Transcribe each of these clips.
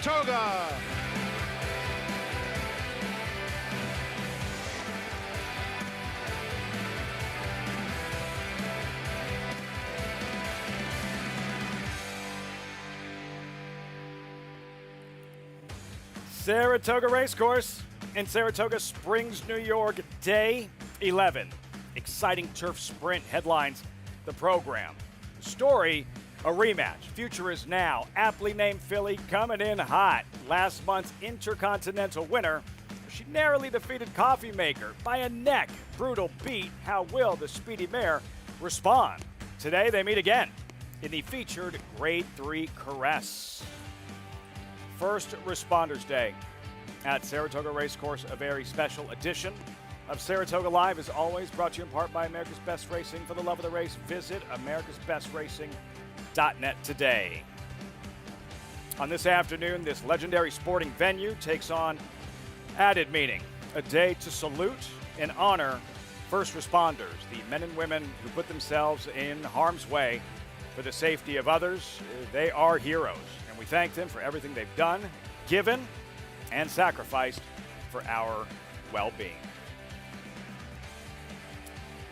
Saratoga. Saratoga Racecourse in Saratoga Springs, New York, day 11. Exciting turf sprint headlines the program. The story, a rematch. Future is now. Aptly named filly coming in hot. Last month's Intercontinental winner. She narrowly defeated Coffee Maker by a neck. Brutal beat. How will the speedy mare respond? Today they meet again in the featured Grade 3 Caress. First Responders Day at Saratoga Racecourse, a very special edition of Saratoga Live, is always brought to you in part by America's Best Racing. For the love of the race, visit americasbestracing.net today. On this afternoon, this legendary sporting venue takes on added meaning, a day to salute and honor first responders, the men and women who put themselves in harm's way for the safety of others. They are heroes, and we thank them for everything they've done, given, and sacrificed for our well-being.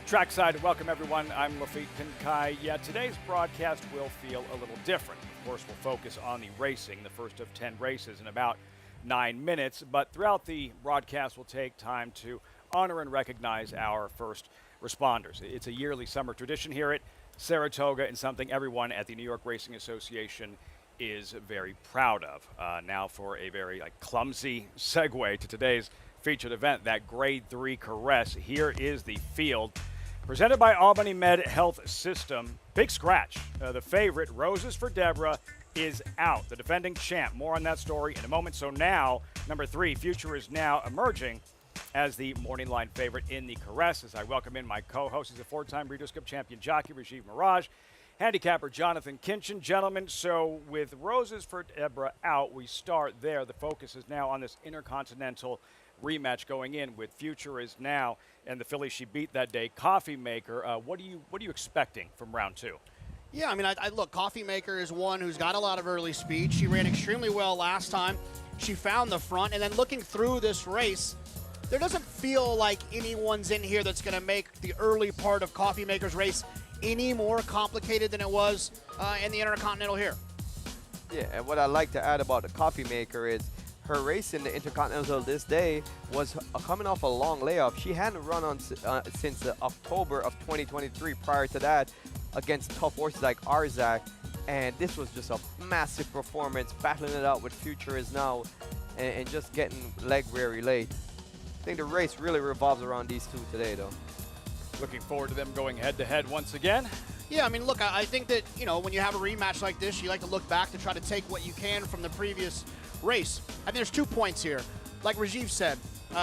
Trackside, welcome everyone. I'm Lafitte Pinkai. Yeah, today's broadcast will feel a little different. Of course, we'll focus on the racing, the first of 10 races in about 9 minutes, but throughout the broadcast, we'll take time to honor and recognize our first responders. It's a yearly summer tradition here at Saratoga, and something everyone at the New York Racing Association is very proud of. Now for a very clumsy segue to today's featured event, that Grade 3 Caress. Here is the field. Presented by Albany Med Health System. Big scratch. The favorite, Roses for Deborah, is out. The defending champ. More on that story in a moment. So now, number 3, Future is now emerging as the morning line favorite in the Caress. As I welcome in my co-host, he's a 4-time Breeders' Cup champion jockey, Rajiv Mirage. Handicapper Jonathan Kinchin. Gentlemen, so with Roses for Deborah out, we start there. The focus is now on this Intercontinental rematch going in with Future is now and the filly she beat that day, Coffee Maker. What are you expecting from round 2? Yeah, I mean, I look, Coffee Maker is one who's got a lot of early speed. She ran extremely well last time. She found the front, and then looking through this race, there doesn't feel like anyone's in here that's going to make the early part of Coffee Maker's race any more complicated than it was in the Intercontinental here. Yeah, and what I like to add about the Coffee Maker is her race in the Intercontinental this day was coming off a long layoff. She hadn't run on since October of 2023. Prior to that, against tough horses like Arzak, and this was just a massive performance, battling it out with Future is now, and just getting leg weary late. I think the race really revolves around these two today, though. Looking forward to them going head-to-head once again. Yeah, I mean, look, I think that, when you have a rematch like this, you like to look back to try to take what you can from the previous race. I think there's 2 points here. Like Rajiv said,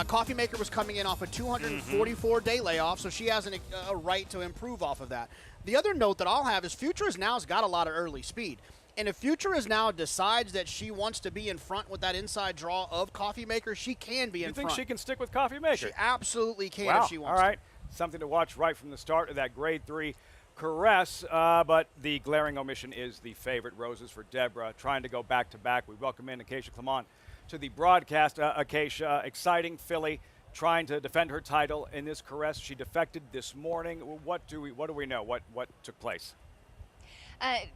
Coffee Maker was coming in off a 244-day layoff, so she has a right to improve off of that. The other note that I'll have is Future is now's got a lot of early speed. And if Future is now decides that she wants to be in front with that inside draw of Coffee Maker, she can be in front. You think she can stick with Coffee Maker? She absolutely can if she wants to. All right. Something to watch right from the start of that Grade 3 Caress, but the glaring omission is the favorite, Roses for Deborah, trying to go back-to-back. We welcome in Acacia Clement to the broadcast. Acacia, exciting filly, trying to defend her title in this Caress. She defected this morning. What do we know? What took place?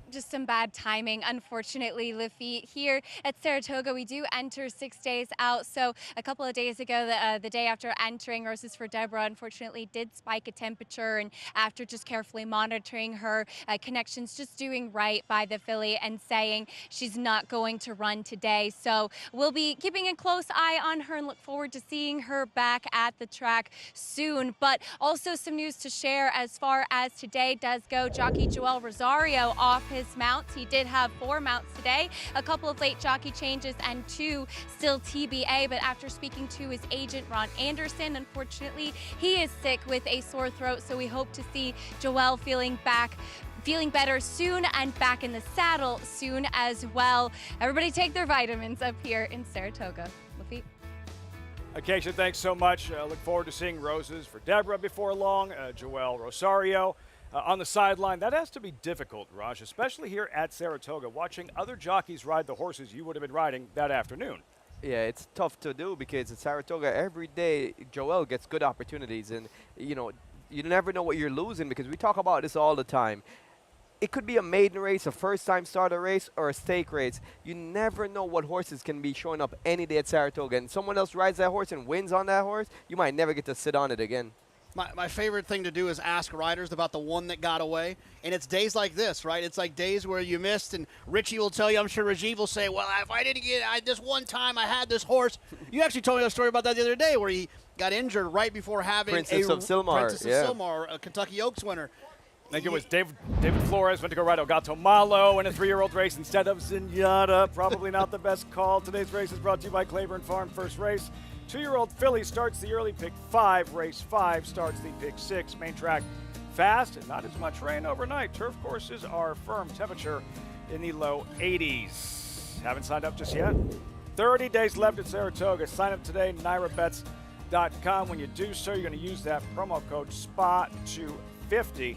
Just some bad timing, unfortunately, Lafitte. Here at Saratoga, we do enter 6 days out. So a couple of days ago, the day after entering, Roses for Deborah unfortunately did spike a temperature, and after just carefully monitoring her connections, just doing right by the filly and saying she's not going to run today. So we'll be keeping a close eye on her and look forward to seeing her back at the track soon. But also some news to share as far as today does go. Jockey Joel Rosario off his mounts. He did have 4 mounts today, a couple of late jockey changes and 2 still TBA, but after speaking to his agent Ron Anderson, unfortunately he is sick with a sore throat, so we hope to see Joel feeling better soon and back in the saddle soon as well. Everybody take their vitamins up here in Saratoga. Lafitte. Acacia, thanks so much. Look forward to seeing Roses for Deborah before long. Joel Rosario on the sideline. That has to be difficult, Raj, especially here at Saratoga, watching other jockeys ride the horses you would have been riding that afternoon. Yeah, it's tough to do because at Saratoga every day Joel gets good opportunities, and you never know what you're losing because we talk about this all the time. It could be a maiden race, a first-time starter race, or a stake race. You never know what horses can be showing up any day at Saratoga, and someone else rides that horse and wins on that horse, you might never get to sit on it again. My favorite thing to do is ask riders about the one that got away, and it's days like this, right? It's like days where you missed, and Richie will tell you, I'm sure Rajiv will say, well, if I didn't get this one time I had this horse. You actually told me a story about that the other day where he got injured right before having Princess of Sylmar, a Kentucky Oaks winner. I think it was David Flores went to go ride Gato Malo in a 3-year-old race instead of Zenyatta. Probably not the best call. Today's race is brought to you by Claiborne Farm. First race, 2-year-old filly starts the early pick 5. Race 5 starts the pick 6. Main track fast and not as much rain overnight. Turf courses are firm. Temperature in the low 80s. Haven't signed up just yet? 30 days left at Saratoga. Sign up today, NYRABets.com. When you do so, you're going to use that promo code SPA250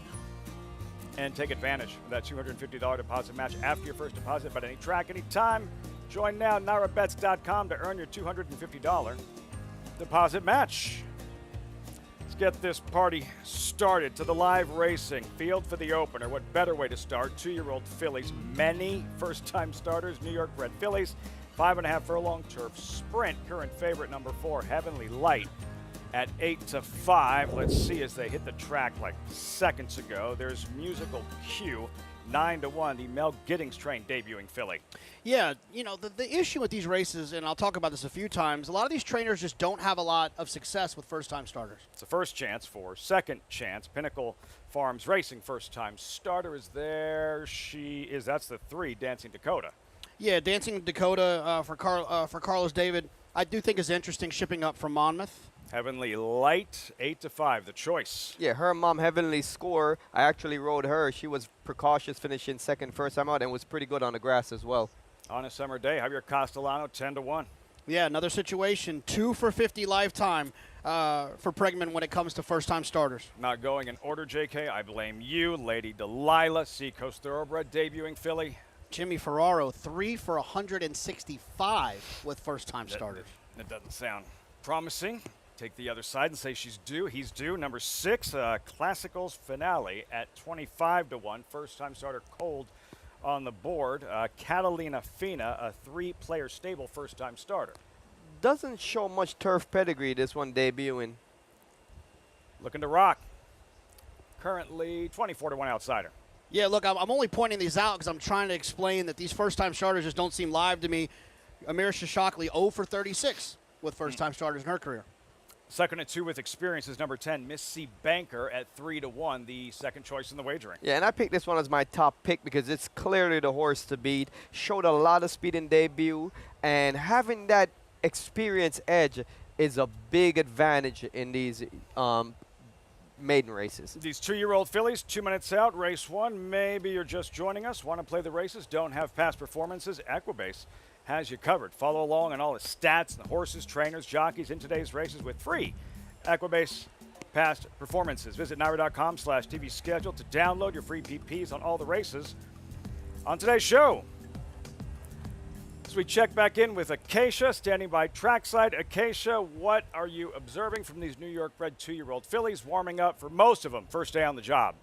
and take advantage of that $250 deposit match after your first deposit. But any track, anytime, join now, NYRABets.com to earn your $250 deposit match. Let's get this party started. To the live racing field for the opener. What better way to start? 2-year-old fillies, many first-time starters, New York bred fillies, 5.5 furlong turf sprint. Current favorite number 4, Heavenly Light, at 8-5. Let's see as they hit the track like seconds ago. There's Musical Q, 9-1, the Mel Giddings trained debuting filly. Yeah, the issue with these races, and I'll talk about this a few times, a lot of these trainers just don't have a lot of success with first-time starters. It's a first chance for second chance. Pinnacle Farms Racing first-time starter is there. She is, that's the 3, Dancing Dakota. Yeah, Dancing Dakota for Carlos David, I do think is interesting, shipping up from Monmouth. Heavenly Light, 8-5, the choice. Yeah, her mom, Heavenly Score, I actually rode her. She was precautious, finishing second first time out, and was pretty good on the grass as well. On a summer day, Javier Castellano, 10-1. Yeah, another situation, 2 for 50 lifetime for Pregman when it comes to first-time starters. Not going in order, JK, I blame you. Lady Delilah, Seacoast Thoroughbred, debuting filly. Jimmy Ferraro, 3 for 165 with first-time starters. That doesn't sound promising. Take the other side and say she's due. He's due. Number 6, Classicals Finale at 25-1. First-time starter Cold on the board. Catalina Fina, a 3-player stable first-time starter. Doesn't show much turf pedigree, this one debuting. Looking to rock. Currently 24-1 outsider. Yeah, look, I'm only pointing these out because I'm trying to explain that these first-time starters just don't seem live to me. Amir Shashakli, 0 for 36 with first-time starters in her career. Second and 2 with experience is number 10, Miss C. Banker at 3-1, the second choice in the wagering. Yeah, and I picked this one as my top pick because it's clearly the horse to beat. Showed a lot of speed in debut, and having that experience edge is a big advantage in these maiden races. These 2-year-old fillies, 2 minutes out, race 1. Maybe you're just joining us, want to play the races, don't have past performances. Equibase has you covered. Follow along on all the stats, the horses, trainers, jockeys in today's races with free Equibase past performances. Visit NYRA.com/TV schedule to download your free PPs on all the races. On today's show, as we check back in with Acacia, standing by trackside. Acacia, what are you observing from these New York bred 2-year-old fillies warming up for most of them first day on the job?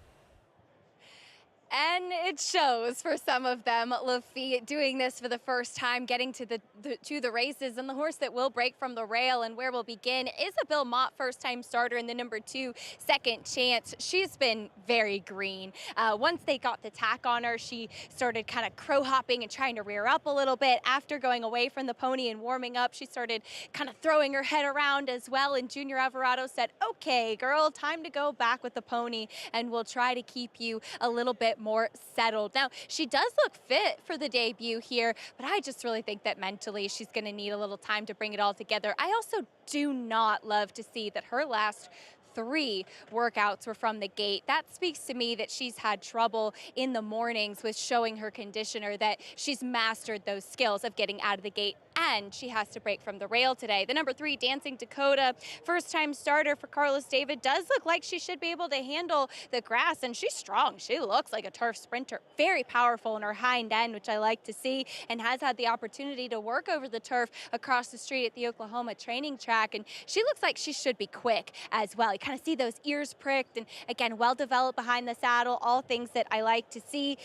And it shows for some of them. Lafitte doing this for the first time, getting to the races, and the horse that will break from the rail and where we'll begin is Isabel Mott, first-time starter in the number 2, Second Chance. She's been very green. Once they got the tack on her, she started kind of crow hopping and trying to rear up a little bit. After going away from the pony and warming up, she started kind of throwing her head around as well, and Junior Alvarado said, okay, girl, time to go back with the pony, and we'll try to keep you a little bit more settled. Now, she does look fit for the debut here, but I just really think that mentally she's going to need a little time to bring it all together. I also do not love to see that her last 3 workouts were from the gate. That speaks to me that she's had trouble in the mornings with showing her conditioner that she's mastered those skills of getting out of the gate, and she has to break from the rail today. The number 3, Dancing Dakota, first-time starter for Carlos David, does look like she should be able to handle the grass, and she's strong. She looks like a turf sprinter, very powerful in her hind end, which I like to see, and has had the opportunity to work over the turf across the street at the Oklahoma training track, and she looks like she should be quick as well. You kind of see those ears pricked, and again, well developed behind the saddle, all things that I like to see.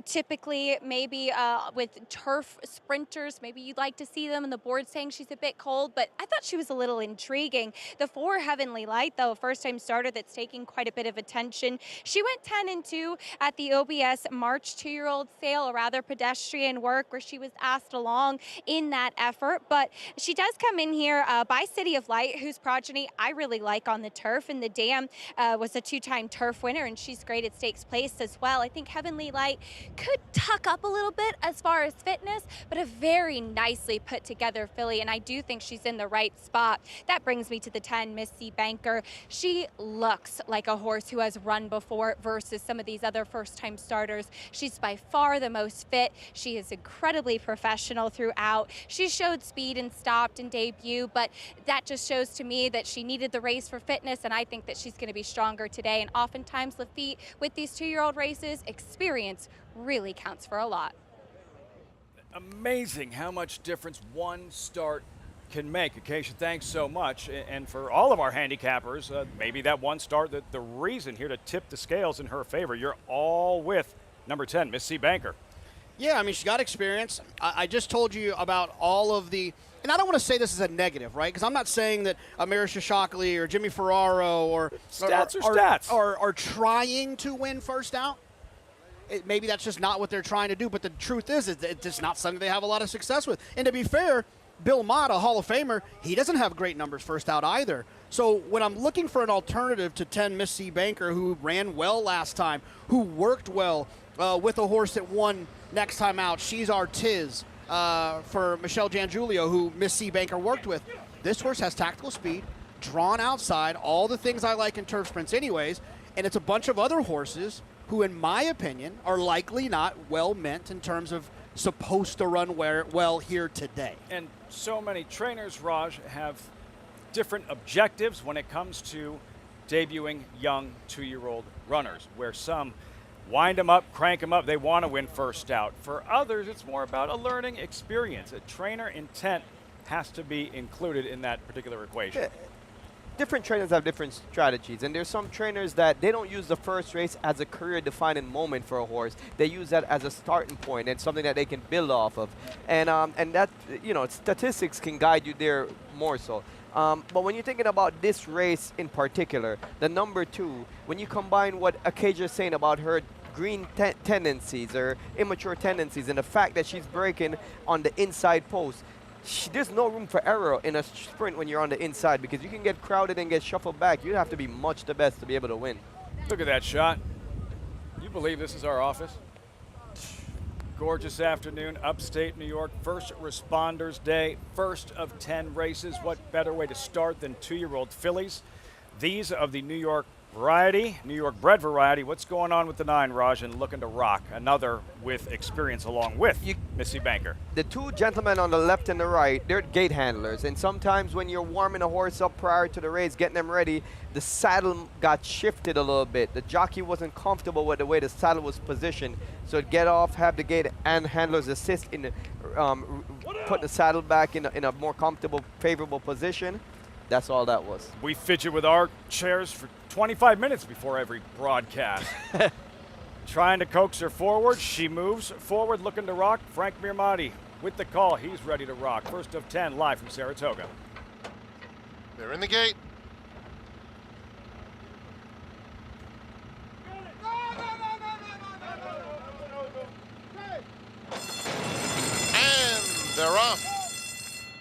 Typically, maybe with turf sprinters, maybe you'd like to see them, and the board saying she's a bit cold, but I thought she was a little intriguing. The 4, Heavenly Light, though, first-time starter that's taking quite a bit of attention. She went 10-2 at the OBS March 2-year-old sale, a rather pedestrian work where she was asked along in that effort, but she does come in here by City of Light, whose progeny I really like on the turf, and the dam was a 2-time turf winner, and she's great at stakes place as well. I think Heavenly Light could tuck up a little bit as far as fitness, but a very nicely put together filly, and I do think she's in the right spot. That brings me to the 10, Miss C. Banker. She looks like a horse who has run before versus some of these other first-time starters. She's by far the most fit. She is incredibly professional throughout. She showed speed and stopped in debut, but that just shows to me that she needed the race for fitness, and I think that she's going to be stronger today. And oftentimes, Lafitte, with these 2-year-old races, experience really counts for a lot. Amazing how much difference one start can make. Acacia, thanks so much. And for all of our handicappers, maybe that one start, the reason here to tip the scales in her favor. You're all with number 10, Miss C. Banker. Yeah, I mean, she's got experience. I just told you about all of the, and I don't want to say this is a negative, right? Because I'm not saying that Amira Shashakli or Jimmy Ferraro or stats are stats are trying to win first out. Maybe that's just not what they're trying to do, but the truth is it's just not something they have a lot of success with. And to be fair, Bill Mott, a Hall of Famer, he doesn't have great numbers first out either. So when I'm looking for an alternative to 10 Miss C. Banker, who ran well last time, who worked well with a horse that won next time out, She's Our Tiz for Michelle Giangulio, who Miss C. Banker worked with. This horse has tactical speed, drawn outside, all the things I like in turf sprints anyways, and it's a bunch of other horses who, in my opinion, are likely not well meant in terms of supposed to run well here today. And so many trainers, Raj, have different objectives when it comes to debuting young 2-year-old runners, where some wind them up, crank them up, they want to win first out. For others, it's more about a learning experience. A trainer intent has to be included in that particular equation. Yeah. Different trainers have different strategies, and there's some trainers that they don't use the first race as a career-defining moment for a horse. They use that as a starting point and something that they can build off of, and that, you know, statistics can guide you there more so. But when you're thinking about this race in particular, the number 2, when you combine what Acacia is saying about her green tendencies or immature tendencies and the fact that she's breaking on the inside post, there's no room for error in a sprint when you're on the inside, because you can get crowded and get shuffled back. You have to be much the best to be able to win. Look at that shot. You believe this is our office? Gorgeous afternoon, upstate New York, First Responders Day, first of 10 races. What better way to start than 2-year-old fillies? These of the New York variety, New York bred variety. What's going on with the 9, Raj, and looking to rock? Another with experience along with Miss C. Banker. The 2 gentlemen on the left and the right, they're gate handlers, and sometimes when you're warming a horse up prior to the race, getting them ready, the saddle got shifted a little bit. The jockey wasn't comfortable with the way the saddle was positioned, so to get off, have the gate and handlers assist in putting the saddle back in a more comfortable, favorable position. That's all that was. We fidget with our chairs for 25 minutes before every broadcast. Trying to coax her forward. She moves forward, looking to rock. Frank Mirmati with the call. He's ready to rock. First of 10, live from Saratoga. They're in the gate. And they're off.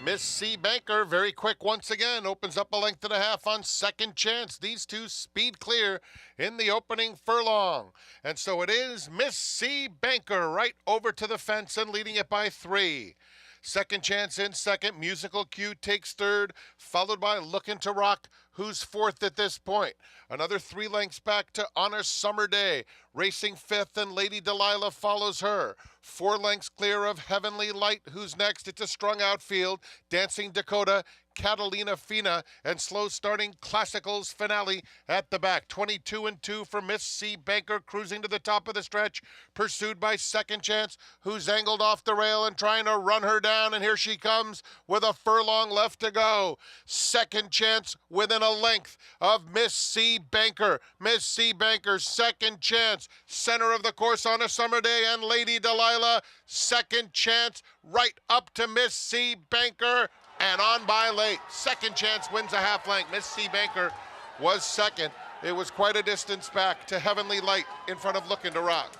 Miss C. Banker, very quick once again, opens up a length and a half on second chance. These 2 speed clear in the opening furlong. And so it is Miss C. Banker right over to the fence and leading it by 3. Second Chance in second. Musical Cue takes third, followed by Lookin' to Rock, who's fourth at this point. Another 3 lengths back to Honor Summer Day, racing fifth, and Lady Delilah follows her. 4 lengths clear of Heavenly Light, who's next. It's a strung out field. Dancing Dakota, Catalina Fina, and slow starting Classicals Finale at the back. 22 and 2 for Miss C. Banker, cruising to the top of the stretch, pursued by Second Chance, who's angled off the rail and trying to run her down, and here she comes with a furlong left to go. Second Chance within a length of Miss C. Banker. Miss C. Banker, Second Chance, center of the course on a summer day, and Lady Delilah, Second Chance, right up to Miss C. Banker, and on by late. Second Chance wins a half length. Miss C. Banker was second. It was quite a distance back to Heavenly Light in front of Lookin' to Rock.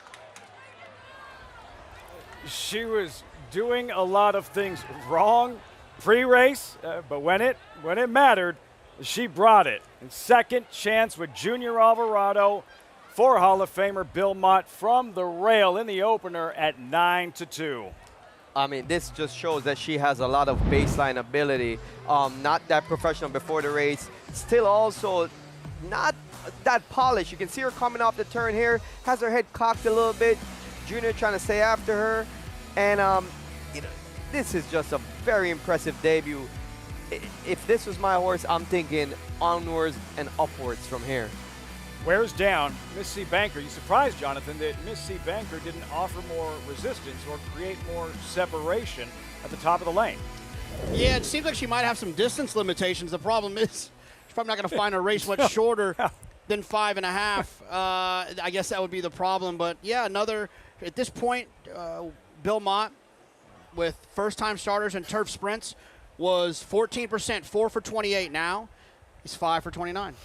She was doing a lot of things wrong pre-race, but when it mattered, she brought it. And Second Chance with Junior Alvarado for Hall of Famer Bill Mott from the rail in the opener at 9-2. I mean, this just shows that she has a lot of baseline ability. Not that professional before the race. Still also not that polished. You can see her coming off the turn here. Has her head cocked a little bit. Junior trying to stay after her. And this is just a very impressive debut. If this was my horse, I'm thinking onwards and upwards from here. Wears down Miss C. Banker. You surprised, Jonathan, that Miss C. Banker didn't offer more resistance or create more separation at the top of the lane. Yeah, it seems like she might have some distance limitations. The problem is she's probably not going to find a race much shorter than 5.5. I guess that would be the problem. But, yeah, at this point, Bill Mott with first-time starters and turf sprints was 14%, 4 for 28 now. He's 5 for 29.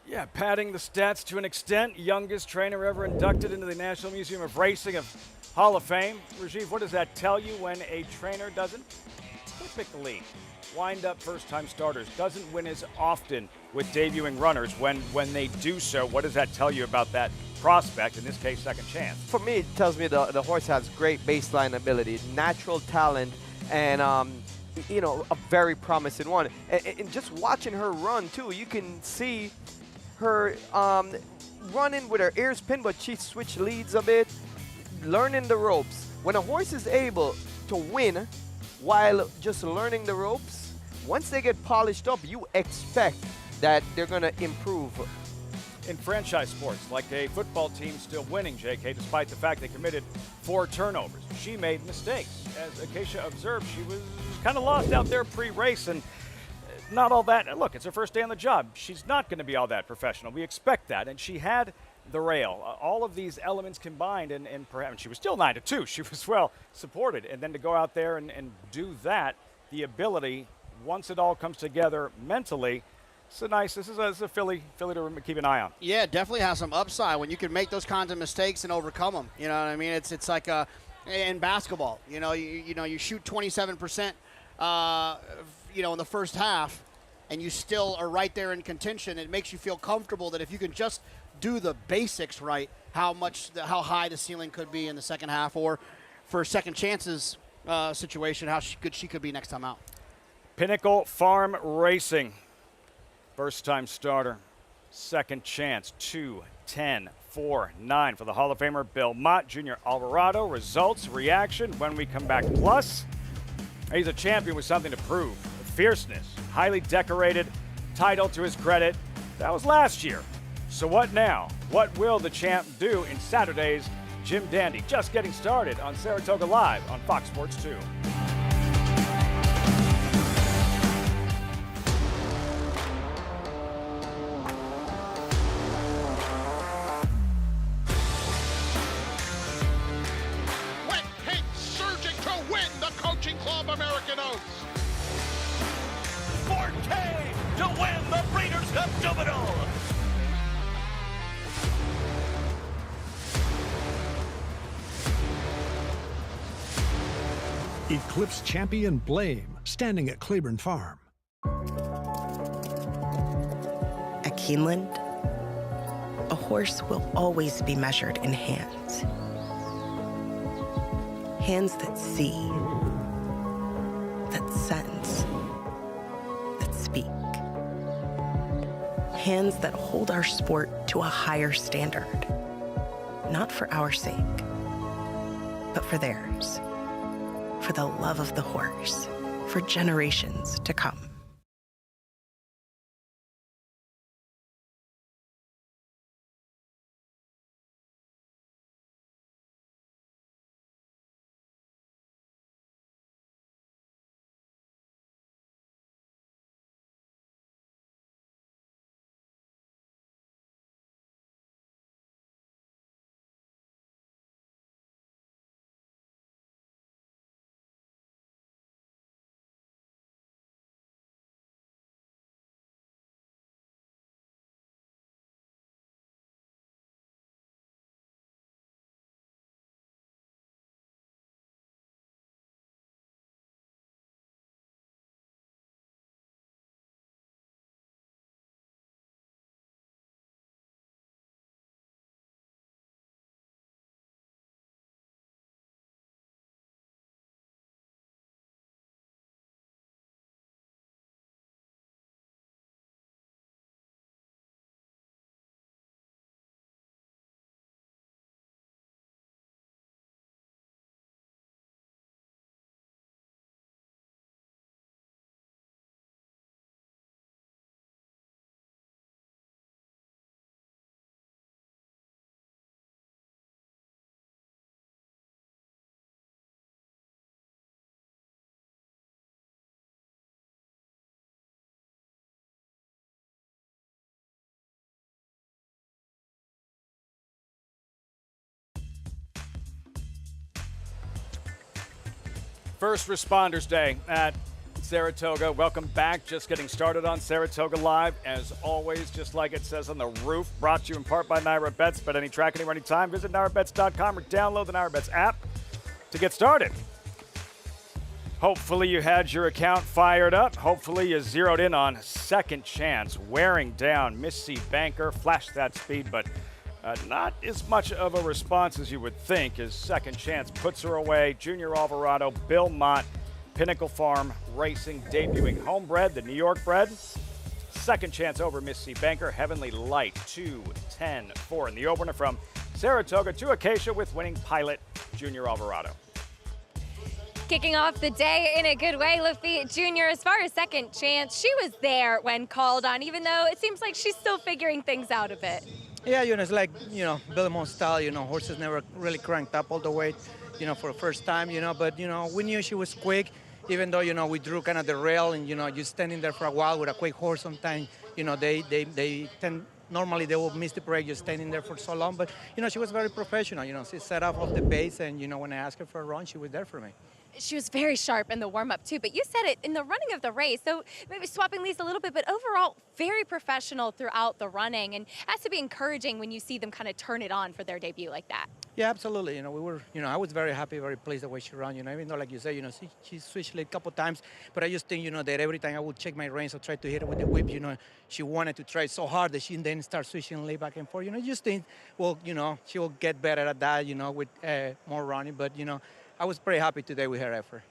Yeah, padding the stats to an extent. Youngest trainer ever inducted into the National Museum of Racing of Hall of Fame. Rajiv, what does that tell you when a trainer doesn't typically wind up first-time starters, doesn't win as often with debuting runners? When they do so, what does that tell you about that prospect, in this case, Second Chance? For me, it tells me the horse has great baseline ability, natural talent, and a very promising one. And just watching her run, too, you can see her running with her ears pinned, but she switched leads a bit, learning the ropes. When a horse is able to win while just learning the ropes, once they get polished up, you expect that they're going to improve. In franchise sports, like a football team still winning, JK, despite the fact they committed 4 turnovers. She made mistakes. As Acacia observed, she was kind of lost out there pre-race and not all that. Look, it's her first day on the job. She's not going to be all that professional. We expect that. And she had the rail. All of these elements combined, and perhaps she was still 9-2. She was well supported. And then to go out there and do that, the ability, once it all comes together mentally, this is a filly to keep an eye on. Yeah, it definitely has some upside when you can make those kinds of mistakes and overcome them. You know what I mean? It's like in basketball. You shoot 27%. In the first half, and you still are right there in contention. It makes you feel comfortable that if you can just do the basics right, how high the ceiling could be in the second half, or for Second Chance's situation, how good she could be next time out. Pinnacle Farm Racing, first-time starter, Second Chance, 2-10-4-9 for the Hall of Famer Bill Mott, Junior Alvarado. Results, reaction when we come back. Plus, he's a champion with something to prove. Fierceness, highly decorated, title to his credit. That was last year. So what now? What will the champ do in Saturday's Jim Dandy? Just getting started on Saratoga Live on Fox Sports 2. Wet Pink surging to win the Coaching Club American Oaks. 4K to win the Breeders' Cup Juvenile. Eclipse champion Blame, standing at Claiborne Farm. At Keeneland, a horse will always be measured in hands. Hands that see, that sense, that speak. Hands that hold our sport to a higher standard. Not for our sake, but for theirs. For the love of the horse, for generations to come. First Responders Day at Saratoga. Welcome back. Just getting started on Saratoga Live. As always, just like it says on the roof, brought to you in part by Naira Bets. Bet any track, anywhere, anytime. Visit nairabets.com or download the Naira Bets app to get started. Hopefully you had your account fired up. Hopefully you zeroed in on Second Chance, wearing down Missy Banker. Flashed that speed, but not as much of a response as you would think as Second Chance puts her away. Junior Alvarado, Bill Mott, Pinnacle Farm Racing, debuting homebred, the New York bred. Second Chance over Missy Banker, Heavenly Light, 2-10-4 in the opener from Saratoga to Acacia with winning Pilot, Junior Alvarado. Kicking off the day in a good way, Lafitte Jr. As far as Second Chance, she was there when called on, even though it seems like she's still figuring things out a bit. Yeah, it's like, Belmont style, horses never really cranked up all the way, for the first time, but, we knew she was quick, even though, we drew kind of the rail and, you're standing there for a while with a quick horse sometimes, they tend, normally they will miss the break just standing there for so long, but, she was very professional, she set off the base and, when I asked her for a run, she was there for me. She was very sharp in the warm-up too, but you said it in the running of the race, so maybe swapping these a little bit, but overall very professional throughout the running, and has to be encouraging when you see them kind of turn it on for their debut like that. Yeah, absolutely. We were, I was very happy, very pleased the way she ran. Even though, like you say, she switched a couple times, but I just think, that every time I would check my reins or try to hit her with the whip, she wanted to try so hard that she then start switching late back and forth. Just think, well, she will get better at that, with more running. But, I was pretty happy today with her effort.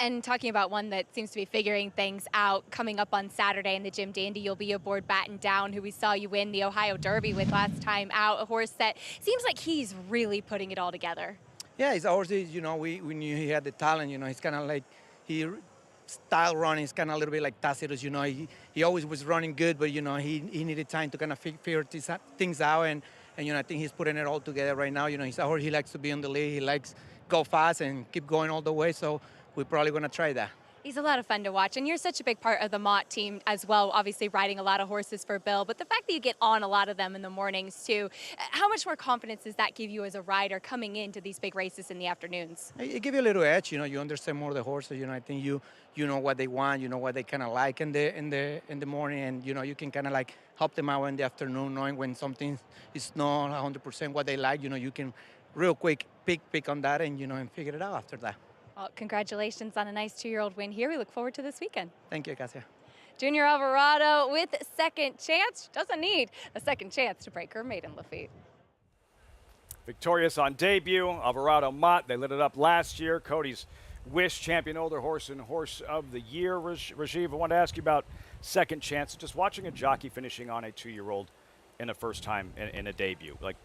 And talking about one that seems to be figuring things out, coming up on Saturday in the Jim Dandy, you'll be aboard Batten Down, who we saw you win the Ohio Derby with last time out, a horse that seems like he's really putting it all together. Yeah, he's a horse, we knew he had the talent, he's kind of like, style running is kind of a little bit like Tacitus, he always was running good, but, he needed time to kind of figure things out, and I think he's putting it all together right now. He's a horse, he likes to be on the lead, he likes go fast and keep going all the way, so we're probably going to try that. He's a lot of fun to watch, and you're such a big part of the Mott team as well, obviously riding a lot of horses for Bill, but the fact that you get on a lot of them in the mornings too, how much more confidence does that give you as a rider coming into these big races in the afternoons? It gives you a little edge, you understand more the horses, I think you know what they want, what they kind of like in the morning, and you can kind of like help them out in the afternoon, knowing when something is not 100% what they like, you can real quick pick on that and and figure it out after that. Well, congratulations on a nice 2-year-old win here. We look forward to this weekend. Thank you, Cassia. Junior Alvarado with Second Chance. Doesn't need a second chance to break her maiden, Lafitte. Victorious on debut, Alvarado Mott, they lit it up last year. Cody's Wish Champion Older Horse and Horse of the Year. Rajiv, I wanted to ask you about second chance. Just watching a jockey finishing on a 2-year-old in a first time in a debut. Like,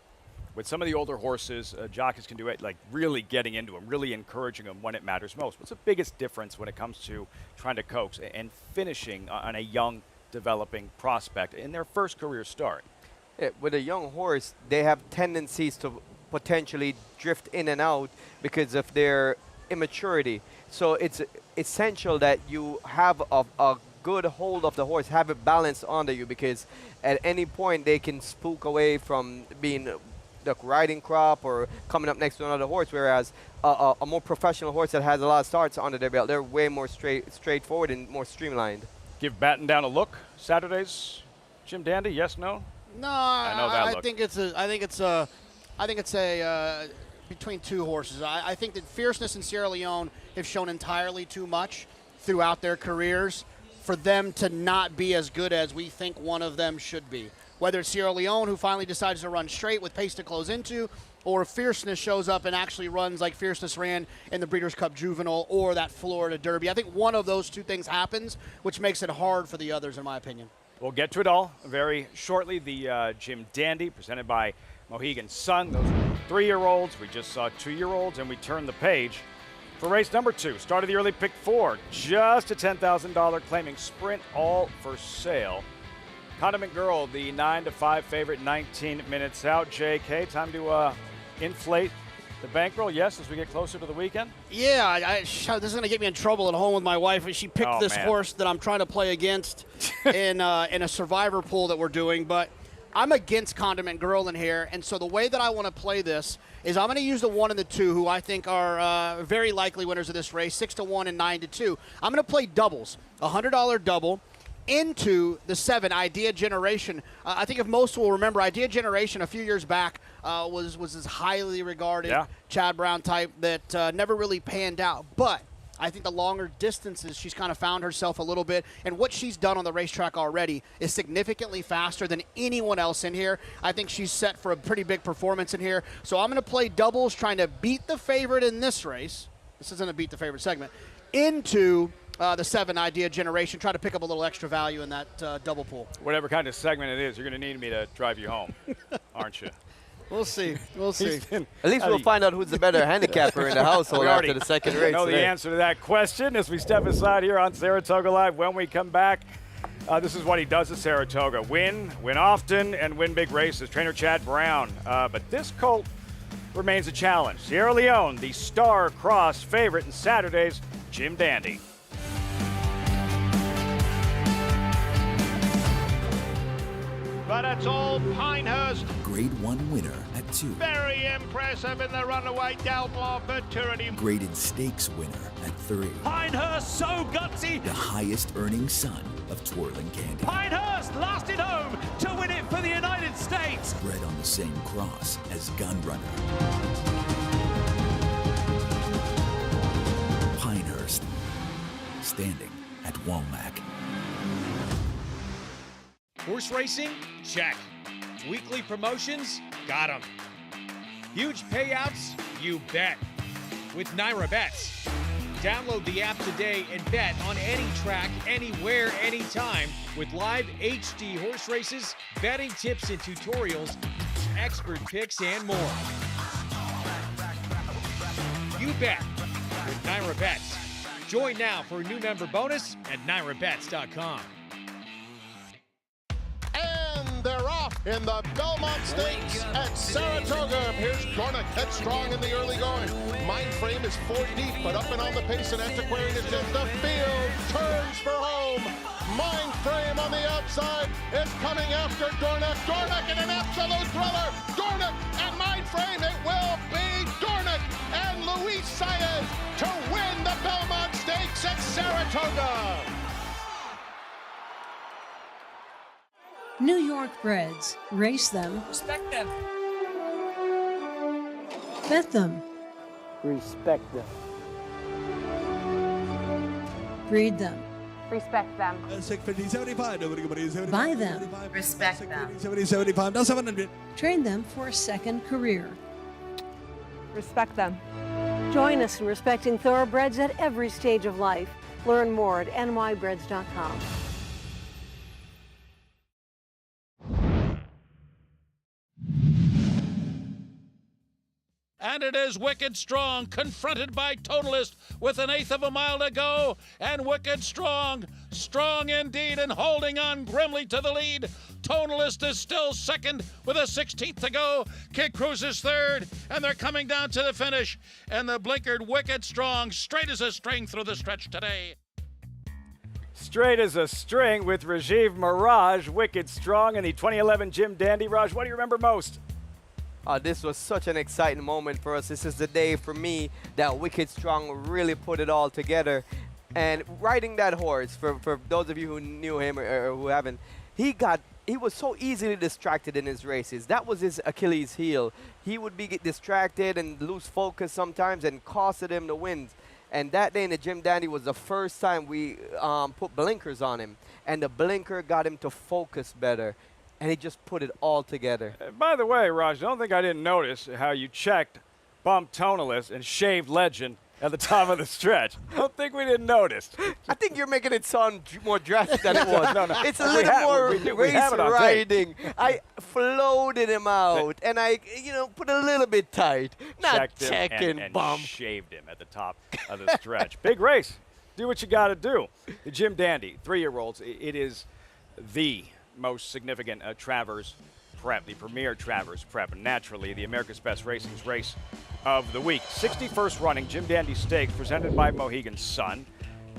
with some of the older horses, jockeys can do it, like really getting into them, really encouraging them when it matters most. What's the biggest difference when it comes to trying to coax and finishing on a young, developing prospect in their first career start? Yeah, with a young horse, they have tendencies to potentially drift in and out because of their immaturity. So it's essential that you have a good hold of the horse, have it balanced under you, because at any point they can spook away from being the riding crop or coming up next to another horse, whereas a more professional horse that has a lot of starts under their belt, they're way more straightforward and more streamlined. Give Batten Down a look Saturdays, Jim Dandy? Yes, no? No, I know that I look. think it's a between two horses. I think that Fierceness and Sierra Leone have shown entirely too much throughout their careers for them to not be as good as we think one of them should be. Whether it's Sierra Leone, who finally decides to run straight with pace to close into, or Fierceness shows up and actually runs like Fierceness ran in the Breeders' Cup Juvenile or that Florida Derby. I think one of those two things happens, which makes it hard for the others, in my opinion. We'll get to it all very shortly. The Jim Dandy, presented by Mohegan Sun. Those were 3-year-olds. We just saw 2-year-olds, and we turn the page for race number 2. Start of the early pick 4. Just a $10,000 claiming sprint, all for sale. Condiment Girl, the 9-5 favorite, 19 minutes out. JK, time to inflate the bankroll, yes, as we get closer to the weekend? Yeah, this is going to get me in trouble at home with my wife. She picked this horse that I'm trying to play against in a survivor pool that we're doing, but I'm against Condiment Girl in here, and so the way that I want to play this is I'm going to use the 1 and the 2, who I think are very likely winners of this race, 6-1 and 9-2. I'm going to play doubles, a $100 double, into the 7, Idea Generation. I think if most will remember, Idea Generation a few years back was this highly regarded Chad Brown type that never really panned out. But I think the longer distances, she's kind of found herself a little bit, and what she's done on the racetrack already is significantly faster than anyone else in here. I think she's set for a pretty big performance in here. So I'm going to play doubles, trying to beat the favorite in this race. This isn't a beat the favorite segment. Into the 7, Idea Generation, try to pick up a little extra value in that double pool. Whatever kind of segment it is, you're going to need me to drive you home, aren't you? We'll see. We'll see. At least we'll find out who's the better handicapper in the household after the second race. I know the answer to that question as we step aside here on Saratoga Live. When we come back, this is what he does at Saratoga. Win often, and win big races. Trainer Chad Brown. But this colt remains a challenge. Sierra Leone, the Star Cross favorite in Saturday's Jim Dandy. But it's all Pinehurst. Grade 1 winner at 2. Very impressive in the runaway Del Blanc Futurity. Graded stakes winner at 3. Pinehurst so gutsy. The highest earning son of Twirling Candy. Pinehurst lasted home to win it for the United States. Bred on the same cross as Gunrunner. Pinehurst, standing at Womack. Horse racing? Check. Weekly promotions? Got 'em. Huge payouts? You bet. With Naira Bets. Download the app today and bet on any track, anywhere, anytime with live HD horse races, betting tips and tutorials, expert picks, and more. You bet with Naira Bets. Join now for a new member bonus at NairaBets.com. They're off in the Belmont Stakes at Saratoga. Here's Dornick, headstrong in the early going. Mindframe is 4 deep, but up and on the pace, and Antiquarian is in the field. Turns for home. Mindframe on the outside is coming after Dornick. Dornick in an absolute thriller. Dornick and Mindframe. It will be Dornick and Luis Saez to win the Belmont Stakes at Saratoga. New York breds. Race them. Respect them. Bet them. Respect them. Breed them. Respect them. Buy them. Respect them. Train them for a second career. Respect them. Join us in respecting thoroughbreds at every stage of life. Learn more at nybreds.com. And it is Wicked Strong, confronted by Totalist with an eighth of a mile to go. And Wicked Strong, strong indeed, and holding on grimly to the lead. Totalist is still second with a 16th to go. Kid Cruz is third, and they're coming down to the finish. And the blinkered Wicked Strong, straight as a string through the stretch today. Straight as a string with Rajiv Mirage, Wicked Strong, and the 2011 Jim Dandy. Raj, what do you remember most? This was such an exciting moment for us. This is the day for me that Wicked Strong really put it all together. And riding that horse, for those of you who knew him or who haven't, he was so easily distracted in his races. That was his Achilles heel. He would get distracted and lose focus sometimes and costed him the wins. And that day in the Jim Dandy was the first time we put blinkers on him. And the blinker got him to focus better. And he just put it all together. By the way, Raj, I don't think I didn't notice how you checked Bump Tonalist and Shaved Legend at the top of the stretch. I don't think we didn't notice. I think you're making it sound more drastic than it was. No. It's a little more race riding. I floated him out, and I, put a little bit tight. Not checking and Bump. Shaved him at the top of the stretch. Big race. Do what you got to do. The Jim Dandy, 3-year-olds, it is the most significant Travers Prep, the premier Travers Prep, and naturally the America's Best Racing's race of the week. 61st running Jim Dandy Stakes presented by Mohegan Sun.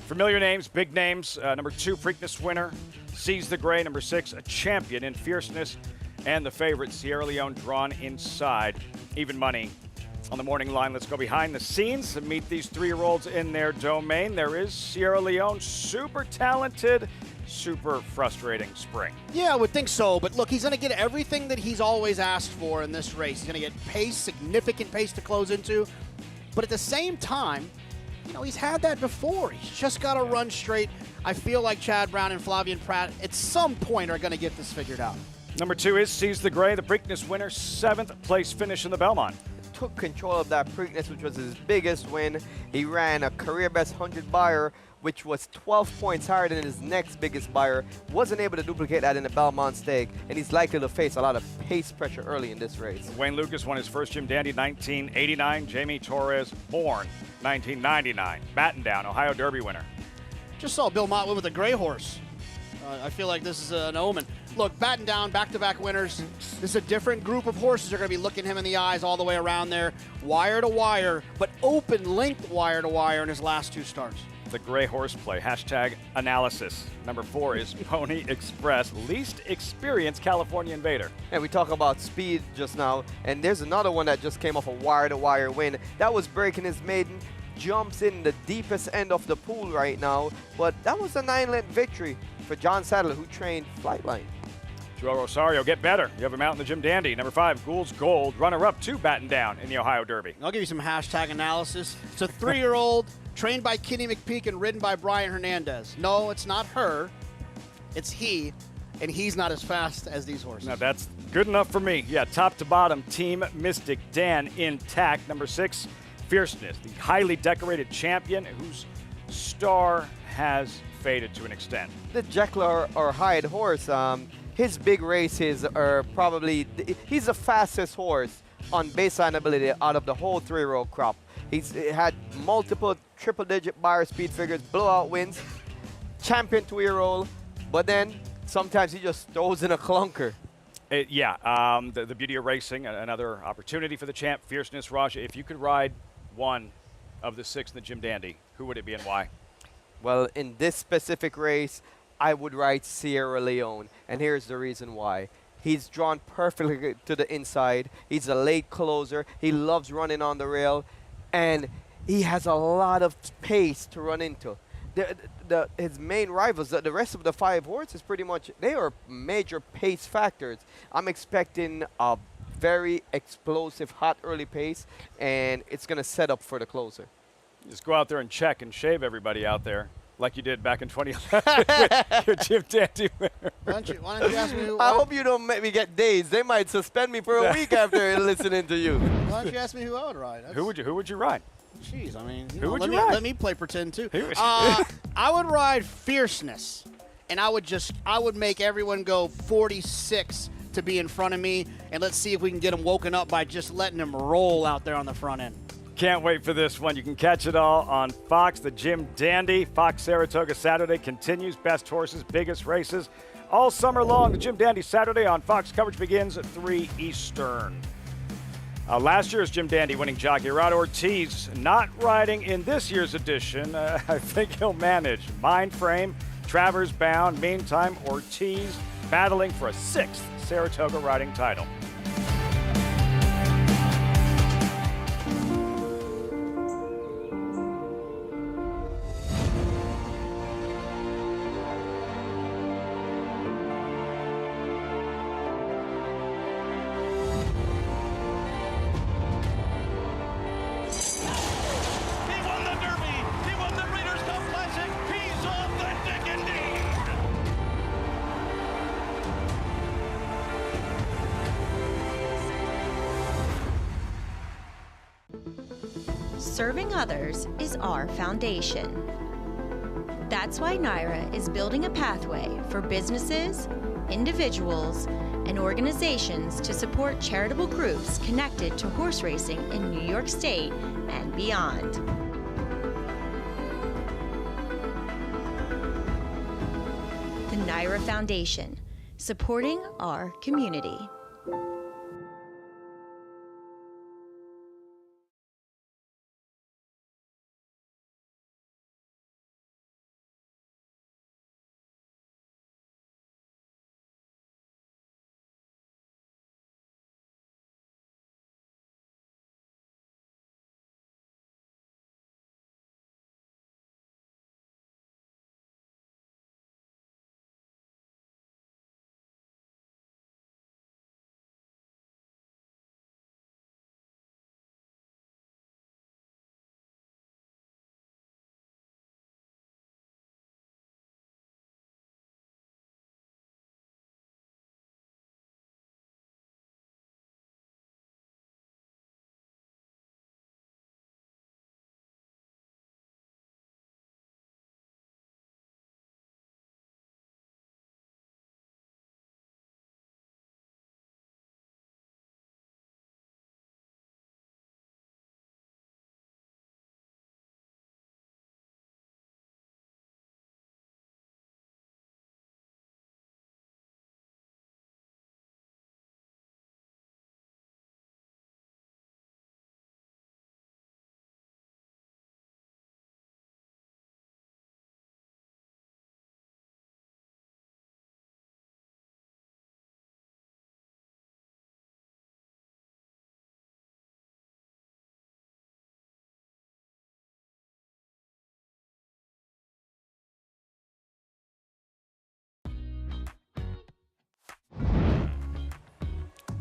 Familiar names, big names. Number 2, Preakness winner, Seize the Gray. Number 6, a champion in fierceness. And the favorite, Sierra Leone, drawn inside. Even money on the morning line. Let's go behind the scenes and meet these 3-year-olds in their domain. There is Sierra Leone, super talented, super frustrating spring. Yeah, I would think so, but look, he's going to get everything that he's always asked for in this race. He's going to get pace, significant pace to close into, but at the same time, he's had that before. He's just got to run straight. I feel like Chad Brown and Flavian Pratt at some point are going to get this figured out. Number 2 is Seize the Gray, the Preakness winner, 7th place finish in the Belmont. Took control of that Preakness, which was his biggest win. He ran a career best 100 buyer, which was 12 points higher than his next biggest buyer. Wasn't able to duplicate that in the Belmont Stake, and he's likely to face a lot of pace pressure early in this race. Wayne Lucas won his first Jim Dandy 1989. Jamie Torres, born 1999. Batten Down, Ohio Derby winner. Just saw Bill Mott win with a gray horse. I feel like this is an omen. Look, Batten Down, back-to-back winners. This is a different group of horses that are going to be looking him in the eyes all the way around there. Wire to wire, but open length wire to wire in his last 2 starts. The gray horse play, #analysis. Number 4 is Pony Express, least experienced California Invader. And we talk about speed just now, and there's another one that just came off a wire-to-wire win. That was breaking his maiden, jumps in the deepest end of the pool right now, but that was a 9-length victory for John Sadler, who trained Flightline. Joel Rosario, get better. You have him out in the Jim Dandy. Number 5, Gould's Gold, runner-up to Batten Down in the Ohio Derby. I'll give you some #analysis. It's a 3-year-old trained by Kenny McPeak and ridden by Brian Hernandez. No, it's not her. It's he, and he's not as fast as these horses. Now that's good enough for me. Yeah, top to bottom, Team Mystic Dan intact. Number 6, Fierceness, the highly decorated champion whose star has faded to an extent. The Jekyll or Hyde horse, his big races are probably, he's the fastest horse on baseline ability out of the whole 3-year-old crop. He's had multiple triple-digit buyer speed figures, blowout wins, champion 2-year-old, but then sometimes he just throws in a clunker. The beauty of racing, another opportunity for the champ, Fierceness. Raj, if you could ride one of the 6 in the Jim Dandy, who would it be and why? Well, in this specific race, I would ride Sierra Leone, and here's the reason why. He's drawn perfectly to the inside. He's a late closer. He loves running on the rail, and he has a lot of pace to run into. His main rivals, the rest of the 5 horses, pretty much, they are major pace factors. I'm expecting a very explosive, hot early pace, and it's going to set up for the closer. Just go out there and check and shave everybody out there, like you did back in 2011 with your Jim Dandy winner. Why don't you ask me who? I hope you don't make me get dazed. They might suspend me for a week after listening to you. Why don't you ask me who I would ride? Who would you ride? Jeez, I mean, Who would you ride? let me play pretend too. I would ride Fierceness, and I would make everyone go 46 to be in front of me, and let's see if we can get them woken up by just letting them roll out there on the front end. Can't wait for this one. You can catch it all on Fox. The Jim Dandy Fox Saratoga Saturday continues. Best horses, biggest races all summer long. The Jim Dandy Saturday on Fox. Coverage begins at 3 Eastern. Last year's Jim Dandy winning jockey Rod Ortiz not riding in this year's edition. I think he'll manage. Mind Frame, Travers bound. Meantime, Ortiz battling for a 6th Saratoga riding title. Serving others is our foundation. That's why NYRA is building a pathway for businesses, individuals, and organizations to support charitable groups connected to horse racing in New York State and beyond. The NYRA Foundation, supporting our community.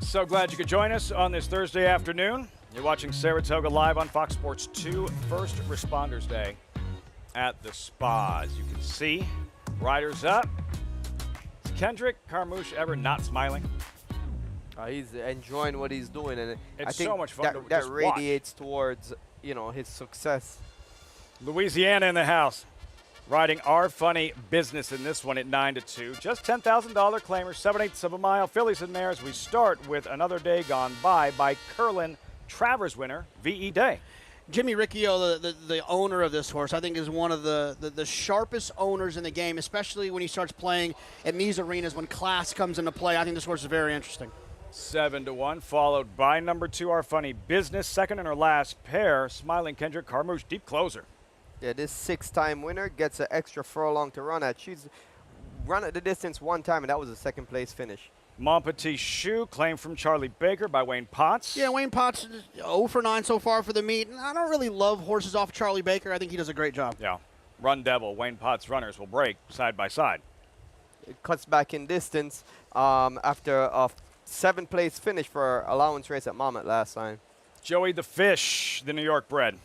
So glad you could join us on this Thursday afternoon. You're watching Saratoga Live on Fox Sports 2, First Responders Day at the spa. As you can see, riders up. Is Kendrick Carmouche ever not smiling? He's enjoying what he's doing, and It's I think so much fun to that just radiates towards his success. Louisiana in the house. Riding our funny business in this one at 9-2. Just $10,000 claimers, 7/8 of a mile. Fillies and mares. We start with Another Day Gone By Curlin Travers winner, V.E. Day. Jimmy Riccio, the owner of this horse, I think is one of the sharpest owners in the game, especially when he starts playing in these arenas when class comes into play. I think this horse is very interesting. 7-1, followed by number 2, Our Funny Business. Second in her last pair, Smiling Kendrick Carmouche, deep closer. Yeah, this 6-time winner gets an extra furlong to run at. She's run at the distance one time, and that was a second place finish. Mon Petit Choux, claimed from Charlie Baker by Wayne Potts. Yeah, Wayne Potts, 0 for 9 so far for the meet. And I don't really love horses off Charlie Baker. I think he does a great job. Yeah. Run Devil, Wayne Potts runners will break side by side. It cuts back in distance after a 7th place finish for allowance race at Monmouth last time. Joey the Fish, the New York bred.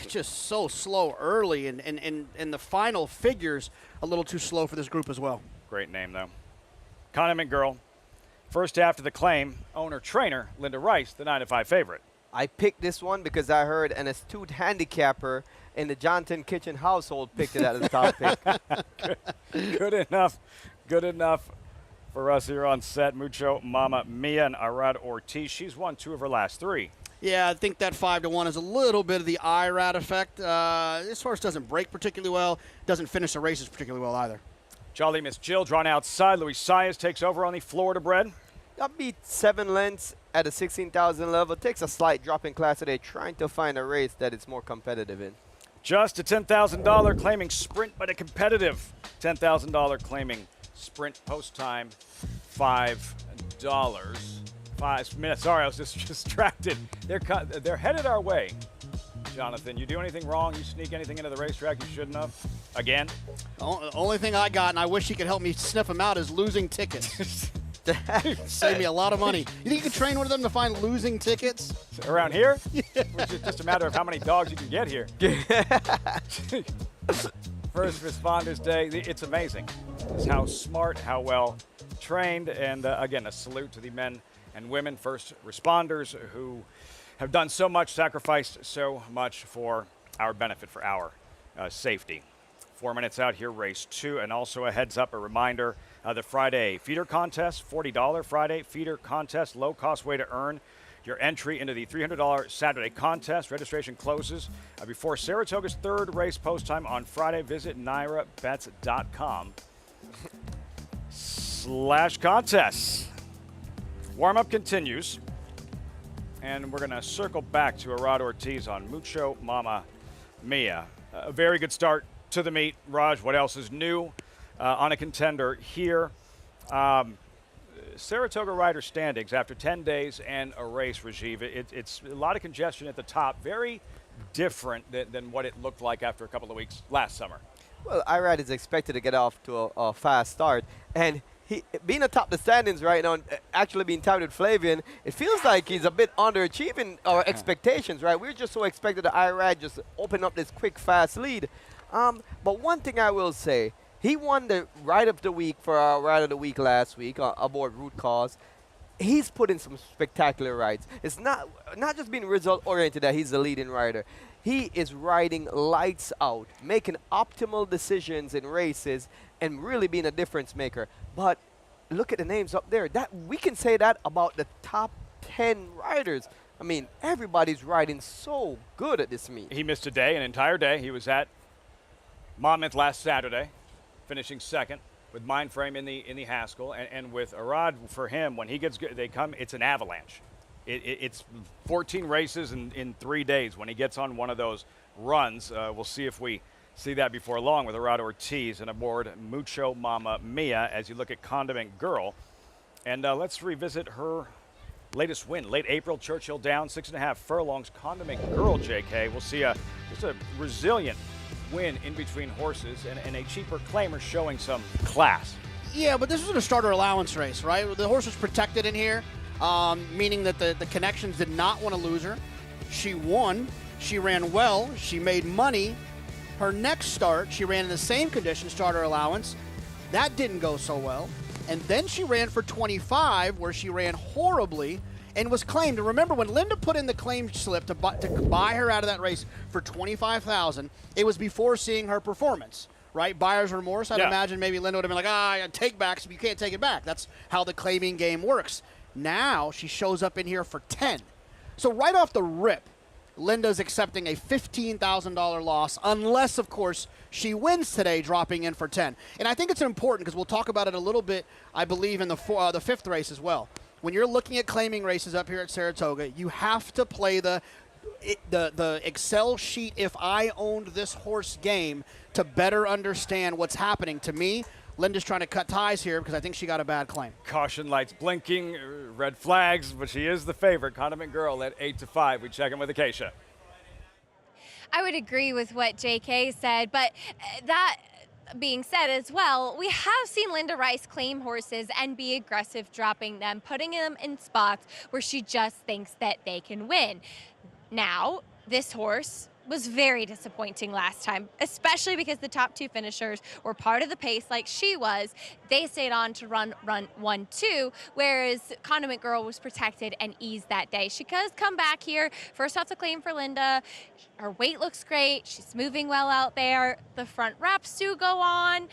Just so slow early, and the final figures a little too slow for this group as well. Great name, though. Condiment Girl. First after the claim, owner-trainer Linda Rice, the 9-5 favorite. I picked this one because I heard an astute handicapper in the Johnson Kitchen household picked it as the top pick. Good enough. Good enough for us here on set. Mucho Mama Mia and Arad Ortiz. She's won 2 of her last 3. Yeah, I think that 5-1 is a little bit of the IRAD effect. This horse doesn't break particularly well, doesn't finish the races particularly well either. Jolly Miss Jill drawn outside. Luis Saez takes over on the Florida bred. That beat 7 lengths at the 16,000 level. Takes a slight drop in class today, trying to find a race that it's more competitive in. Just a $10,000 claiming sprint, but a competitive $10,000 claiming sprint post time, $5. 5 minutes. Sorry, I was just distracted. They're headed our way. Jonathan, you do anything wrong? You sneak anything into the racetrack you shouldn't have? Again? The only thing I got, and I wish he could help me sniff them out, is losing tickets. Save me a lot of money. You think you could train one of them to find losing tickets? Around here? Yeah. Which is just a matter of how many dogs you can get here. First Responders Day, it's amazing. It's how smart, how well trained, and again, a salute to the men and women first responders who have done so much, sacrificed so much for our benefit, for our safety. 4 minutes out here, race 2, and also a heads up, a reminder, the Friday feeder contest, $40 Friday feeder contest, low-cost way to earn your entry into the $300 Saturday contest. Registration closes before Saratoga's 3rd race post time on Friday. Visit NYRABets.com/contests. Warm-up continues, and we're going to circle back to Arad Ortiz on Mucho Mama Mia. A very good start to the meet. Raj, what else is new on a contender here? Saratoga rider standings after 10 days and a race, Rajiv. It's a lot of congestion at the top. Very different than what it looked like after a couple of weeks last summer. Well, Irad is expected to get off to a fast start, and he being atop the standings right now, and actually being tied with Flavian, it feels like he's a bit underachieving our expectations, right? We're just so expected that Irad just open up this quick, fast lead. But one thing I will say, he won the Ride of the Week for our Ride of the Week last week aboard Root Cause. He's put in some spectacular rides. It's not just being result-oriented that he's the leading rider. He is riding lights out, making optimal decisions in races, and really being a difference maker. But look at the names up there. That we can say that about the top 10 riders. I mean, everybody's riding so good at this meet. He missed a day, an entire day. He was at Monmouth last Saturday, finishing 2nd with Mindframe in the Haskell, and with Arad, for him, when he gets good, it's an avalanche. It's 14 races in 3 days. When he gets on one of those runs, we'll see if we see that before long with Arad Ortiz and aboard Mucho Mama Mia as you look at Condiment Girl. And let's revisit her latest win. Late April, Churchill down 6.5 furlongs. Condiment Girl, JK. We'll see just a resilient win in between horses and a cheaper claimer showing some class. Yeah, but this was a starter allowance race, right? The horse was protected in here, meaning that the connections did not want to lose her. She won. She ran well. She made money. Her next start, she ran in the same condition, starter allowance. That didn't go so well. And then she ran for 25, where she ran horribly and was claimed. And remember, when Linda put in the claim slip to buy her out of that race for $25,000, it was before seeing her performance, right? Buyer's remorse. I'd imagine maybe Linda would have been like, I take backs, but you can't take it back. That's how the claiming game works. Now she shows up in here for 10. So right off the rip, Linda's accepting a $15,000 loss, unless, of course, she wins today, dropping in for 10. And I think it's important because we'll talk about it a little bit, I believe, in the 5th race as well. When you're looking at claiming races up here at Saratoga, you have to play the Excel sheet, if I owned this horse game, to better understand what's happening. To me, Linda's trying to cut ties here because I think she got a bad claim. Caution lights blinking, red flags, but she is the favorite. Condiment Girl at 8-5. We check in with Acacia. I would agree with what JK said, but that being said as well, we have seen Linda Rice claim horses and be aggressive dropping them, putting them in spots where she just thinks that they can win. Now, this horse was very disappointing last time, especially because the top two finishers were part of the pace like she was. They stayed on to run 1-2, whereas Condiment Girl was protected and eased that day. She does come back here, first off the claim for Linda. Her weight looks great. She's moving well out there. The front wraps do go on.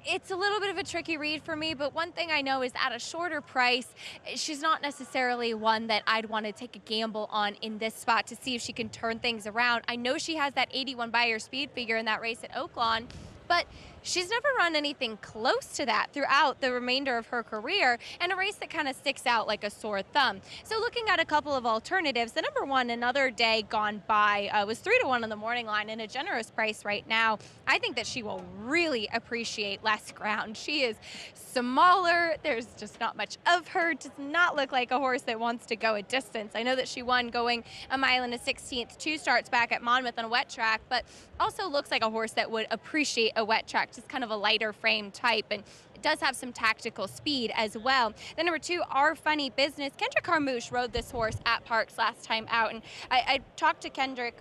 It's a little bit of a tricky read for me, but one thing I know is at a shorter price, she's not necessarily one that I'd want to take a gamble on in this spot to see if she can turn things around. I know she has that 81 buyer speed figure in that race at Oaklawn, but she's never run anything close to that throughout the remainder of her career, and a race that kind of sticks out like a sore thumb. So looking at a couple of alternatives, the number one, Another Day Gone By, was 3-1 on the morning line and a generous price right now. I think that she will really appreciate less ground. She is smaller. There's just not much of her. Does not look like a horse that wants to go a distance. I know that she won going a mile and a 16th, 2 starts back at Monmouth on a wet track, but also looks like a horse that would appreciate a wet track, just kind of a lighter frame type, and it does have some tactical speed as well. Then number 2, Our Funny Business. Kendrick Harmouche rode this horse at Parks last time out, and I talked to Kendrick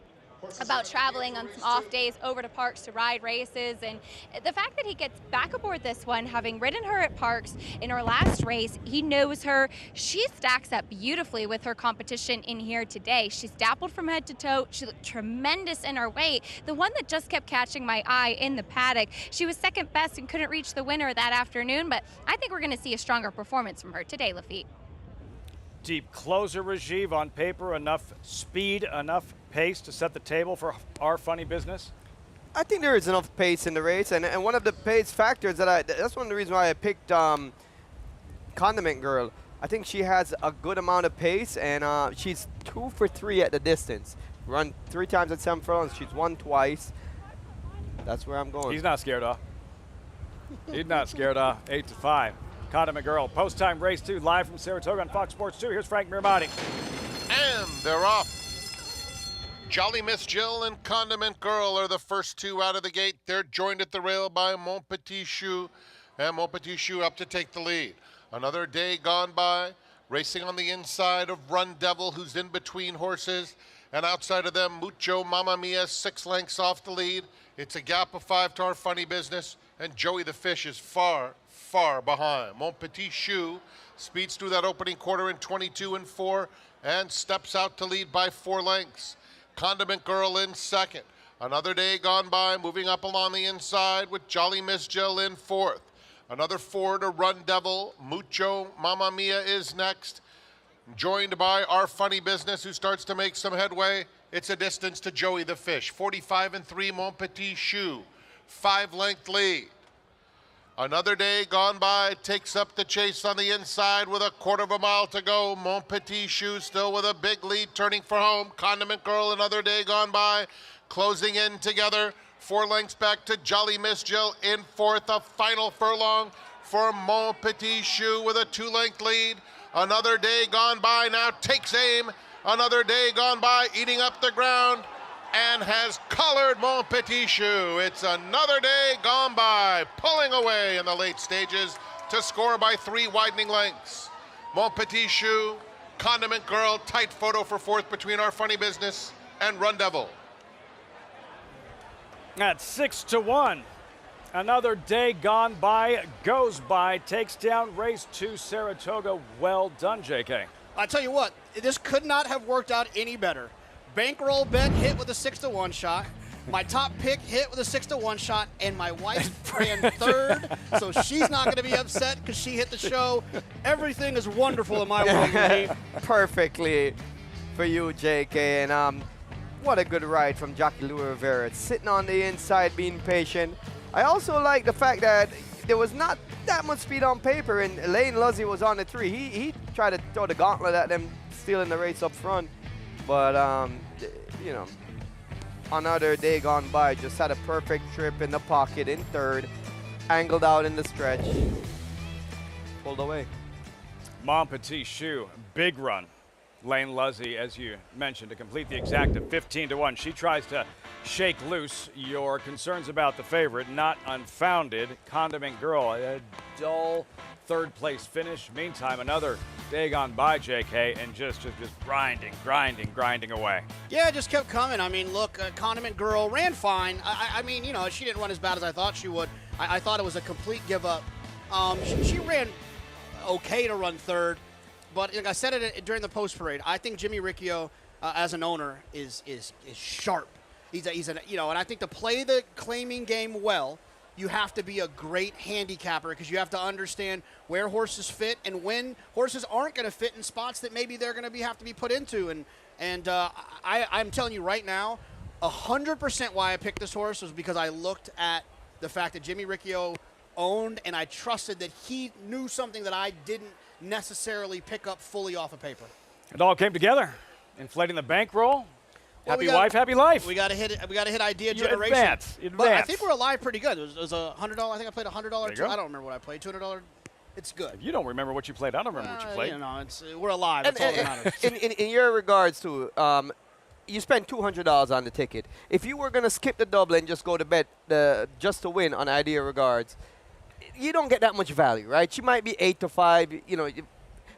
about traveling on some off days over to Parks to ride races, and the fact that he gets back aboard this one, having ridden her at Parks in her last race, he knows her. She stacks up beautifully with her competition in here today. She's dappled from head to toe. She looked tremendous in her weight. The one that just kept catching my eye in the paddock, she was second best and couldn't reach the winner that afternoon, but I think we're going to see a stronger performance from her today, Lafitte. Deep closer, Rajiv, on paper, enough speed, enough pace to set the table for Our Funny Business? I think there is enough pace in the race, and one of the pace factors that's one of the reasons why I picked Condiment Girl. I think she has a good amount of pace, and she's 2 for 3 at the distance. Run 3 times at 7 furlongs. She's won twice. That's where I'm going. He's not scared off. He's not scared off. 8-5. Condiment Girl, post-time race 2, live from Saratoga on Fox Sports 2. Here's Frank Mirmati. And they're off. Jolly Miss Jill and Condiment Girl are the first 2 out of the gate. They're joined at the rail by Mon Petit Chou, and Mon Petit Chou up to take the lead. Another Day Gone By, racing on the inside of Run Devil, who's in between horses, and outside of them, Mucho Mamma Mia, 6 lengths off the lead. It's a gap of 5 to Our Funny Business, and Joey the Fish is far behind. Mon Petit Chou speeds through that opening quarter in 22 and 4 and steps out to lead by 4 lengths. Condiment Girl in second. Another Day Gone By, moving up along the inside with Jolly Miss Jill in 4th. Another 4 to Run Devil. Mucho Mamma Mia is next, joined by Our Funny Business, who starts to make some headway. It's a distance to Joey the Fish. 45 and 3, Mon Petit Chou. 5-length lead. Another Day Gone By takes up the chase on the inside with a 1/4 mile to go. Mon Petit Chou still with a big lead, turning for home. Condiment Girl, Another Day Gone By, closing in together. 4 lengths back to Jolly Miss Jill in 4th. A final furlong for Mon Petit Chou with a 2-length lead. Another Day Gone By now takes aim. Another Day Gone By eating up the ground and has collared Mon Petit Chou. It's Another Day Gone By, pulling away in the late stages to score by 3 widening lengths. Mon Petit Chou, Condiment Girl, tight photo for 4th between Our Funny Business and Run Devil. At 6-1. Another Day Gone By goes by, takes down race 2, Saratoga. Well done, JK. I tell you what, this could not have worked out any better. Bankroll bet hit with a 6-1 shot. My top pick hit with a 6-1 shot, and my wife ran 3rd, so she's not going to be upset because she hit the show. Everything is wonderful in my world. Perfectly for you, JK, and what a good ride from Jockey Louis Rivera, sitting on the inside, being patient. I also like the fact that there was not that much speed on paper, and Lane Luzzy was on the 3. He tried to throw the gauntlet at them, stealing the race up front. But, you know, Another Day Gone By just had a perfect trip in the pocket in 3rd, angled out in the stretch, pulled away. Mon Petit Chou, big run. Lane Luzzy, as you mentioned, to complete the exact of 15-1. She tries to shake loose your concerns about the favorite, not unfounded. Condiment Girl, a dull third place finish. Meantime, another day gone by, JK, and just grinding away. Yeah, it just kept coming. I mean, look, Condiment Girl ran fine. I mean, you know, she didn't run as bad as I thought she would. I thought it was a complete give up. She ran okay to run third, but like I said it during the post parade. I think Jimmy Riccio, as an owner, is sharp. He's a you know, and I think to play the claiming game well, you have to be a great handicapper because you have to understand where horses fit and when horses aren't going to fit in spots that maybe they're going to have to be put into. And I'm telling you right now, 100% why I picked this horse was because I looked at the fact that Jimmy Riccio owned, and I trusted that he knew something that I didn't necessarily pick up fully off of paper. It all came together, inflating the bankroll. Happy wife, happy life. We got to hit idea You generation. advance. But I think we're alive pretty good. It was $100. I think I played $100. I don't remember what I played. $200. It's good. If you don't remember what you played, I don't remember what you played. You know, we're alive. That's all that matters. In your regards to, you spent $200 on the ticket. If you were gonna skip the double and just go to bet just to win on Idea Regards, you don't get that much value, right? She might be 8 to 5, you know,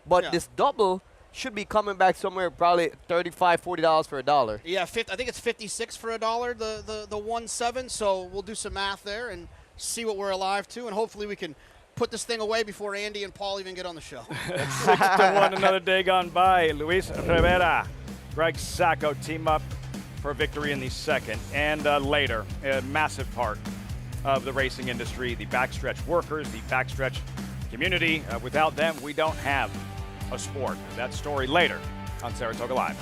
but this double should be coming back somewhere probably $35, $40 for $1. Yeah, I think it's 56 for $1. The 1-7. So we'll do some math there and see what we're alive to, and hopefully we can put this thing away before Andy and Paul even get on the show. 6-1, another day gone by. Luis Rivera, Greg Sacco team up for victory in the second, and later, a massive part of the racing industry, the backstretch workers, the backstretch community. Without them, we don't have a sport. That story later on Saratoga Live.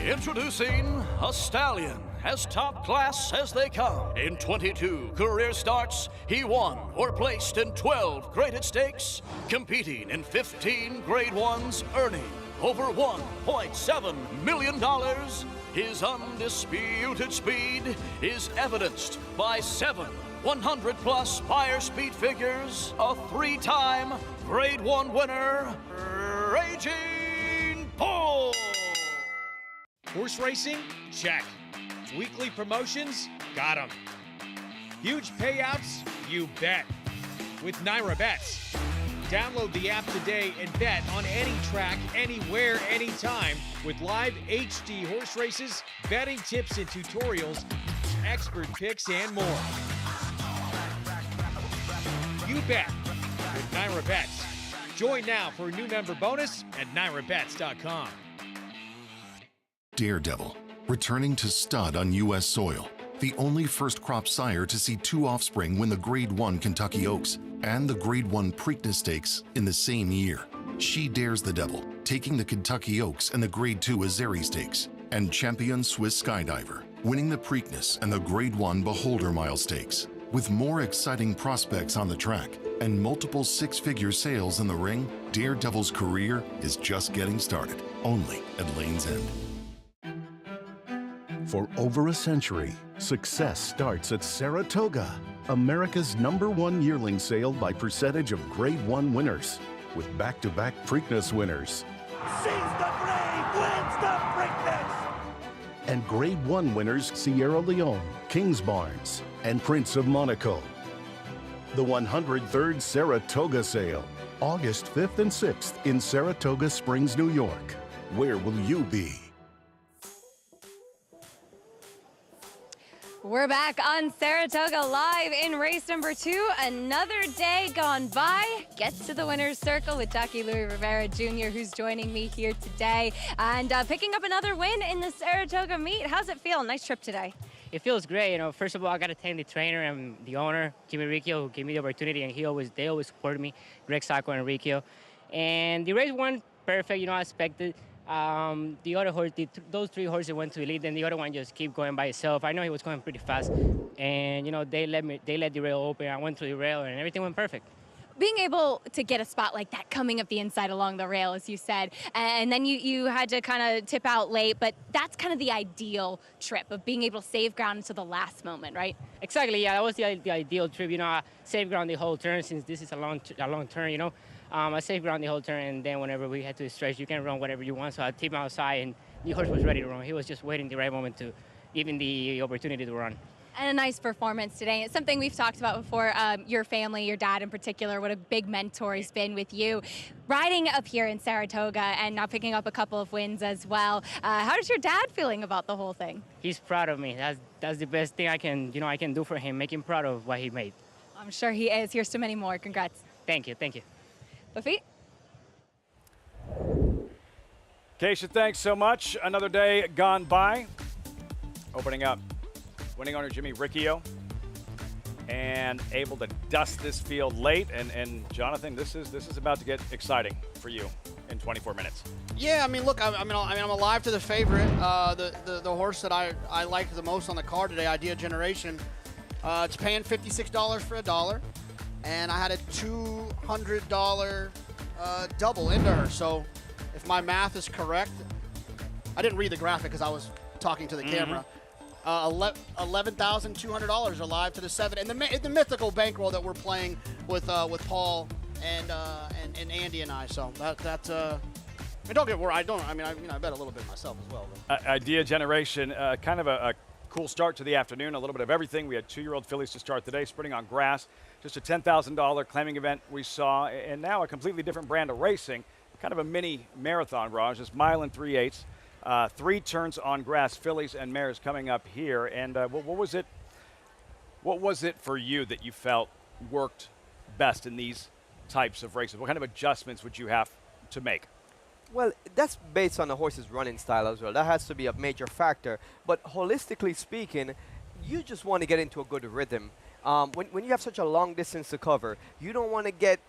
Introducing a Stallion, as top class as they come. In 22 career starts, he won or placed in 12 graded stakes, competing in 15 grade ones, earning over $1.7 million. His undisputed speed is evidenced by 7 100-plus Spire speed figures, a 3-time Grade 1 winner, Raging Bull. Horse racing? Check. Weekly promotions? Got 'em. Huge payouts? You bet. With Naira Bets. Download the app today and bet on any track, anywhere, anytime with live HD horse races, betting tips and tutorials, expert picks, and more. You bet with Naira Bets. Join now for a new member bonus at NairaBets.com. Daredevil, returning to stud on U.S. soil. The only first crop sire to see 2 offspring win the Grade 1 Kentucky Oaks and the Grade 1 Preakness Stakes in the same year. She dares the devil, taking the Kentucky Oaks and the Grade 2 Azeri Stakes, and champion Swiss Skydiver, winning the Preakness and the Grade 1 Beholder Mile Stakes. With more exciting prospects on the track and multiple 6-figure sales in the ring, Daredevil's career is just getting started, only at Lane's End. For over a century, success starts at Saratoga, America's #1 yearling sale by percentage of Grade 1 winners, with back-to-back Preakness winners. She's the Grade, wins the Preakness! And Grade 1 winners Sierra Leone, Kingsbarns, and Prince of Monaco. The 103rd Saratoga sale, August 5th and 6th in Saratoga Springs, New York. Where will you be? We're back on Saratoga Live in race number 2. Another day gone by. Gets to the winner's circle with Jackie Louis Rivera Jr., who's joining me here today. And picking up another win in the Saratoga meet. How's it feel? Nice trip today. It feels great. You know, first of all, I got to thank the trainer and the owner, Jimmy Riccio, who gave me the opportunity, and they always supported me, Greg Sacco and Riccio. And the race went perfect, you know, I expected. The other horse, those 3 horses went to the lead, and the other one just keep going by itself. I know he was going pretty fast, and you know they let the rail open. I went through the rail, and everything went perfect. Being able to get a spot like that coming up the inside along the rail, as you said, and then you had to kind of tip out late, but that's kind of the ideal trip of being able to save ground until the last moment, right? Exactly, yeah, that was the ideal trip. You know, I saved ground the whole turn since this is a long turn, you know. I saved ground the whole turn, and then whenever we had to stretch, you can run whatever you want. So I tipped him outside, and the horse was ready to run. He was just waiting the right moment to give him the opportunity to run. And a nice performance today. It's something we've talked about before. Your family, your dad in particular, what a big mentor he's been with you. Riding up here in Saratoga and now picking up a couple of wins as well. How's your dad feeling about the whole thing? He's proud of me. That's the best thing I can do for him. Make him proud of what he made. I'm sure he is. Here's to many more. Congrats. Thank you. Thank you. Lafitte? Keisha, thanks so much. Another day gone by. Opening up, winning owner Jimmy Riccio, and able to dust this field late. And Jonathan, this is about to get exciting for you in 24 minutes. Yeah, I mean, look, I'm alive to the favorite, the horse that I liked the most on the card today, Idea Generation. It's paying $56 for $1, and I had a $200 double into her. So, if my math is correct, I didn't read the graphic because I was talking to the camera. $11,200 alive to the 7, and the mythical bankroll that we're playing with Paul and Andy and I. So that don't get worried. I bet a little bit myself as well. Idea Generation, kind of a cool start to the afternoon. A little bit of everything. We had 2-year-old fillies to start the day, sprinting on grass. Just a $10,000 claiming event we saw, and now a completely different brand of racing. Kind of a mini marathon, Raj. Just mile and 3/8. 3 turns on grass, fillies and mares coming up here. And what was it for you that you felt worked best in these types of races? What kind of adjustments would you have to make? Well, that's based on the horse's running style as well. That has to be a major factor. But holistically speaking, you just want to get into a good rhythm. When you have such a long distance to cover, you don't want to get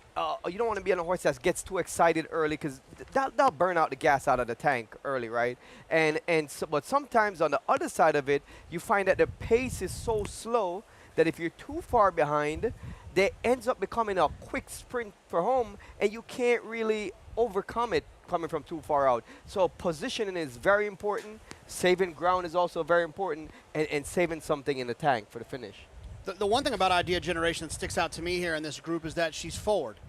you don't want to be on a horse that gets too excited early, because that'll burn out the gas out of the tank early, right? But sometimes on the other side of it, you find that the pace is so slow that if you're too far behind, there ends up becoming a quick sprint for home, and you can't really overcome it coming from too far out. So positioning is very important. Saving ground is also very important, and saving something in the tank for the finish. The one thing about Idea Generation that sticks out to me here in this group is that she's forward.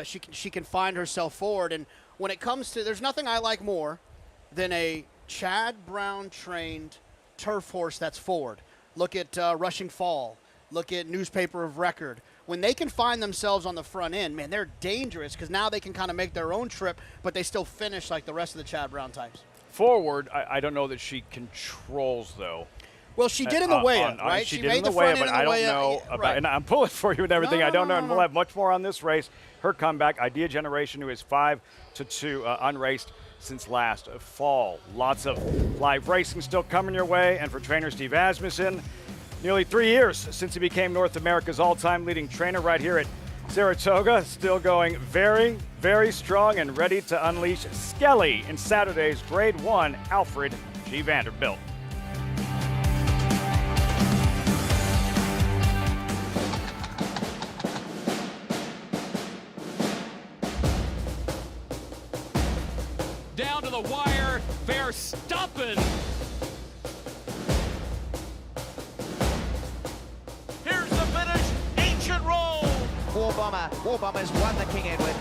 She can find herself forward, and when it comes to, there's nothing I like more than a Chad Brown trained turf horse that's forward. Look at Rushing Fall. Look at Newspaper of Record. When they can find themselves on the front end, man, they're dangerous, because now they can kind of make their own trip, but they still finish like the rest of the Chad Brown types. Forward, I don't know that she controls, though. Well, she did in the weigh-in, right? She made the weigh-in, but I don't know about, right. and I'm pulling for you and everything. I don't know, and we'll have much more on this race. Her comeback, Idea Generation, who is 5-2 unraced since last fall. Lots of live racing still coming your way, and for trainer Steve Asmussen, nearly 3 years since he became North America's all-time leading trainer right here at Saratoga, still going very, very strong and ready to unleash Skelly in Saturday's Grade 1 Alfred G. Vanderbilt. Down to the wire, Verstappen. Here's the finish, Ancient Roll. War Bomber's won the King Edward.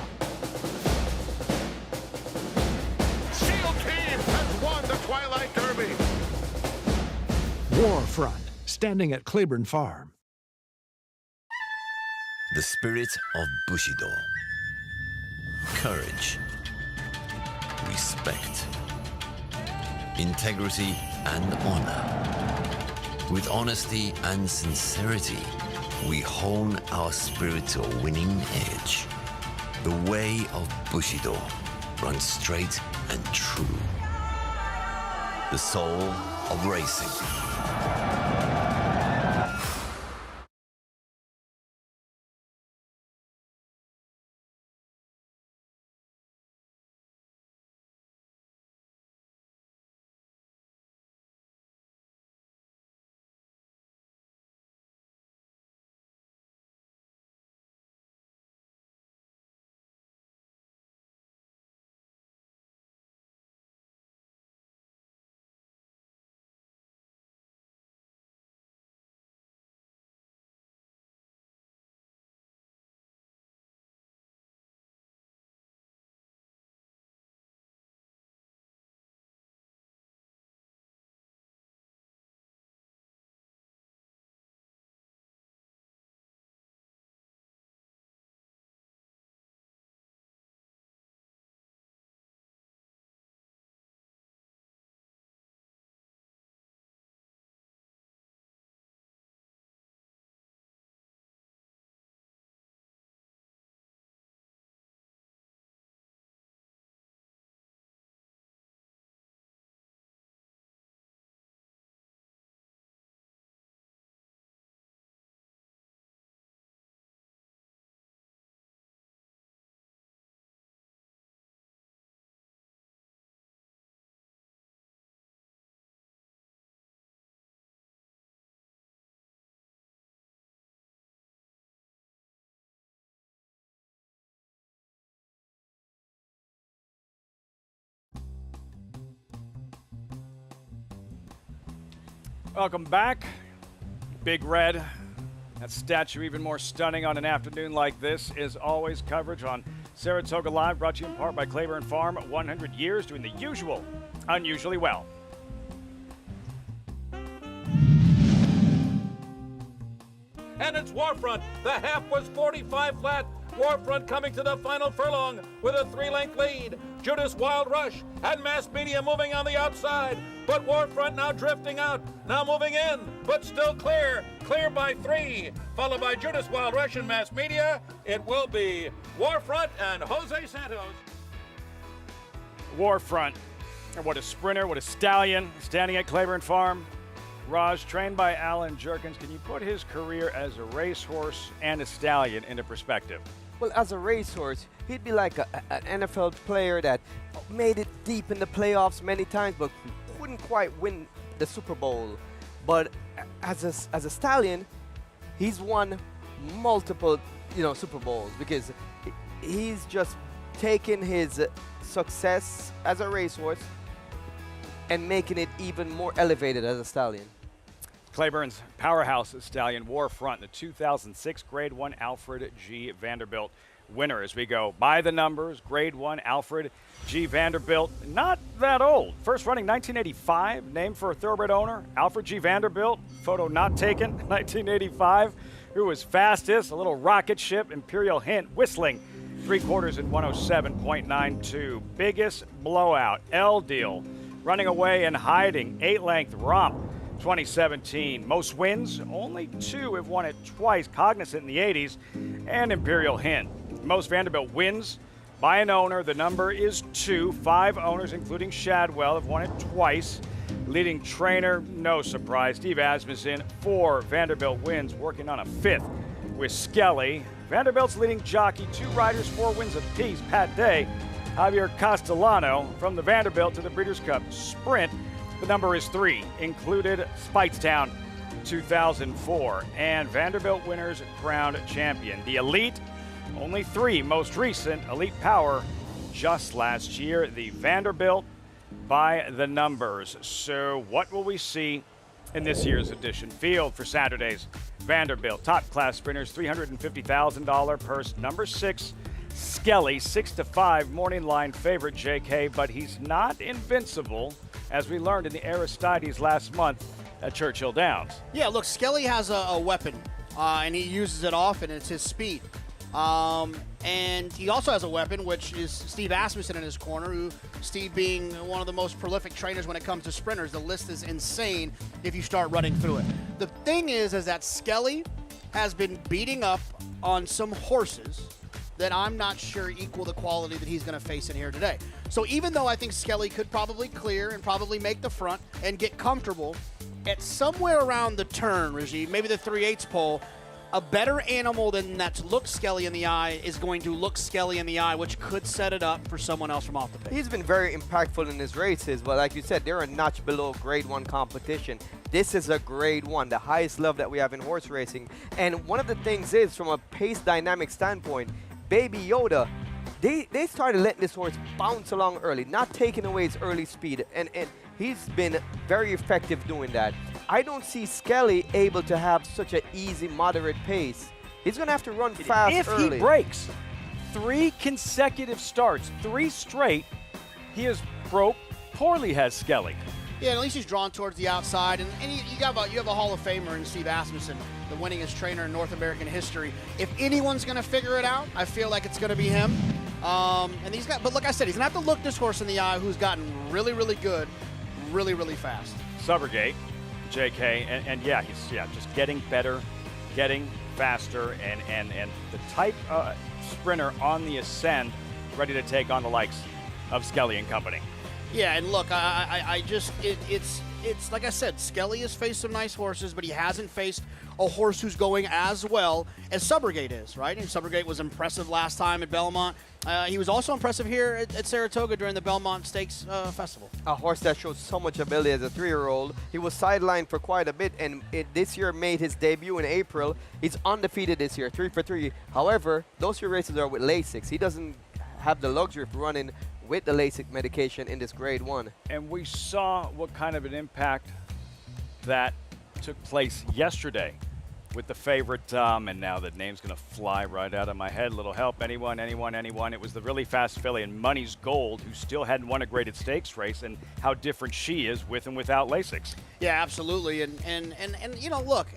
Shield Team has won the Twilight Derby. Warfront, standing at Claiborne Farm. The spirit of Bushido. Courage. Respect. Integrity and honor. With honesty and sincerity, we hone our spirit to a winning edge. The way of Bushido runs straight and true. The soul of racing. Welcome back. Big Red. That statue even more stunning on an afternoon like this is always coverage on Saratoga Live, brought to you in part by Claiborne Farm. 100 years doing the usual, unusually well. And it's Warfront. The half was 45 flat. Warfront coming to the final furlong with a 3-length lead. Judas Wild Rush and Mass Media moving on the outside. But Warfront now drifting out, now moving in, but still clear. Clear by 3, followed by Judas Wild Rush and Mass Media. It will be Warfront and Jose Santos. Warfront. What a sprinter, what a stallion, standing at Claiborne Farm. Raj, trained by Alan Jerkins, can you put his career as a racehorse and a stallion into perspective? Well, as a racehorse, he'd be like an NFL player that made it deep in the playoffs many times, but couldn't quite win the Super Bowl. But as a stallion, he's won multiple, Super Bowls because he's just taken his success as a racehorse and making it even more elevated as a stallion. Claiborne's powerhouse stallion Warfront, the 2006 Grade 1 Alfred G. Vanderbilt winner. As we go by the numbers, Grade 1 Alfred G. Vanderbilt, not that old. First running 1985, named for a thoroughbred owner, Alfred G. Vanderbilt. Photo not taken, 1985. Who was fastest? A little rocket ship, Imperial Hint, whistling 3/4 in 107.92. Biggest blowout, L Deal, running away and hiding, 8-length romp. 2017. Most wins, only 2 have won it twice. Cognizant in the 80s and Imperial Hint. Most Vanderbilt wins by an owner. The number is 2. 5 owners, including Shadwell, have won it twice. Leading trainer, no surprise, Steve Asmussen. 4 Vanderbilt wins, working on a 5th with Skelly. Vanderbilt's leading jockey, 2 riders, 4 wins apiece. Pat Day, Javier Castellano from the Vanderbilt to the Breeders' Cup Sprint. The number is 3, included Speightstown 2004. And Vanderbilt winners crowned champion. The Elite, only 3, most recent, Elite Power just last year. The Vanderbilt by the numbers. So what will we see in this year's edition? Field for Saturday's Vanderbilt. Top class sprinters, $350,000 purse. Number 6, Skelly, 6-5, morning line favorite, JK, but he's not invincible, as we learned in the Aristides last month at Churchill Downs. Yeah, look, Skelly has a weapon, and he uses it often. It's his speed. And he also has a weapon, which is Steve Asmussen in his corner, who Steve being one of the most prolific trainers when it comes to sprinters. The list is insane if you start running through it. The thing is that Skelly has been beating up on some horses that I'm not sure equal the quality that he's going to face in here today. So even though I think Skelly could probably clear and probably make the front and get comfortable, at somewhere around the turn, Rajiv, maybe the 3/8 pole, a better animal than that's looked Skelly in the eye is going to look Skelly in the eye, which could set it up for someone else from off the pace. He's been very impactful in his races, but like you said, they're a notch below Grade 1 competition. This is a Grade 1, the highest level that we have in horse racing. And one of the things is, from a pace dynamic standpoint, Baby Yoda, they started letting this horse bounce along early, not taking away his early speed, and he's been very effective doing that. I don't see Skelly able to have such an easy, moderate pace. He's going to have to run fast early. If he breaks 3 consecutive starts, 3 straight, he has broke poorly, has Skelly. Yeah, at least he's drawn towards the outside, and you have a Hall of Famer in Steve Asmussen, the winningest trainer in North American history. If anyone's going to figure it out, I feel like it's going to be him. And but like I said, he's going to have to look this horse in the eye, who's gotten really, really good, really, really fast. Subrogate, JK, and yeah, he's just getting better, getting faster, and the type sprinter on the ascend, ready to take on the likes of Skelly and company. Yeah, and look, it's like I said, Skelly has faced some nice horses, but he hasn't faced a horse who's going as well as Subrogate is, right? And Subrogate was impressive last time at Belmont. He was also impressive here at Saratoga during the Belmont Stakes Festival. A horse that showed so much ability as a 3-year-old. He was sidelined for quite a bit, and this year made his debut in April. He's undefeated this year, 3 for 3. However, those 3 races are with Lasix. He doesn't have the luxury of running with the LASIK medication in this Grade 1. And we saw what kind of an impact that took place yesterday with the favorite, and now the name's going to fly right out of my head. Little help, anyone. It was the really fast filly and Money's Gold, who still hadn't won a graded stakes race, and how different she is with and without Lasix. Yeah, absolutely. And you know, look,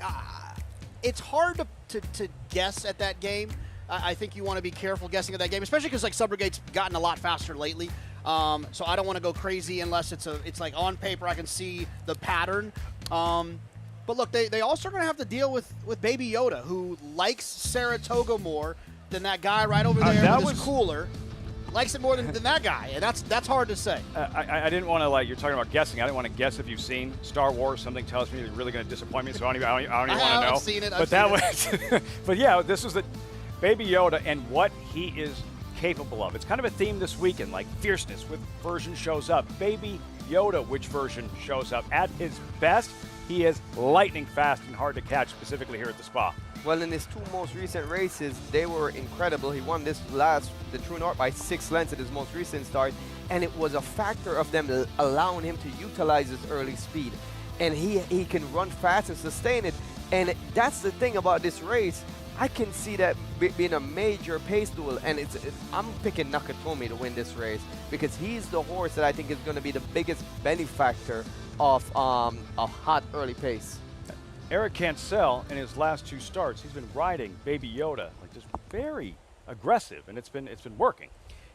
it's hard to guess at that game. I think you want to be careful guessing at that game, especially because like Subragate's gotten a lot faster lately. So I don't want to go crazy unless it's like on paper I can see the pattern. But look, they also are going to have to deal with Baby Yoda, who likes Saratoga more than that guy right over there with his cooler. Likes it more than that guy, and that's hard to say. I didn't want to, like, you're talking about guessing. I didn't want to guess if you've seen Star Wars. Something tells me you're really going to disappoint me, so I don't even want to know. I've seen it. But yeah, this was the Baby Yoda and what he is capable of. It's kind of a theme this weekend, like fierceness, which version shows up. Baby Yoda, which version shows up. At his best, he is lightning fast and hard to catch, specifically here at the Spa. Well, in his two most recent races, they were incredible. He won the True North, by 6 lengths at his most recent start, and it was a factor of them allowing him to utilize his early speed. And he can run fast and sustain it. And that's the thing about this race. I can see that being a major pace duel, and I'm picking Nakatomi to win this race because he's the horse that I think is going to be the biggest benefactor of a hot early pace. Eric Cancel, in his last 2 starts, he's been riding Baby Yoda, like, just very aggressive, and it's been working.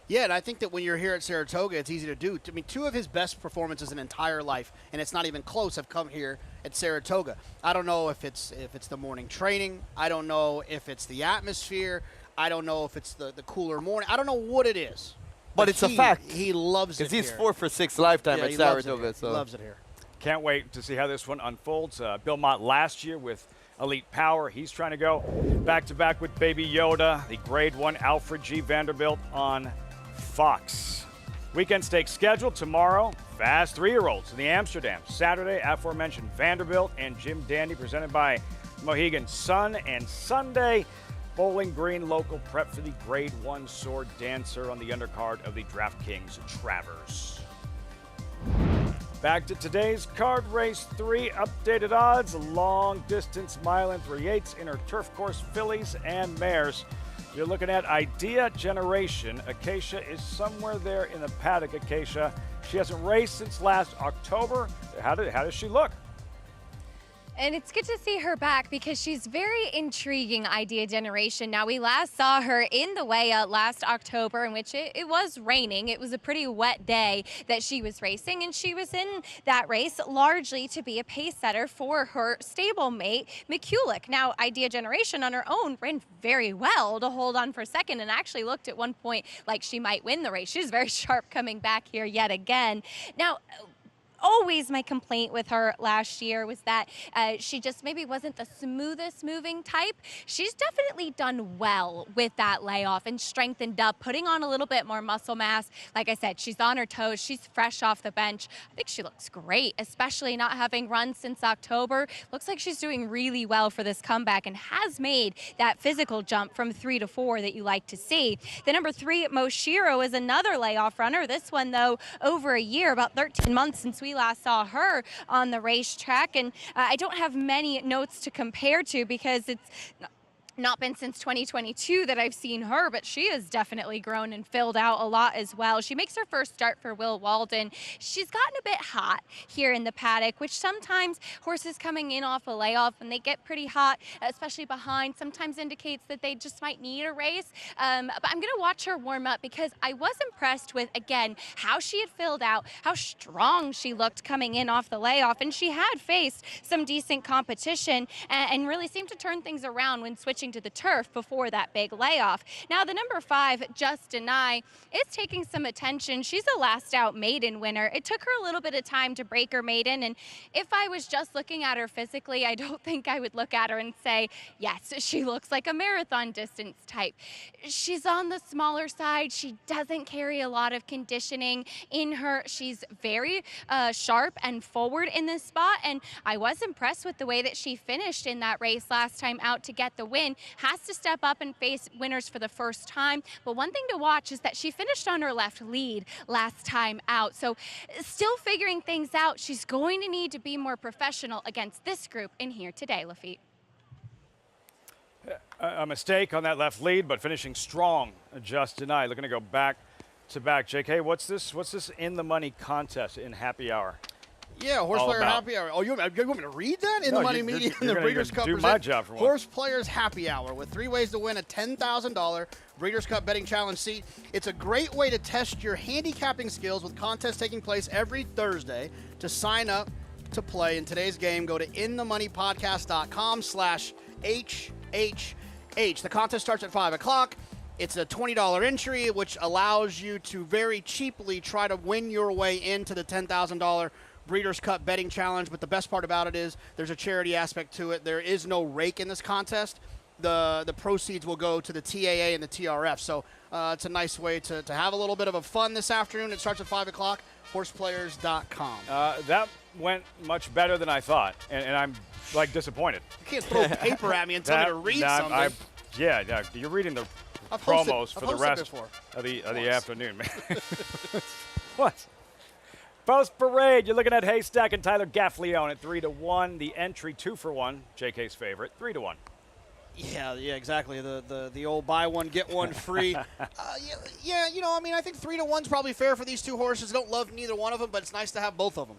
Yeah, and I think that when you're here at Saratoga, it's easy to do. I mean, 2 of his best performances in entire life, and it's not even close, have come here at Saratoga. I don't know if it's the morning training. I don't know if it's the atmosphere. I don't know if it's the cooler morning. I don't know what it is. But it's a fact. He loves it because he's here. 4 for 6 lifetime at Saratoga. He loves it here. Can't wait to see how this one unfolds. Bill Mott last year with Elite Power. He's trying to go back-to-back with Baby Yoda, the Grade 1 Alfred G. Vanderbilt on Fox. Weekend stakes scheduled tomorrow. Fast 3-year-olds in the Amsterdam. Saturday, aforementioned Vanderbilt and Jim Dandy, presented by Mohegan Sun. And Sunday, Bowling Green local prep for the Grade 1 Sword Dancer on the undercard of the DraftKings Travers. Back to today's card, race 3, updated odds, long distance mile and 3/8 inner turf course fillies and mares. You're looking at Idea Generation. Acacia is somewhere there in the paddock. Acacia, she hasn't raced since last October. How does she look? And it's good to see her back because she's very intriguing, Idea Generation. Now, we last saw her in the weigh-out last October, in which it was raining. It was a pretty wet day that she was racing, and she was in that race largely to be a pace setter for her stablemate, McCulloch. Now, Idea Generation on her own ran very well to hold on for second and actually looked at one point like she might win the race. She's very sharp coming back here yet again. Now, always my complaint with her last year was that she just maybe wasn't the smoothest moving type. She's definitely done well with that layoff and strengthened up, putting on a little bit more muscle mass. Like I said, she's on her toes. She's fresh off the bench. I think she looks great, especially not having run since October. Looks like she's doing really well for this comeback and has made that physical jump from 3 to 4 that you like to see. The number 3, Moshiro, is another layoff runner. This one, though, over a year, about 13 months since we last saw her on the racetrack, and I don't have many notes to compare to because it's not been since 2022 that I've seen her, but she has definitely grown and filled out a lot as well. She makes her first start for Will Walden. She's gotten a bit hot here in the paddock, which sometimes horses coming in off a layoff and they get pretty hot, especially behind, sometimes indicates that they just might need a race. But I'm going to watch her warm up because I was impressed with, again, how she had filled out, how strong she looked coming in off the layoff, and she had faced some decent competition and really seemed to turn things around when switching to the turf before that big layoff. Now, the number 5, Just Deny, is taking some attention. She's a last out maiden winner. It took her a little bit of time to break her maiden, and if I was just looking at her physically, I don't think I would look at her and say, yes, she looks like a marathon distance type. She's on the smaller side. She doesn't carry a lot of conditioning in her. She's very sharp and forward in this spot, and I was impressed with the way that she finished in that race last time out to get the win. has to step up and face winners for the first time. But one thing to watch is that she finished on her left lead last time out. So still figuring things out. She's going to need to be more professional against this group in here today, Lafitte. A mistake on that left lead, but finishing strong, just denied. Looking to go back to back. JK, what's this in the money contest in happy hour? Yeah, Horse Player Happy Hour. Oh, you want me to read that? In the Money Media and the Breeders' Cup do my job for once. Horse Players Happy Hour with 3 ways to win a $10,000 Breeders' Cup Betting Challenge seat. It's a great way to test your handicapping skills with contests taking place every Thursday. To sign up to play in today's game, go to inthemoneypodcast.com/HHH. The contest starts at 5 o'clock. It's a $20 entry, which allows you to very cheaply try to win your way into the $10,000 Breeders' Cup Betting Challenge. But the best part about it is there's a charity aspect to it. There is no rake in this contest. The proceeds will go to the TAA and the TRF. So it's a nice way to have a little bit of a fun this afternoon. It starts at 5 o'clock, horseplayers.com. That went much better than I thought, and I'm, like, disappointed. You can't throw paper at me and tell me to read something. Yeah, you're reading the promos for the rest of the afternoon, man. What? Post parade, you're looking at Haystack and Tyler Gaffleone at 3-1. The entry 2-for-1, JK's favorite, 3-1. Yeah, exactly. The old buy one get one free. Yeah, I think 3-1's probably fair for these two horses. I don't love neither one of them, but it's nice to have both of them.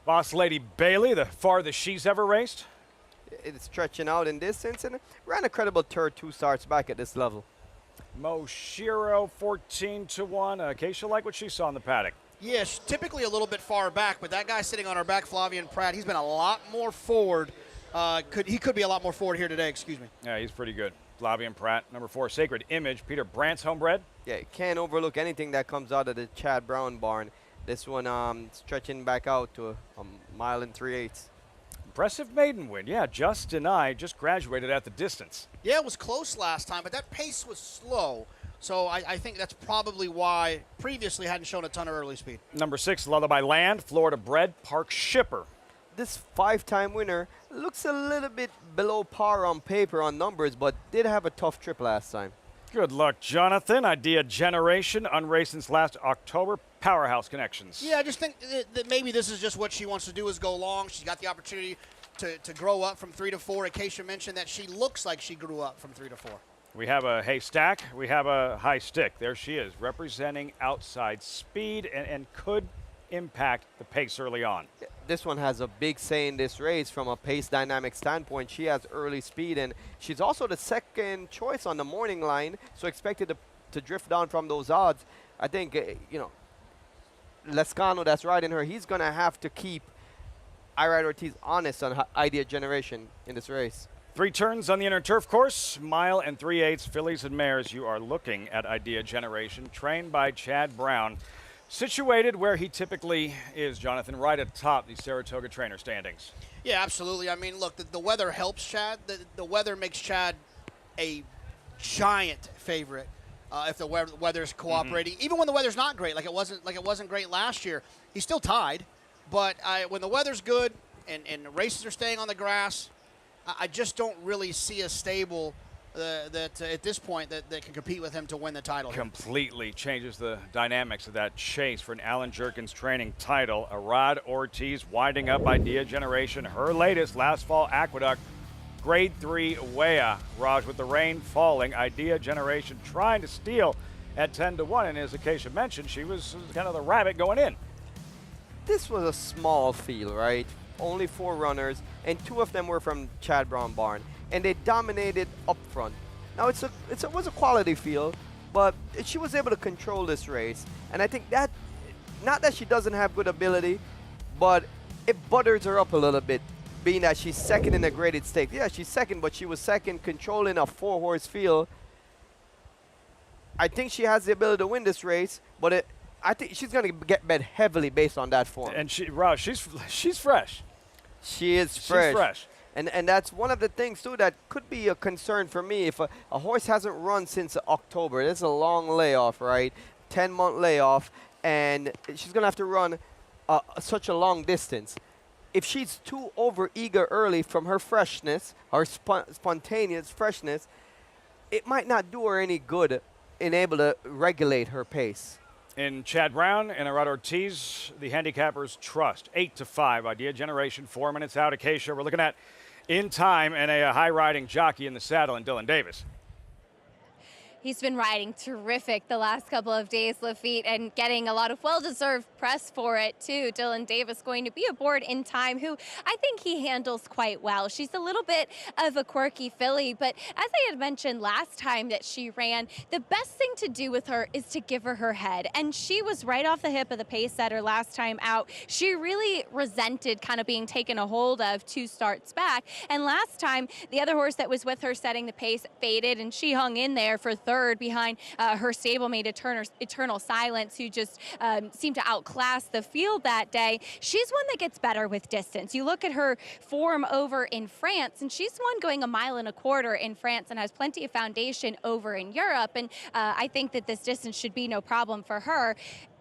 Boss Lady Bailey, the farthest she's ever raced. It's stretching out in distance and ran a credible third 2 starts back at this level. Moshiro 14-1. Acacia like what she saw in the paddock. Yes, typically a little bit far back, but that guy sitting on our back, Flavian Pratt, he's been a lot more forward. He could be a lot more forward here today, excuse me. Yeah, he's pretty good. Flavian Pratt. Number 4, Sacred Image. Peter Brandt's homebred. Yeah, can't overlook anything that comes out of the Chad Brown barn. This one stretching back out to a mile and 3/8. Impressive maiden win. Yeah, just denied. Just graduated at the distance. Yeah, it was close last time, but that pace was slow. So I think that's probably why previously hadn't shown a ton of early speed. Number 6, Lullaby Land, Florida bred, Park Shipper. This 5-time winner looks a little bit below par on paper on numbers, but did have a tough trip last time. Good luck, Jonathan. Idea Generation, unraced since last October, powerhouse connections. Yeah, I just think that maybe this is just what she wants to do is go long. She's got the opportunity to grow up from 3 to 4. Acacia mentioned that she looks like she grew up from 3 to 4. We have a Haystack. We have a High Stick. There she is, representing outside speed and could impact the pace early on. This one has a big say in this race from a pace dynamic standpoint. She has early speed, and she's also the second choice on the morning line, so expected to drift down from those odds. I think, Lescano that's riding her, he's going to have to keep Irad Ortiz honest on Idea Generation in this race. 3 turns on the inner turf course, mile and 3/8 fillies and mares. You are looking at Idea Generation, trained by Chad Brown. Situated where he typically is, Jonathan, right atop the Saratoga trainer standings. Yeah, absolutely. I mean, look, the weather helps Chad. The weather makes Chad a giant favorite if the weather's cooperating. Mm-hmm. Even when the weather's not great, like it wasn't great last year, he's still tied. But when the weather's good and the races are staying on the grass, I just don't really see a stable that at this point that can compete with him to win the title. Completely changes the dynamics of that chase for an Alan Jerkins training title. Irad Ortiz winding up Idea Generation. Her latest last fall Aqueduct, Grade 3 Wea. Raj, with the rain falling, Idea Generation trying to steal at 10-1. And as Acacia mentioned, she was kind of the rabbit going in. This was a small field, right? Only 4 runners, and 2 of them were from Chad Brown barn, and they dominated up front. Now it was a quality field, but she was able to control this race, and I think that, not that she doesn't have good ability, but it butters her up a little bit, being that she's second in a graded stake. Yeah, she's second, but she was second controlling a 4-horse field. I think she has the ability to win this race, but I think she's going to get bet heavily based on that form. And Raj, she's fresh. She is fresh. She's fresh. And that's one of the things, too, that could be a concern for me. If a horse hasn't run since October, it's a long layoff, right? 10-month layoff, and she's going to have to run such a long distance. if she's too over-eager early from her freshness, her spontaneous freshness, it might not do her any good in able to regulate her pace. In Chad Brown and Arad Ortiz, the handicappers trust. 8-5, Idea Generation, 4 minutes out. Acacia, we're looking at in time and a high-riding jockey in the saddle in Dylan Davis. He's been riding terrific the last couple of days, Lafitte, and getting a lot of well-deserved press for it, too. Dylan Davis going to be aboard in time, who I think he handles quite well. She's a little bit of a quirky filly, but as I had mentioned last time that she ran, the best thing to do with her is to give her head, and she was right off the hip of the pace setter last time out. She really resented kind of being taken a hold of 2 starts back, and last time, the other horse that was with her setting the pace faded, and she hung in there for third behind her stablemate Eternal Silence, who just seemed to outclass the field that day. She's one that gets better with distance. You look at her form over in France, and she's one going 1.25 miles in France and has plenty of foundation over in Europe, and I think that this distance should be no problem for her.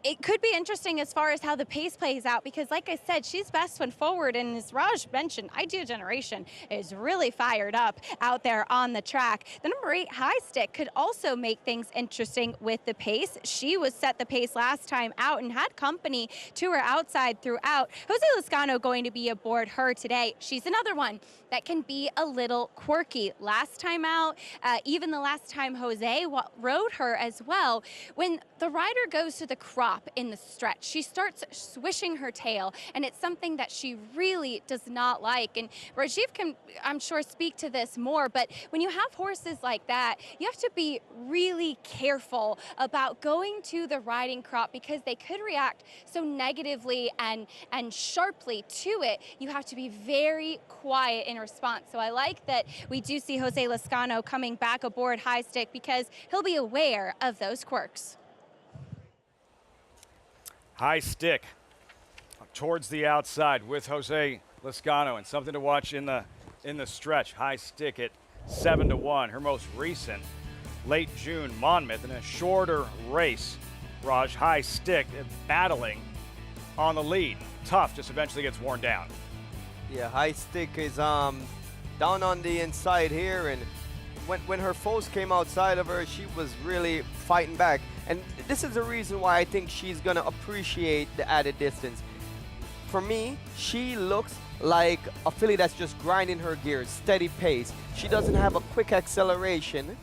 It could be interesting as far as how the pace plays out because, like I said, she's best when forward, and as Raj mentioned, Idea Generation is really fired up out there on the track. The number 8 High Stick could also make things interesting with the pace. She was set the pace last time out and had company to her outside throughout. Jose Lezcano going to be aboard her today. She's another one that can be a little quirky. Last time out, even the last time Jose rode her as well, when the rider goes to the crop in the stretch, she starts swishing her tail, and it's something that she really does not like. And Rajiv can, I'm sure, speak to this more, but when you have horses like that, you have to be really careful about going to the riding crop because they could react so negatively and sharply to it. You have to be very quiet in response. So I like that we do see Jose Lezcano coming back aboard High Stick because he'll be aware of those quirks. High Stick towards the outside with Jose Lezcano, and something to watch in the stretch. High Stick at 7-1. Her most recent late June Monmouth in a shorter race. Raj, High Stick battling on the lead. Tough, just eventually gets worn down. Yeah, High Stick is down on the inside here, and when her foes came outside of her, she was really fighting back. And this is the reason why I think she's going to appreciate the added distance. For me, she looks like a filly that's just grinding her gears, steady pace. She doesn't have a quick acceleration.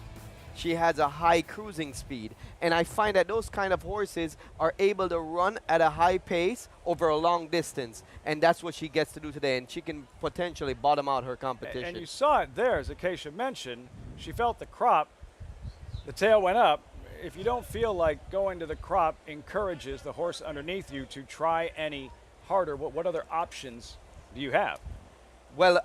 She has a high cruising speed. And I find that those kind of horses are able to run at a high pace over a long distance. And that's what she gets to do today. And she can potentially bottom out her competition. And you saw it there, as Acacia mentioned. She felt the crop. The tail went up. If you don't feel like going to the crop encourages the horse underneath you to try any harder, what other options do you have? Well,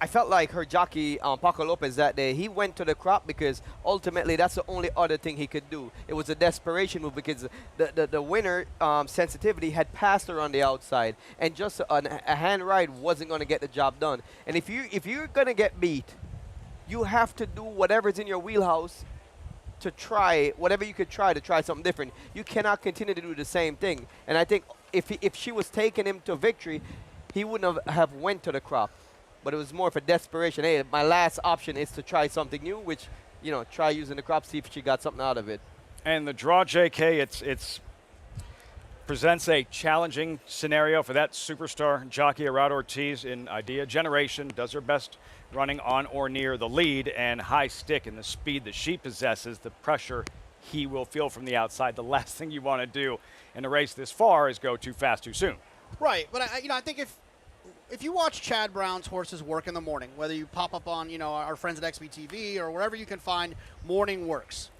I felt like her jockey, Paco Lopez, that day, he went to the crop because ultimately that's the only other thing he could do. It was a desperation move because the winner, Sensitivity, had passed her on the outside, and just a hand ride wasn't going to get the job done. And if you're going to get beat, you have to do whatever's in your wheelhouse to try whatever you could try to try something different. You cannot continue to do the same thing. And I think if she was taking him to victory, he wouldn't have went to the crop. But it was more for desperation. Hey, my last option is to try something new, which, you know, try using the crop, see if she got something out of it. And the draw, JK, it's presents a challenging scenario for that superstar jockey, Arad Ortiz, in Idea Generation. Does her best running on or near the lead, and High Stick and the speed that she possesses, the pressure he will feel from the outside. The last thing you want to do in a race this far is go too fast too soon. Right, but I think if you watch Chad Brown's horses work in the morning, whether you pop up on our friends at XBTV or wherever you can find morning works,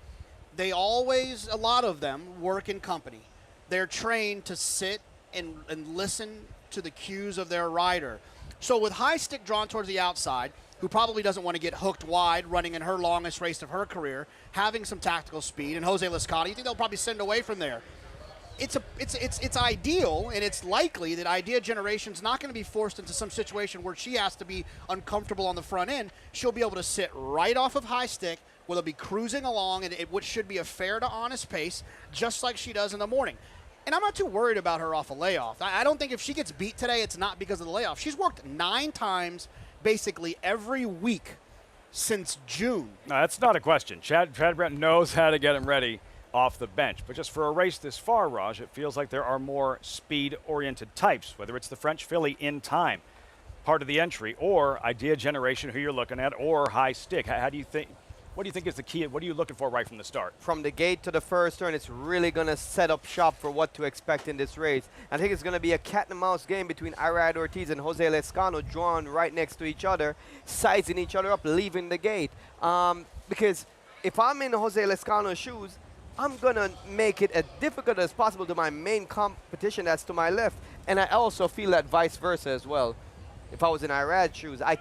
they always, a lot of them, work in company. They're trained to sit and listen to the cues of their rider. So with High Stick drawn towards the outside, who probably doesn't want to get hooked wide, running in her longest race of her career, having some tactical speed, and Jose Lezcano, you think they'll probably send away from there. It's ideal, and it's likely that Idea Generation's not going to be forced into some situation where she has to be uncomfortable on the front end. She'll be able to sit right off of High Stick, where they'll be cruising along at which should be a fair to honest pace, just like she does in the morning. And I'm not too worried about her off a layoff. I don't think if she gets beat today, it's not because of the layoff. She's worked 9 times basically every week since June. No, that's not a question. Chad Brent knows how to get him ready off the bench. But just for a race this far, Raj, it feels like there are more speed-oriented types, whether it's the French filly In Time, part of the entry, or Idea Generation, who you're looking at, or High Stick. How do you think? What do you think is the key? What are you looking for right from the start? From the gate to the first turn, it's really going to set up shop for what to expect in this race. I think it's going to be a cat and mouse game between Irad Ortiz and Jose Lescano, drawn right next to each other, sizing each other up, leaving the gate. Because if I'm in Jose Lescano's shoes, I'm going to make it as difficult as possible to my main competition that's to my left. And I also feel that vice versa as well. If I was in Irad's shoes, I'd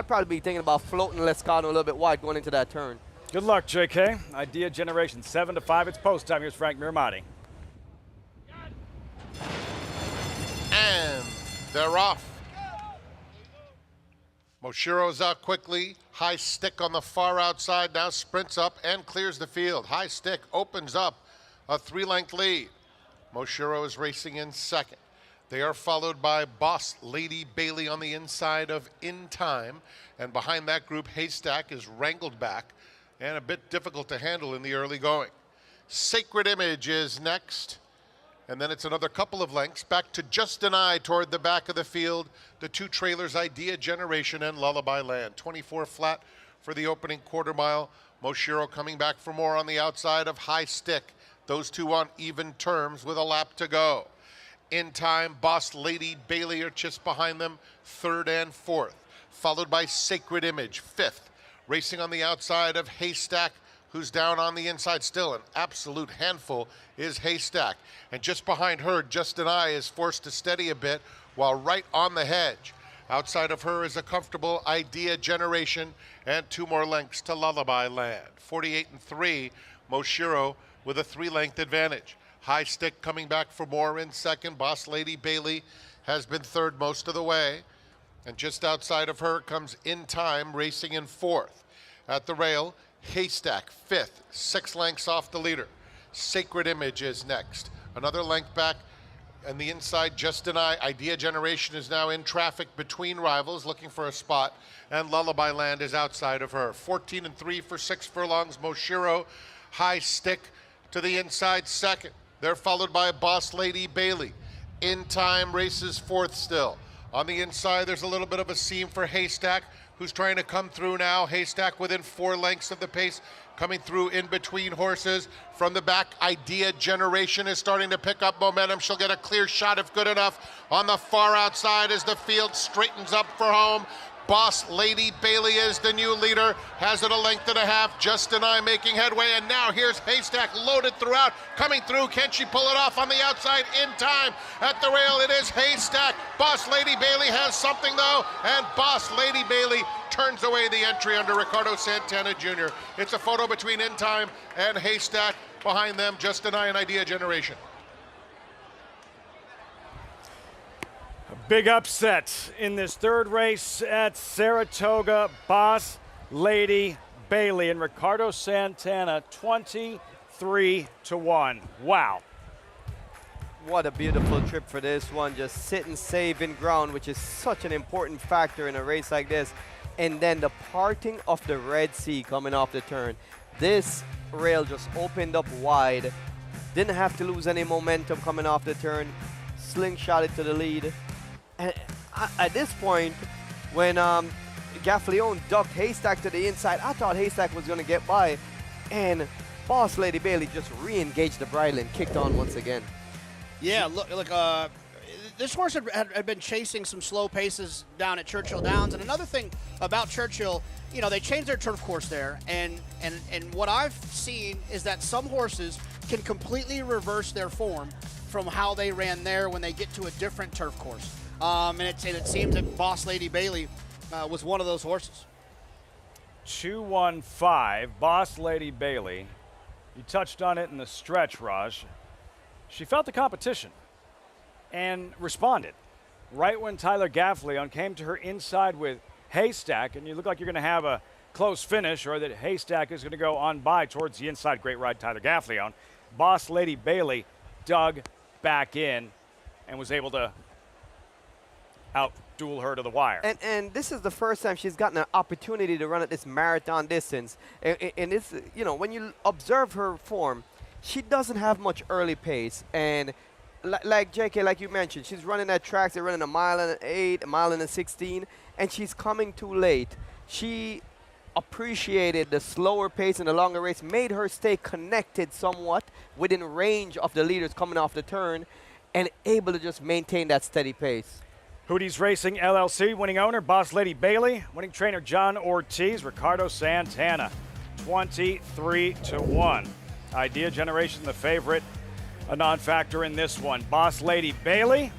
probably be thinking about floating Lescano a little bit wide going into that turn. Good luck, JK. Idea Generation 7-5. It's post time. Here's Frank Miramati. And they're off. Moshiro's out quickly. High Stick on the far outside now sprints up and clears the field. High Stick opens up a 3-length lead. Moshiro is racing in second. They are followed by Boss Lady Bailey on the inside of In Time. And behind that group, Haystack is wrangled back and a bit difficult to handle in the early going. Sacred Image is next. And then it's another couple of lengths back to Just an Eye toward the back of the field. The 2 trailers, Idea Generation and Lullaby Land. 24 flat for the opening quarter mile. Moshiro coming back for more on the outside of High Stick. Those 2 on even terms with a lap to go. In Time, Boss Lady Bailey are just behind them, 3rd and 4th, followed by Sacred Image, 5th. Racing on the outside of Haystack, who's down on the inside still. An absolute handful is Haystack. And just behind her, Just an Eye is forced to steady a bit while right on the hedge. Outside of her is a comfortable Idea Generation and 2 more lengths to Lullaby Land. 48 and 3, Moshiro with a 3-length advantage. High Stick coming back for more in second. Boss Lady Bailey has been 3rd most of the way. And just outside of her comes In Time racing in 4th. At the rail, Haystack 5th, 6 lengths off the leader. Sacred Image is next. Another length back. And the inside, Just an Eye. Idea Generation is now in traffic between rivals looking for a spot. And Lullaby Land is outside of her. 14 and 3 for 6 furlongs. Moshiro, High Stick to the inside second. They're followed by Boss Lady Bailey. In Time races 4th still. On the inside, there's a little bit of a seam for Haystack, who's trying to come through now. Haystack within 4 lengths of the pace, coming through in between horses. From the back, Idea Generation is starting to pick up momentum. She'll get a clear shot if good enough on the far outside as the field straightens up for home. Boss Lady Bailey is the new leader, has it a length and a half. Just an Eye making headway, and now here's Haystack loaded throughout, coming through. Can she pull it off on the outside? In Time at the rail, it is Haystack. Boss Lady Bailey has something though, and Boss Lady Bailey turns away the entry under Ricardo Santana Jr. It's a photo between In Time and Haystack. Behind them, Just an Eye and Idea Generation. Big upset in this 3rd race at Saratoga. Boss Lady Bailey and Ricardo Santana, 23-1. Wow. What a beautiful trip for this one. Just sitting safe in ground, which is such an important factor in a race like this. And then the parting of the Red Sea coming off the turn. This rail just opened up wide. Didn't have to lose any momentum coming off the turn. Slingshot it to the lead. And at this point, when Gaffleone ducked Haystack to the inside, I thought Haystack was going to get by. And Boss Lady Bailey just re-engaged the bridle and kicked on once again. Yeah, look, this horse had been chasing some slow paces down at Churchill Downs. And another thing about Churchill, you know, they changed their turf course there. And what I've seen is that some horses can completely reverse their form from how they ran there when they get to a different turf course. And it seems that Boss Lady Bailey was one of those horses. 2-1-5, Boss Lady Bailey. You touched on it in the stretch, Raj. She felt the competition and responded. Right when Tyler Gaffleone came to her inside with Haystack, and you look like you're going to have a close finish, or that Haystack is going to go on by towards the inside. Great ride, Tyler Gaffleone. Boss Lady Bailey dug back in and was able to out-duel her to the wire. And this is the first time she's gotten an opportunity to run at this marathon distance. And it's, you know, when you observe her form, she doesn't have much early pace. And like JK, like you mentioned, she's running at tracks. They're running 1 mile and 8, 1 mile and 16, and she's coming too late. She appreciated the slower pace and the longer race, made her stay connected somewhat within range of the leaders coming off the turn, and able to just maintain that steady pace. Hootie's Racing LLC, winning owner, Boss Lady Bailey, winning trainer John Ortiz, Ricardo Santana, 23-1. Idea Generation, the favorite, a non-factor in this one. Boss Lady Bailey,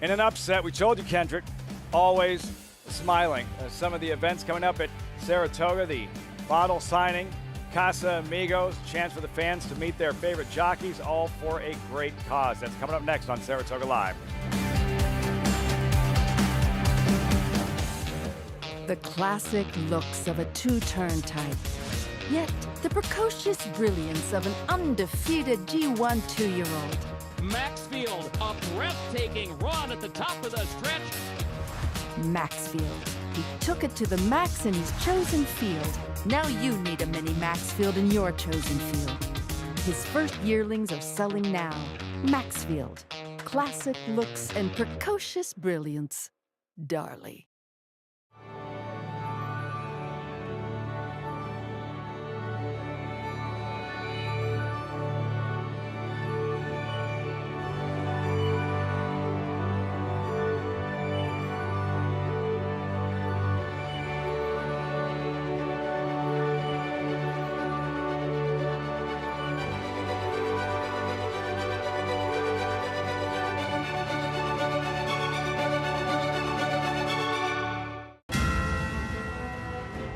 in an upset, we told you, Kendrick, always smiling. Some of the events coming up at Saratoga, the bottle signing, Casa Amigos, chance for the fans to meet their favorite jockeys, all for a great cause. That's coming up next on Saratoga Live. The classic looks of a two-turn type, yet the precocious brilliance of an undefeated G1 2-year-old. Maxfield, a breathtaking run at the top of the stretch. Maxfield. He took it to the max in his chosen field. Now you need a mini Maxfield in your chosen field. His first yearlings are selling now. Maxfield. Classic looks and precocious brilliance. Darley.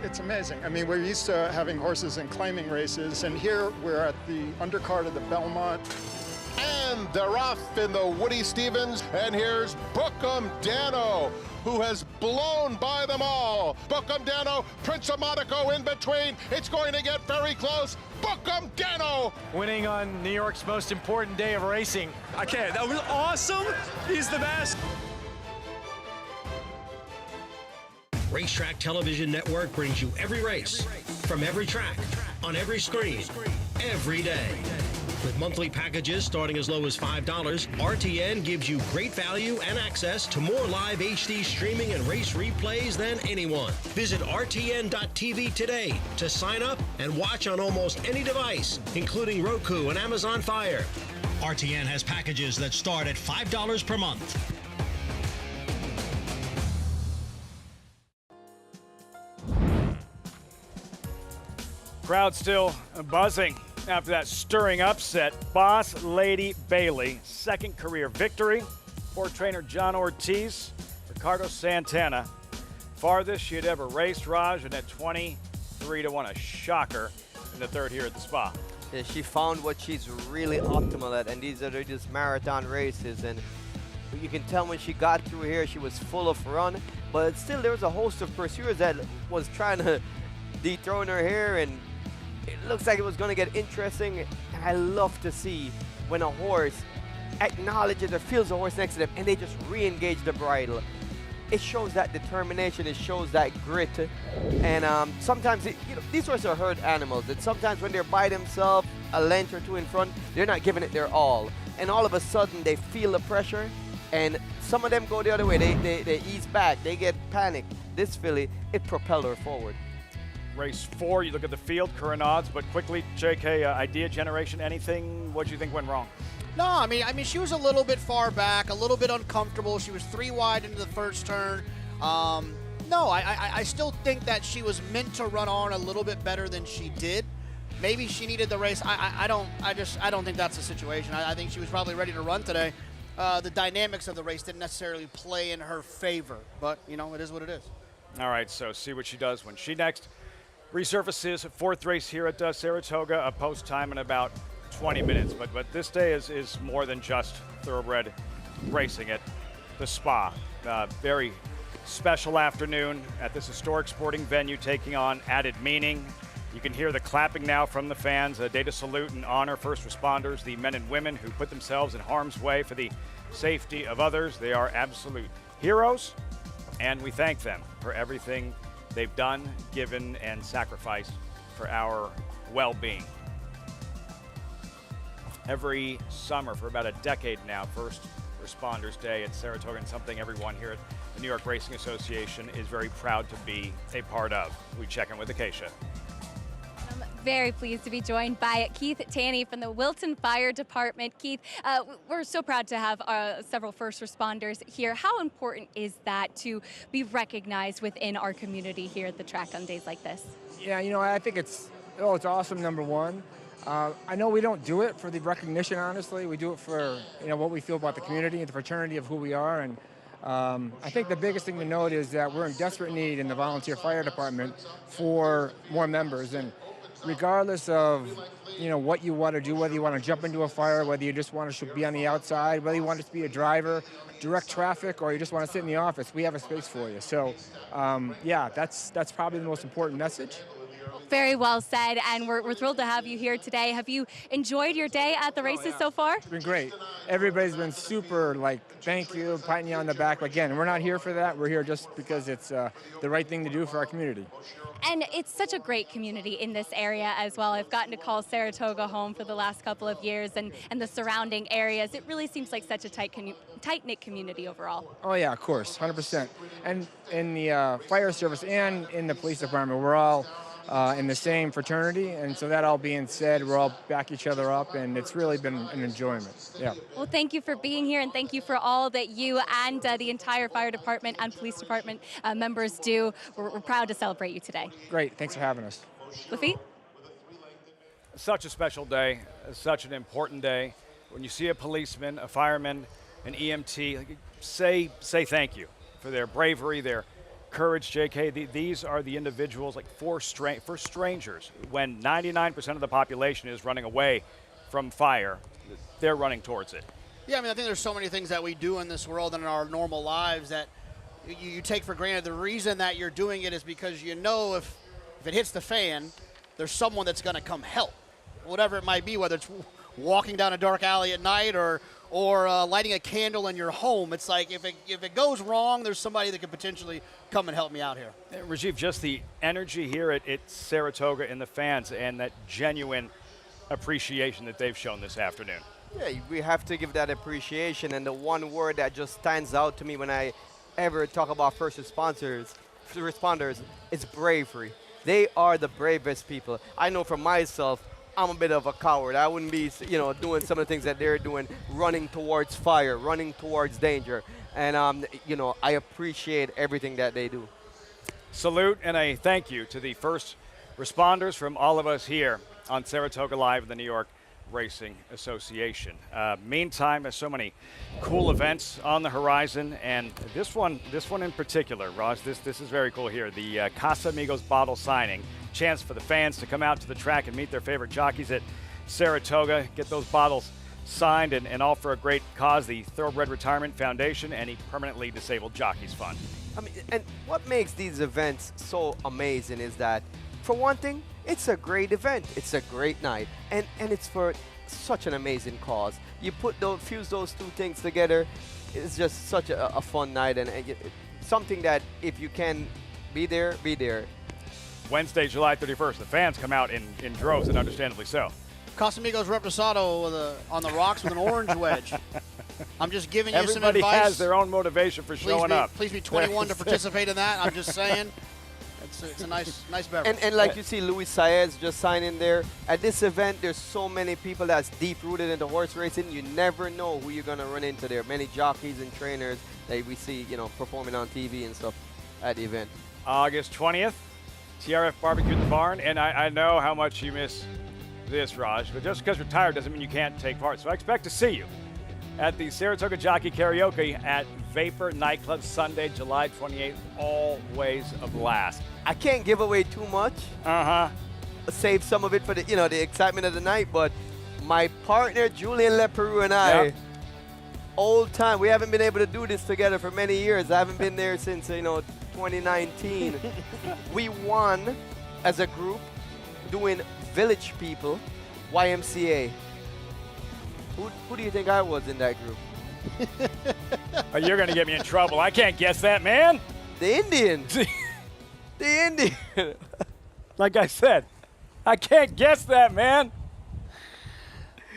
It's amazing. I mean, we're used to having horses in claiming races, and here we're at the undercard of the Belmont. And they're off in the Woody Stevens, and here's Bookham Dano, who has blown by them all. Bookham Dano, Prince of Monaco in between. It's going to get very close. Bookham Dano! Winning on New York's most important day of racing. I can't. That was awesome. He's the best. Racetrack Television Network brings you every race, from every track, on every screen, every day. With monthly packages starting as low as $5, RTN gives you great value and access to more live HD streaming and race replays than anyone. Visit RTN.tv today to sign up and watch on almost any device, including Roku and Amazon Fire. RTN has packages that start at $5 per month. Crowd still buzzing after that stirring upset. Boss Lady Bailey, second career victory for trainer John Ortiz. Ricardo Santana, farthest she had ever raced, Raj, and at 23-1, a shocker in the third here at the Spa. Yeah, she found what she's really optimal at, and these are just marathon races. And you can tell when she got through here, she was full of run, but still there was a host of pursuers that was trying to dethrone her here, and it looks like it was going to get interesting. And I love to see when a horse acknowledges or feels a horse next to them and they just re-engage the bridle. It shows that determination, it shows that grit. And sometimes, these horses are herd animals, and sometimes when they're by themselves, a length or two in front, they're not giving it their all. And all of a sudden, they feel the pressure, and some of them go the other way. They ease back, they get panicked. This filly, it propelled her forward. Race 4, you look at the field, current odds, but quickly, JK, Idea Generation, anything, what do you think went wrong? No, I mean, she was a little bit far back, a little bit uncomfortable. She was 3 wide into the first turn. No, I still think that she was meant to run on a little bit better than she did. Maybe she needed the race. I don't think that's the situation. I think she was probably ready to run today. The dynamics of the race didn't necessarily play in her favor, but it is what it is. All right, so see what she does when she next resurfaces. 4th race here at Saratoga, a post time in about 20 minutes. But this day is more than just thoroughbred racing at the Spa. Very special afternoon at this historic sporting venue, taking on added meaning. You can hear the clapping now from the fans, a day to salute and honor first responders, the men and women who put themselves in harm's way for the safety of others. They are absolute heroes, and we thank them for everything they've done, given, and sacrificed for our well-being. Every summer for about a decade now, First Responders Day at Saratoga, and something everyone here at the New York Racing Association is very proud to be a part of. We check in with Acacia. I'm very pleased to be joined by Keith Tanney from the Wilton Fire Department. Keith, we're so proud to have several first responders here. How important is that to be recognized within our community here at the track on days like this? Yeah, I think it's awesome, number one. I know we don't do it for the recognition, honestly. We do it for, what we feel about the community, the fraternity of who we are. And I think the biggest thing to note is that we're in desperate need in the volunteer fire department for more members. And regardless of, what you want to do, whether you want to jump into a fire, whether you just want to be on the outside, whether you want to be a driver, direct traffic, or you just want to sit in the office, we have a space for you. So, yeah, that's probably the most important message. Very well said, and we're thrilled to have you here today. Have you enjoyed your day at the races so far? It's been great. Everybody's been super, thank you, patting you on the back. Again, we're not here for that. We're here just because it's the right thing to do for our community. And it's such a great community in this area as well. I've gotten to call Saratoga home for the last couple of years, and the surrounding areas. It really seems like such a tight-knit community overall. Oh, yeah, of course, 100%. And in the fire service and in the police department, we're all in the same fraternity, and so that all being said, we're all back each other up, and it's really been an enjoyment. Yeah. Well, thank you for being here, and thank you for all that you and the entire fire department and police department members do. We're proud to celebrate you today. Great. Thanks for having us. Lafitte? Such a special day, such an important day. When you see a policeman, a fireman, an EMT, say thank you for their bravery, their courage, JK. These are the individuals, for strangers. When 99% of the population is running away from fire, they're running towards it. Yeah, I think there's so many things that we do in this world and in our normal lives that you take for granted. The reason that you're doing it is because if it hits the fan, there's someone that's going to come help, whatever it might be, whether it's walking down a dark alley at night or lighting a candle in your home. It's like if it goes wrong, there's somebody that could potentially come and help me out here. Rajiv, just the energy here at Saratoga and the fans and that genuine appreciation that they've shown this afternoon. Yeah, we have to give that appreciation, and the one word that just stands out to me when I ever talk about first responders is bravery. They are the bravest people. I know for myself, I'm a bit of a coward. I wouldn't be, doing some of the things that they're doing, running towards fire, running towards danger. And, I appreciate everything that they do. Salute and a thank you to the first responders from all of us here on Saratoga Live in the New York Racing Association. Meantime, there's so many cool events on the horizon, and this one in particular, Raj, this is very cool here. The Casamigos bottle signing. Chance for the fans to come out to the track and meet their favorite jockeys at Saratoga, get those bottles signed, and all for a great cause, the Thoroughbred Retirement Foundation and the Permanently Disabled Jockeys Fund. And what makes these events so amazing is that, for one thing, it's a great event. It's a great night, and it's for such an amazing cause. You fuse those two things together, it's just such a fun night, and something that if you can be there, be there. Wednesday, July 31st. The fans come out in droves, and understandably so. Casamigos Reposado on the rocks with an orange wedge. I'm just giving you some advice. Everybody has their own motivation for showing up. Please be 21 to participate in that. I'm just saying. It's a nice beverage. And like you see Luis Saez just signing there. At this event, there's so many people that's deep-rooted into horse racing. You never know who you're going to run into there. Many jockeys and trainers that we see, performing on TV and stuff at the event. August 20th, TRF Barbecue in the Barn. And I know how much you miss this, Raj, but just because you're tired doesn't mean you can't take part. So I expect to see you at the Saratoga Jockey Karaoke at Vapor Nightclub Sunday, July 28th. Always a blast. I can't give away too much. Save some of it for the excitement of the night, but my partner Julian Leperoux and I, old time. We haven't been able to do this together for many years. I haven't been there since 2019. We won as a group doing Village People, YMCA. Who do you think I was in that group? Oh, you're going to get me in trouble. I can't guess that, man. The Indian. The Indian. Like I said, I can't guess that, man.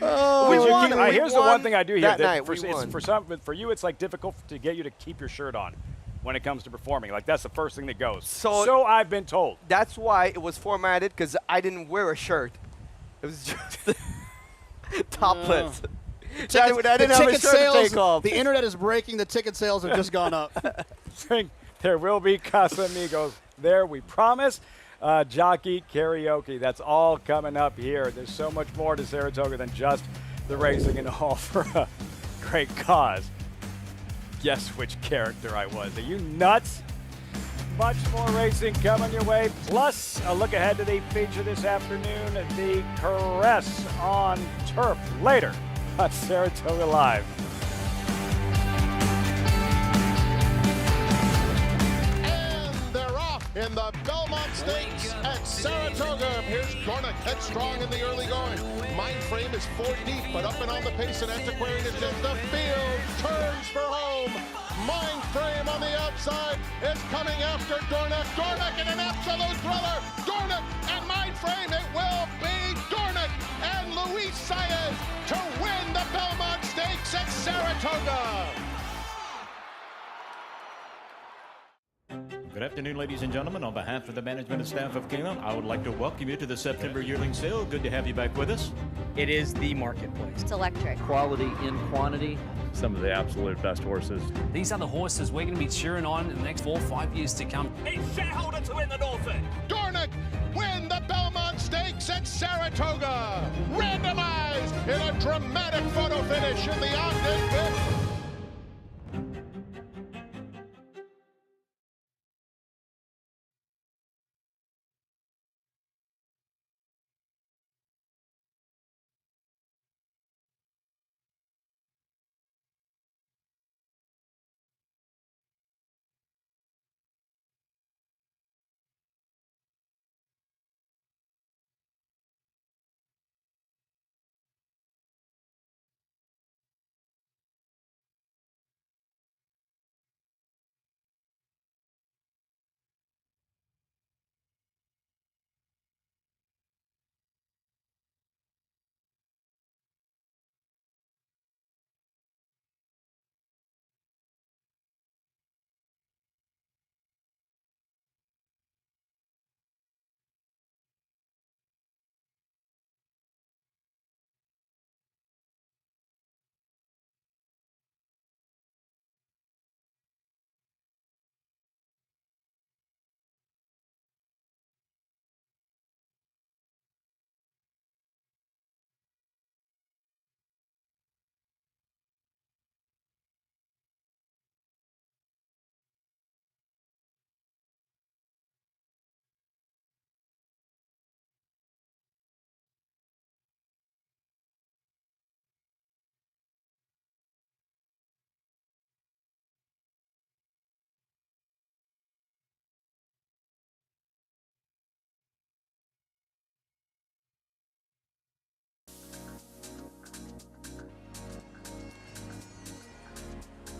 Oh, here's the one thing I do here. That night, For you, it's like difficult to get you to keep your shirt on when it comes to performing. Like that's the first thing that goes. So I've been told. That's why it was formatted, because I didn't wear a shirt. It was just topless. I didn't have a shirt to take off. The internet is breaking. The ticket sales have just gone up. There will be Casamigos there, we promise. Jockey karaoke, that's all coming up here. There's so much more to Saratoga than just the racing, and all for a great cause. Guess which character I was. Are you nuts? Much more racing coming your way, plus a look ahead to the feature this afternoon, the Caress on Turf, later on Saratoga Live. In the Belmont Stakes at Saratoga. Here's Dornick, headstrong in the early going. Mindframe is 4 deep, but up and on the pace, and Antiquarian is in the field. Turns for home. Mindframe on the outside is coming after Dornick. Dornick in an absolute thriller. Dornick and Mindframe. It will be Dornick and Luis Saez to win the Belmont Stakes at Saratoga. Good afternoon, ladies and gentlemen. On behalf of the management and staff of Keeneland, I would like to welcome you to the September yearling sale. Good to have you back with us. It is the marketplace. It's electric. Quality in quantity. Some of the absolute best horses. These are the horses we're going to be cheering on in the next 4 or 5 years to come. It's shareholder to win the Norfolk. Dornick win the Belmont Stakes at Saratoga. Randomized in a dramatic photo finish in the Ogden 5th.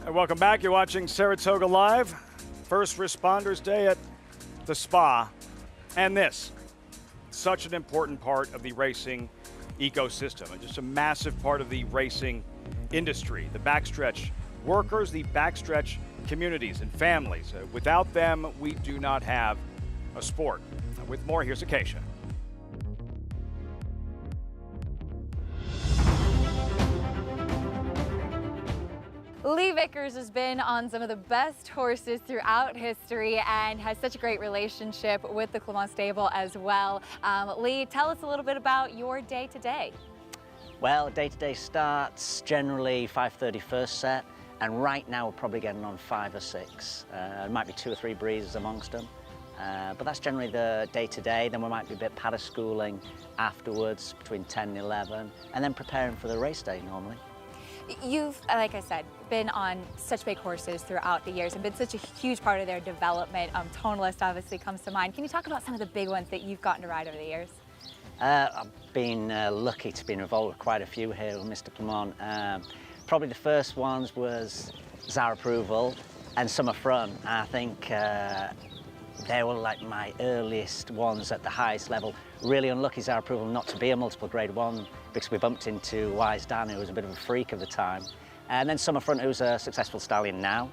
And welcome back. You're watching Saratoga Live. First Responders Day at the Spa. And this, such an important part of the racing ecosystem and just a massive part of the racing industry. The backstretch workers, the backstretch communities and families. Without them, we do not have a sport. With more, here's Acacia. Lee Vickers has been on some of the best horses throughout history and has such a great relationship with the Clermont stable as well. Lee, tell us a little bit about your day-to-day. Well, day-to-day starts generally 5:30 first set, and right now we're probably getting on 5 or 6. There might be 2 or 3 breezes amongst them, but that's generally the day-to-day. Then we might be a bit paddock schooling afterwards between 10 and 11, and then preparing for the race day normally. You've, like I said, been on such big horses throughout the years and been such a huge part of their development. Tonalist obviously comes to mind. Can you talk about some of the big ones that you've gotten to ride over the years? I've been lucky to be involved with quite a few here with Mr. Clement. Probably the first ones was Zara Approval and Summer Front. I think they were like my earliest ones at the highest level. Really unlucky, Zara Approval, not to be a multiple grade one because we bumped into Wise Dan, who was a bit of a freak of the time. And then Summer Front, who's a successful stallion now.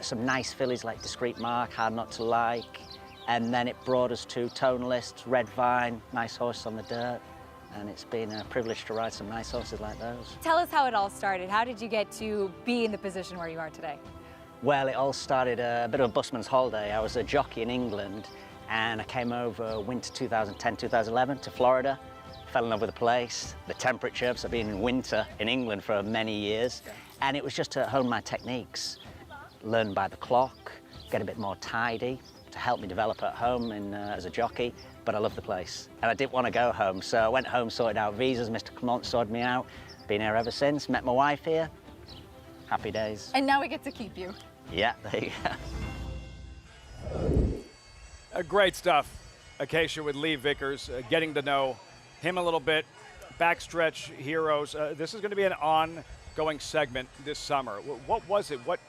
Some nice fillies like Discreet Mark, Hard Not to Like. And then it brought us to Tonalist, Red Vine, nice horses on the dirt. And it's been a privilege to ride some nice horses like those. Tell us how it all started. How did you get to be in the position where you are today? Well, it all started a bit of a busman's holiday. I was a jockey in England and I came over winter 2010, 2011 to Florida. Fell in love with the place, the temperature, because I've been in winter in England for many years. And it was just to hone my techniques, learn by the clock, get a bit more tidy, to help me develop at home as a jockey. But I love the place and I didn't want to go home. So I went home, sorted out visas, Mr. Clement sorted me out. Been here ever since, met my wife here. Happy days. And now we get to keep you. Yeah, there you go. Great stuff. Acacia with Lee Vickers, getting to know him a little bit. Backstretch heroes. This is going to be an ongoing segment this summer. What was it? What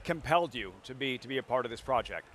compelled you to be a part of this project?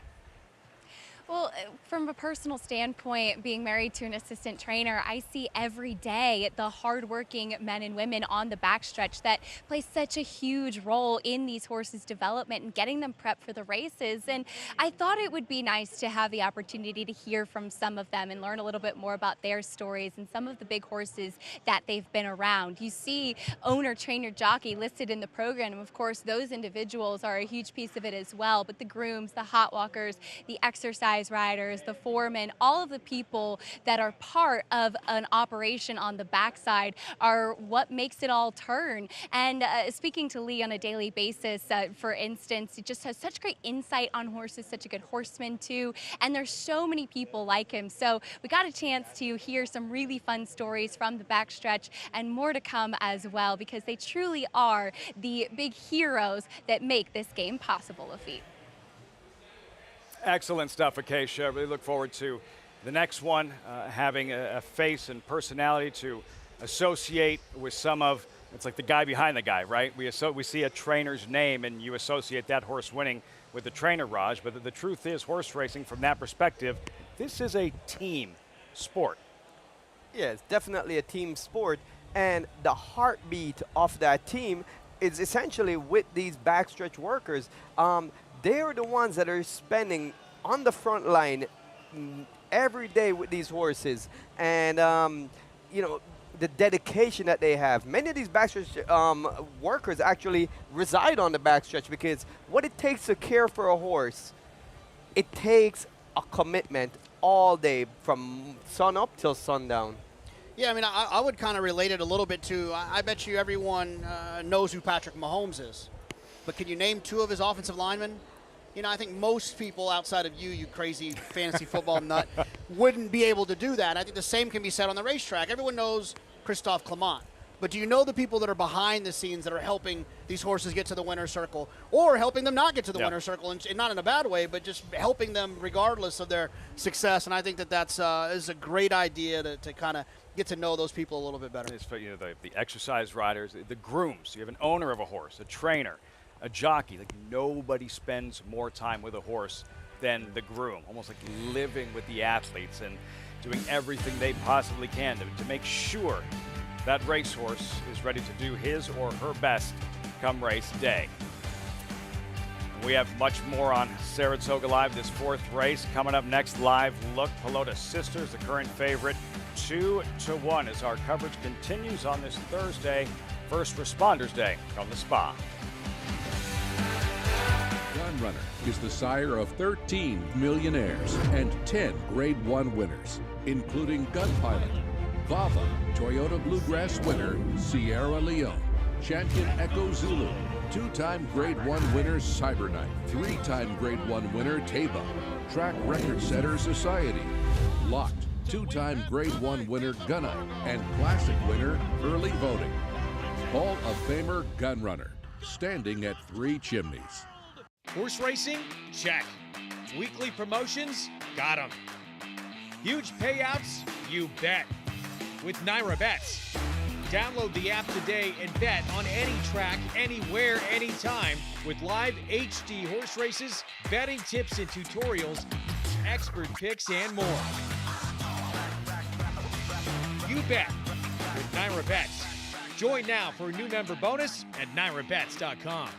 Well, from a personal standpoint, being married to an assistant trainer, I see every day the hardworking men and women on the backstretch that play such a huge role in these horses' development and getting them prepped for the races. And I thought it would be nice to have the opportunity to hear from some of them and learn a little bit more about their stories and some of the big horses that they've been around. You see owner, trainer, jockey listed in the program. And of course, those individuals are a huge piece of it as well. But the grooms, the hot walkers, the exercise riders, the foremen, all of the people that are part of an operation on the backside are what makes it all turn. And speaking to Lee on a daily basis, for instance, he just has such great insight on horses, such a good horseman too, and there's so many people like him. So we got a chance to hear some really fun stories from the backstretch and more to come as well, because they truly are the big heroes that make this game possible, Lafitte. Excellent stuff, Acacia. Really look forward to the next one, having a face and personality to associate with some of, it's like the guy behind the guy, right? We see a trainer's name and you associate that horse winning with the trainer, Raj, but the truth is horse racing from that perspective, this is a team sport. Yeah, it's definitely a team sport, and the heartbeat of that team is essentially with these backstretch workers. They are the ones that are spending on the front line every day with these horses, and you know, the dedication that they have. Many of these backstretch workers actually reside on the backstretch, because what it takes to care for a horse, it takes a commitment all day from sun up till sundown. Yeah, I mean, I would kind of relate it a little bit to, I bet you everyone knows who Patrick Mahomes is. But can you name two of his offensive linemen? You know, I think most people outside of you crazy fantasy football nut, wouldn't be able to do that. I think the same can be said on the racetrack. Everyone knows Christophe Clement. But do you know the people that are behind the scenes that are helping these horses get to the winner's circle, or helping them not get to the winner's circle, and not in a bad way, but just helping them regardless of their success? And I think that that's is a great idea to kind of get to know those people a little bit better. It's, you know, the exercise riders, the grooms. You have an owner of a horse, a trainer, a jockey. Like, nobody spends more time with a horse than the groom, almost like living with the athletes and doing everything they possibly can to make sure that racehorse is ready to do his or her best come race day. We have much more on Saratoga Live, this fourth race. Coming up next, live look. Pelota Sisters, the current favorite, 2-1 as our coverage continues on this Thursday, First Responders Day from the Spa. Gunrunner is the sire of 13 millionaires and 10 Grade 1 winners, including Gun Pilot, Bava, Toyota Bluegrass winner Sierra Leone, Champion Echo Zulu, two-time Grade 1 winner Cyberknife, three-time Grade 1 winner Taba, track record setter Society, Locked, two-time Grade 1 winner Gunite, and classic winner Early Voting. Hall of Famer Gunrunner, standing at 3 chimneys. Horse racing? Check. Weekly promotions? Got 'em. Huge payouts? You bet. with Naira Bets. Download the app today and bet on any track, anywhere, anytime with live HD horse races, betting tips and tutorials, expert picks, and more. You bet with Naira Bets. Join now for a new member bonus at NairaBets.com.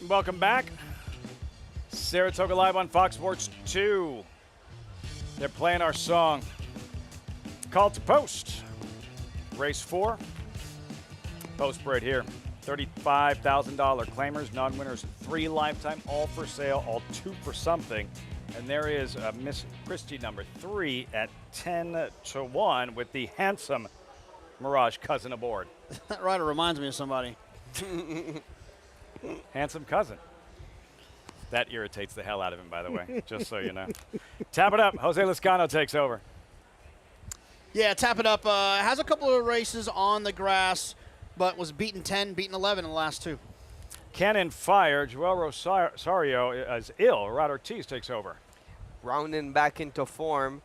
Welcome back. Saratoga Live on Fox Sports 2. They're playing our song, Call to Post. Race 4. Post right here. $35,000 claimers, non-winners, 3 lifetime, all for sale, all 2 for something. And there is Miss Christie number 3 at 10-1 with the handsome Mirage cousin aboard. That rider reminds me of somebody. Handsome cousin. That irritates the hell out of him, by the way, just so you know. Tap it up. Jose Lezcano takes over. Yeah, Tap It Up has a couple of races on the grass, but was beaten 10, beaten 11 in the last 2. Cannon Fire. Joel Rosario is ill. Rod Ortiz takes over. Rounding back into form,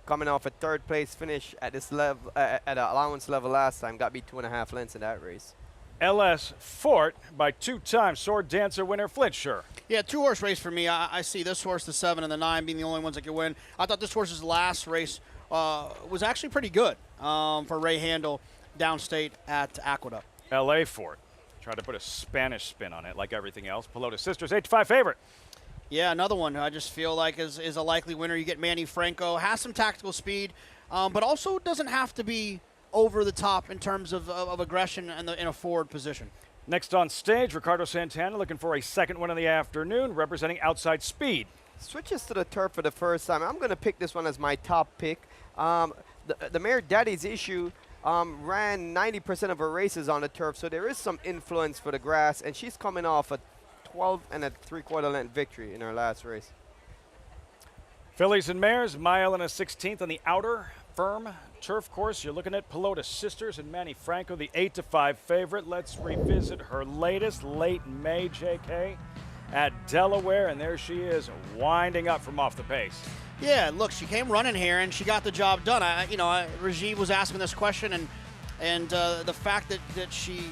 coming off a 3rd place finish at this level, at an allowance level last time, got beat 2.5 lengths in that race. LS Fort by 2-time Sword Dancer winner Flintshire. Yeah, 2-horse race for me. I see this horse, the 7 and the 9, being the only ones that could win. I thought this horse's last race was actually pretty good for Ray Handel downstate at Aqueduct. LA Fort. Tried to put a Spanish spin on it like everything else. Pelota Sisters, 8-5 favorite. Yeah, another one I just feel like is a likely winner. You get Manny Franco, has some tactical speed, but also doesn't have to be over the top in terms of aggression and in a forward position. Next on stage, Ricardo Santana looking for a 2nd win of the afternoon, representing Outside Speed. Switches to the turf for the first time. I'm going to pick this one as my top pick. The mare Daddy's Issue ran 90% of her races on the turf, so there is some influence for the grass, and she's coming off a 12 3/4 length victory in her last race. Fillies and Mares, mile and a 16th on the outer firm turf course. You're looking at Pelota Sisters and Manny Franco, the 8-5 favorite. Let's revisit her latest late May JK at Delaware, and there she is winding up from off the pace. Yeah, look, she came running here and she got the job done. Rajiv was asking this question, and the fact that she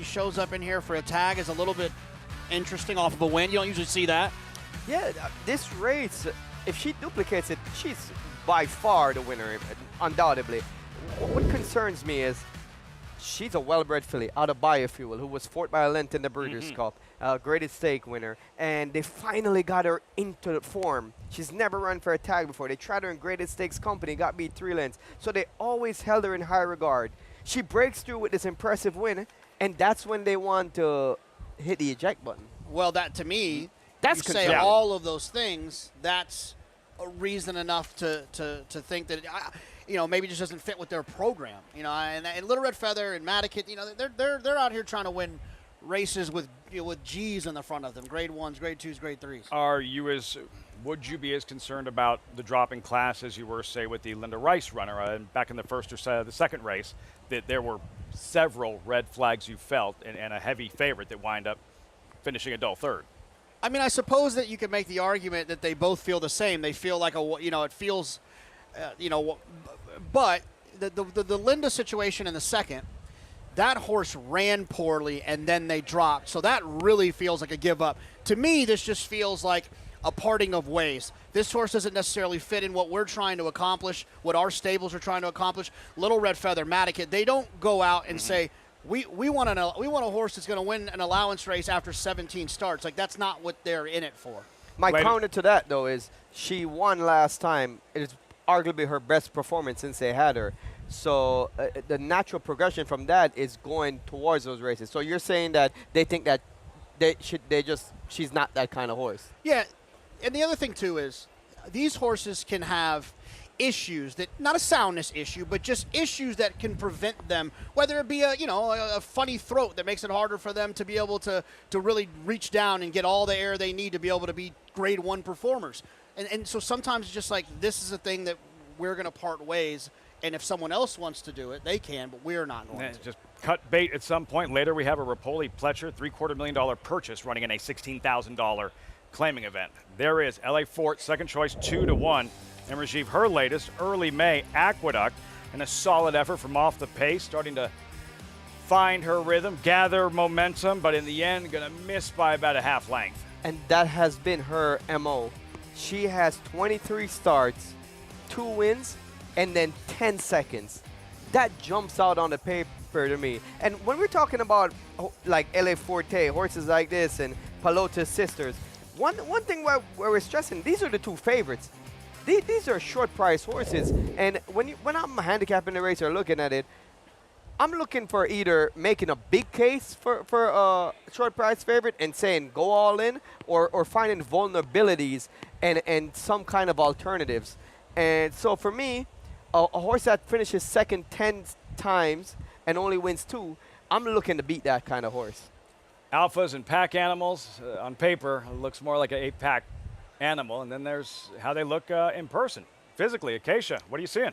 shows up in here for a tag is a little bit interesting off of a win. You don't usually see that. Yeah, this race, if she duplicates it, she's by far the winner, undoubtedly. What concerns me is she's a well-bred filly out of Biofuel who was 4th by a length in the Breeders' Cup, graded stake winner, and they finally got her into form. She's never run for a tag before. They tried her in graded stakes company, got beat 3 lengths, so they always held her in high regard. She breaks through with this impressive win, and that's when they want to hit the eject button. Well, that to me, that's you say all of those things, that's a reason enough to think that maybe just doesn't fit with their program. And Little Red Feather and Madikit, they're out here trying to win races with G's in the front of them, grade 1s, grade 2s, grade 3s. Would you be as concerned about the drop in class as you were, say, with the Linda Rice runner back in the first or the second race, that there were several red flags you felt and a heavy favorite that wind up finishing a dull 3rd? I mean, I suppose that you could make the argument that they both feel the same. They feel like it feels, but the Linda situation in the second, that horse ran poorly and then they dropped. So that really feels like a give up. To me, this just feels like a parting of ways. This horse doesn't necessarily fit in what we're trying to accomplish, what our stables are trying to accomplish. Little Red Feather, Madicat, they don't go out and say, we want a horse that's going to win an allowance race after 17 starts. Like, that's not what they're in it for. My counter to that, though, is she won last time. It is arguably her best performance since they had her. So the natural progression from that is going towards those races. So you're saying that they think that she's not that kind of horse. Yeah, and the other thing, too, is these horses can have issues that, not a soundness issue, but just issues that can prevent them, whether it be a funny throat that makes it harder for them to be able to really reach down and get all the air they need to be able to be grade 1 performers. And so sometimes it's just like, this is a thing that we're going to part ways, and if someone else wants to do it, they can, but we're not going to. Just cut bait at some point. Later we have a Rapoli Pletcher $750,000 purchase running in a $16,000 claiming event. There is LA Fort, second choice, 2-1. And Rajiv, her latest, early May, Aqueduct, and a solid effort from off the pace, starting to find her rhythm, gather momentum, but in the end, going to miss by about a half length. And that has been her MO. She has 23 starts, 2 wins, and then 10 seconds. That jumps out on the paper to me. And when we're talking about like LA Forte, horses like this, and Pelota's sisters, one thing where we're stressing, these are the 2 favorites. These are short price horses. And when I'm handicapping the race or looking at it, I'm looking for either making a big case for a short price favorite and saying go all in, or finding vulnerabilities and some kind of alternatives. And so for me, a horse that finishes second 10 times and only wins 2, I'm looking to beat that kind of horse. Alphas and pack animals, on paper, looks more like an 8-pack animal. And then there's how they look in person, physically. Acacia, what are you seeing?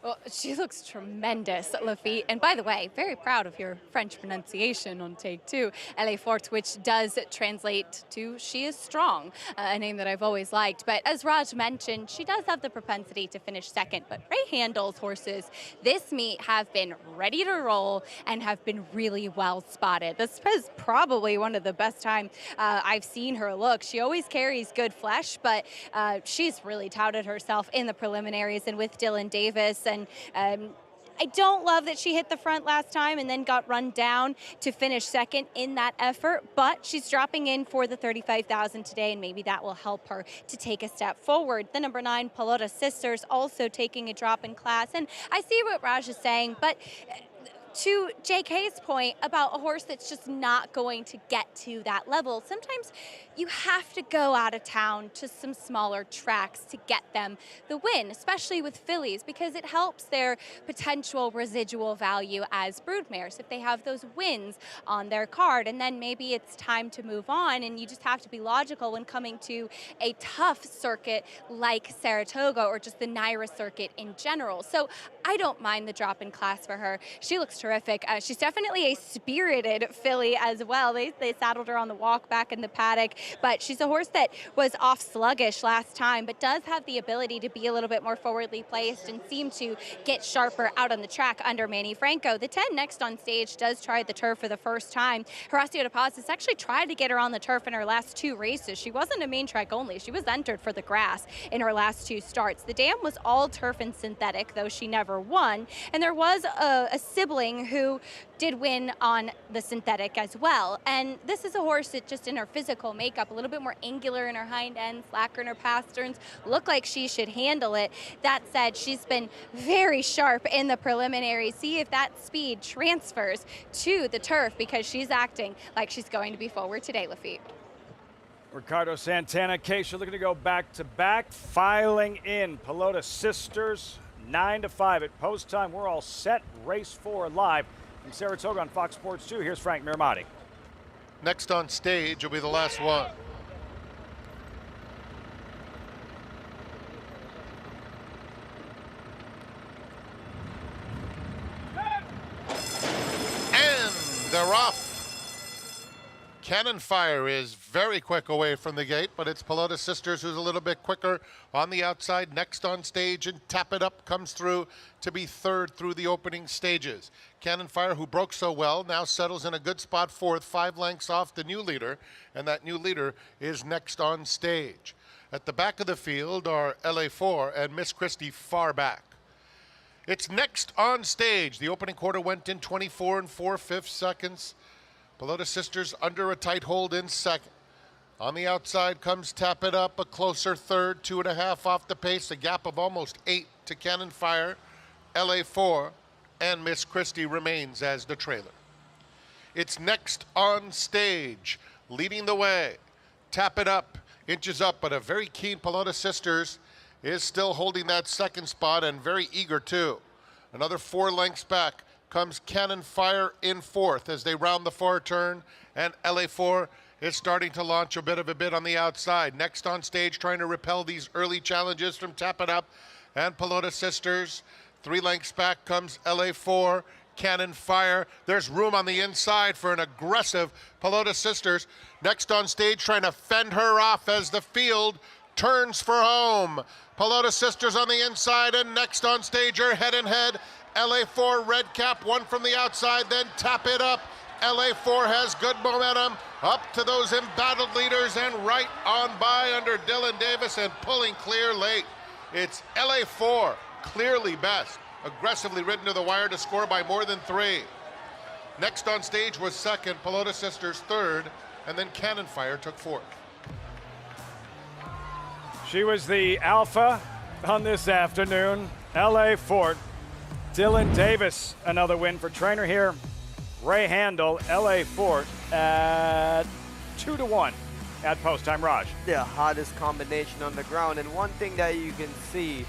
Well, she looks tremendous, Lafitte. And by the way, very proud of your French pronunciation on take 2. LA Forte, which does translate to she is strong, a name that I've always liked. But as Raj mentioned, she does have the propensity to finish second. But Ray Handel's horses this meet have been ready to roll and have been really well spotted. This is probably one of the best time I've seen her look. She always carries good flesh, but she's really touted herself in the preliminaries and with Dylan Davis. And I don't love that she hit the front last time and then got run down to finish second in that effort, but she's dropping in for the $35,000 today, and maybe that will help her to take a step forward. The number 9, Pelota Sisters, also taking a drop in class. And I see what Raj is saying, but to JK's point about a horse that's just not going to get to that level, sometimes you have to go out of town to some smaller tracks to get them the win, especially with fillies, because it helps their potential residual value as broodmares if they have those wins on their card. And then maybe it's time to move on, and you just have to be logical when coming to a tough circuit like Saratoga or just the Naira circuit in general. So I don't mind the drop in class for her. She looks terrific. She's definitely a spirited filly as well. They saddled her on the walk back in the paddock, but she's a horse that was off sluggish last time, but does have the ability to be a little bit more forwardly placed and seem to get sharper out on the track under Manny Franco. The 10 next on stage does try the turf for the first time. Horacio de Paz has actually tried to get her on the turf in her last 2 races. She wasn't a main track only. She was entered for the grass in her last 2 starts. The dam was all turf and synthetic, though she never won. And there was a sibling who did win on the synthetic as well. And this is a horse that just in her physical makeup, a little bit more angular in her hind ends, slacker in her pasterns, look like she should handle it. That said, she's been very sharp in the preliminary. See if that speed transfers to the turf, because she's acting like she's going to be forward today, Lafitte. Ricardo Santana, Acacia looking to go back-to-back, filing in. Pelota Sisters, 9-5 at post time. We're all set. Race 4 live from Saratoga on Fox Sports 2. Here's Frank Mirmati. Next on stage will be the last one. And they're off. Cannon Fire is very quick away from the gate, but it's Pelota Sisters who's a little bit quicker on the outside. Next on stage, and Tap It Up comes through to be third through the opening stages. Cannon Fire, who broke so well, now settles in a good spot fourth, 5 lengths off the new leader, and that new leader is next on stage. At the back of the field are LA4 and Miss Christie far back. It's next on stage. The opening quarter went in 24 4/5 seconds. Pelota Sisters under a tight hold in second. On the outside comes Tap It Up, a closer third, 2.5 off the pace, a gap of almost 8 to Cannon Fire. LA4 and Miss Christie remains as the trailer. It's next on stage. Leading the way, Tap It Up, inches up, but a very keen Pelota Sisters is still holding that second spot and very eager too. Another 4 lengths back comes Cannon Fire in fourth as they round the far turn, and LA4 is starting to launch a bit on the outside. Next on stage, trying to repel these early challenges from Tap It Up and Pelota Sisters. 3 lengths back comes LA4, Cannon Fire. There's room on the inside for an aggressive Pelota Sisters. Next on stage, trying to fend her off as the field turns for home. Pelota Sisters on the inside, and next on stage are head and head. LA4 red cap, one from the outside, then Tap It Up. LA4 has good momentum up to those embattled leaders and right on by under Dylan Davis and pulling clear late. It's LA4 clearly best, aggressively ridden to the wire to score by more than 3. Next on stage was second, Pelota Sisters third, and then Cannon Fire took fourth. She was the alpha on this afternoon. LA4. Dylan Davis, another win for trainer here. Ray Handel, LA4 at 2-1 at post time. Raj. The hottest combination on the ground, and one thing that you can see,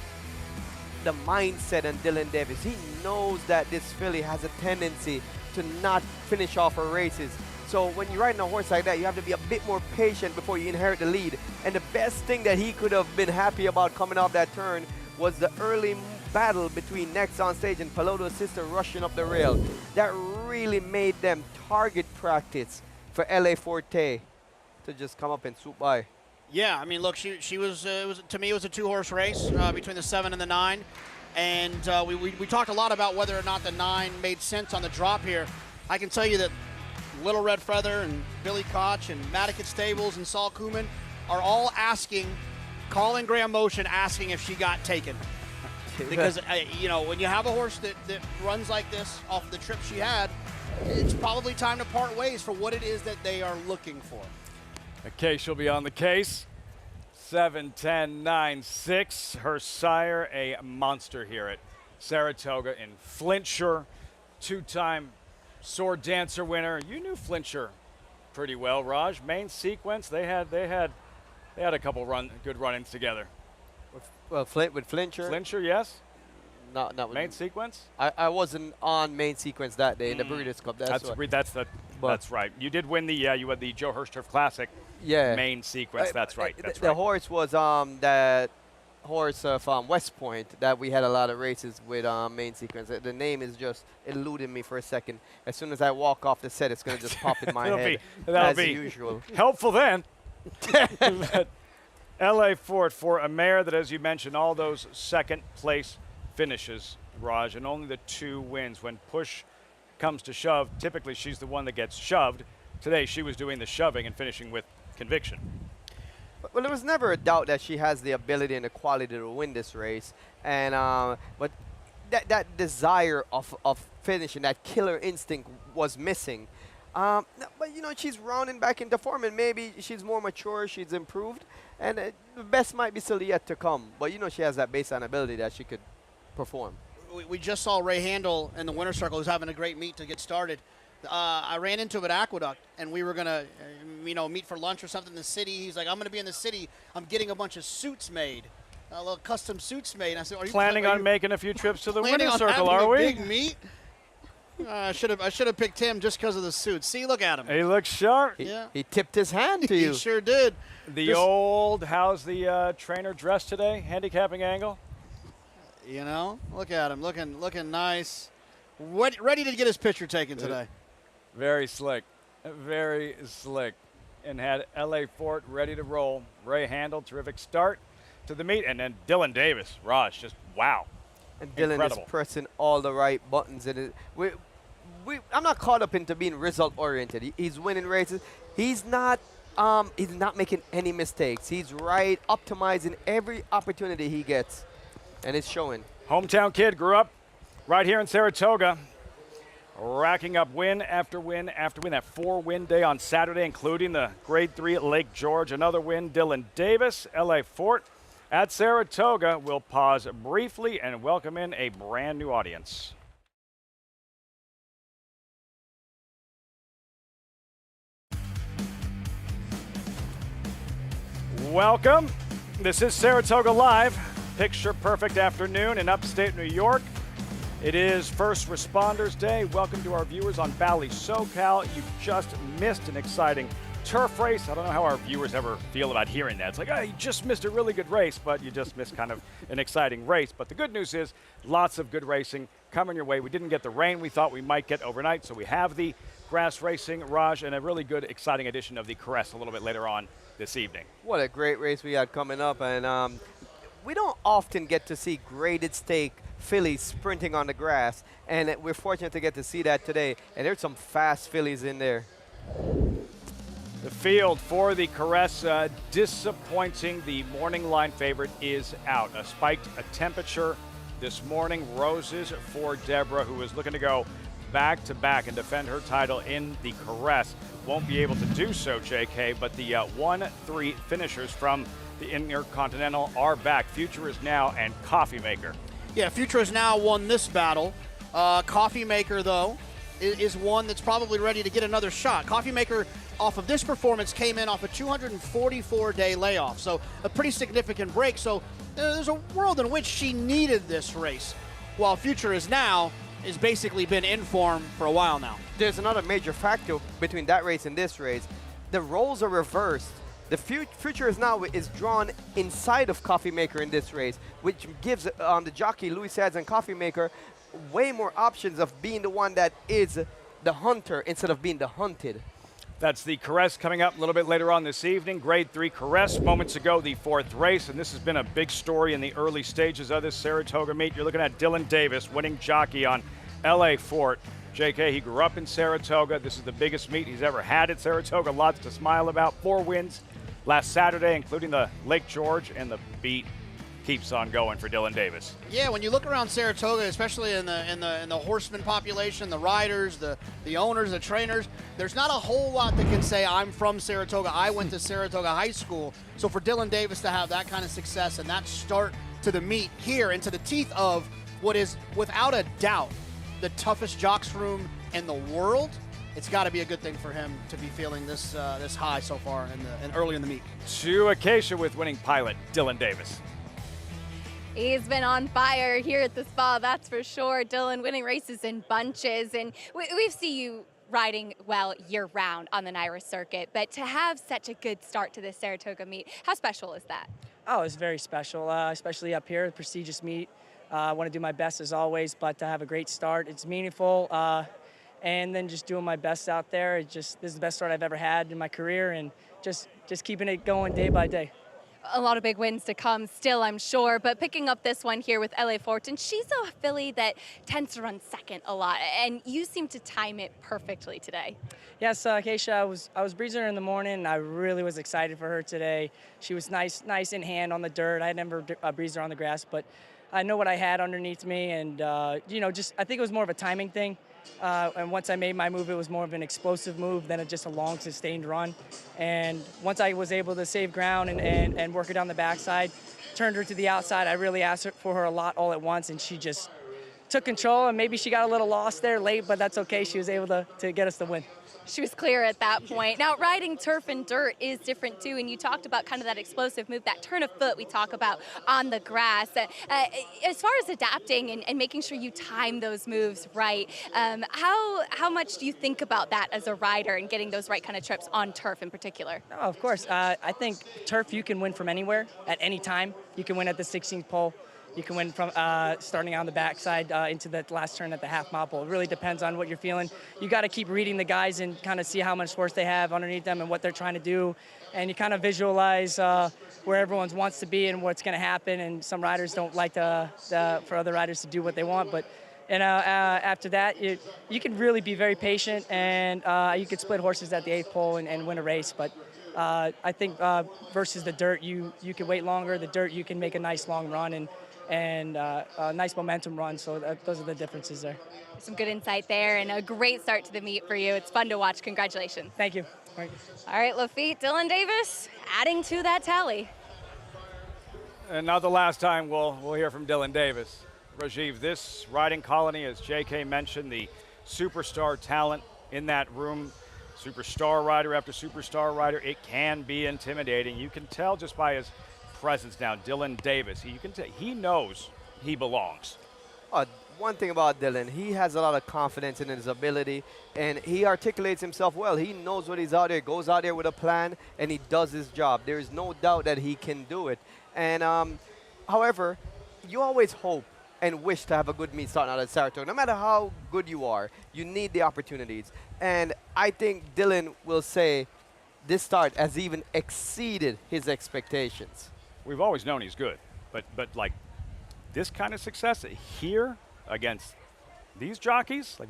the mindset on Dylan Davis. He knows that this filly has a tendency to not finish off her races. So when you're riding a horse like that, you have to be a bit more patient before you inherit the lead. And the best thing that he could have been happy about coming off that turn was the early battle between next on stage and Pelota Sister rushing up the rail. That really made them target practice for LA Forte to just come up and swoop by. Yeah, I mean, look, she was, to me, it was a 2-horse race between the 7 and the 9. And we talked a lot about whether or not the 9 made sense on the drop here. I can tell you that Little Red Feather and Billy Koch and Madicat Stables and Saul Kuman are all asking, calling Graham Motion, asking if she got taken. Because, you know, when you have a horse that runs like this off the trip she had, it's probably time to part ways for what it is that they are looking for. Okay, she'll be on the case. 7-10-9-6. Her sire, a monster here at Saratoga in Flintshire. 2-time Sword Dancer winner. You knew Flintshire pretty well, Raj. Main sequence, they had a couple good run-ins together. Well, with Flintshire? Flintshire, yes. Not with main sequence. I wasn't on main sequence that day in the Breeders' Cup. That's right. You did win you had the Joe Hirschturf Classic. Yeah. Main sequence. That's right. The horse was that horse from West Point that we had a lot of races with main sequence. The name is just eluding me for a second. As soon as I walk off the set, it's going to just pop in my head. That'll be usual. Helpful then. LA Fort for a mare that, as you mentioned, all those second place finishes, Raj, and only the 2 wins. When push comes to shove, typically she's the one that gets shoved. Today she was doing the shoving and finishing with conviction. Well, there was never a doubt that she has the ability and the quality to win this race, and but that desire of finishing, that killer instinct was missing. But you know, she's rounding back into form, and maybe she's more mature, she's improved, and the best might be still yet to come. But you know, she has that baseline ability that she could perform. We just saw Ray Handel in the winner's circle, who's having a great meet to get started. I ran into him at Aqueduct, and we were going to, meet for lunch or something in the city. He's like, I'm going to be in the city. I'm getting a bunch of suits made, a little custom suits made. And I said, are you planning on making a few trips to the winner's circle, are we? Big meet? I should have picked him just because of the suits. See, look at him. He looks sharp. He tipped his hand to you. He sure did. How's the trainer dressed today? Handicapping angle? You know, look at him, looking nice. Ready to get his picture taken today. Very slick. Very slick. And had L.A. Fort ready to roll. Ray Handel, terrific start to the meet. And then Dylan Davis, Raj, just wow. And Dylan Incredible. is pressing all the right buttons. And I'm not caught up into being result-oriented. He's winning races. He's not making any mistakes. He's optimizing every opportunity he gets. And it's showing. Hometown kid, grew up right here in Saratoga. Racking up win after win after win. That 4-win day on Saturday, including the Grade 3 at Lake George. Another win, Dylan Davis, L.A. Fort at Saratoga. We'll pause briefly and welcome in a brand new audience. Welcome. This is Saratoga Live. Picture perfect afternoon in upstate New York. It is First Responders Day. Welcome to our viewers on Valley SoCal. You've just missed an exciting turf race. I don't know how our viewers ever feel about hearing that. It's like, oh, you just missed a really good race, but you just missed kind of an exciting race. But the good news is lots of good racing coming your way. We didn't get the rain we thought we might get overnight, so we have the grass racing, Raj, and a really good, exciting edition of the Caress a little bit later on this evening. What a great race we had coming up. And we don't often get to see graded stake fillies sprinting on the grass, and we're fortunate to get to see that today. And there's some fast fillies in there. The field for the Caress, disappointing. The morning line favorite is out. Spiked a temperature this morning. Roses for Deborah, who is looking to go back-to-back and defend her title in the Caress. Won't be able to do so, JK, but the 1-3 finishers from the Intercontinental are back. Future is now and Coffee Maker. Yeah, Future has now won this battle. Coffee Maker, though, is one that's probably ready to get another shot. Coffee Maker, off of this performance, came in off a 244-day layoff, so a pretty significant break. So there's a world in which she needed this race, while Future is basically been in form for a while now. There's another major factor between that race and this race. The roles are reversed. The Future is drawn inside of Coffee Maker in this race, which gives the jockey Louis Sads and Coffee Maker way more options of being the one that is the hunter instead of being the hunted. That's the Caress coming up a little bit later on this evening. Grade 3 Caress, moments ago, the 4th race, and this has been a big story in the early stages of this Saratoga meet. You're looking at Dylan Davis, winning jockey on L.A. Fort. JK, he grew up in Saratoga. This is the biggest meet he's ever had at Saratoga. Lots to smile about. 4 wins last Saturday, including the Lake George, and the beat keeps on going for Dylan Davis. Yeah, when you look around Saratoga, especially in the horseman population, the riders, the owners, the trainers, there's not a whole lot that can say, I'm from Saratoga, I went to Saratoga High School. So for Dylan Davis to have that kind of success and that start to the meet here into the teeth of what is, without a doubt, the toughest jocks room in the world, it's got to be a good thing for him to be feeling this high so far and early in the meet. To Acacia with winning pilot Dylan Davis. He's been on fire here at the spa, that's for sure. Dylan winning races in bunches, and we've seen you riding well year-round on the NYRA circuit, but to have such a good start to this Saratoga meet, how special is that? Oh, it's very special, especially up here, a prestigious meet. I want to do my best as always, but to have a great start, it's meaningful. And then just doing my best out there. This is the best start I've ever had in my career, and just keeping it going day by day. A lot of big wins to come still, I'm sure, but picking up this one here with L.A. Fort, and she's a filly that tends to run second a lot, and you seem to time it perfectly today. Yes, Acacia, I was breezing her in the morning, and I really was excited for her today. She was nice in hand on the dirt. I never breezed her on the grass, but I know what I had underneath me, and I think it was more of a timing thing. And once I made my move, it was more of an explosive move than just a long, sustained run. And once I was able to save ground and work her down the backside, turned her to the outside, I really asked for her a lot all at once, and she just took control, and maybe she got a little lost there late, but that's okay. She was able to get us the win. She was clear at that point. Now, riding turf and dirt is different, too, and you talked about kind of that explosive move, that turn of foot we talk about on the grass. As far as adapting and making sure you time those moves right, how much do you think about that as a rider and getting those right kind of trips on turf in particular? Oh, of course. I think turf, you can win from anywhere at any time. You can win at the 16th pole. you can win from starting on the backside into the last turn at the half-mile pole. It really depends on what you're feeling. You got to keep reading the guys and kind of see how much force they have underneath them and what they're trying to do. And you kind of visualize where everyone wants to be and what's going to happen. And some riders don't like for other riders to do what they want. But after that, you can really be very patient, and you could split horses at the 8th pole and win a race. But I think versus the dirt, you can wait longer. The dirt, you can make a nice long run and a nice momentum run. So those are the differences there. Some good insight there, and a great start to the meet for you. It's fun to watch. Congratulations. Thank you. All right, Lafitte, Dylan Davis adding to that tally. And not the last time we'll hear from Dylan Davis. Rajiv, this riding colony, as JK mentioned, the superstar talent in that room, superstar rider after superstar rider, it can be intimidating. You can tell just by his presence now, Dylan Davis. You can tell he knows he belongs. One thing about Dylan, he has a lot of confidence in his ability, and he articulates himself well. He knows what he's out there, goes out there with a plan, and he does his job. There is no doubt that he can do it. And however, you always hope and wish to have a good meet starting out at Saratoga. No matter how good you are, you need the opportunities. And I think Dylan will say this start has even exceeded his expectations. We've always known he's good, but like this kind of success here against these jockeys, like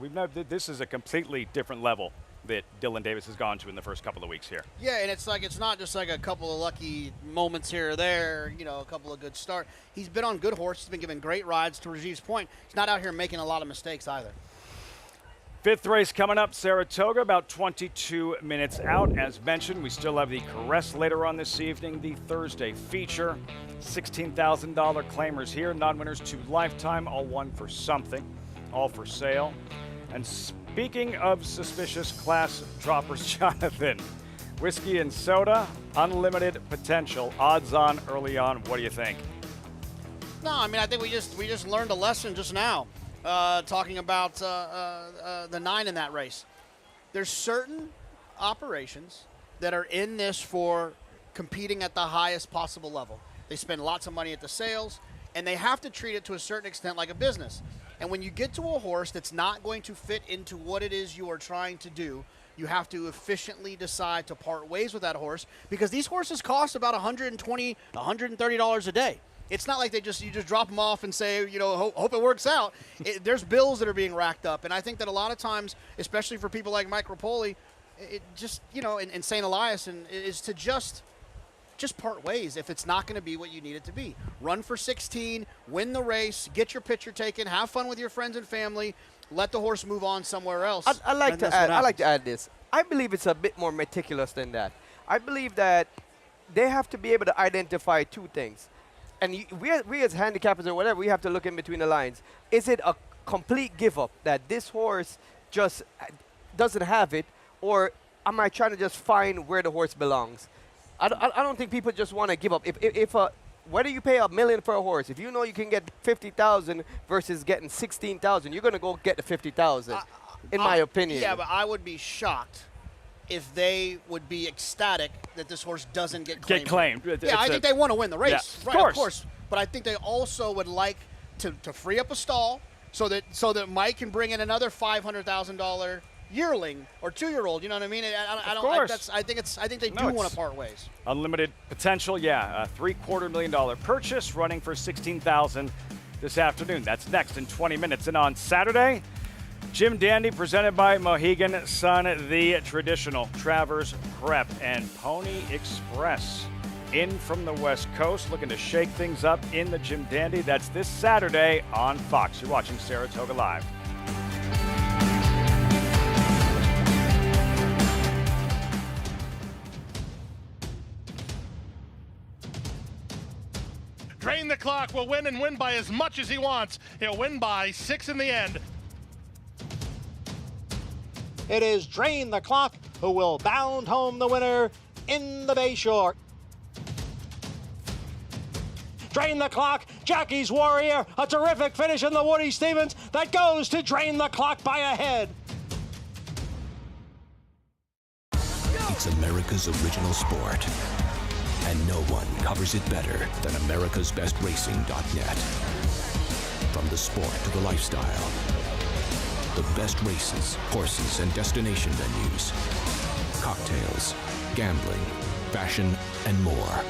this is a completely different level that Dylan Davis has gone to in the first couple of weeks here. Yeah, and it's not just like a couple of lucky moments here or there, a couple of good starts. He's been on good horses, been giving great rides. To Rajiv's point, he's not out here making a lot of mistakes either. 5th race coming up, Saratoga, about 22 minutes out. As mentioned, we still have the Caress later on this evening, the Thursday feature. $16,000 claimers here, non-winners to lifetime, all one for something, all for sale. And speaking of suspicious class droppers, Jonathan, whiskey and soda, unlimited potential, odds on early on. What do you think? No, I mean, I think we just learned a lesson just now, talking about the 9 in that race. There's certain operations that are in this for competing at the highest possible level. They spend lots of money at the sales, and they have to treat it to a certain extent like a business. And when you get to a horse that's not going to fit into what it is you are trying to do, you have to efficiently decide to part ways with that horse, because these horses cost about $120, $130 a day. It's not like you just drop them off and say, hope it works out. There's bills that are being racked up, and I think that a lot of times, especially for people like Mike Rapoli, it just, and St. Elias, is to just part ways if it's not going to be what you need it to be. Run for 16, win the race, get your picture taken, have fun with your friends and family, let the horse move on somewhere else. I like to add this. I believe it's a bit more meticulous than that. I believe that they have to be able to identify two things. And we as handicappers or whatever, we have to look in between the lines. Is it a complete give up that this horse just doesn't have it, or am I trying to just find where the horse belongs? I don't think people just want to give up. If whether you pay $1 million for a horse, if you know you can get 50,000 versus getting 16,000, you're going to go get the 50,000, in my opinion. Yeah, but I would be shocked if they would be ecstatic that this horse doesn't get claimed. Yeah, I think they want to win the race, yeah, right? Of course. But I think they also would like to free up a stall so that Mike can bring in another $500,000 yearling or 2-year-old. You know what I mean? I think they do want to part ways. Unlimited potential, yeah. A $750,000 purchase running for $16,000 this afternoon. That's next in 20 minutes. And on Saturday, Jim Dandy presented by Mohegan Sun, the traditional Travers Prep and Pony Express. In from the West Coast, looking to shake things up in the Jim Dandy. That's this Saturday on Fox. You're watching Saratoga Live. Drain the Clock will win and win by as much as he wants. He'll win by 6 in the end. It is Drain the Clock who will bound home the winner in the Bayshore. Drain the Clock, Jackie's Warrior, a terrific finish in the Woody Stevens that goes to Drain the Clock by a head. It's America's original sport, and no one covers it better than americasbestracing.net. From the sport to the lifestyle. The best races, horses, and destination venues. Cocktails, gambling, fashion, and more.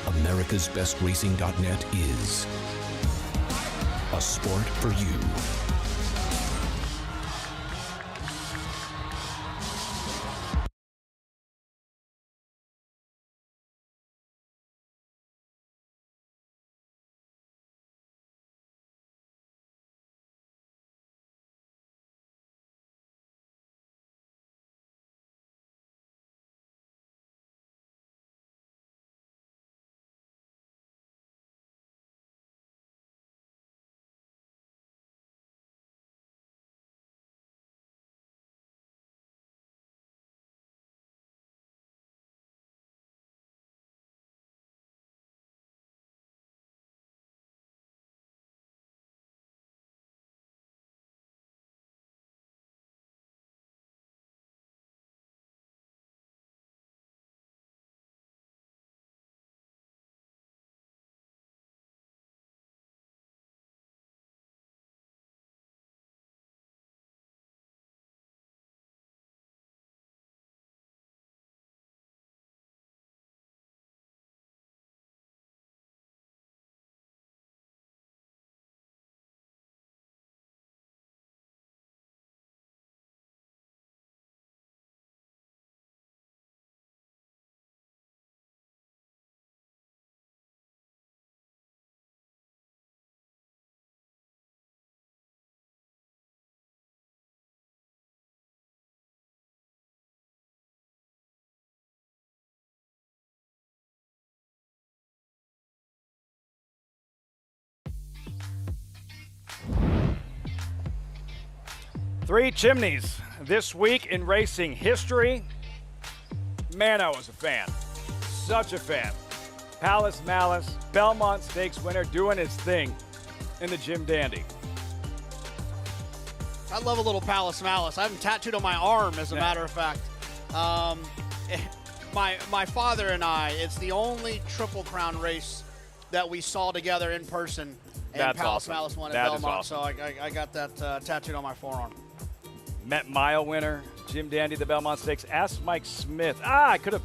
America'sBestRacing.net is a sport for you. Three chimneys this week in racing history. Man, I was a fan. Such a fan. Palace Malice, Belmont Stakes winner, doing his thing in the Jim Dandy. I love a little Palace Malice. I have him tattooed on my arm, as a matter of fact. My father and I, it's the only Triple Crown race that we saw together in person. And That's Palace awesome. Malice won at That is Belmont, awesome. so I got that tattooed on my forearm. Met mile winner, Jim Dandy, the Belmont Stakes. Ask Mike Smith. I could have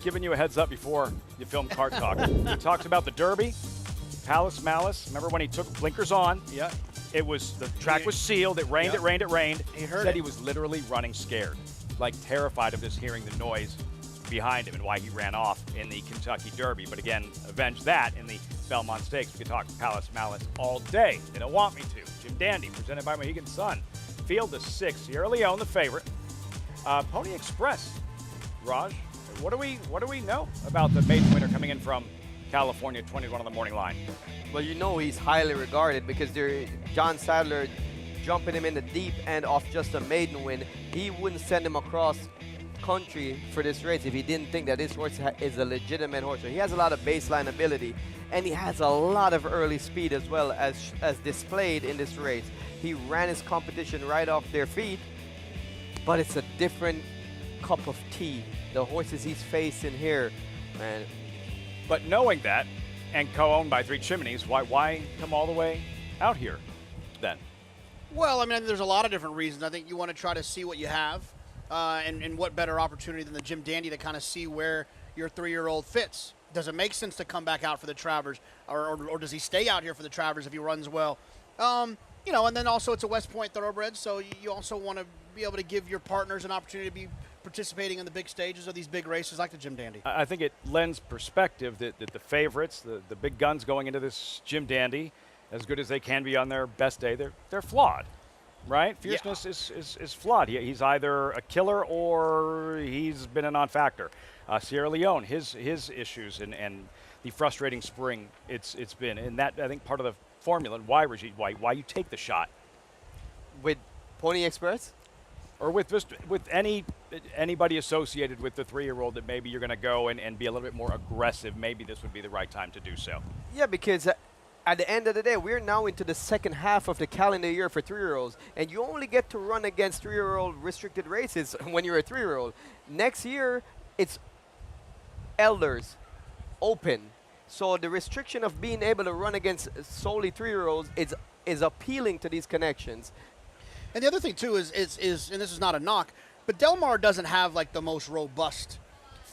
given you a heads up before you filmed Cart Talk. We talked about the Derby, Palace Malice. Remember when he took blinkers on? Yeah. It was, the track was sealed. It rained, Yep. it rained, it rained. He heard said it. he was literally running scared, like terrified of just hearing the noise behind him and why he ran off in the Kentucky Derby. But again, avenged that in the Belmont Stakes. We could talk Palace Malice all day. They don't want me to. Jim Dandy, presented by Mohegan Sun. Field of 6. Sierra Leone, the favorite. Pony Express. Raj, what do we know about the maiden winner coming in from California, 21 on the morning line? Well, you know he's highly regarded because John Sadler jumping him in the deep end off just a maiden win. He wouldn't send him across country for this race if he didn't think that this horse is a legitimate horse. So he has a lot of baseline ability, and he has a lot of early speed as well as displayed in this race. He ran his competition right off their feet, but it's a different cup of tea. The horses he's facing here, man. But knowing that, and co-owned by Three Chimneys, why come all the way out here then? Well, I mean, there's a lot of different reasons. I think you want to try to see what you have, and what better opportunity than the Jim Dandy to kind of see where your 3-year-old fits. Does it make sense to come back out for the Travers, or does he stay out here for the Travers if he runs well? You know, and then also it's a West Point thoroughbred, so you also want to be able to give your partners an opportunity to be participating in the big stages of these big races like the Jim Dandy. I think it lends perspective that the favorites, the big guns going into this Jim Dandy, as good as they can be on their best day, they're flawed, right? Fierceness is flawed. He's either a killer or he's been a non-factor. Sierra Leone, his issues and the frustrating spring it's been, and that I think part of the formula and why you take the shot with Pony Express, or with anybody associated with the 3-year-old that maybe you're going to go and be a little bit more aggressive. Maybe this would be the right time to do so. Yeah, because at the end of the day, we're now into the second half of the calendar year for 3-year-olds, and you only get to run against 3-year-old restricted races when you're a 3-year-old. Next year, it's elders, open. So the restriction of being able to run against solely 3-year-olds is appealing to these connections. And the other thing too is and this is not a knock, but Del Mar doesn't have like the most robust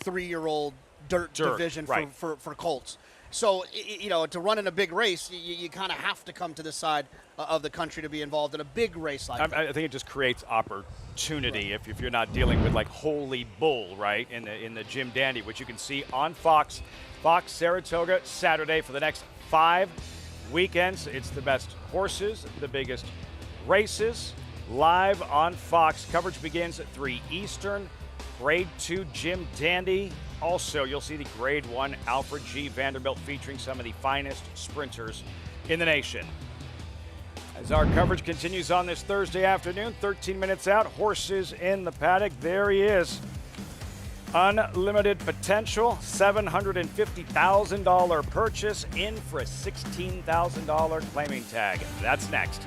3-year-old dirt division for colts. So, you know, to run in a big race, you kind of have to come to this side of the country to be involved in a big race like that. I think it just creates opportunity if you're not dealing with like Holy Bull, right, in the Jim Dandy, which you can see on Fox Saratoga Saturday for the next 5 weekends. It's the best horses, the biggest races, live on Fox. Coverage begins at 3 Eastern. Grade 2 Jim Dandy. Also, you'll see the Grade 1 Alfred G. Vanderbilt featuring some of the finest sprinters in the nation. As our coverage continues on this Thursday afternoon, 13 minutes out, horses in the paddock. There he is. Unlimited Potential, $750,000 purchase, in for a $16,000 claiming tag. That's next.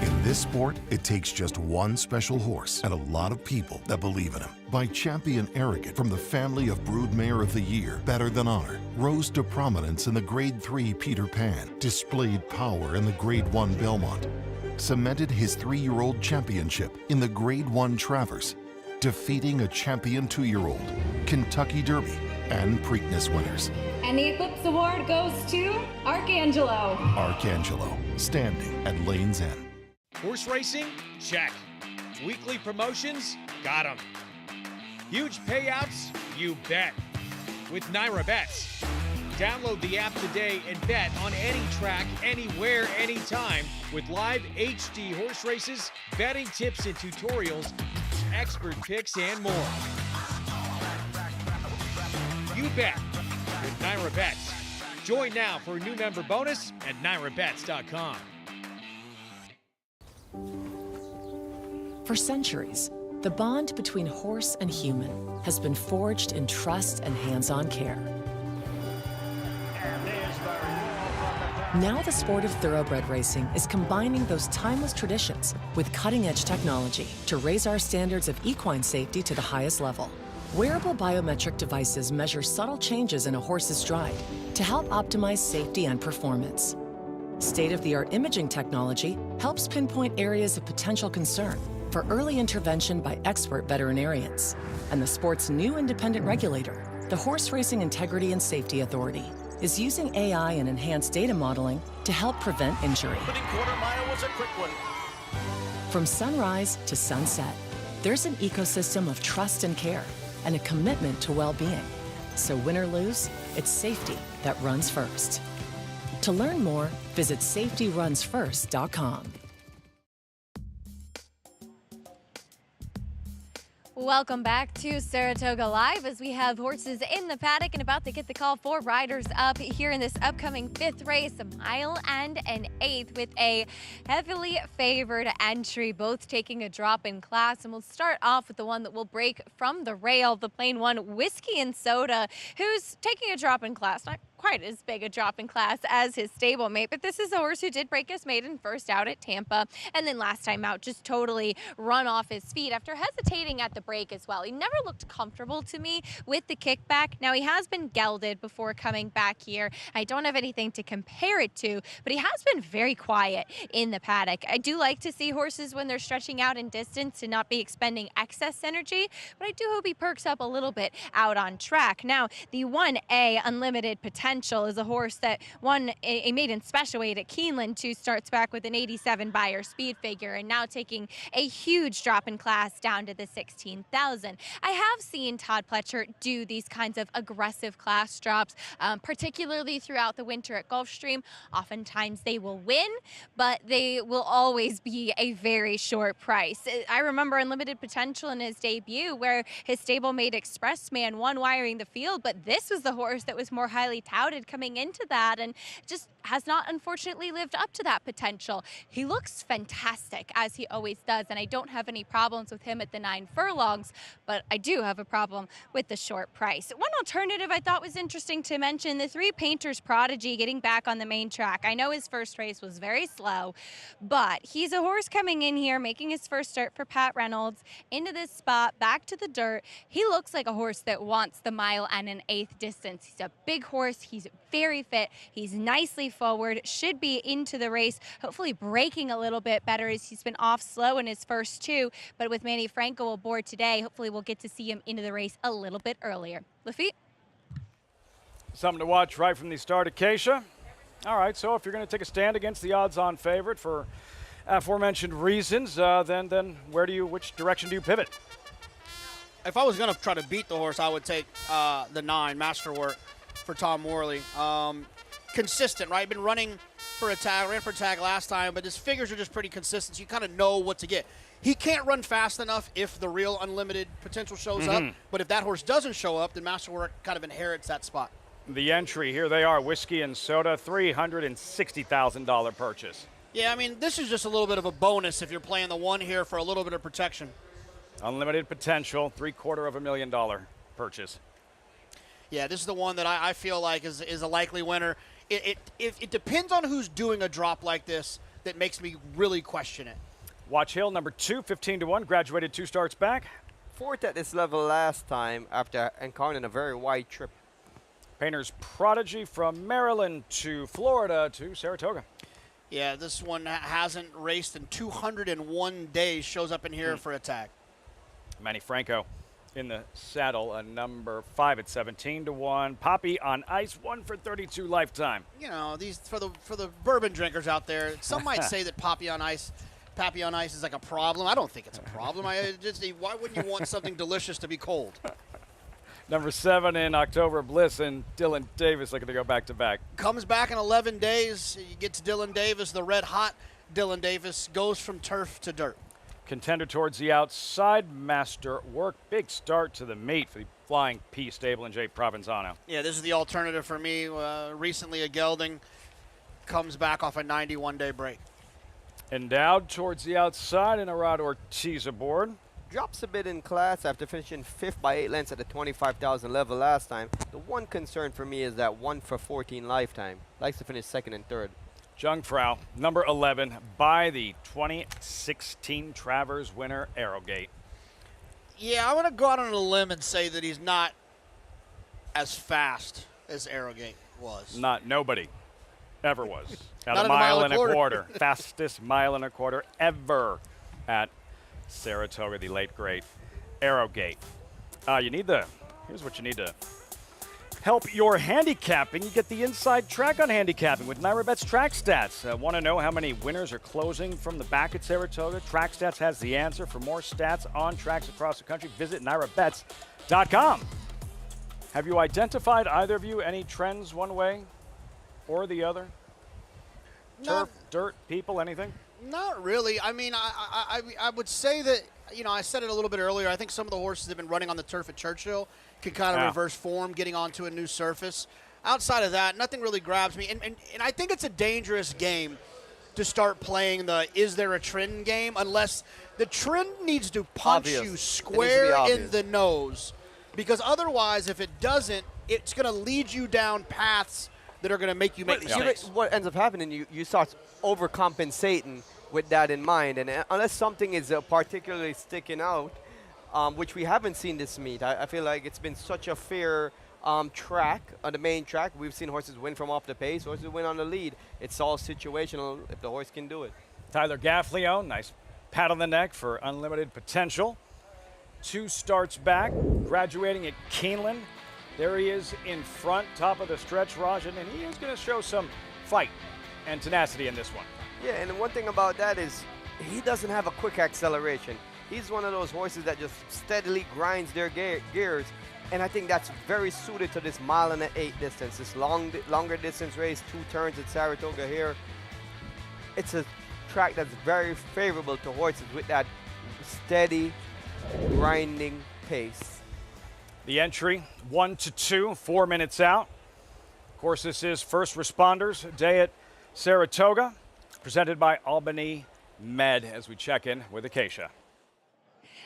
In this sport, it takes just one special horse and a lot of people that believe in him. By Champion Arrogant from the family of Broodmare of the Year, Better Than Honor, rose to prominence in the Grade 3 Peter Pan, displayed power in the Grade 1 Belmont, cemented his 3-year-old championship in the Grade 1 Travers, defeating a champion 2-year-old, Kentucky Derby, and Preakness winners. And the Eclipse Award goes to Arcangelo. Arcangelo, standing at Lane's End. Horse racing? Check. Weekly promotions? Got 'em. Huge payouts? You bet. With Naira Bets. Download the app today and bet on any track, anywhere, anytime with live HD horse races, betting tips and tutorials, expert picks, and more. You bet with Naira Bets. Join now for a new member bonus at NairaBets.com. For centuries, the bond between horse and human has been forged in trust and hands-on care. Now the sport of thoroughbred racing is combining those timeless traditions with cutting-edge technology to raise our standards of equine safety to the highest level. Wearable biometric devices measure subtle changes in a horse's stride to help optimize safety and performance. State-of-the-art imaging technology helps pinpoint areas of potential concern for early intervention by expert veterinarians. And the sport's new independent regulator, the Horse Racing Integrity and Safety Authority, is using AI and enhanced data modeling to help prevent injury. Quarter mile was a quick one. From sunrise to sunset, there's an ecosystem of trust and care and a commitment to well-being. So win or lose, it's safety that runs first. To learn more, visit safetyrunsfirst.com. Welcome back to Saratoga Live as we have horses in the paddock and about to get the call for riders up here in this upcoming 5th race, a mile and an 1/8 with a heavily favored entry, both taking a drop in class. And we'll start off with the one that will break from the rail, the plain one, Whiskey and Soda, who's taking a drop in class. Not quite as big a drop in class as his stablemate, but this is a horse who did break his maiden first out at Tampa, and then last time out just totally run off his feet after hesitating at the break as well. He never looked comfortable to me with the kickback. Now, he has been gelded before coming back here. I don't have anything to compare it to, but he has been very quiet in the paddock. I do like to see horses when they're stretching out in distance to not be expending excess energy, but I do hope he perks up a little bit out on track. Now, the 1A Unlimited Potential is a horse that won a maiden special weight at Keeneland 2 starts back with an 87 Beyer speed figure and now taking a huge drop in class down to the 16,000. I have seen Todd Pletcher do these kinds of aggressive class drops, particularly throughout the winter at Gulfstream. Oftentimes they will win, but they will always be a very short price. I remember Unlimited Potential in his debut where his stablemate Expressman won wiring the field, but this was the horse that was more highly touted touted coming into that, and just has not unfortunately lived up to that potential. He looks fantastic, as he always does, and I don't have any problems with him at the 9 furlongs, but I do have a problem with the short price. One alternative I thought was interesting to mention, the 3 Painters Prodigy getting back on the main track. I know his first race was very slow, but he's a horse coming in here, making his first start for Pat Reynolds, into this spot, back to the dirt. He looks like a horse that wants the 1.125 distance. He's a big horse, he's very fit, he's nicely forward, should be into the race, hopefully breaking a little bit better as he's been off slow in his first 2, but with Manny Franco aboard today, hopefully we'll get to see him into the race a little bit earlier. Lafitte? Something to watch right from the start, Acacia. All right, so if you're going to take a stand against the odds-on favorite for aforementioned reasons, then which direction do you pivot? If I was going to try to beat the horse, I would take the 9, Masterwork, for Tom Worley. Consistent, right? Been running for a tag, ran for a tag last time, but his figures are just pretty consistent, so you kind of know what to get. He can't run fast enough if the real unlimited potential shows up, but if that horse doesn't show up, then Masterwork kind of inherits that spot. The entry, here they are, Whiskey and Soda, $360,000 purchase. Yeah, I mean, this is just a little bit of a bonus if you're playing the 1 here for a little bit of protection. Unlimited potential, $750,000 purchase. Yeah, this is the one that I feel like is a likely winner. It depends on who's doing a drop like this that makes me really question it. Watch Hill, number 2, 15-1, graduated 2 starts back. 4th at this level last time after encountering a very wide trip. Painter's Prodigy from Maryland to Florida to Saratoga. Yeah, this one hasn't raced in 201 days, shows up in here for a tag. Manny Franco in the saddle, number 5 at 17-1. Poppy on Ice, 1 for 32 lifetime. You know, these for the bourbon drinkers out there, some might say that Poppy on Ice is like a problem. I don't think it's a problem. Why wouldn't you want something delicious to be cold? Number 7 in October, Bliss and Dylan Davis looking to go back-to-back. Comes back in 11 days. You get to Dylan Davis, the red-hot Dylan Davis, goes from turf to dirt. Contender towards the outside, Masterwork. Big start to the meet for the Flying P stable and Jay Provenzano. Yeah, this is the alternative for me. Recently, a gelding comes back off a 91-day break. Endowed towards the outside, and Arad Ortiz aboard. Drops a bit in class after finishing 5th by 8 lengths at the 25,000 level last time. The one concern for me is that 1 for 14 lifetime. Likes to finish 2nd and 3rd. Jungfrau, number 11, by the 2016 Travers winner, Arrowgate. Yeah, I want to go out on a limb and say that he's not as fast as Arrowgate was. Nobody ever was. At Not a mile and a quarter. Fastest mile and a quarter ever at Saratoga, the late great Arrowgate. Here's what you need to help your handicapping. You get the inside track on handicapping with NYRA Bets Track Stats. Want to know how many winners are closing from the back at Saratoga? Track Stats has the answer. For more stats on tracks across the country, visit NYRABets.com. Have you identified, either of you, any trends one way or the other? Turf, dirt, people, anything? Not really. I mean, I would say that, I said it a little bit earlier. I think some of the horses that have been running on the turf at Churchill can kind of reverse form, getting onto a new surface. Outside of that, nothing really grabs me. And I think it's a dangerous game to start playing the is there a trend game, unless the trend needs to punch you square in the nose. Because otherwise, if it doesn't, it's going to lead you down paths that are going to make you make mistakes. What ends up happening, you start overcompensating with that in mind. And unless something is particularly sticking out, which we haven't seen this meet, I feel like it's been such a fair track, on the main track. We've seen horses win from off the pace, horses win on the lead. It's all situational if the horse can do it. Tyler Gaffleone, nice pat on the neck for unlimited potential. 2 starts back, graduating at Keeneland. There he is in front, top of the stretch, Rajan, and he is going to show some fight and tenacity in this one. Yeah, and the one thing about that is he doesn't have a quick acceleration. He's one of those horses that just steadily grinds their gears, and I think that's very suited to this 1.8 mile distance, this longer distance race, 2 turns at Saratoga here. It's a track that's very favorable to horses with that steady, grinding pace. The entry, 1 to 2, 4 minutes out. course, this is First Responders Day at Saratoga, presented by Albany Med, as we check in with Acacia.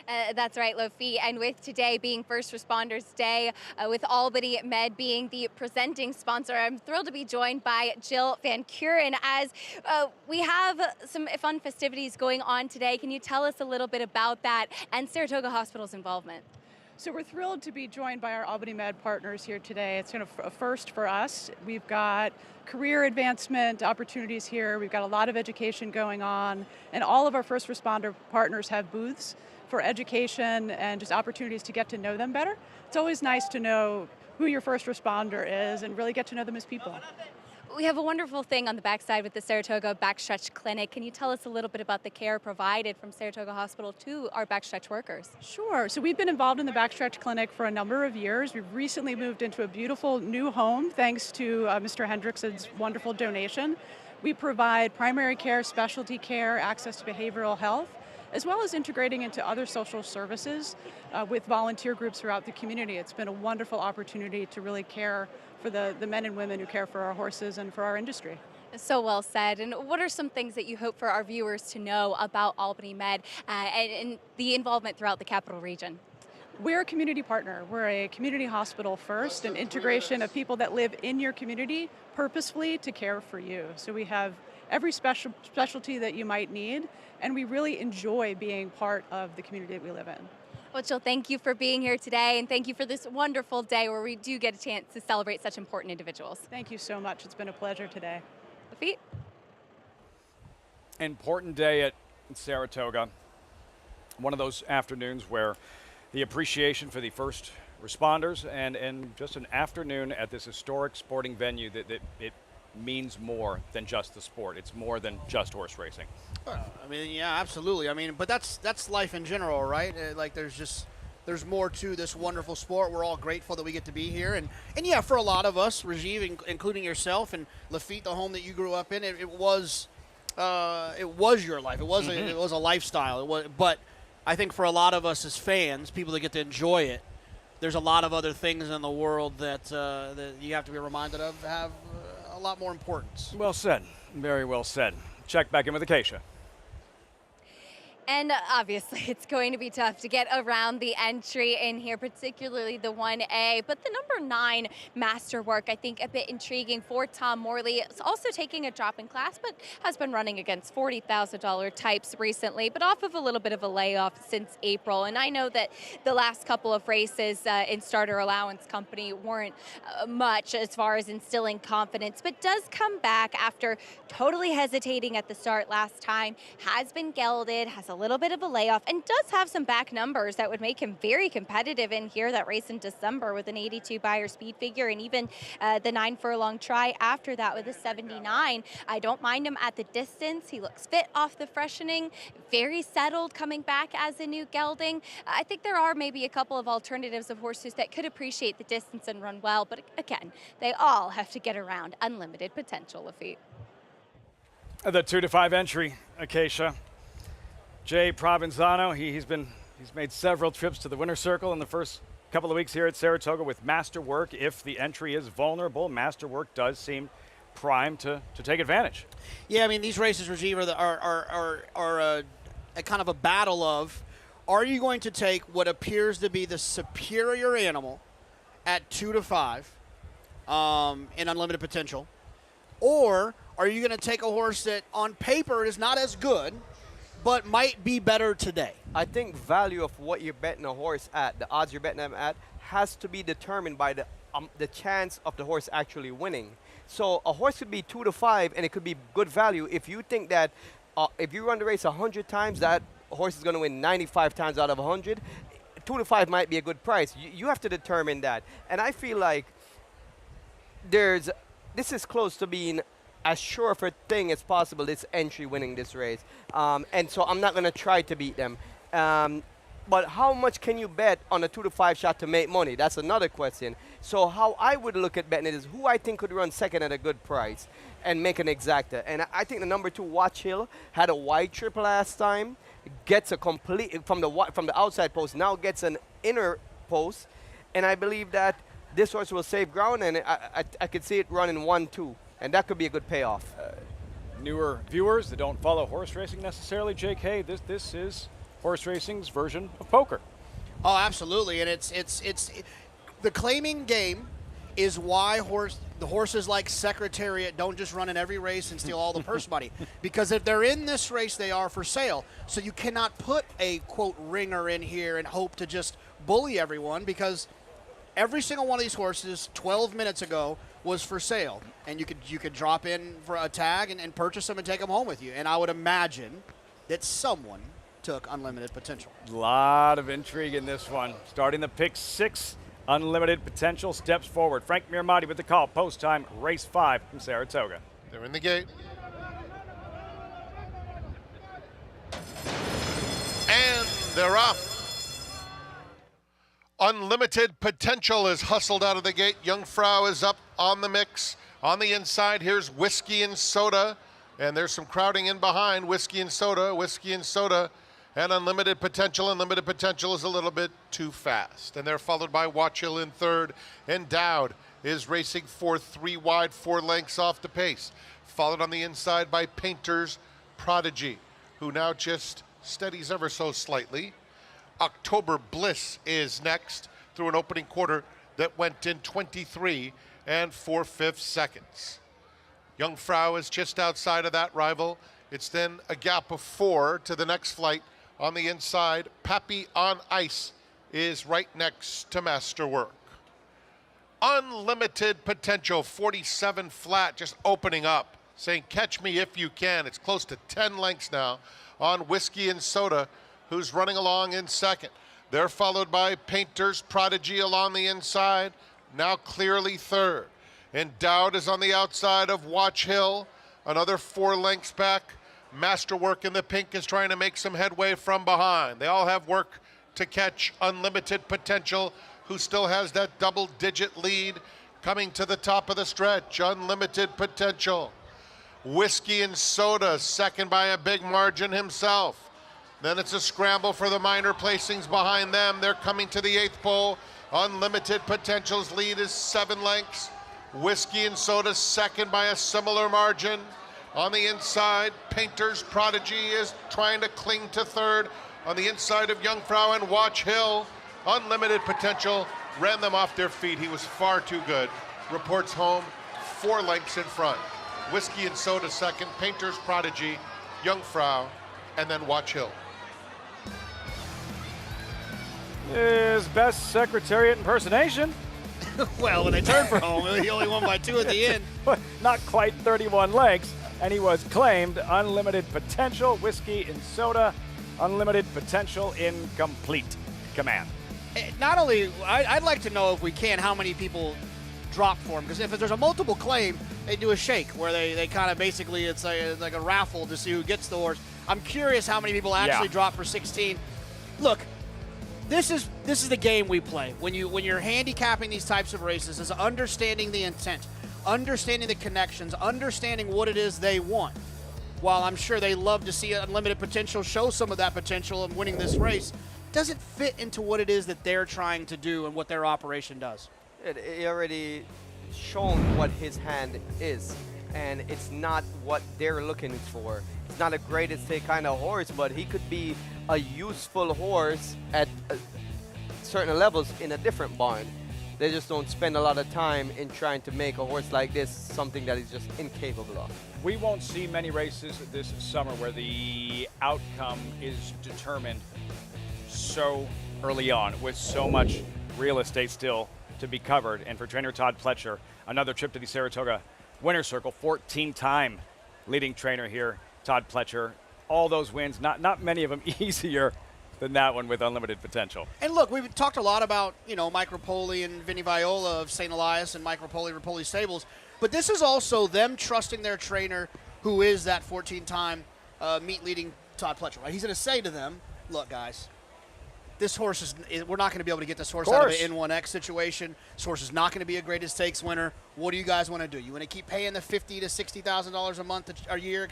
That's right, Lafitte. And with today being First Responders Day, with Albany Med being the presenting sponsor, I'm thrilled to be joined by Jill Van Kuren as we have some fun festivities going on today. Can you tell us a little bit about that and Saratoga Hospital's involvement? So we're thrilled to be joined by our Albany Med partners here today. It's kind of a first for us. We've got career advancement opportunities here. We've got a lot of education going on, and all of our first responder partners have booths for education and just opportunities to get to know them better. It's always nice to know who your first responder is and really get to know them as people. We have a wonderful thing on the backside with the Saratoga Backstretch Clinic. Can you tell us a little bit about the care provided from Saratoga Hospital to our Backstretch workers? Sure. So we've been involved in the Backstretch Clinic for a number of years. We've recently moved into a beautiful new home thanks to Mr. Hendrickson's wonderful donation. We provide primary care, specialty care, access to behavioral health, as well as integrating into other social services with volunteer groups throughout the community. It's been a wonderful opportunity to really care for the men and women who care for our horses and for our industry. So well said. And what are some things that you hope for our viewers to know about Albany Med and the involvement throughout the Capital Region? We're a community partner. We're a community hospital first, an integration of people that live in your community purposefully to care for you. So we have every specialty that you might need, and we really enjoy being part of the community that we live in. Well, Jill, thank you for being here today, and thank you for this wonderful day where we do get a chance to celebrate such important individuals. Thank you so much. It's been a pleasure today. Lafitte? Important day at Saratoga. One of those afternoons where the appreciation for the first responders and just an afternoon at this historic sporting venue that it means more than just the sport. It's more than just horse racing. I mean, yeah, absolutely. I mean, but that's life in general, right? Like there's more to this wonderful sport. We're all grateful that we get to be here, and yeah, for a lot of us, Rajiv, including yourself and Lafitte, the home that you grew up in, it was your life. It was it was a lifestyle. But I think for a lot of us as fans, people that get to enjoy it, there's a lot of other things in the world that you have to be reminded of have a lot more importance. Well said. Very well said. Check back in with Acacia. And obviously, it's going to be tough to get around the entry in here, particularly the 1A. But the number 9 Masterwork, I think a bit intriguing for Tom Morley. It's also taking a drop in class, but has been running against $40,000 types recently, but off of a little bit of a layoff since April. And I know that the last couple of races in Starter Allowance Company weren't much as far as instilling confidence, but does come back after totally hesitating at the start last time, has been gelded, has a little bit of a layoff, and does have some back numbers that would make him very competitive in here. That race in December with an 82 Beyer speed figure, and even the 9 furlong try after that with a 79. I don't mind him at the distance. He looks fit off the freshening, very settled coming back as a new gelding. I think there are maybe a couple of alternatives of horses that could appreciate the distance and run well, but again, they all have to get around unlimited potential, Lafitte. The 2 to 5 entry, Acacia. Jay Provenzano, he's made several trips to the winner's circle in the first couple of weeks here at Saratoga with Masterwork. If the entry is vulnerable, Masterwork does seem primed to take advantage. Yeah, I mean, these races, Rajiv, are a kind of a battle of, are you going to take what appears to be the superior animal at 2 to 5 in unlimited potential, or are you going to take a horse that on paper is not as good, but might be better today? I think value of what you're betting a horse at, the odds you're betting them at, has to be determined by the chance of the horse actually winning. So a horse could be 2 to 5, and it could be good value if you think that if you run the race 100 times, that horse is going to win 95 times out of 100. 2 to 5 might be a good price. You have to determine that. And I feel like this is close to being as sure of a thing as possible, this entry winning this race. And so I'm not going to try to beat them. But how much can you bet on a 2 to 5 shot to make money? That's another question. So how I would look at betting it is who I think could run second at a good price and make an exacta. And I think the number 2, Watch Hill, had a wide trip last time, gets a complete, from the outside post, now gets an inner post. And I believe that this horse will save ground, and I could see it running 1-2, and that could be a good payoff. Newer viewers that don't follow horse racing necessarily, JK, this is horse racing's version of poker. Oh, absolutely, and it's the claiming game is why the horses like Secretariat don't just run in every race and steal all the purse money. Because if they're in this race, they are for sale. So you cannot put a, quote, ringer in here and hope to just bully everyone, because every single one of these horses 12 minutes ago was for sale. And you could drop in for a tag and purchase them and take them home with you. And I would imagine that someone took Unlimited Potential. A lot of intrigue in this one. Starting the pick 6, Unlimited Potential steps forward. Frank Miramati with the call. Post time, race 5 from Saratoga. They're in the gate. And they're off. Unlimited Potential is hustled out of the gate. Jungfrau is up on the mix. On the inside, here's Whiskey and Soda. And there's some crowding in behind. Whiskey and Soda, and Unlimited Potential. Unlimited Potential is a little bit too fast. And they're followed by Watch Hill in third. And Dowd is racing fourth, 3 wide, 4 lengths off the pace. Followed on the inside by Painter's Prodigy, who now just steadies ever so slightly. October Bliss is next through an opening quarter that went in 23 and 4/5 seconds. Jungfrau is just outside of that rival. It's then a gap of 4 to the next flight. On the inside, Pappy on Ice is right next to Masterwork. Unlimited Potential, 47 flat, just opening up, saying catch me if you can. It's close to 10 lengths now on Whiskey and Soda, who's running along in second. They're followed by Painter's Prodigy along the inside, now clearly third. And Dowd is on the outside of Watch Hill, another 4 lengths back. Masterwork in the pink is trying to make some headway from behind. They all have work to catch Unlimited Potential, who still has that double-digit lead coming to the top of the stretch. Unlimited Potential. Whiskey and Soda, second by a big margin himself. Then it's a scramble for the minor placings behind them. They're coming to the 8th pole. Unlimited Potential's lead is 7 lengths. Whiskey and Soda second by a similar margin. On the inside, Painter's Prodigy is trying to cling to third. On the inside of Jungfrau and Watch Hill, Unlimited Potential ran them off their feet. He was far too good. Reports home 4 lengths in front. Whiskey and Soda second, Painter's Prodigy, Jungfrau, and then Watch Hill. His best Secretariat impersonation. Well, when they turned for home, he only won by 2 at the end. Not quite 31 legs, and he was claimed. Unlimited Potential, Whiskey and Soda, Unlimited Potential in complete command. Not only, I'd like to know, if we can, how many people dropped for him, because if there's a multiple claim, they do a shake where they kind of basically, it's like a raffle to see who gets the horse. I'm curious how many people actually dropped for 16. Look, this is the game we play. When you're handicapping these types of races, is understanding the intent, understanding the connections, understanding what it is they want. While I'm sure they love to see Unlimited Potential show some of that potential in winning this race, doesn't fit into what it is that they're trying to do and what their operation does. It already shown what his hand is, and it's not what they're looking for. It's not a great estate kind of horse, but he could be a useful horse at certain levels in a different barn. They just don't spend a lot of time in trying to make a horse like this something that he's just incapable of. We won't see many races this summer where the outcome is determined so early on, with so much real estate still to be covered. And for trainer Todd Pletcher, another trip to the Saratoga winner's circle, 14-time leading trainer here, Todd Pletcher. All those wins, not many of them easier than that one with Unlimited Potential. And look, we've talked a lot about, Mike Rapoli and Vinny Viola of St. Elias and Mike Rapoli Stables, but this is also them trusting their trainer, who is that 14-time meet leading Todd Pletcher, right? He's going to say to them, look, guys, this horse we're not going to be able to get this horse out of an N1X situation. This horse is not going to be a greatest stakes winner. What do you guys want to do? You want to keep paying the $50,000 to $60,000 a year,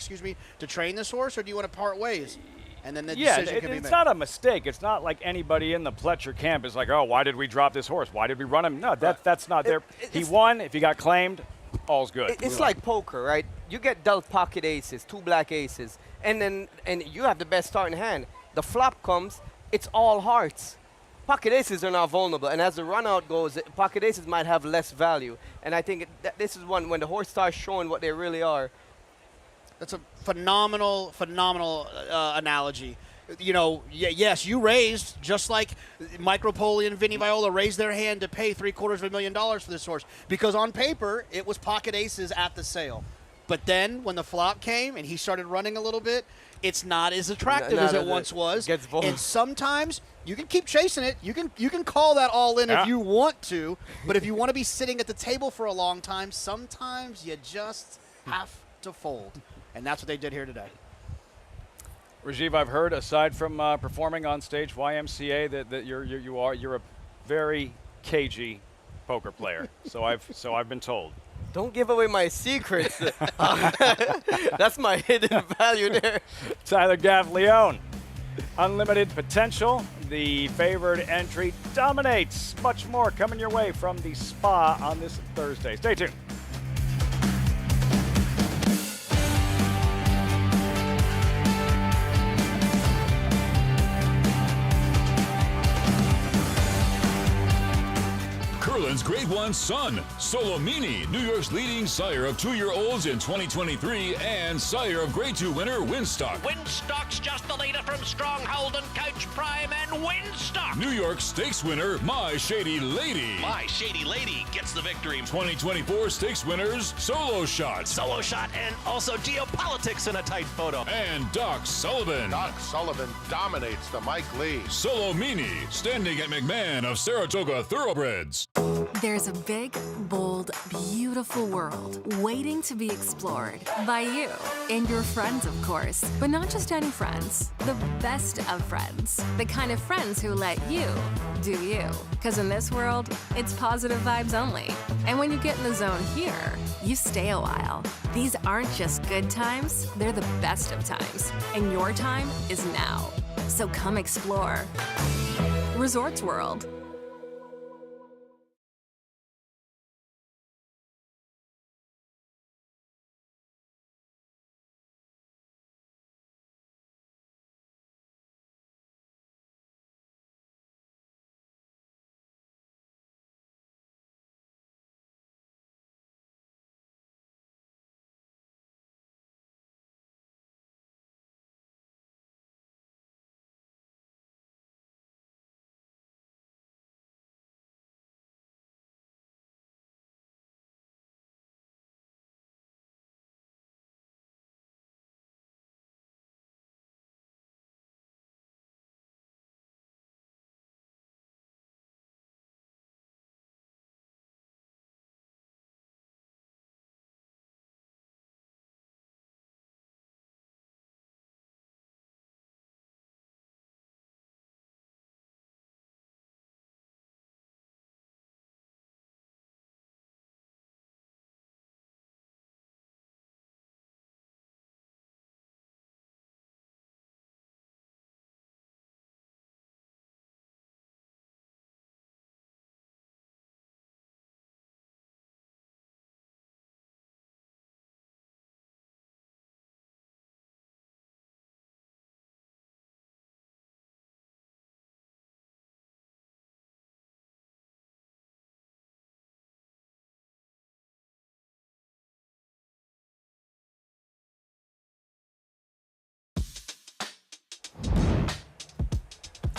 to train this horse, or do you want to part ways? and then the Yeah, decision can be it's made. not a mistake. It's not like anybody in the Pletcher camp is like, oh, why did we drop this horse? Why did we run him? No, that's not there. He won. If he got claimed, all's good. It's like poker, right? You get dealt pocket aces, 2 black aces, and you have the best starting hand. The flop comes, it's all hearts. Pocket aces are not vulnerable, and as the run out goes, pocket aces might have less value. And I think that this is one when the horse starts showing what they really are. That's a phenomenal analogy. You know, yes, you raised, just like Mike Rapoli and Vinny Viola raised their hand to pay $750,000 for this horse, because on paper, it was pocket aces at the sale. But then when the flop came and he started running a little bit, it's not as attractive as it once was. And sometimes you can keep chasing it. You can call that all in if you want to, but if you want to be sitting at the table for a long time, sometimes you just have to fold. And that's what they did here today. Rajiv, I've heard, aside from performing on stage YMCA, that you're a very cagey poker player. So I've been told. Don't give away my secrets. That's my hidden value there. Tyler Gaffleone, Unlimited Potential, the favored entry, dominates. Much more coming your way from the Spa on this Thursday. Stay tuned. Curlin's Grade 1 son, Solomini, New York's leading sire of 2-year-olds in 2023 and sire of Grade 2 winner Winstock. Winstock's just the leader from Stronghold and Coach Prime and Winstock. New York Stakes winner My Shady Lady. My Shady Lady gets the victory. 2024 Stakes winners Solo Shot. Solo Shot and also Geopolitics in a tight photo. And Doc Sullivan. Doc Sullivan dominates the Mike Lee. Solomini, standing at McMahon of Saratoga Thoroughbreds. There's a big, bold, beautiful world waiting to be explored by you and your friends, of course. But not just any friends, the best of friends. The kind of friends who let you do you. Because in this world, it's positive vibes only. And when you get in the zone here, you stay a while. These aren't just good times, they're the best of times. And your time is now. So come explore. Resorts World.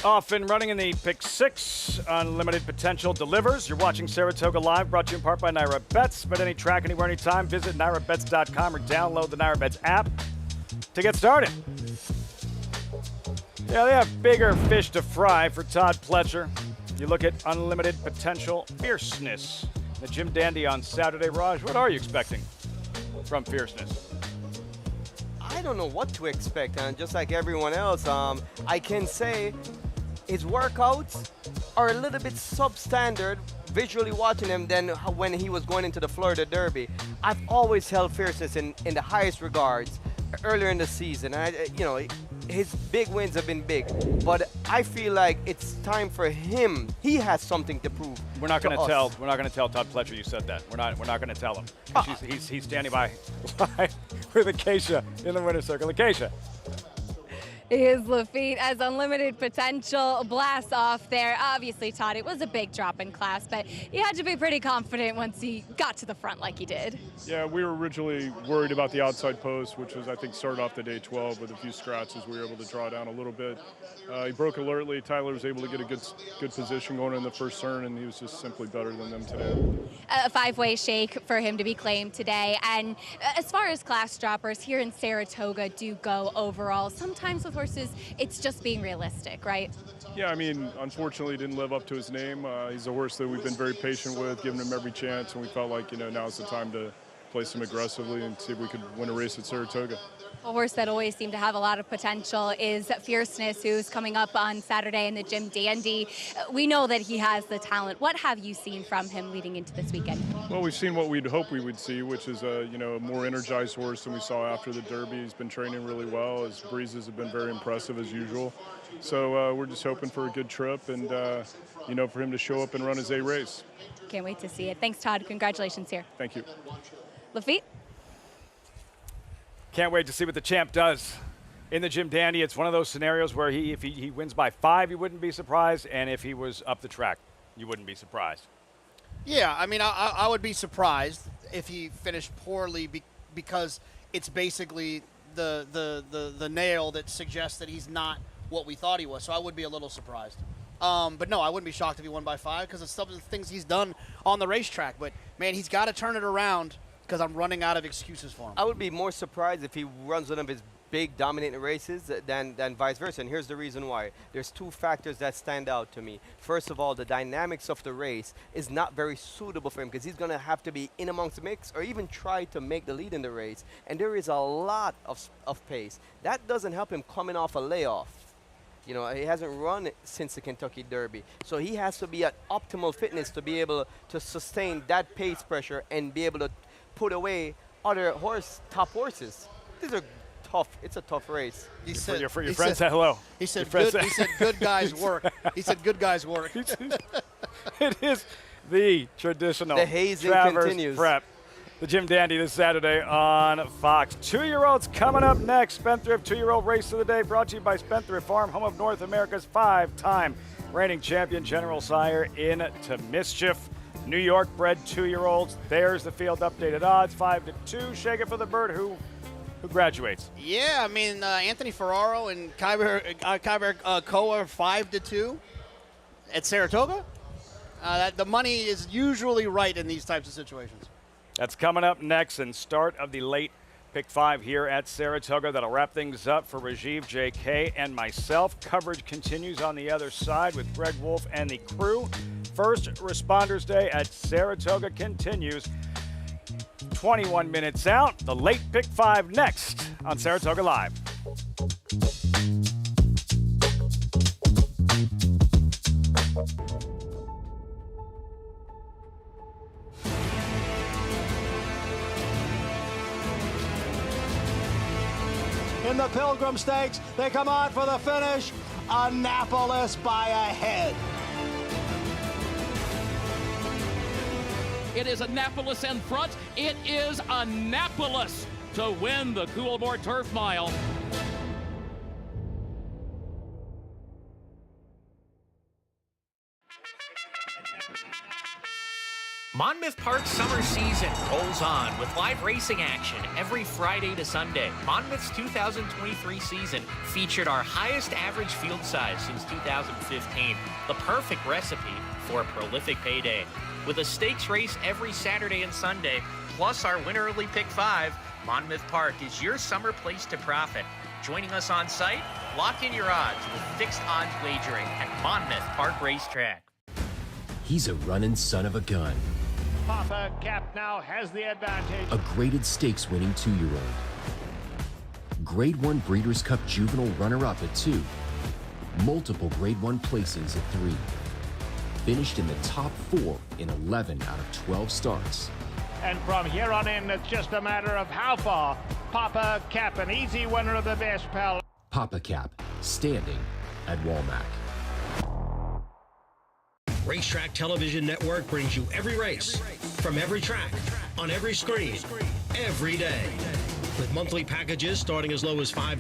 Off and running in the Pick 6, Unlimited Potential delivers. You're watching Saratoga Live, brought to you in part by Naira Bets. Bet any track, anywhere, anytime. Visit NairaBets.com or download the Naira Bets app to get started. Yeah, they have bigger fish to fry for Todd Pletcher. You look at Unlimited Potential Fierceness. The Jim Dandy on Saturday. Raj, what are you expecting from Fierceness? I don't know what to expect, and just like everyone else, I can say his workouts are a little bit substandard visually watching him than when he was going into the Florida Derby. I've always held Fierceness in the highest regards earlier in the season. his big wins have been big, but I feel like it's time for him. He has something to prove. We're not going to tell. We're not going to tell Todd Pletcher you said that. We're not going to tell him. He's standing by with Acacia in the winner's circle. Acacia. His Lafitte has unlimited potential. Blast off there. Obviously, Todd, it was a big drop in class, but he had to be pretty confident once he got to the front like he did. Yeah, we were originally worried about the outside post, which was, I think, started off the day 12 with a few scratches. We were able to draw down a little bit. He broke alertly. Tyler was able to get a good position going in the first turn, and he was just simply better than them today. A five-way shake for him to be claimed today. And as far as class droppers here in Saratoga do go overall, sometimes with horses, it's just being realistic, right? Yeah, I mean, unfortunately, he didn't live up to his name. He's a horse that we've been very patient with, giving him every chance, and we felt like, now's the time to place him aggressively and see if we could win a race at Saratoga. A horse that always seemed to have a lot of potential is Fierceness, who's coming up on Saturday in the Jim Dandy. We know that he has the talent. What have you seen from him leading into this weekend? Well, we've seen what we'd hope we would see, which is a more energized horse than we saw after the Derby. He's been training really well. His breezes have been very impressive as usual. So we're just hoping for a good trip and, for him to show up and run his A race. Can't wait to see it. Thanks, Todd. Congratulations here. Thank you. Lafitte? Can't wait to see what the champ does in the Jim Dandy. It's one of those scenarios where if he wins by 5, you wouldn't be surprised, and if he was up the track, you wouldn't be surprised. Yeah, I mean, I would be surprised if he finished poorly because it's basically the nail that suggests that he's not what we thought he was. So I would be a little surprised. But no, I wouldn't be shocked if he won by 5 because of some of the things he's done on the racetrack. But, man, he's got to turn it around because I'm running out of excuses for him. I would be more surprised if he runs one of his big dominating races than vice versa, and here's the reason why. There's 2 factors that stand out to me. First of all, the dynamics of the race is not very suitable for him because he's going to have to be in amongst the mix or even try to make the lead in the race, and there is a lot of pace. That doesn't help him coming off a layoff. He hasn't run since the Kentucky Derby, so he has to be at optimal fitness to be able to sustain that pace pressure and be able to put away other top horses. These are tough. It's a tough race. Your friend said hello. He said good guys work. He said good guys work. It is the traditional the hazing Travers continues. Prep. The Jim Dandy this Saturday on Fox. 2-year-olds coming up next. Spendthrift 2-year-old race of the day brought to you by Spendthrift Farm, home of North America's 5-time reigning champion General Sire into Mischief. New York bred 2-year-olds. There's the field updated odds, 5-2. Shake it for the bird who graduates. Yeah, I mean, Anthony Ferraro and Kyber Koa 5-2 at Saratoga. The money is usually right in these types of situations. That's coming up next, and start of the late pick 5 here at Saratoga. That'll wrap things up for Rajiv, JK, and myself. Coverage continues on the other side with Greg Wolf and the crew. First Responders Day at Saratoga continues. 21 minutes out. The late pick 5 next on Saratoga Live. In the Pilgrim Stakes, they come on for the finish. Annapolis by a head. It is Annapolis in front. It is Annapolis to win the Coolmore Turf Mile. Monmouth Park's summer season rolls on with live racing action every Friday to Sunday. Monmouth's 2023 season featured our highest average field size since 2015, the perfect recipe for a prolific payday. With a stakes race every Saturday and Sunday, plus our Win Early Pick 5, Monmouth Park is your summer place to profit. Joining us on site? Lock in your odds with fixed odds wagering at Monmouth Park Racetrack. He's a running son of a gun. Papa Cap now has the advantage. A graded stakes winning 2-year-old. Grade 1 Breeders' Cup Juvenile runner-up at 2. Multiple Grade 1 placings at 3. Finished in the top 4 in 11 out of 12 starts. And from here on in, it's just a matter of how far. Papa Cap, an easy winner of the best pal. Papa Cap, standing at Walmack. Racetrack Television Network brings you every race, from every track, on every screen, every day. With monthly packages starting as low as $5,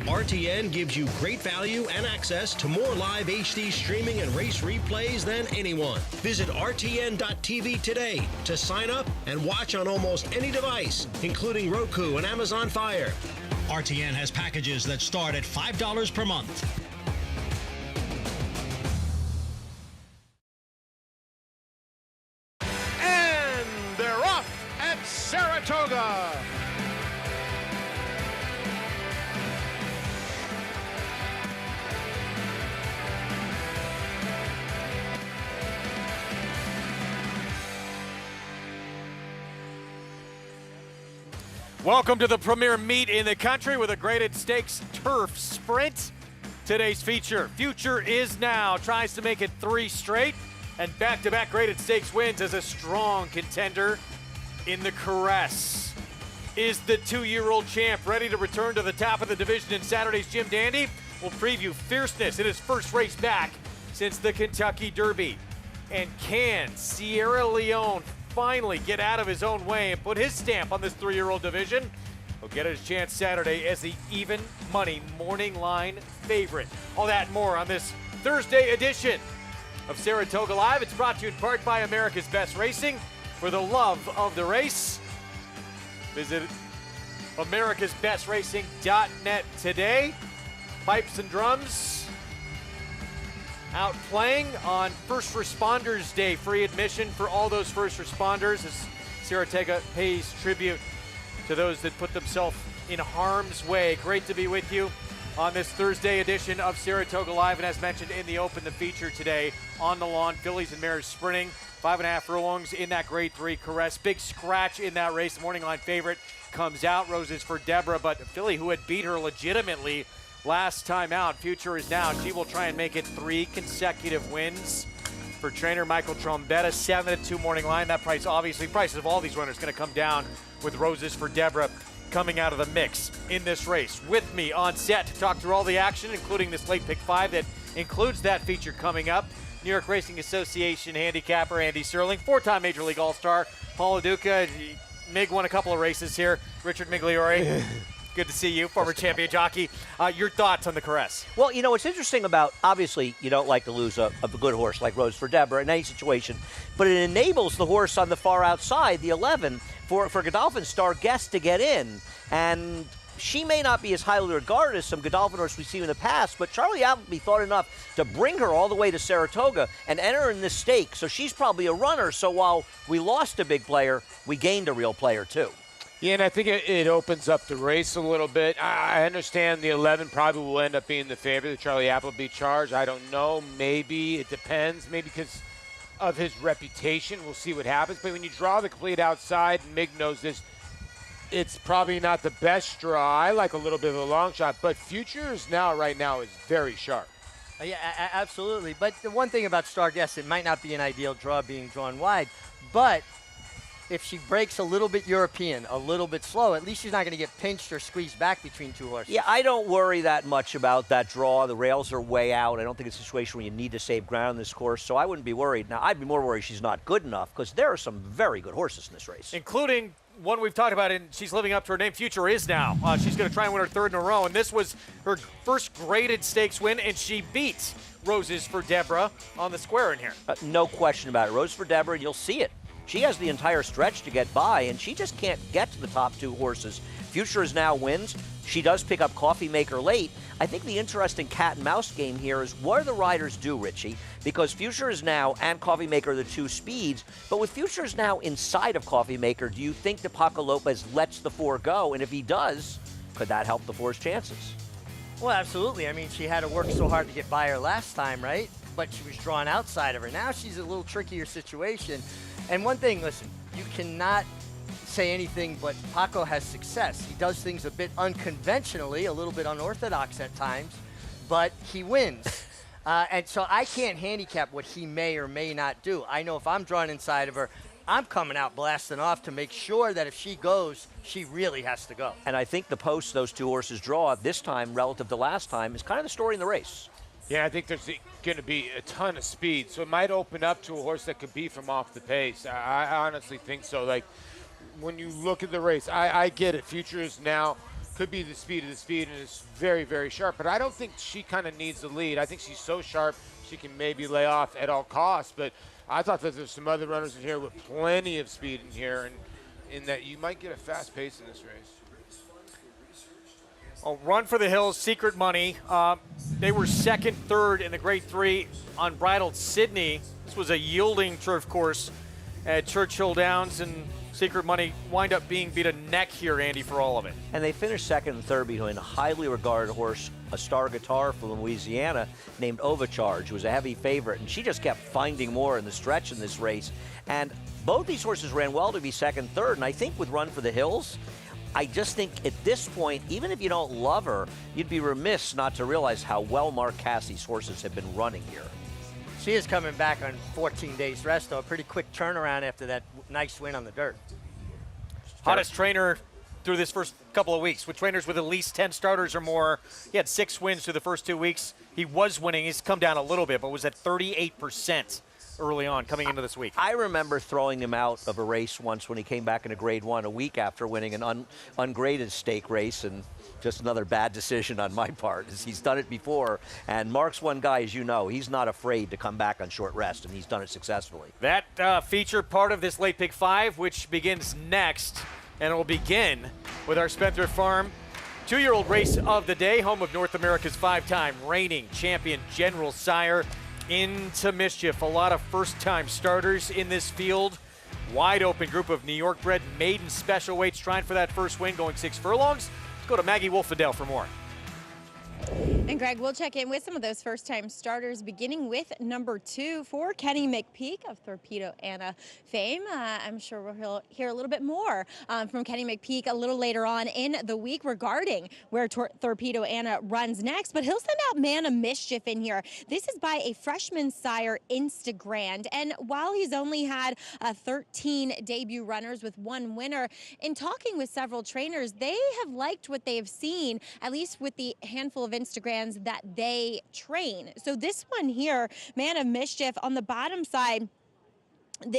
RTN gives you great value and access to more live HD streaming and race replays than anyone. Visit RTN.tv today to sign up and watch on almost any device, including Roku and Amazon Fire. RTN has packages that start at $5 per month. And they're off at Saratoga. Welcome to the premier meet in the country with a graded stakes turf sprint. Today's feature, Future Is Now, tries to make it 3 straight and back-to-back graded stakes wins as a strong contender in the Caress. Is the 2-year-old champ ready to return to the top of the division in Saturday's Jim Dandy? We'll preview fierceness in his first race back since the Kentucky Derby. And can Sierra Leone finally get out of his own way and put his stamp on this 3-year-old division? He'll get his chance Saturday as the even money morning line favorite. All that and more on this Thursday edition of Saratoga Live. It's brought to you in part by America's Best Racing. For the love of the race, visit americasbestracing.net today. Pipes and drums out playing on First Responders Day. Free admission for all those first responders as Saratoga pays tribute to those that put themselves in harm's way. Great to be with you on this Thursday edition of Saratoga Live. And as mentioned in the open, the feature today on the lawn, fillies and mares sprinting. 5.5 furlongs in that grade 3 Caress. Big scratch in that race. The morning line favorite comes out. Roses for Deborah, but a filly who had beat her legitimately last time out. Future Is Now. She will try and make it 3 consecutive wins for trainer Michael Trombetta. 7-2 morning line. That price, obviously, prices of all these runners going to come down with Roses for Deborah coming out of the mix in this race. With me on set to talk through all the action, including this late pick 5 that includes that feature coming up. New York Racing Association handicapper Andy Serling, 4-time Major League All-Star Paul Duca. Mig won a couple of races here. Richard Migliore. Good to see you, former champion jockey. Your thoughts on the Caress? Well, you know, what's interesting about, obviously, you don't like to lose a good horse like Rose for Deborah in any situation, but it enables the horse on the far outside, the 11, for Godolphin Star Guest to get in. And she may not be as highly regarded as some Godolphin horse we've seen in the past, but Charlie Appleby thought enough to bring her all the way to Saratoga and enter in this stake. So she's probably a runner. So while we lost a big player, we gained a real player too. Yeah, and I think it opens up the race a little bit. I understand the 11 probably will end up being the favorite, the Charlie Appleby charge. I don't know. Maybe it depends. Maybe because of his reputation. We'll see what happens. But when you draw the complete outside, and Mig knows this, it's probably not the best draw. I like a little bit of a long shot, but Future Is Now right now is very sharp. Yeah, absolutely. But the one thing about Star Guest, it might not be an ideal draw being drawn wide, but if she breaks a little bit European, a little bit slow, at least she's not going to get pinched or squeezed back between two horses. Yeah, I don't worry that much about that draw. The rails are way out. I don't think it's a situation where you need to save ground in this course, so I wouldn't be worried. Now, I'd be more worried she's not good enough because there are some very good horses in this race. Including one we've talked about, and she's living up to her name, Future Is Now. She's going to try and win her 3rd in a row, and this was her first graded stakes win, and she beat Roses for Deborah on the square in here. No question about it. Roses for Deborah, and you'll see it. She has the entire stretch to get by, and she just can't get to the top 2 horses. Future Is Now wins. She does pick up Coffee Maker late. I think the interesting cat and mouse game here is what do the riders do, Richie? Because Future Is Now and Coffee Maker are the 2 speeds, but with Future Is Now inside of Coffee Maker, do you think that Paco Lopez lets the 4 go? And if he does, could that help the 4's chances? Well, absolutely. I mean, she had to work so hard to get by her last time, right? But she was drawn outside of her. Now she's in a little trickier situation. And one thing, listen, you cannot say anything but Paco has success. He does things a bit unconventionally, a little bit unorthodox at times, but he wins. And so I can't handicap what he may or may not do. I know if I'm drawn inside of her, I'm coming out blasting off to make sure that if she goes, she really has to go. And I think the post those two horses draw this time relative to last time is kind of the story in the race. Yeah, I think there's going to be a ton of speed, so it might open up to a horse that could be from off the pace. I honestly think so. Like, when you look at the race, I get it. Future is now could be the speed of the speed, and it's very, very sharp. But I don't think she kind of needs the lead. I think she's so sharp she can maybe lay off at all costs. But I thought that there's some other runners in here with plenty of speed in here, and in that you might get a fast pace in this race. Oh, Run for the Hills, Secret Money. They were second, third in the Grade 3 on Bridled Sydney. This was a yielding turf course at Churchill Downs, and Secret Money wind up being beat a neck here, Andy, for all of it. And they finished second and third behind a highly regarded horse, a star guitar from Louisiana named Overcharge, who was a heavy favorite, and she just kept finding more in the stretch in this race. And both these horses ran well to be second, third, and I think with Run for the Hills, I just think at this point, even if you don't love her, you'd be remiss not to realize how well Mark Cassie's horses have been running here. She is coming back on 14 days rest, though. A pretty quick turnaround after that nice win on the dirt. Hottest trainer through this first couple of weeks, with trainers with at least 10 starters or more. He had 6 wins through the first 2 weeks. He was winning. He's come down a little bit, but was at 38% early on coming into this week. I remember throwing him out of a race once when he came back into Grade 1 a week after winning an ungraded stake race, and just another bad decision on my part, as he's done it before. And Mark's one guy, as you know, he's not afraid to come back on short rest, and he's done it successfully. That feature part of this Late Pick 5, which begins next, and it will begin with our Spendthrift Farm 2-year-old race of the day, home of North America's 5-time reigning champion General Sire. Into Mischief. A lot of first-time starters in this field. Wide open group of New York-bred maiden special weights trying for that first win, going 6 furlongs. Let's go to Maggie Wolfendale for more. And Greg, we'll check in with some of those first-time starters, beginning with number 2 for Kenny McPeak of Torpedo Anna fame. I'm sure we'll hear a little bit more from Kenny McPeak a little later on in the week regarding where Torpedo Anna runs next. But he'll send out Man of Mischief in here. This is by a freshman sire, Instagrand. And while he's only had 13 debut runners with 1 winner, in talking with several trainers, they have liked what they have seen, at least with the handful of Instagrams that they train. So this one here, Man of Mischief, on the bottom side,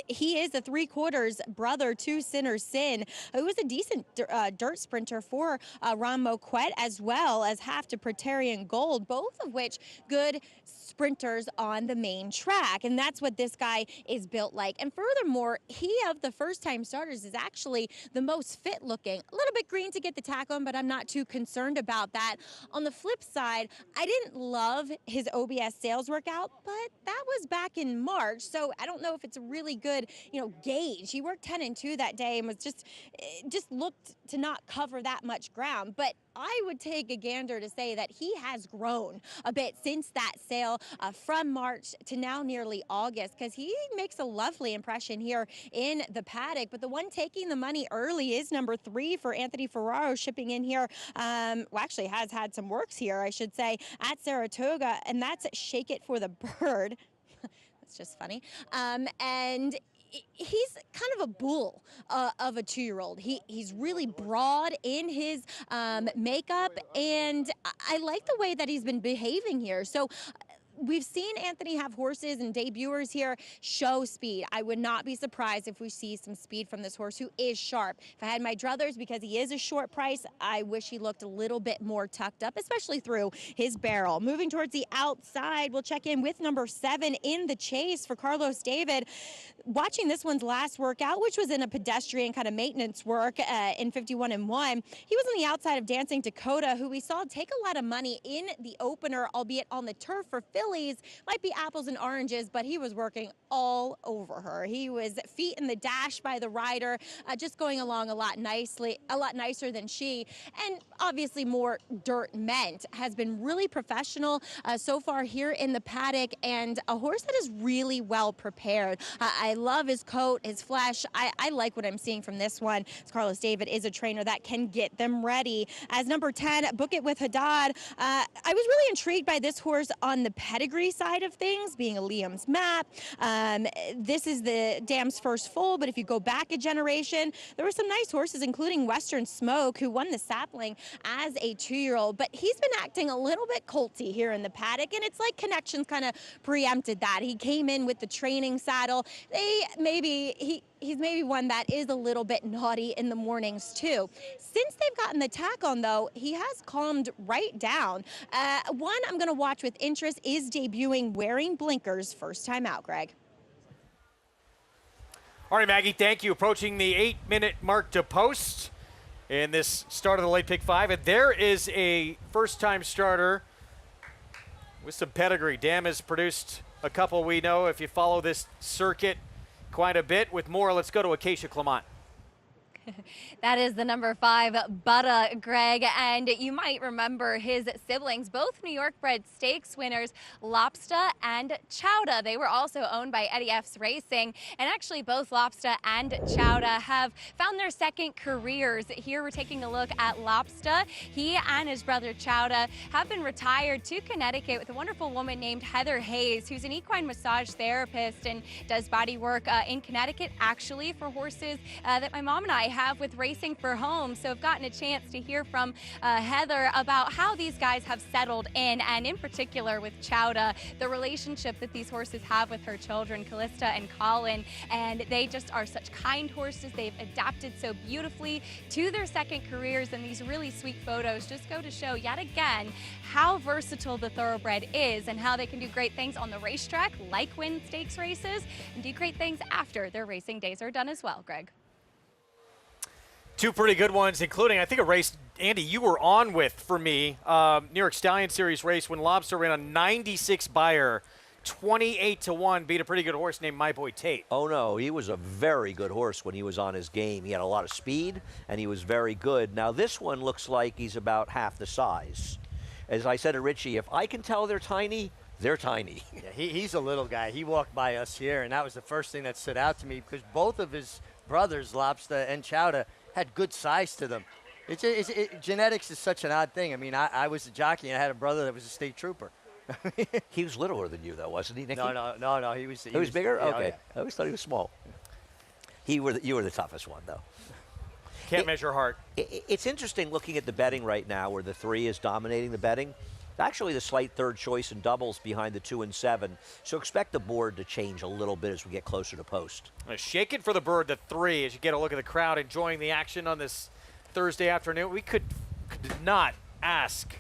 he is a 3/4 brother to Sinner Sin. It was a decent dirt sprinter for Ron Moquette, as well as half to Praetorian Gold, both of which good sprinters on the main track. And that's what this guy is built like. And furthermore, he of the first-time starters is actually the most fit looking. A little bit green to get the tack on, but I'm not too concerned about that. On the flip side, I didn't love his OBS sales workout, but that was back in March. So I don't know if it's a really good, gauge. He worked 10 and 2 that day and was just looked to not cover that much ground. But I would take a gander to say that he has grown a bit since that sale from March to now nearly August, because he makes a lovely impression here in the paddock. But the one taking the money early is number 3 for Anthony Ferraro, shipping in here. Actually has had some works here, I should say, at Saratoga, and that's Shake It for the Bird. It's just funny. And he's kind of a bull of a 2-year-old. He's really broad in his makeup, and I like the way that he's been behaving here. So we've seen Anthony have horses and debuters here show speed. I would not be surprised if we see some speed from this horse, who is sharp. If I had my druthers, because he is a short price, I wish he looked a little bit more tucked up, especially through his barrel. Moving towards the outside, we'll check in with number 7 in the chase for Carlos David. Watching this one's last workout, which was in a pedestrian kind of maintenance work in 51 and 1, he was on the outside of Dancing Dakota, who we saw take a lot of money in the opener, albeit on the turf for fillies. Might be apples and oranges, but he was working all over her. He was feet in the dash by the rider, just going along a lot nicer than she. And obviously more dirt meant. Has been really professional so far here in the paddock, and a horse that is really well prepared. I love his coat, his flesh. I like what I'm seeing from this one. Carlos David is a trainer that can get them ready. As number 10, Book It with Haddad. I was really intrigued by this horse on the pedigree side of things, being a Liam's map. This is the dam's first foal, but if you go back a generation, there were some nice horses, including Western Smoke, who won the sapling as a 2-year-old, but he's been acting a little bit colty here in the paddock, and it's like Connections kind of preempted that. He came in with the training saddle. He's maybe one that is a little bit naughty in the mornings too. Since they've gotten the tack on though, he has calmed right down. One I'm gonna watch with interest is debuting wearing blinkers first time out, Greg. All right, Maggie, thank you. Approaching the 8-minute mark to post in this start of the late pick 5. And there is a first-time starter with some pedigree. Dam has produced a couple we know if you follow this circuit quite a bit. With more, let's go to Acacia Clement. That is the number 5, Butta, Greg, and you might remember his siblings, both New York bred stakes winners, Lobster and Chowda. They were also owned by Eddie F's Racing, and actually both Lobster and Chowda have found their second careers. Here we're taking a look at Lobster. He and his brother Chowda have been retired to Connecticut with a wonderful woman named Heather Hayes, who's an equine massage therapist and does body work in Connecticut, actually for horses that my mom and I have with Racing for Home. So I've gotten a chance to hear from Heather about how these guys have settled in particular with Chowda, the relationship that these horses have with her children, Callista and Colin, and they just are such kind horses. They've adapted so beautifully to their second careers, and these really sweet photos just go to show yet again how versatile the thoroughbred is and how they can do great things on the racetrack, like win stakes races, and do great things after their racing days are done as well, Greg. Two pretty good ones, including, I think, a race, Andy, you were on with for me, New York Stallion Series race when Lobster ran a 96 buyer, 28-1, beat a pretty good horse named My Boy Tate. Oh, no, he was a very good horse when he was on his game. He had a lot of speed, and he was very good. Now, this one looks like he's about half the size. As I said to Richie, if I can tell they're tiny, they're tiny. Yeah, he's a little guy. He walked by us here, and that was the first thing that stood out to me because both of his brothers, Lobster and Chowda, had good size to them. Genetics is such an odd thing. I mean, I was a jockey and I had a brother that was a state trooper. He was littler than you, though, wasn't he, Nicky? No. He was bigger? Yeah, okay. yeah. I always thought he was small. You were the toughest one, though. Can't measure heart. It's interesting looking at the betting right now where the 3 is dominating the betting. Actually, the slight third choice in doubles behind the 2 and 7. So expect the board to change a little bit as we get closer to post. Shake it for the bird, the 3, as you get a look at the crowd enjoying the action on this Thursday afternoon. We could not ask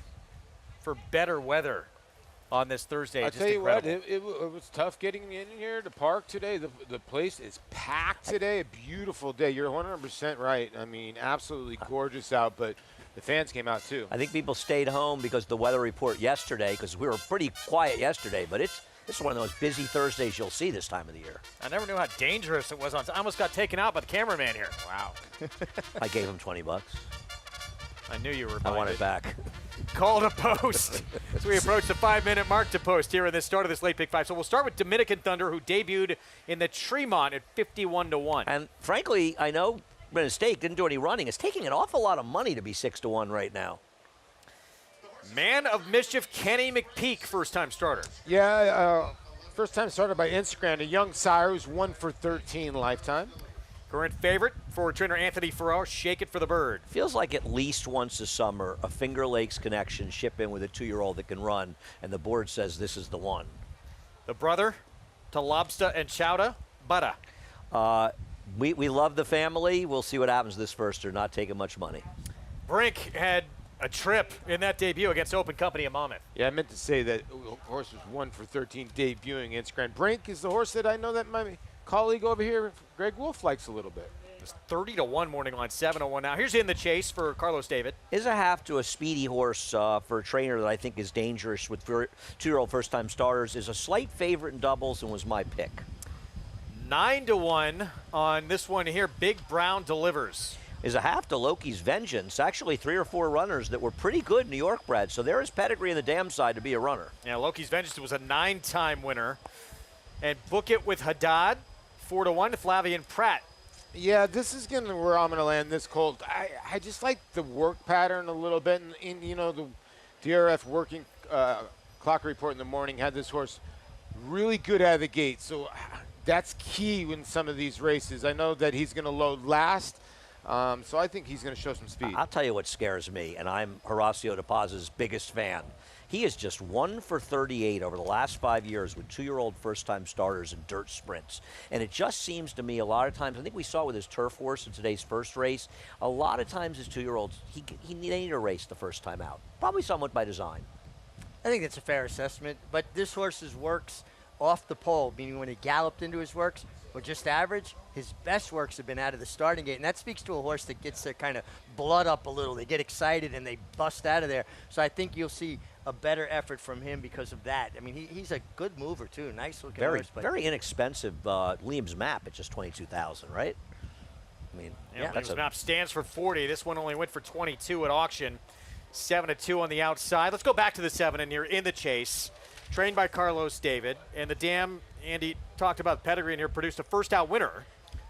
for better weather on this Thursday. I'll tell you what, it was tough getting in here to park today. The place is packed today. A beautiful day. You're 100% right. I mean, absolutely gorgeous out, but the fans came out too. I think people stayed home because the weather report yesterday, because we were pretty quiet yesterday, but this is one of those busy Thursdays you'll see this time of the year. I never knew how dangerous it was. I almost got taken out by the cameraman here. Wow. I gave him $20. I knew you were. I want it back. Call to post as we approach the 5-minute mark to post here in the start of this late pick 5. So we'll start with Dominican Thunder, who debuted in the Tremont at 51-1. And frankly, I know Brennan Stake didn't do any running. It's taking an awful lot of money to be 6-1 right now. Man of Mischief, Kenny McPeak, first-time starter. Yeah, first-time starter by Instagram. A young sire who's 1 for 13 lifetime. Current favorite for trainer Anthony Farrar, Shake It for the Bird. Feels like at least once a summer, a Finger Lakes connection ship in with a 2-year-old that can run, and the board says this is the one. The brother to Lobster and Chowda, Butta. We love the family. We'll see what happens this first. They're not taking much money. Brink had a trip in that debut against Open Company at Monmouth. Yeah, I meant to say that horse was 1 for 13 debuting Instagram. Brink is the horse that I know that my colleague over here, Greg Wolf, likes a little bit. It's 30-1 morning line, 7-1 now. Here's in the chase for Carlos David. Is a half to a speedy horse for a trainer that I think is dangerous with 2-year-old first-time starters. Is a slight favorite in doubles and was my pick. 9-1 on this one here. Big Brown Delivers. Is a half to Loki's Vengeance. Actually, 3 or 4 runners that were pretty good New York bred. So there is pedigree in the dam side to be a runner. Yeah, Loki's Vengeance was a 9-time winner. And Book It with Haddad, 4-1 to Flavian Pratt. Yeah, this is where I'm gonna land this colt. I just like the work pattern a little bit, and you know the DRF working Clock Report in the morning had this horse really good out of the gate. So that's key in some of these races. I know that he's going to load last, so I think he's going to show some speed. I'll tell you what scares me, and I'm Horacio De Paz's biggest fan. He is just 1 for 38 over the last 5 years with 2-year-old first-time starters in dirt sprints. And it just seems to me a lot of times, I think we saw with his turf horse in today's first race, a lot of times his 2-year-olds, they need a race the first time out. Probably somewhat by design. I think that's a fair assessment, but this horse's works off the pole, meaning when he galloped into his works, were just average. His best works have been out of the starting gate, and that speaks to a horse that gets their kind of blood up a little. They get excited and they bust out of there. So I think you'll see a better effort from him because of that. I mean, he's a good mover too. Nice looking horse. But Very inexpensive Liam's Map at just $22,000, right? I mean, yeah, Liam's Map stands for 40. This one only went for 22 at auction. 7-2 on the outside. Let's go back to the 7 and you're in the chase. Trained by Carlos David, and the dam, Andy talked about pedigree in here, produced a first-out winner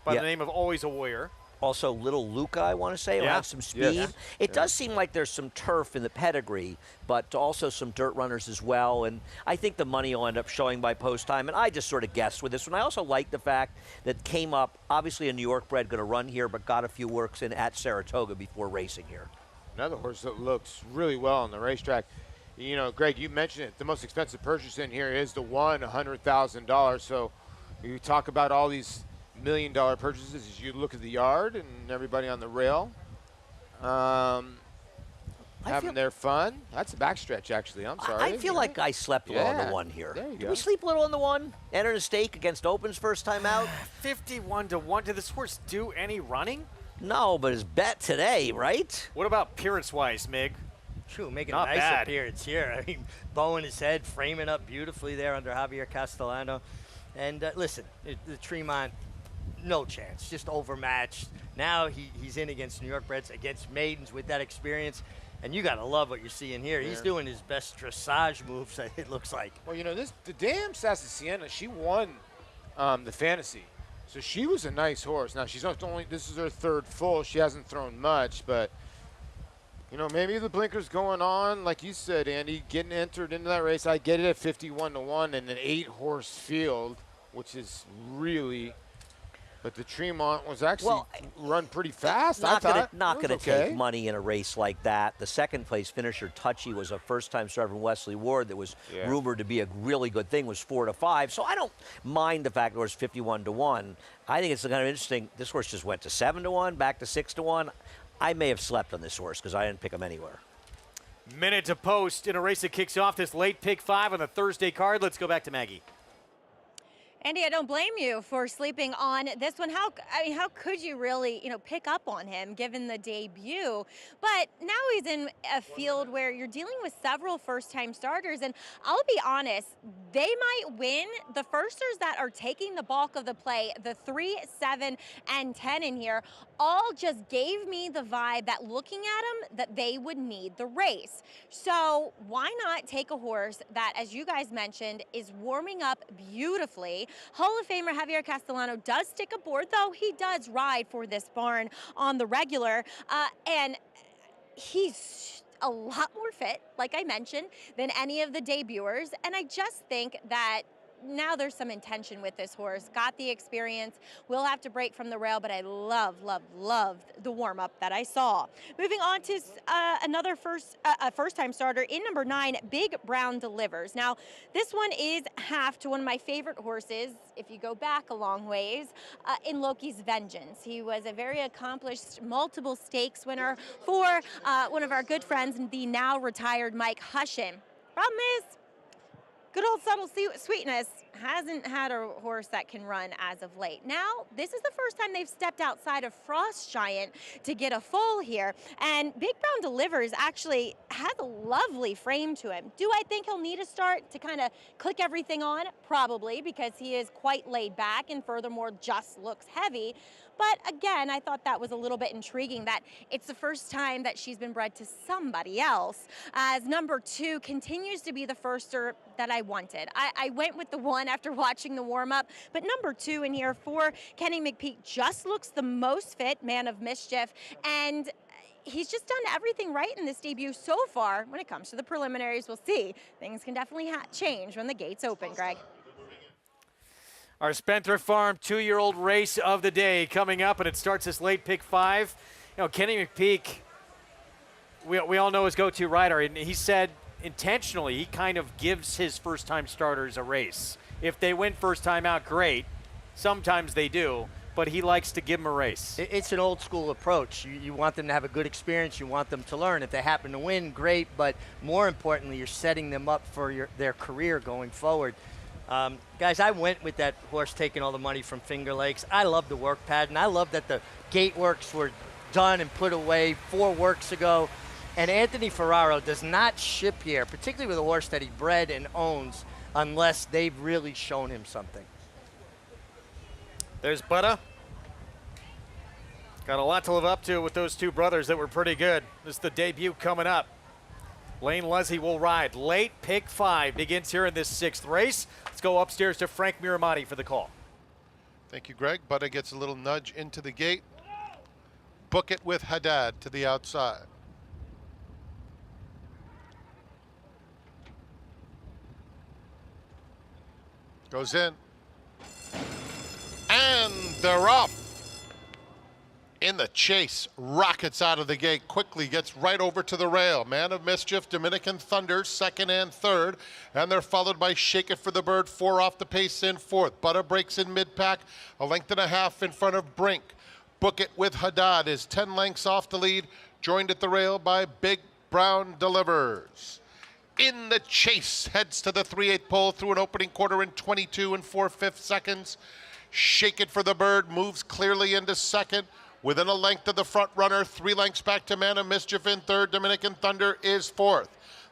by the name of Always a Warrior. Also, Little Luca, I want to say, will have some speed. Yes. It does seem like there's some turf in the pedigree, but also some dirt runners as well. And I think the money will end up showing by post time. And I just sort of guessed with this one. I also like the fact that came up, obviously a New York bred, going to run here, but got a few works in at Saratoga before racing here. Another horse that looks really well on the racetrack. You know, Greg, you mentioned it. The most expensive purchase in here is the one, $100,000. So you talk about all these $1 million purchases as you look at the yard and everybody on the rail having their fun. That's a backstretch, actually. I'm sorry. I feel like I slept a little on the one here. There you Did go. we sleep a little on the one? Entered a stake against Opens first time out? 51-1. Did this horse do any running? No, but his bet today, right? What about appearance-wise, Mig? True, making Not a nice bad. appearance here. I mean, bowing his head, framing up beautifully there under Javier Castellano. And listen, the Tremont, no chance, just overmatched. Now he's in against New York breds, against maidens with that experience. And you got to love what you're seeing here. He's doing his best dressage moves, it looks like. Well, you know, the damn Sassy Sienna, she won the fantasy. So she was a nice horse. Now, she's not only, this is her third full. She hasn't thrown much, but you know, maybe the blinker's going on, like you said, Andy, getting entered into that race. I get it at 51-1 in an 8-horse field, which is really. But the Tremont was actually run pretty fast. Not I going to take money in a race like that. The second place finisher, Touchy, was a first-time starter from Wesley Ward that was rumored to be a really good thing, was 4-5. So I don't mind the fact that it was 51-1. I think it's kind of interesting. This horse just went to 7-1, back to 6-1. I may have slept on this horse because I didn't pick him anywhere. Minute to post in a race that kicks off this late pick 5 on the Thursday card. Let's go back to Maggie. Andy, I don't blame you for sleeping on this one. How could you really, pick up on him given the debut? But now he's in a field where you're dealing with several first-time starters, and I'll be honest, they might win. The firsters that are taking the bulk of the play, the 3, 7, and 10 in here, all just gave me the vibe that looking at them, that they would need the race. So why not take a horse that, as you guys mentioned, is warming up beautifully? Hall of Famer Javier Castellano does stick aboard, though he does ride for this barn on the regular, and he's a lot more fit, like I mentioned, than any of the debuters, and I just think that now there's some intention with this horse. Got the experience. Will have to break from the rail, but I loved the warm-up that I saw. Moving on to another first-time starter in number 9, Big Brown Delivers. Now, this one is half to one of my favorite horses, if you go back a long ways, in Loki's Vengeance. He was a very accomplished multiple stakes winner for one of our good friends, the now retired Mike Hushin. Problem is, good old Subtle Sweetness hasn't had a horse that can run as of late. Now, this is the first time they've stepped outside of Frost Giant to get a foal here. And Big Brown Delivers actually has a lovely frame to him. Do I think he'll need a start to kind of click everything on? Probably, because he is quite laid back and furthermore just looks heavy. But again, I thought that was a little bit intriguing that it's the first time that she's been bred to somebody else, as number 2 continues to be the firster that I wanted. I went with the 1 after watching the warm-up, but number 2 in here for Kenny McPeak just looks the most fit, Man of Mischief, and he's just done everything right in this debut so far. When it comes to the preliminaries, we'll see. Things can definitely change when the gates open, Greg. Our Spendthrift Farm 2-year-old race of the day coming up, and it starts this late pick 5. You know, Kenny McPeak, we all know his go-to rider, and he said intentionally he kind of gives his first-time starters a race. If they win first time out, great. Sometimes they do, but he likes to give them a race. It's an old school approach. You want them to have a good experience. You want them to learn. If they happen to win, great, but more importantly, you're setting them up for their career going forward. Guys, I went with that horse taking all the money from Finger Lakes. I love the work pattern. I love that the gate works were done and put away 4 works ago. And Anthony Ferraro does not ship here, particularly with a horse that he bred and owns, unless they've really shown him something. There's Butta. Got a lot to live up to with those 2 brothers that were pretty good. This is the debut coming up. Lane Leslie will ride. Late pick 5 begins here in this 6th race. Let's go upstairs to Frank Miramati for the call. Thank you, Greg. Butta gets a little nudge into the gate. Book it with Haddad to the outside. Goes in. And they're off. In the chase, rockets out of the gate, quickly gets right over to the rail. Man of Mischief, Dominican Thunder, 2nd and 3rd. And they're followed by Shake It for the Bird, 4 off the pace in 4th. Butta breaks in mid-pack, a length and a half in front of Brink. Book It with Haddad is 10 lengths off the lead, joined at the rail by Big Brown Delivers. In the chase, heads to the 3/8 pole through an opening quarter in 22 and 4/5 seconds. Shake It for the Bird moves clearly into 2nd. Within a length of the front runner, 3 lengths back to Man of Mischief in 3rd. Dominican Thunder is 4th.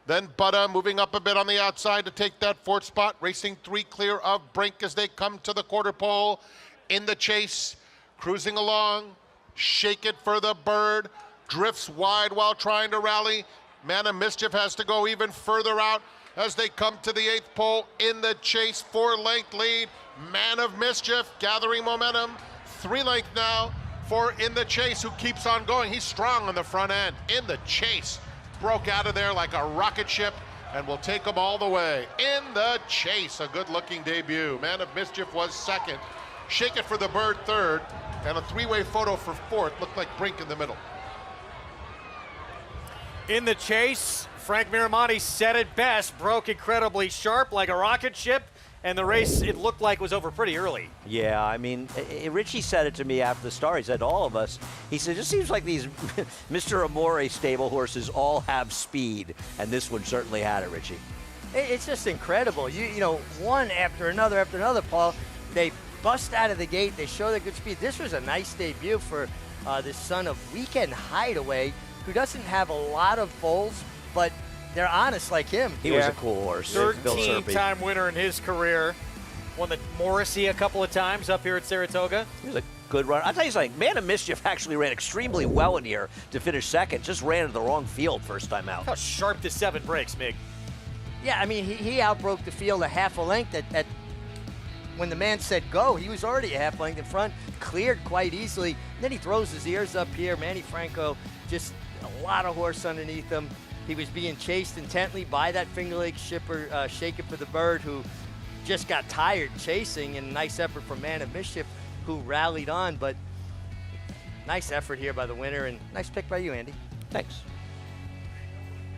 Then Butta moving up a bit on the outside to take that 4th spot, racing 3 clear of Brink as they come to the quarter pole. In the chase, cruising along, Shake It for the Bird, drifts wide while trying to rally. Man of Mischief has to go even further out as they come to the 8th pole. In the chase, 4-length lead. Man of Mischief gathering momentum, 3-length now for In the Chase, who keeps on going. He's strong on the front end. In the Chase broke out of there like a rocket ship and will take them all the way. In the Chase, a good-looking debut. Man of Mischief was 2nd. Shake It for the Bird 3rd, and a 3-way photo for 4th. Looked like Brink in the middle. In the chase, Frank Miramati said it best, broke incredibly sharp like a rocket ship, and the race, it looked like, was over pretty early. Yeah, I mean, Richie said it to me after the start. He said to all of us, he said, it just seems like these Mr. Amore stable horses all have speed, and this one certainly had it, Richie. It's just incredible. You know, one after another, Paul, they bust out of the gate. They show their good speed. This was a nice debut for the son of Weekend Hideaway, who doesn't have a lot of foals, but they're honest like him. He was a cool horse. 13-time winner in his career. Won the Morrissey a couple of times up here at Saratoga. He was a good runner. I'll tell you something, Man of Mischief actually ran extremely well in here to finish 2nd. Just ran into the wrong field first time out. How sharp the 7 breaks, Mig. Yeah, I mean, he outbroke the field a half a length at when the man said go. He was already a half length in front, cleared quite easily. Then he throws his ears up here. Manny Franco, just a lot of horse underneath him. He was being chased intently by that Finger Lakes shipper, Shake It for the Bird, who just got tired chasing, and nice effort from Man of Mischief, who rallied on. But nice effort here by the winner, and nice pick by you, Andy. Thanks.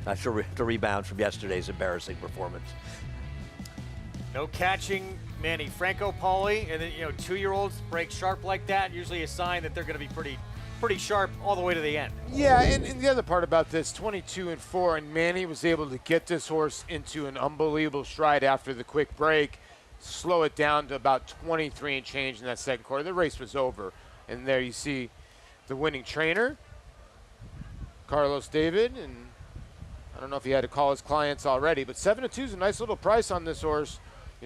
Nice to rebound from yesterday's embarrassing performance. No catching Manny Franco, Paulie, and then, 2-year-olds break sharp like that, usually a sign that they're going to be pretty sharp all the way to the end. Yeah, and the other part about this, 22-4, and Manny was able to get this horse into an unbelievable stride after the quick break, slow it down to about 23 and change in that 2nd quarter. The race was over, and there you see the winning trainer, Carlos David, and I don't know if he had to call his clients already, but 7-2 is a nice little price on this horse.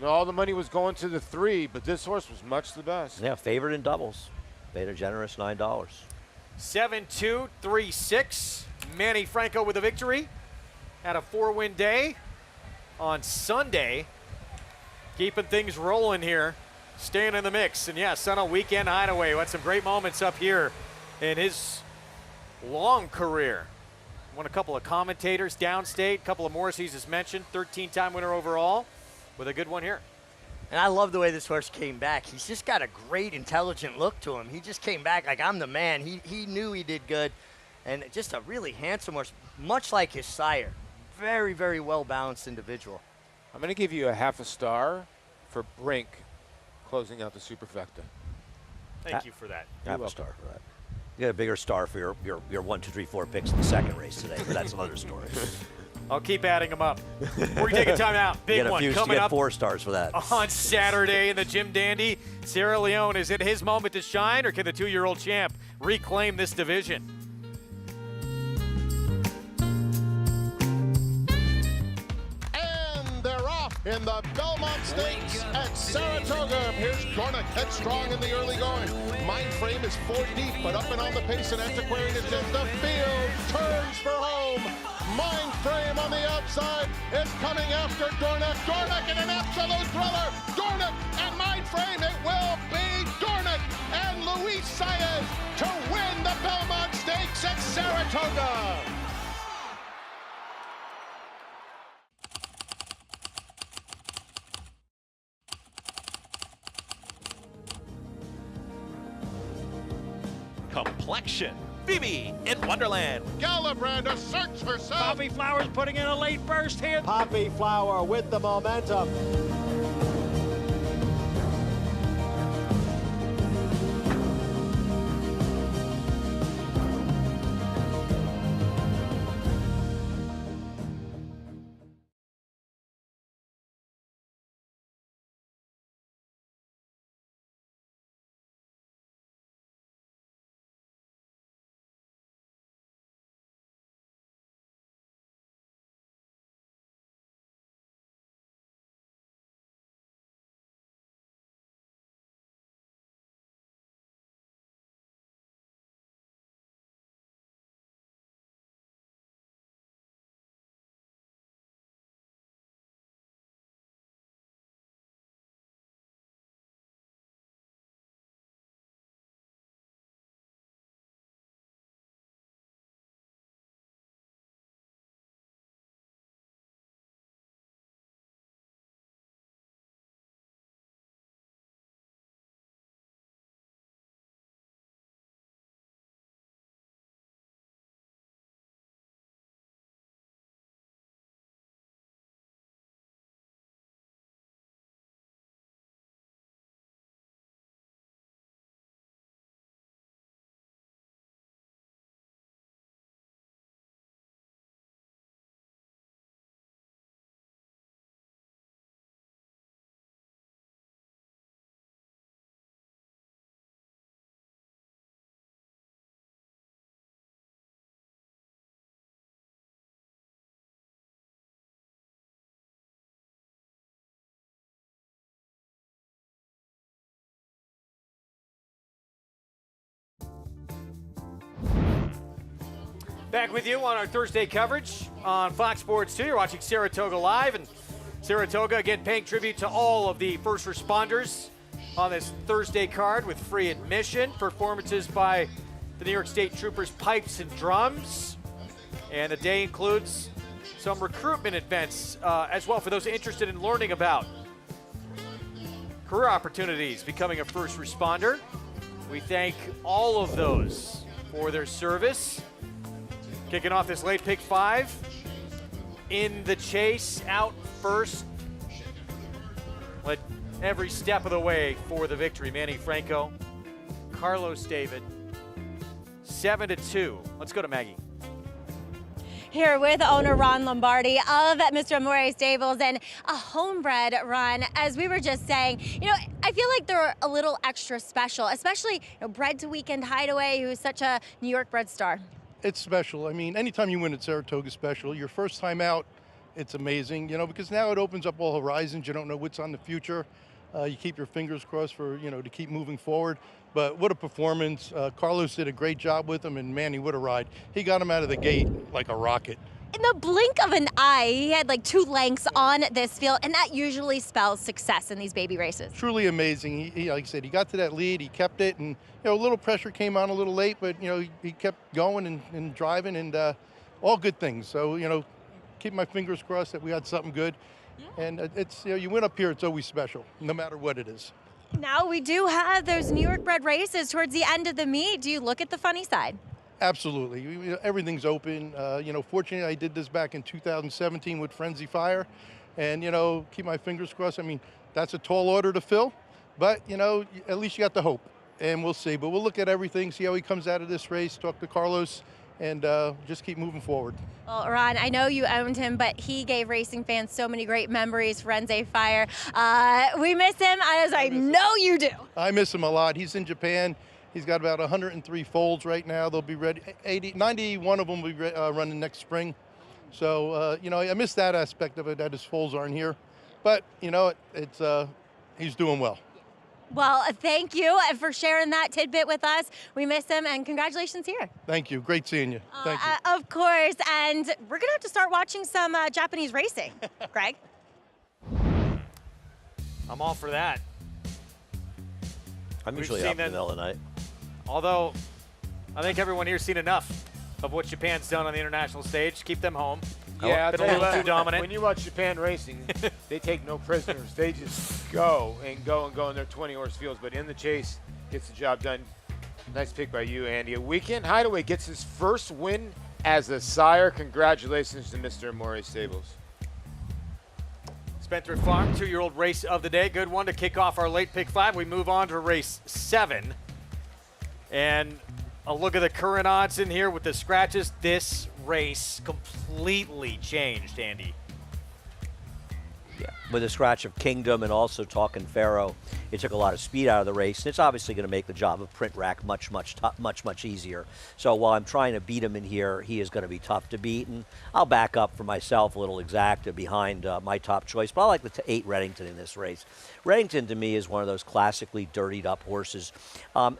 All the money was going to the 3, but this horse was much the best. Yeah, favored in doubles. Paid a generous $9. 7-2, 3-6. Manny Franco with a victory. Had a 4-win day on Sunday. Keeping things rolling here. Staying in the mix. And yeah, son of Weekend Hideaway had some great moments up here in his long career. Won a couple of commentators downstate, a couple of Morrisseys as mentioned, 13-time winner overall with a good one here. And I love the way this horse came back. He's just got a great, intelligent look to him. He just came back like, I'm the man. He knew he did good. And just a really handsome horse, much like his sire. Very, very well-balanced individual. I'm going to give you a half a star for Brink closing out the Superfecta. Thank you for that. Half a star for that. You get a bigger star for your 1, 2, 3, 4 picks in the second race today, but that's another story. I'll keep adding them up. We're taking a time out. Big one coming up. 4 stars for that. On Saturday in the Jim Dandy, Sierra Leone, is it his moment to shine, or can the 2-year-old champ reclaim this division? In the Belmont Stakes at Saratoga. Here's Dornick headstrong in the early going. Mind Frame is 4 deep, but up and on the pace, and Antiquarian is in the field. Turns for home. Mind Frame on the outside is coming after Dornick. Dornick in an absolute thriller. Dornick and Mind Frame. It will be Dornick and Luis Saez to win the Belmont Stakes at Saratoga. Complexion. Phoebe in Wonderland. Galabrand asserts herself. Poppy Flowers putting in a late burst here. Poppy Flower with the momentum. Back with you on our Thursday coverage on Fox Sports 2. You're watching Saratoga Live, and Saratoga, again, paying tribute to all of the first responders on this Thursday card with free admission, performances by the New York State Troopers Pipes and Drums, and the day includes some recruitment events as well for those interested in learning about career opportunities, becoming a first responder. We thank all of those for their service. Kicking off this late pick 5. In the chase, out first. Led every step of the way for the victory. Manny Franco, Carlos David, 7-2. Let's go to Maggie. Here with owner Ron Lombardi of Mr. Amore Stables, and a homebred run. As we were just saying, I feel like they're a little extra special, especially bred to Weekend Hideaway, who's such a New York bred star. It's special. I mean, anytime you win at Saratoga, special. Your first time out, it's amazing, because now it opens up all horizons. You don't know what's on the future. You keep your fingers crossed for, to keep moving forward. But what a performance. Carlos did a great job with him, and Manny, what a ride. He got him out of the gate like a rocket. in the blink of an eye, he had like 2 lengths on this field, and that usually spells success in these baby races. Truly amazing. He, like I said, he got to that lead, he kept it, and a little pressure came on a little late, but he kept going and driving, and all good things. So keep my fingers crossed that we had something good. Yeah. And it's you win up here, it's always special, no matter what it is. Now we do have those New York bred races towards the end of the meet. Do you look at the funny side? Absolutely. Everything's open. Fortunately, I did this back in 2017 with Frenzy Fire, and keep my fingers crossed. I mean, that's a tall order to fill, but at least you got the hope, and we'll see. But we'll look at everything, see how he comes out of this race, talk to Carlos, and just keep moving forward. Well, Ron, I know you owned him, but he gave racing fans so many great memories. Frenzy Fire. We miss him, as I know you do. I miss him a lot. He's in Japan. He's got about 103 foals right now. They'll be ready. 91 of them will be running next spring. So, I miss that aspect of it, that his foals aren't here. But, it's he's doing well. Well, thank you for sharing that tidbit with us. We miss him, and congratulations here. Thank you. Great seeing you. Thank you. Of course, and we're going to have to start watching some Japanese racing. Greg? I'm all for that. I'm usually up in the middle of the night. Although, I think everyone here's seen enough of what Japan's done on the international stage. Keep them home. Yeah, been a little too dominant. When you watch Japan racing, they take no prisoners. They just go and go and go in their 20-horse fields. But in the chase, gets the job done. Nice pick by you, Andy. A Weekend Hideaway gets his first win as a sire. Congratulations to Mr. Amore Stables. Spendthrift Farm, 2-year-old race of the day. Good one to kick off our late pick 5. We move on to race 7. And a look at the current odds in here with the scratches. This race completely changed, Andy. Yeah, with a scratch of Kingdom and also talking Pharaoh, it took a lot of speed out of the race. And it's obviously going to make the job of Print Rack much easier. So while I'm trying to beat him in here, he is going to be tough to beat. And I'll back up for myself a little exacta behind my top choice. But I like the 8 Reddington in this race. Reddington, to me, is one of those classically dirtied up horses.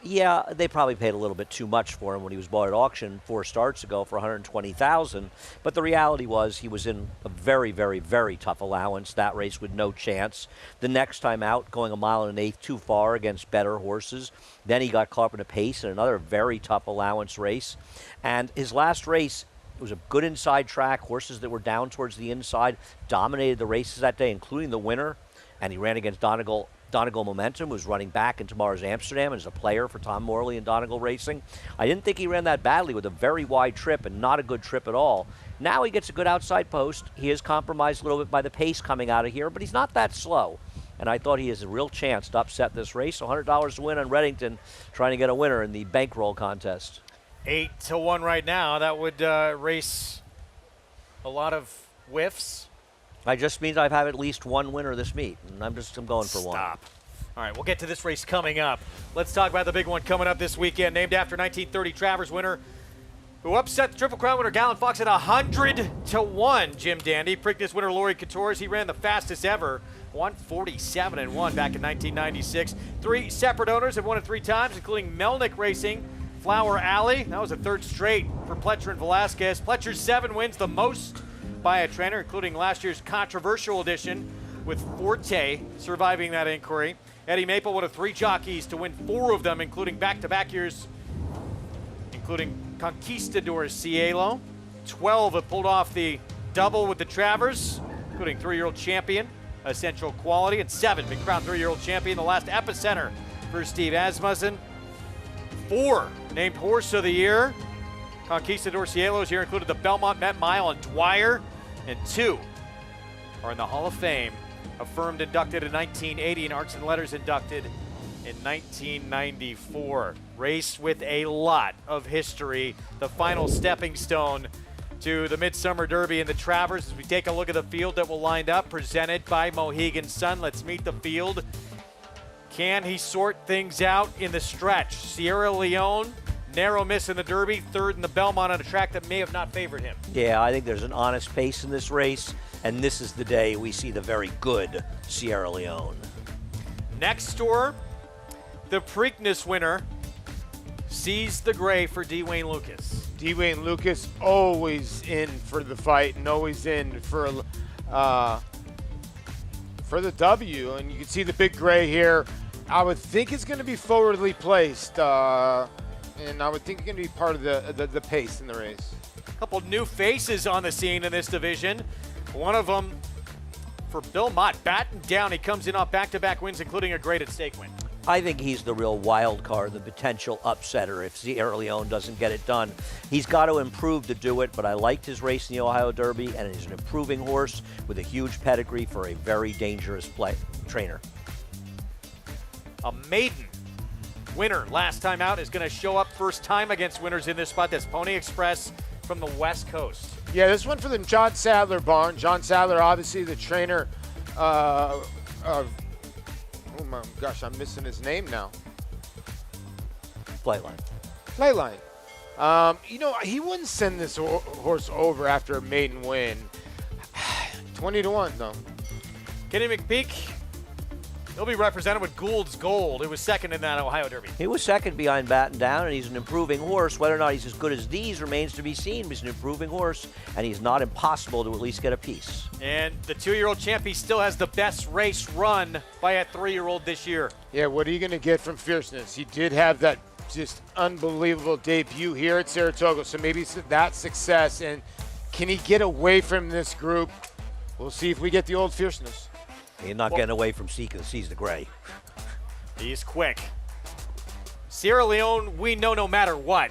Yeah, they probably paid a little bit too much for him when he was bought at auction 4 starts ago for $120,000. But the reality was he was in a very, very, very tough allowance. That race with no chance. The next time out, going 1 1/8 too far against better horses. Then he got caught up in a pace in another very tough allowance race. And his last race, it was a good inside track. Horses that were down towards the inside dominated the races that day, including the winner. And he ran against Donegal Momentum, who's running back in tomorrow's Amsterdam and is a player for Tom Morley and Donegal Racing. I didn't think he ran that badly with a very wide trip and not a good trip at all. Now he gets a good outside post. He is compromised a little bit by the pace coming out of here, but he's not that slow. And I thought he has a real chance to upset this race. $100 to win on Reddington, trying to get a winner in the bankroll contest. 8-1 right now. That would race a lot of whiffs. That just means I've had at least one winner this meet, and I'm going for one. Stop. All right, we'll get to this race coming up. Let's talk about the big one coming up this weekend, named after 1930 Travers winner who upset the Triple Crown winner Gallon Fox at 100-1. Jim Dandy, Preakness winner Laurie Couture's. He ran the fastest ever, 147-1 back in 1996. 3 separate owners have won it 3 times, including Melnick Racing, Flower Alley. That was a 3rd straight for Pletcher and Velasquez. Pletcher's 7 wins, the most by a trainer, including last year's controversial edition with Forte surviving that inquiry. Eddie Maple would have 3 jockeys to win 4 of them, including back-to-back years, including Conquistador Cielo. 12 have pulled off the double with the Travers, including 3-year-old champion, Essential Quality, and 7 been crowned 3-year-old champion, the last Epicenter for Steve Asmussen. 4 named Horse of the Year. Conquistador Cielo's here included the Belmont Met Mile and Dwyer, and 2 are in the Hall of Fame. Affirmed inducted in 1980 and Arts and Letters inducted in 1994. Race with a lot of history. The final stepping stone to the Midsummer Derby in the Travers as we take a look at the field that will line up, presented by Mohegan Sun. Let's meet the field. Can he sort things out in the stretch? Sierra Leone, narrow miss in the Derby, 3rd in the Belmont on a track that may have not favored him. Yeah, I think there's an honest pace in this race, and this is the day we see the very good Sierra Leone. Next door, the Preakness winner sees the gray for D. Wayne Lucas. D-Wayne Lucas always in for the fight and always in for the W. And you can see the big gray here. I would think it's going to be forwardly placed, and I would think it's going to be part of the pace in the race. A couple new faces on the scene in this division. One of them for Bill Mott, batting down. He comes in off back-to-back wins, including a graded stake win. I think he's the real wild card, the potential upsetter if Sierra Leone doesn't get it done. He's got to improve to do it, but I liked his race in the Ohio Derby, and he's an improving horse with a huge pedigree for a very dangerous trainer. A maiden winner last time out is going to show up first time against winners in this spot. That's Pony Express from the West Coast. Yeah, this one for the John Sadler barn. John Sadler, obviously the trainer of, oh my gosh, I'm missing his name now. Flightline. Flightline. He wouldn't send this horse over after a maiden win. 20-1 though. Kenny McPeak, he'll be represented with Gould's Gold. It was second in that Ohio Derby. He was second behind Batten Down, and he's an improving horse. Whether or not he's as good as these remains to be seen. He's an improving horse, and he's not impossible to at least get a piece. And the 2-year-old champ, he still has the best race run by a 3-year-old this year. Yeah, what are you going to get from Fierceness? He did have that just unbelievable debut here at Saratoga, so maybe it's that success. And can he get away from this group? We'll see if we get the old Fierceness. He's not getting away from Sees the Gray. He's quick. Sierra Leone, we know no matter what.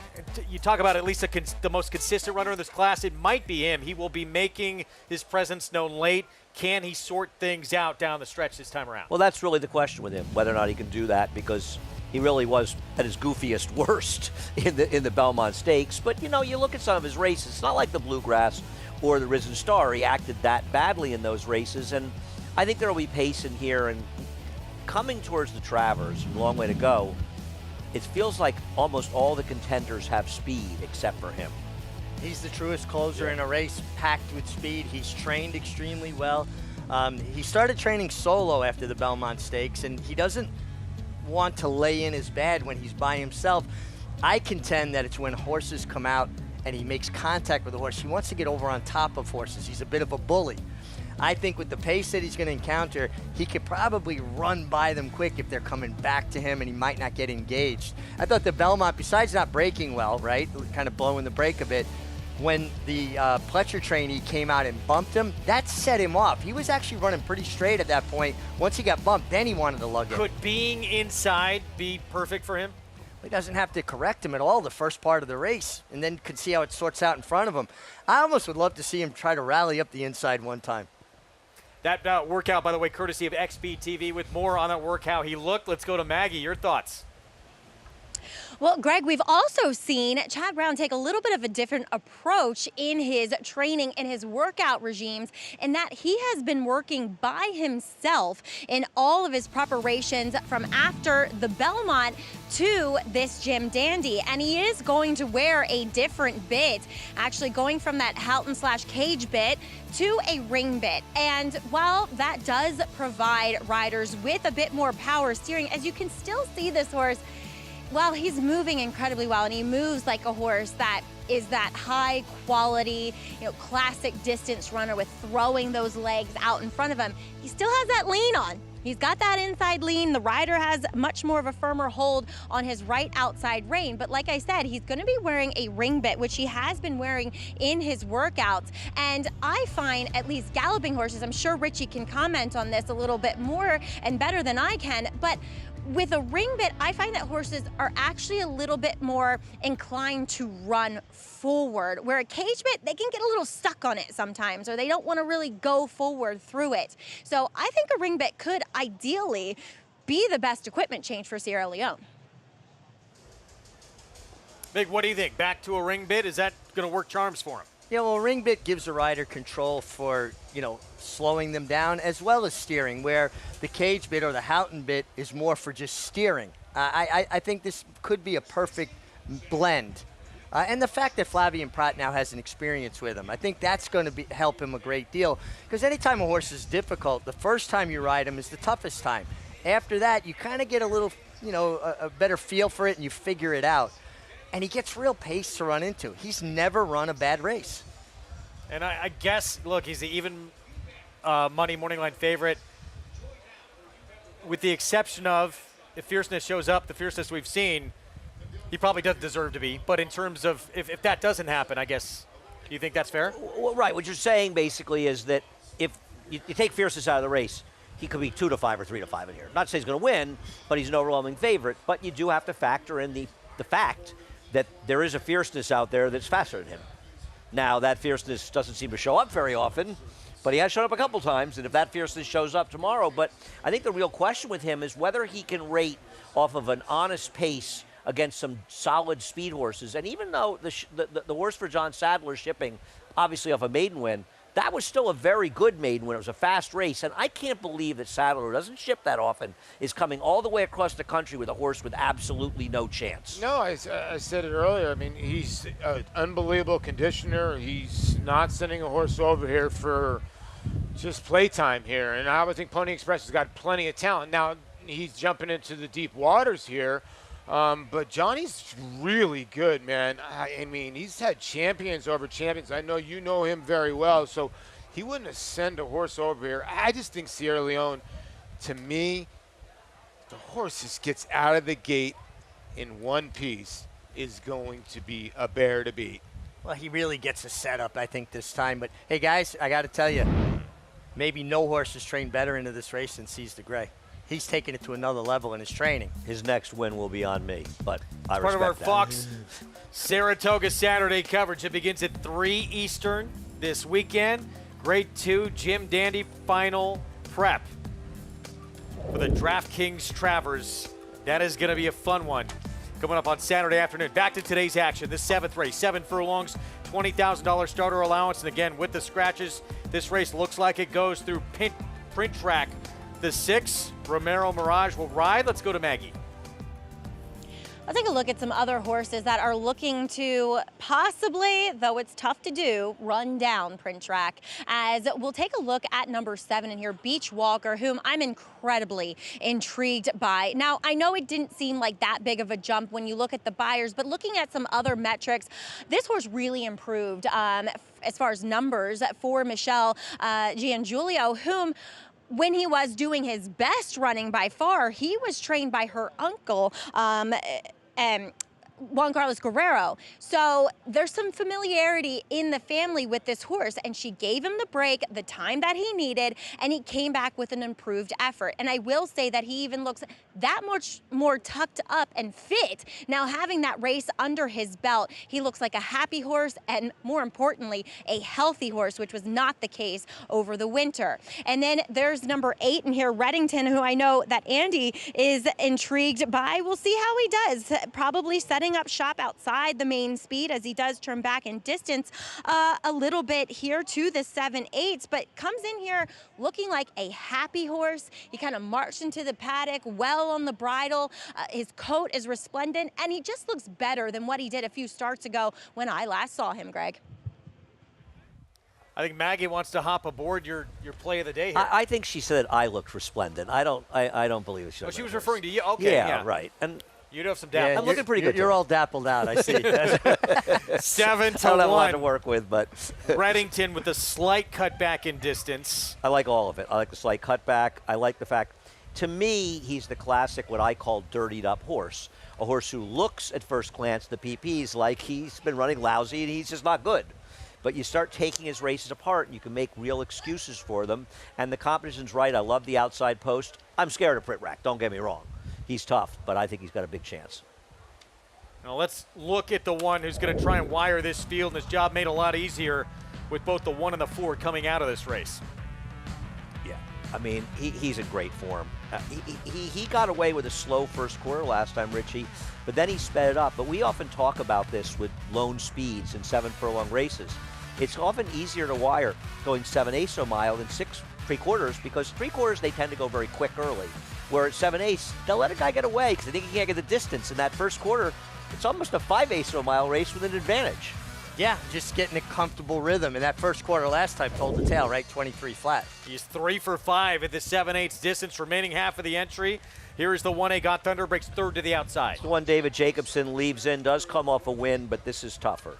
You talk about at least the most consistent runner in this class, it might be him. He will be making his presence known late. Can he sort things out down the stretch this time around? Well, that's really the question with him, whether or not he can do that, because he really was at his goofiest worst in the Belmont Stakes. But, you look at some of his races, it's not like the Bluegrass or the Risen Star. He acted that badly in those races, and I think there will be pace in here. And coming towards the Travers, a long way to go, it feels like almost all the contenders have speed except for him. He's the truest closer in a race packed with speed. He's trained extremely well. He started training solo after the Belmont Stakes, and he doesn't want to lay in as bad when he's by himself. I contend that it's when horses come out and he makes contact with the horse. He wants to get over on top of horses. He's a bit of a bully. I think with the pace that he's going to encounter, he could probably run by them quick if they're coming back to him, and he might not get engaged. I thought the Belmont, besides not braking well, right, kind of blowing the brake a bit, when the Pletcher trainee came out and bumped him, that set him off. He was actually running pretty straight at that point. Once he got bumped, then he wanted to lug it. Could being inside be perfect for him? He doesn't have to correct him at all the first part of the race, and then could see how it sorts out in front of him. I almost would love to see him try to rally up the inside one time. That workout, by the way, courtesy of XB TV. With more on that workout, he looked. Let's go to Maggie. Your thoughts? Well, Greg, we've also seen Chad Brown take a little bit of a different approach in his training and his workout regimes, in that he has been working by himself in all of his preparations from after the Belmont to this Jim Dandy. And he is going to wear a different bit, actually going from that Halton/Cage bit to a ring bit. And while that does provide riders with a bit more power steering, as you can still see this horse, well, he's moving incredibly well, and he moves like a horse that is that high quality, classic distance runner with throwing those legs out in front of him. He still has that lean on. He's got that inside lean. The rider has much more of a firmer hold on his right outside rein. But like I said, he's going to be wearing a ring bit, which he has been wearing in his workouts. And I find, at least galloping horses, I'm sure Richie can comment on this a little bit more and better than I can, but with a ring bit, I find that horses are actually a little bit more inclined to run forward, where a cage bit, they can get a little stuck on it sometimes, or they don't want to really go forward through it. So I think a ring bit could ideally be the best equipment change for Sierra Leone. Big, what do you think? Back to a ring bit? Is that going to work charms for him? Yeah, well, a ring bit gives the rider control for, slowing them down as well as steering, where the cage bit or the Houghton bit is more for just steering. I think this could be a perfect blend. And the fact that Flavien Prat now has an experience with him, I think that's going to help him a great deal. Because anytime a horse is difficult, the first time you ride him is the toughest time. After that, you kind of get a little, a better feel for it, and you figure it out. and he gets real pace to run into. He's never run a bad race. And I guess, look, he's the even money morning line favorite, with the exception of if fierceness shows up, the fierceness we've seen, he probably doesn't deserve to be. But in terms of if that doesn't happen, I guess, do you think that's fair? Well, right. What you're saying basically is that if you take fierceness out of the race, he could be 2-5 or 3-5 in here. Not to say he's going to win, but he's an overwhelming favorite. But you do have to factor in the fact that there is a fierceness out there that's faster than him. Now, that fierceness doesn't seem to show up very often, but he has shown up a couple times, and if that fierceness shows up tomorrow. But I think the real question with him is whether he can rate off of an honest pace against some solid speed horses. And even though the horse for John Sadler shipping, obviously off a maiden win, that was still a very good maiden win. It was a fast race, and I can't believe that Sadler, who doesn't ship that often, is coming all the way across the country with a horse with absolutely no chance. No, I said it earlier. I mean, he's an unbelievable conditioner. He's not sending a horse over here for just playtime here, and I would think Pony Express has got plenty of talent. Now, he's jumping into the deep waters here, but Johnny's really good, man. I mean, he's had champions over champions. I know you know him very well, so he wouldn't have sent a horse over here. I just think Sierra Leone, to me, the horse just gets out of the gate in one piece is going to be a bear to beat. Well, he really gets a setup, I think, this time. But, hey, guys, I got to tell you, maybe no horse has trained better into this race than Seize the Gray. He's taking it to another level in his training. His next win will be on me, but I respect part of our that. Fox Saratoga Saturday coverage. It begins at 3 Eastern this weekend. Grade 2 Jim Dandy final prep for the DraftKings Travers. That is going to be a fun one coming up on Saturday afternoon. Back to today's action. The 7th race, 7 furlongs, $20,000 starter allowance. And again, with the scratches, this race looks like it goes through print track. The 6, Romero Mirage will ride. Let's go to Maggie. Let's take a look at some other horses that are looking to possibly, though it's tough to do, run down print track. As we'll take a look at number 7 in here, Beach Walker, whom I'm incredibly intrigued by. Now, I know it didn't seem like that big of a jump when you look at the buyers, but looking at some other metrics, this horse really improved as far as numbers for Michelle Giangiulio, whom when he was doing his best running by far, he was trained by her uncle, Juan Carlos Guerrero. So there's some familiarity in the family with this horse, and she gave him the break, the time that he needed, and he came back with an improved effort. And I will say that he even looks that much more tucked up and fit. Now, having that race under his belt, he looks like a happy horse and, more importantly, a healthy horse, which was not the case over the winter. And then there's number 8 in here, Reddington, who I know that Andy is intrigued by. We'll see how he does. Probably setting up shop outside the main speed as he does turn back in distance a little bit here to the 7/8, but comes in here looking like a happy horse. He kind of marched into the paddock well on the bridle. His coat is resplendent, and he just looks better than what he did a few starts ago when I last saw him, Greg. I think Maggie wants to hop aboard your play of the day here. I think she said I looked resplendent. I don't believe it. Oh, she was referring to you? Okay, yeah. Right. And you do have some dapple. I'm looking pretty good. You're all dappled out, I see. 7 to 1. I don't have a lot to work with, but Reddington with a slight cutback in distance. I like all of it. I like the slight cutback. I like the fact, to me, he's the classic, what I call dirtied up horse. A horse who looks at first glance, the PPs, like he's been running lousy and he's just not good. But you start taking his races apart and you can make real excuses for them. And the competition's right. I love the outside post. I'm scared of Prit Rack, don't get me wrong. He's tough, but I think he's got a big chance. Now let's look at the one who's going to try and wire this field, and his job made a lot easier with both the 1 and the 4 coming out of this race. Yeah, I mean, he's in great form. He got away with a slow first quarter last time, Richie, but then he sped it up. But we often talk about this with lone speeds in 7 furlong races. It's often easier to wire going 7/8 of a mile than 6 3/4, because 3/4 they tend to go very quick early. Where at 7/8, they'll let a guy get away because they think he can't get the distance. In that first quarter, it's almost a 5/8 of a mile race with an advantage. Yeah, just getting a comfortable rhythm. And that first quarter last time told the tale, right? 23 flat. He's 3 for 5 at the 7/8 distance, remaining half of the entry. Here is the 1A got Thunder, breaks third to the outside. The one David Jacobson leaves in does come off a win, but this is tougher.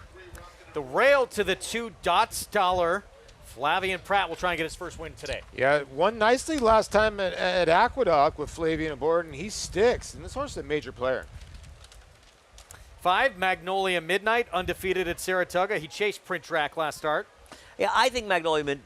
The rail to the 2 dots dollar. Flavian Pratt will try and get his first win today. Yeah, won nicely last time at Aqueduct with Flavian aboard, and he sticks. And this horse is a major player. 5, Magnolia Midnight, undefeated at Saratoga. He chased Print Track last start. Yeah, I think Magnolia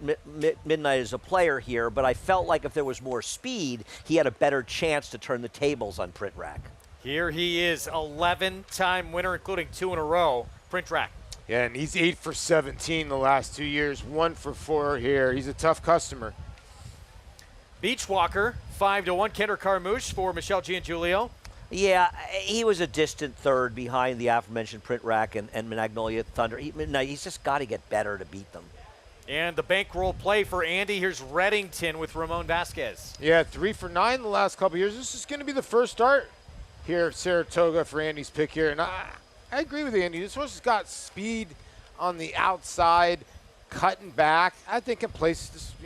Midnight is a player here, but I felt like if there was more speed, he had a better chance to turn the tables on Print Rack. Here he is, 11-time winner, including 2 in a row. Print Track. Yeah, and he's 8 for 17 the last 2 years, 1 for 4 here. He's a tough customer. Beachwalker, 5-1. Kender Carmouche for Michelle Giangiulio. Yeah, he was a distant third behind the aforementioned Print Rack and Magnolia Thunder. He's just got to get better to beat them. And the bankroll play for Andy. Here's Reddington with Ramon Vasquez. Yeah, 3 for 9 the last couple years. This is going to be the first start here at Saratoga for Andy's pick here. And I agree with Andy. This horse has got speed on the outside, cutting back. I think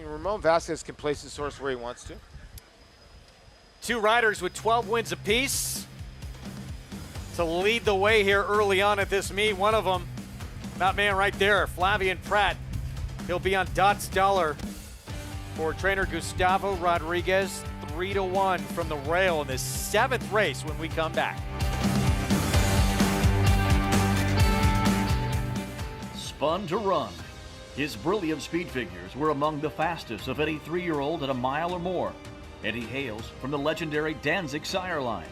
Ramon Vasquez can place this horse where he wants to. 2 riders with 12 wins apiece to lead the way here early on at this meet. One of them, that man right there, Flavian Pratt. He'll be on Dots Dollar for trainer Gustavo Rodriguez. 3-1 from the rail in this 7th race when we come back. Spun to Run. His brilliant speed figures were among the fastest of any 3-year-old at a mile or more, and he hails from the legendary Danzig sire line.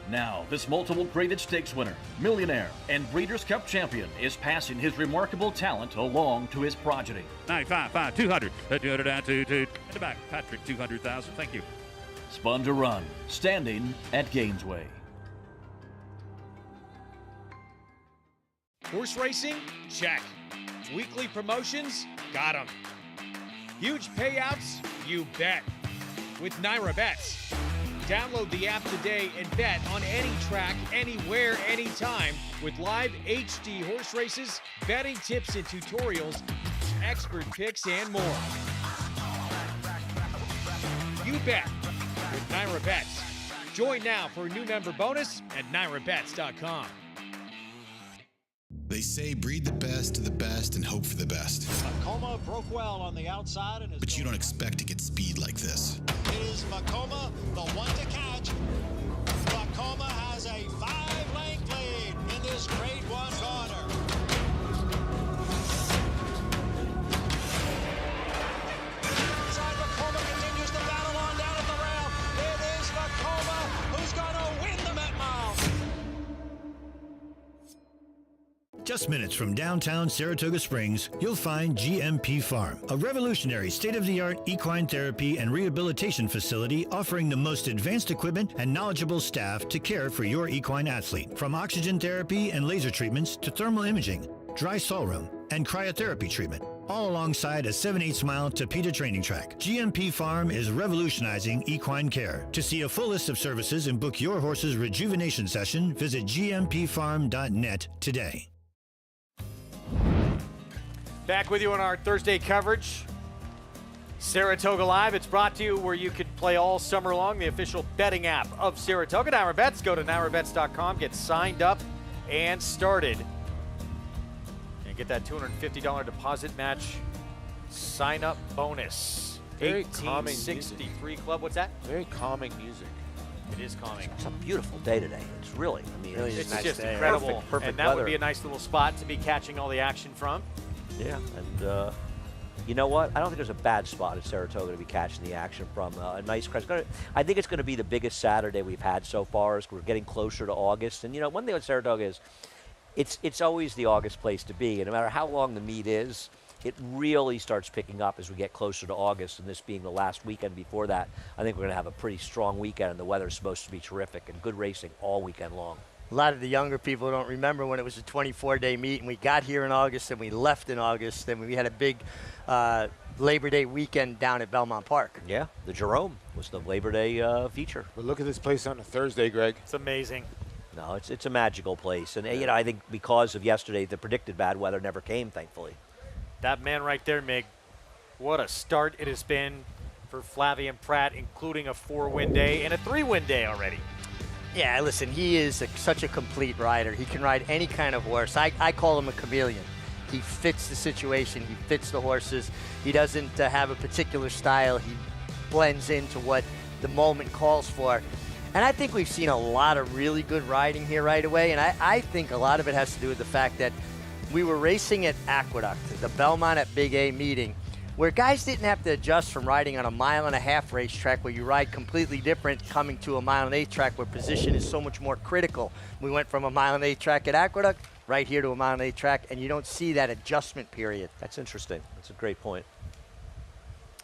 Now, this multiple graded stakes winner, millionaire, and Breeders' Cup champion is passing his remarkable talent along to his progeny. 95, 5, 200, 200 down, 2, in the back, Patrick, 200,000, thank you. Spun to Run, standing at Gainesway. Horse racing? Check. Weekly promotions? Got 'em. Huge payouts? You bet. With Naira Bets. Download the app today and bet on any track, anywhere, anytime with live HD horse races, betting tips and tutorials, expert picks, and more. You bet with Naira Bets. Join now for a new member bonus at NairaBets.com. They say breed the best of the best and hope for the best. Vacoma broke well on the outside. But you don't expect to get speed like this. It is Vacoma, the one to catch. Vacoma has a 5-length lead in this Grade 1 corner. Inside, Vacoma continues to battle on down at the rail. It is Vacoma who's going to win the Met Mile. Just minutes from downtown Saratoga Springs, you'll find GMP Farm, a revolutionary state-of-the-art equine therapy and rehabilitation facility offering the most advanced equipment and knowledgeable staff to care for your equine athlete. From oxygen therapy and laser treatments to thermal imaging, dry saw room, and cryotherapy treatment, all alongside a 7/8 mile Tapeta training track. GMP Farm is revolutionizing equine care. To see a full list of services and book your horse's rejuvenation session, visit gmpfarm.net today. Back with you on our Thursday coverage. Saratoga Live. It's brought to you where you can play all summer long, the official betting app of Saratoga. Naira Bets. Go to nairabets.com, get signed up and started. And get that $250 deposit match sign-up bonus. Very calming 1863 Club. What's that? Very calming music. It is calming. It's a beautiful day today. It's really, it's nice just day. incredible. Perfect and that weather. would be a nice little spot to be catching all the action from. Yeah, and you know what? I don't think there's a bad spot at Saratoga to be catching the action from. A nice crowd. I think it's going to be the biggest Saturday we've had so far as we're getting closer to August. And, you know, one thing with Saratoga is it's always the August place to be. And no matter how long the meet is, it really starts picking up as we get closer to August. And this being the last weekend before that, I think we're going to have a pretty strong weekend. And the weather's supposed to be terrific and good racing all weekend long. A lot of the younger people don't remember when it was a 24-day meet, and we got here in August, and we left in August, and we had a big Labor Day weekend down at Belmont Park. Yeah, the Jerome was the Labor Day feature. But look at this place on a Thursday, Greg. It's amazing. No, it's a magical place. And, you know, I think because of yesterday, the predicted bad weather never came, thankfully. That man right there, Mig, what a start it has been for Flavien Prat, including a 4-win day and a 3-win day already. Yeah, listen, he is such a complete rider. He can ride any kind of horse. I call him a chameleon. He fits the situation. He fits the horses. He doesn't have a particular style. He blends into what the moment calls for. And I think we've seen a lot of really good riding here right away. And I think a lot of it has to do with the fact that we were racing at Aqueduct, the Belmont at Big A meeting, where guys didn't have to adjust from riding on a 1.5 mile racetrack where you ride completely different coming to a 1.8 mile track where position is so much more critical. We went from a 1.8 mile track at Aqueduct right here to a 1.8 mile track, and you don't see that adjustment period. That's interesting. That's a great point.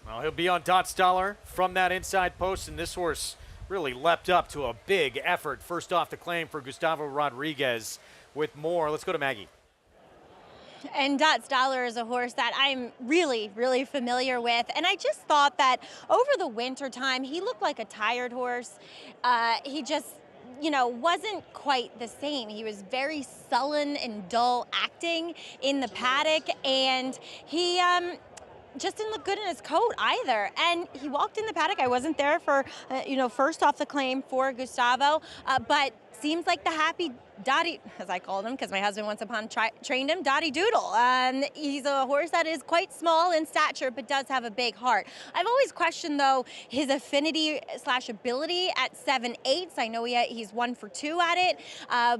Well, he'll be on Dots Dollar from that inside post, and this horse really leapt up to a big effort. First off the claim for Gustavo Rodriguez with more. Let's go to Maggie. And Dots Dollar is a horse that I'm really, really familiar with. And I just thought that over the winter time, he looked like a tired horse. He just, you know, wasn't quite the same. He was very sullen and dull acting in the paddock. And he just didn't look good in his coat either. And he walked in the paddock. I wasn't there for, first off the claim for Gustavo, but seems like the happy Dottie, as I called him, because my husband once upon trained him, Dottie Doodle. He's a horse that is quite small in stature, but does have a big heart. I've always questioned, though, his affinity/ability at 7/8. I know he's 1 for 2 at it,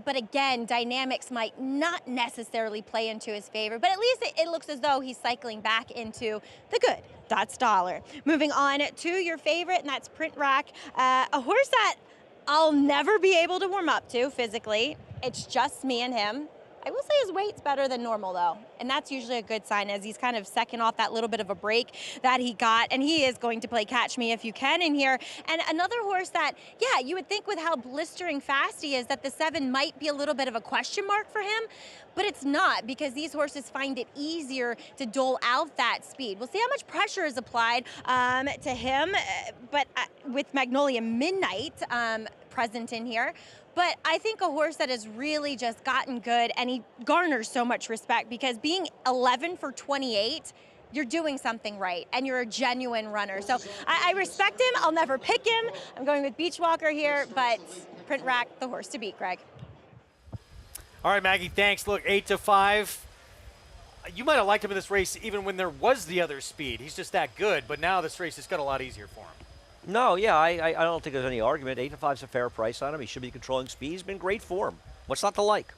but again, dynamics might not necessarily play into his favor, but at least it looks as though he's cycling back into the good. Dots Dollar. Moving on to your favorite, and that's Print Rack, a horse that I'll never be able to warm up to physically. It's just me and him. I will say his weight's better than normal, though, and that's usually a good sign as he's kind of second off that little bit of a break that he got, and he is going to play Catch Me If You Can in here. And another horse that, yeah, you would think with how blistering fast he is that the 7 might be a little bit of a question mark for him, but it's not, because these horses find it easier to dole out that speed. We'll see how much pressure is applied to him, but with Magnolia Midnight present in here. But I think a horse that has really just gotten good, and he garners so much respect because being 11 for 28, you're doing something right, and you're a genuine runner. So I respect him. I'll never pick him. I'm going with Beachwalker here, but Print Rack, the horse to beat, Greg. All right, Maggie, thanks. Look, 8-5. You might have liked him in this race even when there was the other speed. He's just that good, but now this race has got a lot easier for him. No, yeah, I don't think there's any argument. 8-5 is a fair price on him. He should be controlling speed. He's been great form. What's not to like?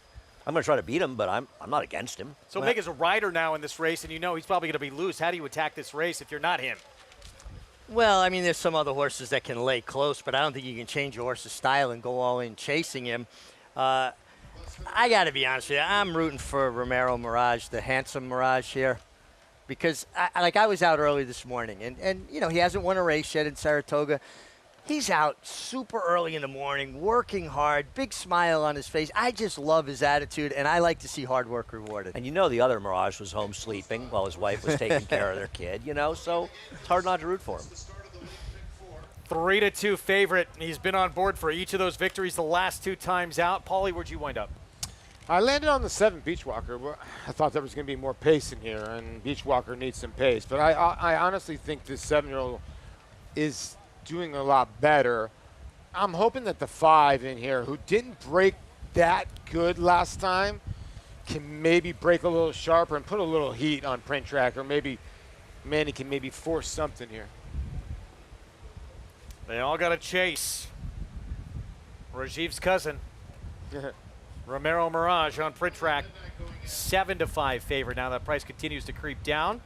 I'm going to try to beat him, but I'm not against him. So Meg is a rider now in this race, and you know he's probably going to be loose. How do you attack this race if you're not him? Well, I mean, there's some other horses that can lay close, but I don't think you can change your horse's style and go all in chasing him. I got to be honest with you. I'm rooting for Romero Mirage, the handsome Mirage here. Because, I was out early this morning, and you know, he hasn't won a race yet in Saratoga. He's out super early in the morning, working hard, big smile on his face. I just love his attitude, and I like to see hard work rewarded. And you know the other Mirage was home sleeping while his wife was taking care of their kid, you know, so it's hard not to root for him. 3-2 favorite. He's been on board for each of those victories the last 2 times out. Paulie, where'd you wind up? I landed on the 7 Beachwalker. I thought there was going to be more pace in here, and Beachwalker needs some pace. But I honestly think this 7-year-old is doing a lot better. I'm hoping that the 5 in here, who didn't break that good last time, can maybe break a little sharper and put a little heat on Print Track, or maybe Manny can maybe force something here. They all got to chase. Rajiv's cousin. Romero Mirage on Print Track, 7-5 favorite. Now that price continues to creep down.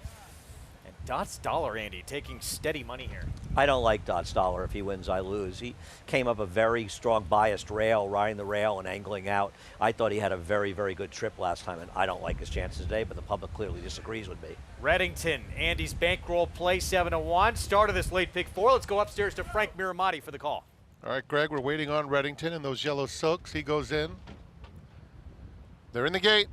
And Dots Dollar, Andy, taking steady money here. I don't like Dots Dollar. If he wins, I lose. He came up a very strong biased rail, riding the rail and angling out. I thought he had a very, very good trip last time, and I don't like his chances today, but the public clearly disagrees with me. Reddington, Andy's bankroll play 7-1. Start of this late pick 4. Let's go upstairs to Frank Miramati for the call. All right, Greg, we're waiting on Reddington in those yellow silks. He goes in. They're in the gate.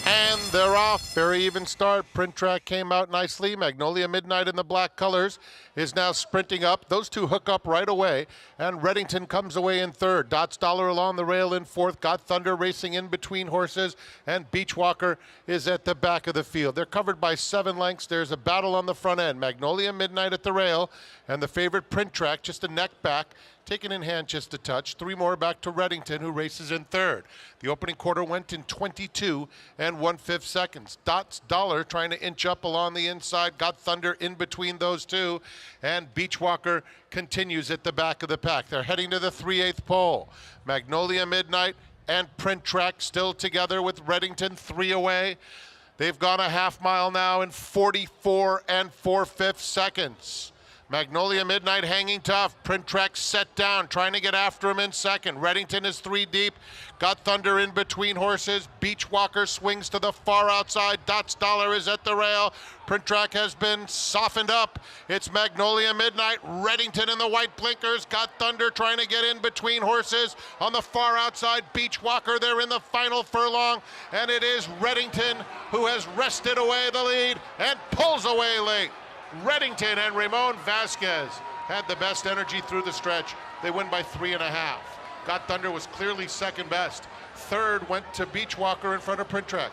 And they're off. Very even start. Print Track came out nicely. Magnolia Midnight in the black colors is now sprinting up. Those two hook up right away. And Reddington comes away in third. Dots Dollar along the rail in fourth. Got Thunder racing in between horses. And Beachwalker is at the back of the field. They're covered by 7 lengths. There's a battle on the front end. Magnolia Midnight at the rail. And the favorite Print Track just a neck back. Taken in hand just a touch. 3 more back to Reddington, who races in third. The opening quarter went in 22 1/5 seconds. Dots Dollar trying to inch up along the inside. Got Thunder in between those two. And Beachwalker continues at the back of the pack. They're heading to the 3/8 pole. Magnolia Midnight and Print Track still together with Reddington 3 away. They've gone a half mile now in 44 4/5 seconds. Magnolia Midnight hanging tough. Print Track set down, trying to get after him in second. Reddington is 3 deep. Got Thunder in between horses. Beachwalker swings to the far outside. Dots Dollar is at the rail. Print Track has been softened up. It's Magnolia Midnight. Reddington in the white blinkers. Got Thunder trying to get in between horses. On the far outside, Beachwalker. They're in the final furlong. And it is Reddington who has wrested away the lead and pulls away late. Reddington and Ramon Vasquez had the best energy through the stretch. They win by 3.5. Got Thunder was clearly second best. Third went to Beachwalker in front of Print Track.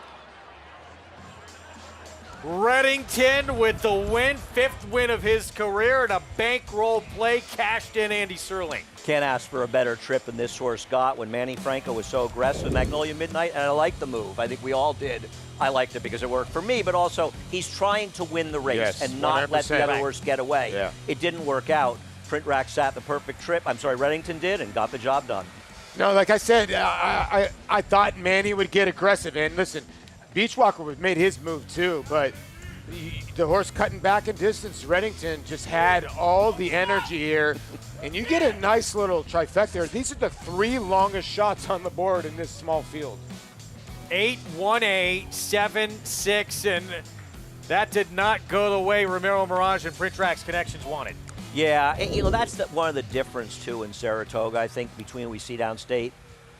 Reddington with the win, 5th win of his career, and a bankroll play cashed in Andy Serling. Can't ask for a better trip than this horse got when Manny Franco was so aggressive in Magnolia Midnight, and I liked the move. I think we all did. I liked it because it worked for me, but also he's trying to win the race and not 100%. let the other horse get away. Yeah. It didn't work out. Print Rack sat the perfect trip. Reddington did and got the job done. No, like I said, I thought Manny would get aggressive. And listen, Beachwalker made his move too, but the horse cutting back in distance, Reddington just had all the energy here. And you get a nice little trifecta. These are the 3 longest shots on the board in this small field. 8, 1A, 7, 6, and that did not go the way Ramiro Mirage and Print Track's connections wanted. Yeah, and, that's one of the difference too in Saratoga, I think, between what we see downstate.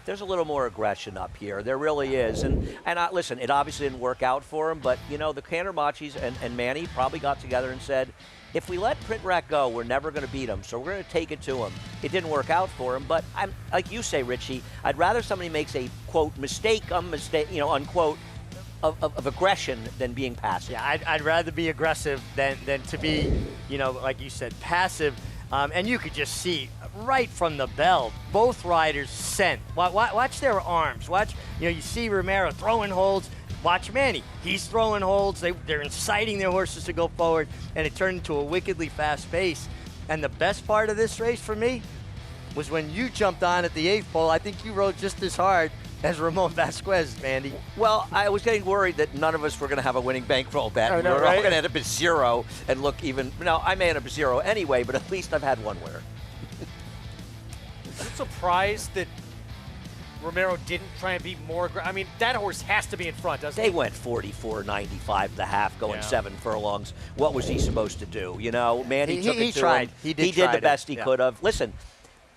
There's a little more aggression up here. There really is. And listen, it obviously didn't work out for him, but, the Cantermachis and Manny probably got together and said, if we let Print Rack go, we're never going to beat him, so we're going to take it to him. It didn't work out for him, but I'm like you say, Richie, I'd rather somebody makes a, quote, mistake, unquote, of aggression than being passive. Yeah, I'd rather be aggressive than to be, like you said, passive. And you could just see right from the bell, both riders sent. Watch their arms. Watch, you see Romero throwing holds. Watch Manny. He's throwing holds. They're inciting their horses to go forward, and it turned into a wickedly fast pace. And the best part of this race for me was when you jumped on at the 8th pole. I think you rode just as hard as Ramon Vasquez, Mandy. Well, I was getting worried that none of us were going to have a winning bankroll bet. I know, we were right? all going to end up at 0 and look even. No, I may end up at 0 anyway, but at least I've had one winner. I'm surprised that Romero didn't try and be more aggressive. I mean, that horse has to be in front, doesn't he? They went 44.95 the half, going 7 furlongs. What was he supposed to do? Manny took it to tried. him. He did the best he could have. Listen,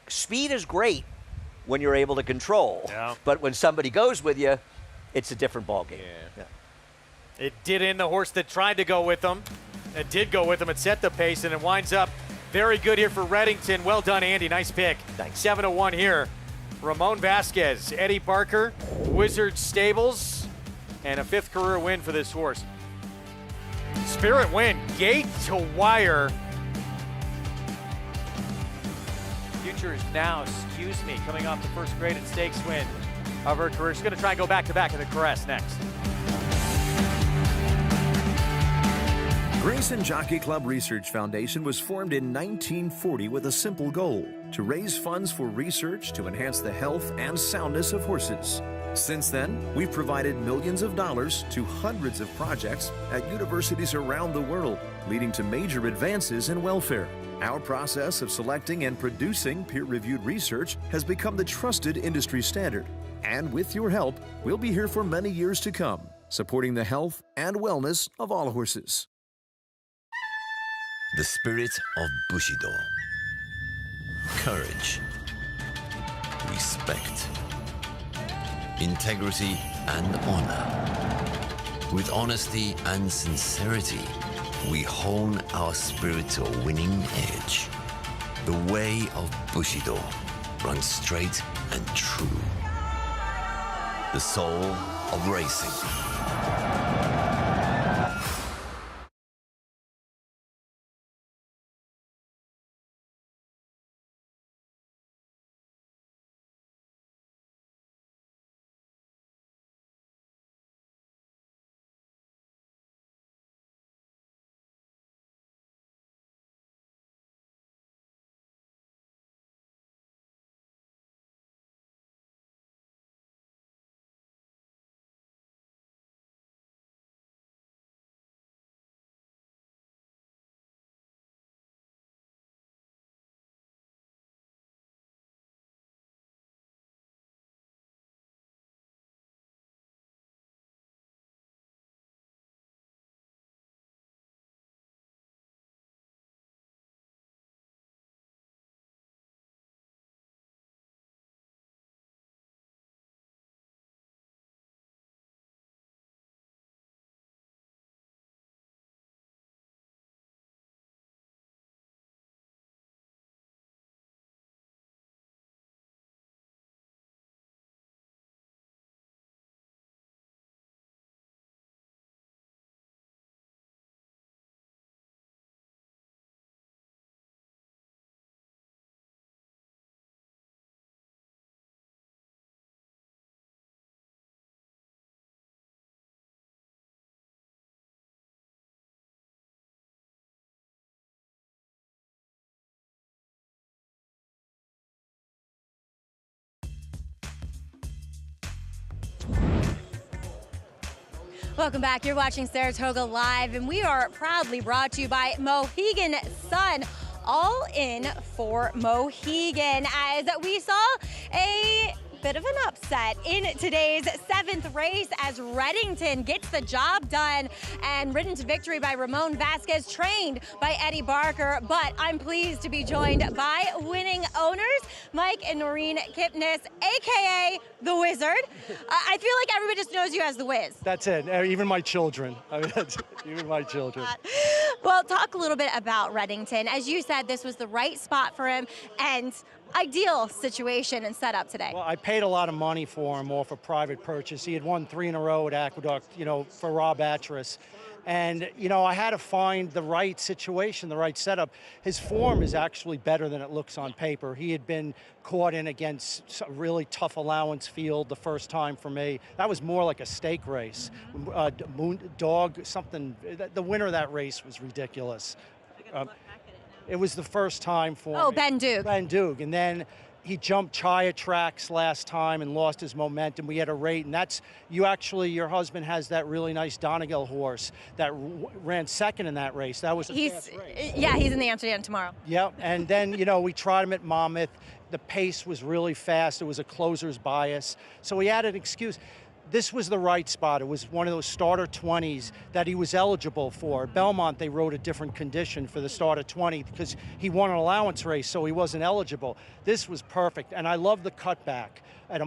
speed is great when you're able to control. Yeah. But when somebody goes with you, it's a different ballgame. Yeah. It did in the horse that tried to go with him. It did go with him. It set the pace, and it winds up very good here for Reddington. Well done, Andy. Nice pick. Thanks. 7-1 here. Ramon Vasquez, Eddie Barker, Wizard Stables, and a 5th career win for this horse. Spirit win, gate to wire. Future is now, coming off the first graded stakes win of her career. She's going to try and go back-to-back in the Caress next. Grayson Jockey Club Research Foundation was formed in 1940 with a simple goal: to raise funds for research to enhance the health and soundness of horses. Since then, we've provided millions of dollars to hundreds of projects at universities around the world, leading to major advances in welfare. Our process of selecting and producing peer-reviewed research has become the trusted industry standard. And with your help, we'll be here for many years to come, supporting the health and wellness of all horses. The spirit of Bushido. Courage, respect, integrity, and honor. With honesty and sincerity, we hone our spirit to a winning edge. The way of Bushido runs straight and true. The soul of racing. Welcome back. You're watching Saratoga Live, and we are proudly brought to you by Mohegan Sun. All in for Mohegan, as we saw a bit of an upset in today's 7th race as Reddington gets the job done and ridden to victory by Ramon Vasquez, trained by Eddie Barker. But I'm pleased to be joined by winning owners, Mike and Noreen Kipnis, aka the Wizard. I feel like everybody just knows you as the Wiz. That's it. Even my children. I mean, that's even my children. Well, talk a little bit about Reddington. As you said, this was the right spot for him and ideal situation and setup today. Well, I paid a lot of money for him off a private purchase. He had won 3 in a row at Aqueduct, for Rob Atras. And, I had to find the right situation, the right setup. His form is actually better than it looks on paper. He had been caught in against a really tough allowance field the first time for me. That was more like a stake race. The winner of that race was ridiculous. It was the first time for me. Ben Duke. Ben Duke. And then he jumped Chaya tracks last time and lost his momentum. We had a rate, and that's, your husband has that really nice Donegal horse that ran second in that race. That was a fast race. Yeah, he's in the Amsterdam tomorrow. Yep, and then, we tried him at Monmouth. The pace was really fast. It was a closer's bias. So he had an excuse. This was the right spot. It was one of those starter 20s that he was eligible for. At Belmont, they wrote a different condition for the starter 20 because he won an allowance race, so he wasn't eligible. This was perfect, and I love the cutback at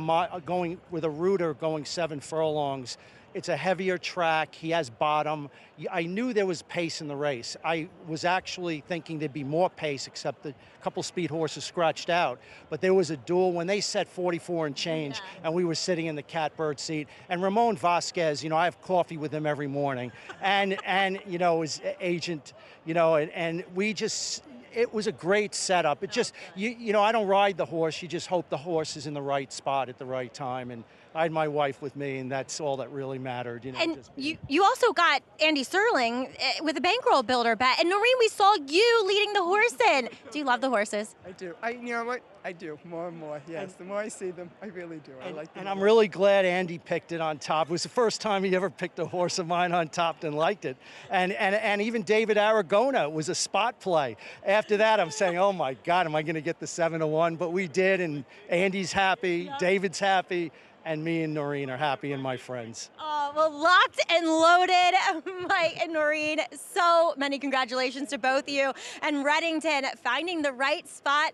going with a rooter going 7 furlongs. It's a heavier track. He has bottom. I knew there was pace in the race. I was actually thinking there'd be more pace, except a couple speed horses scratched out. But there was a duel when they set 44 and change, and we were sitting in the catbird seat. And Ramon Vasquez, I have coffee with him every morning, and his agent, and we just. It was a great setup. It just, I don't ride the horse. You just hope the horse is in the right spot at the right time. And I had my wife with me, and that's all that really mattered. And you also got Andy Sterling with a bankroll builder bet. And Noreen, we saw you leading the horse in. Do you love the horses? I do. You know what? I do, more and more, yes. The more I see them, I really do. I like them. And I'm really glad Andy picked it on top. It was the first time he ever picked a horse of mine on top and liked it. And even David Aragona was a spot play. After that, I'm saying, oh my God, am I going to get the 7-1? But we did, and Andy's happy, David's happy, and me and Noreen are happy, and my friends. Oh, well, locked and loaded, Mike and Noreen. So many congratulations to both of you. And Reddington finding the right spot.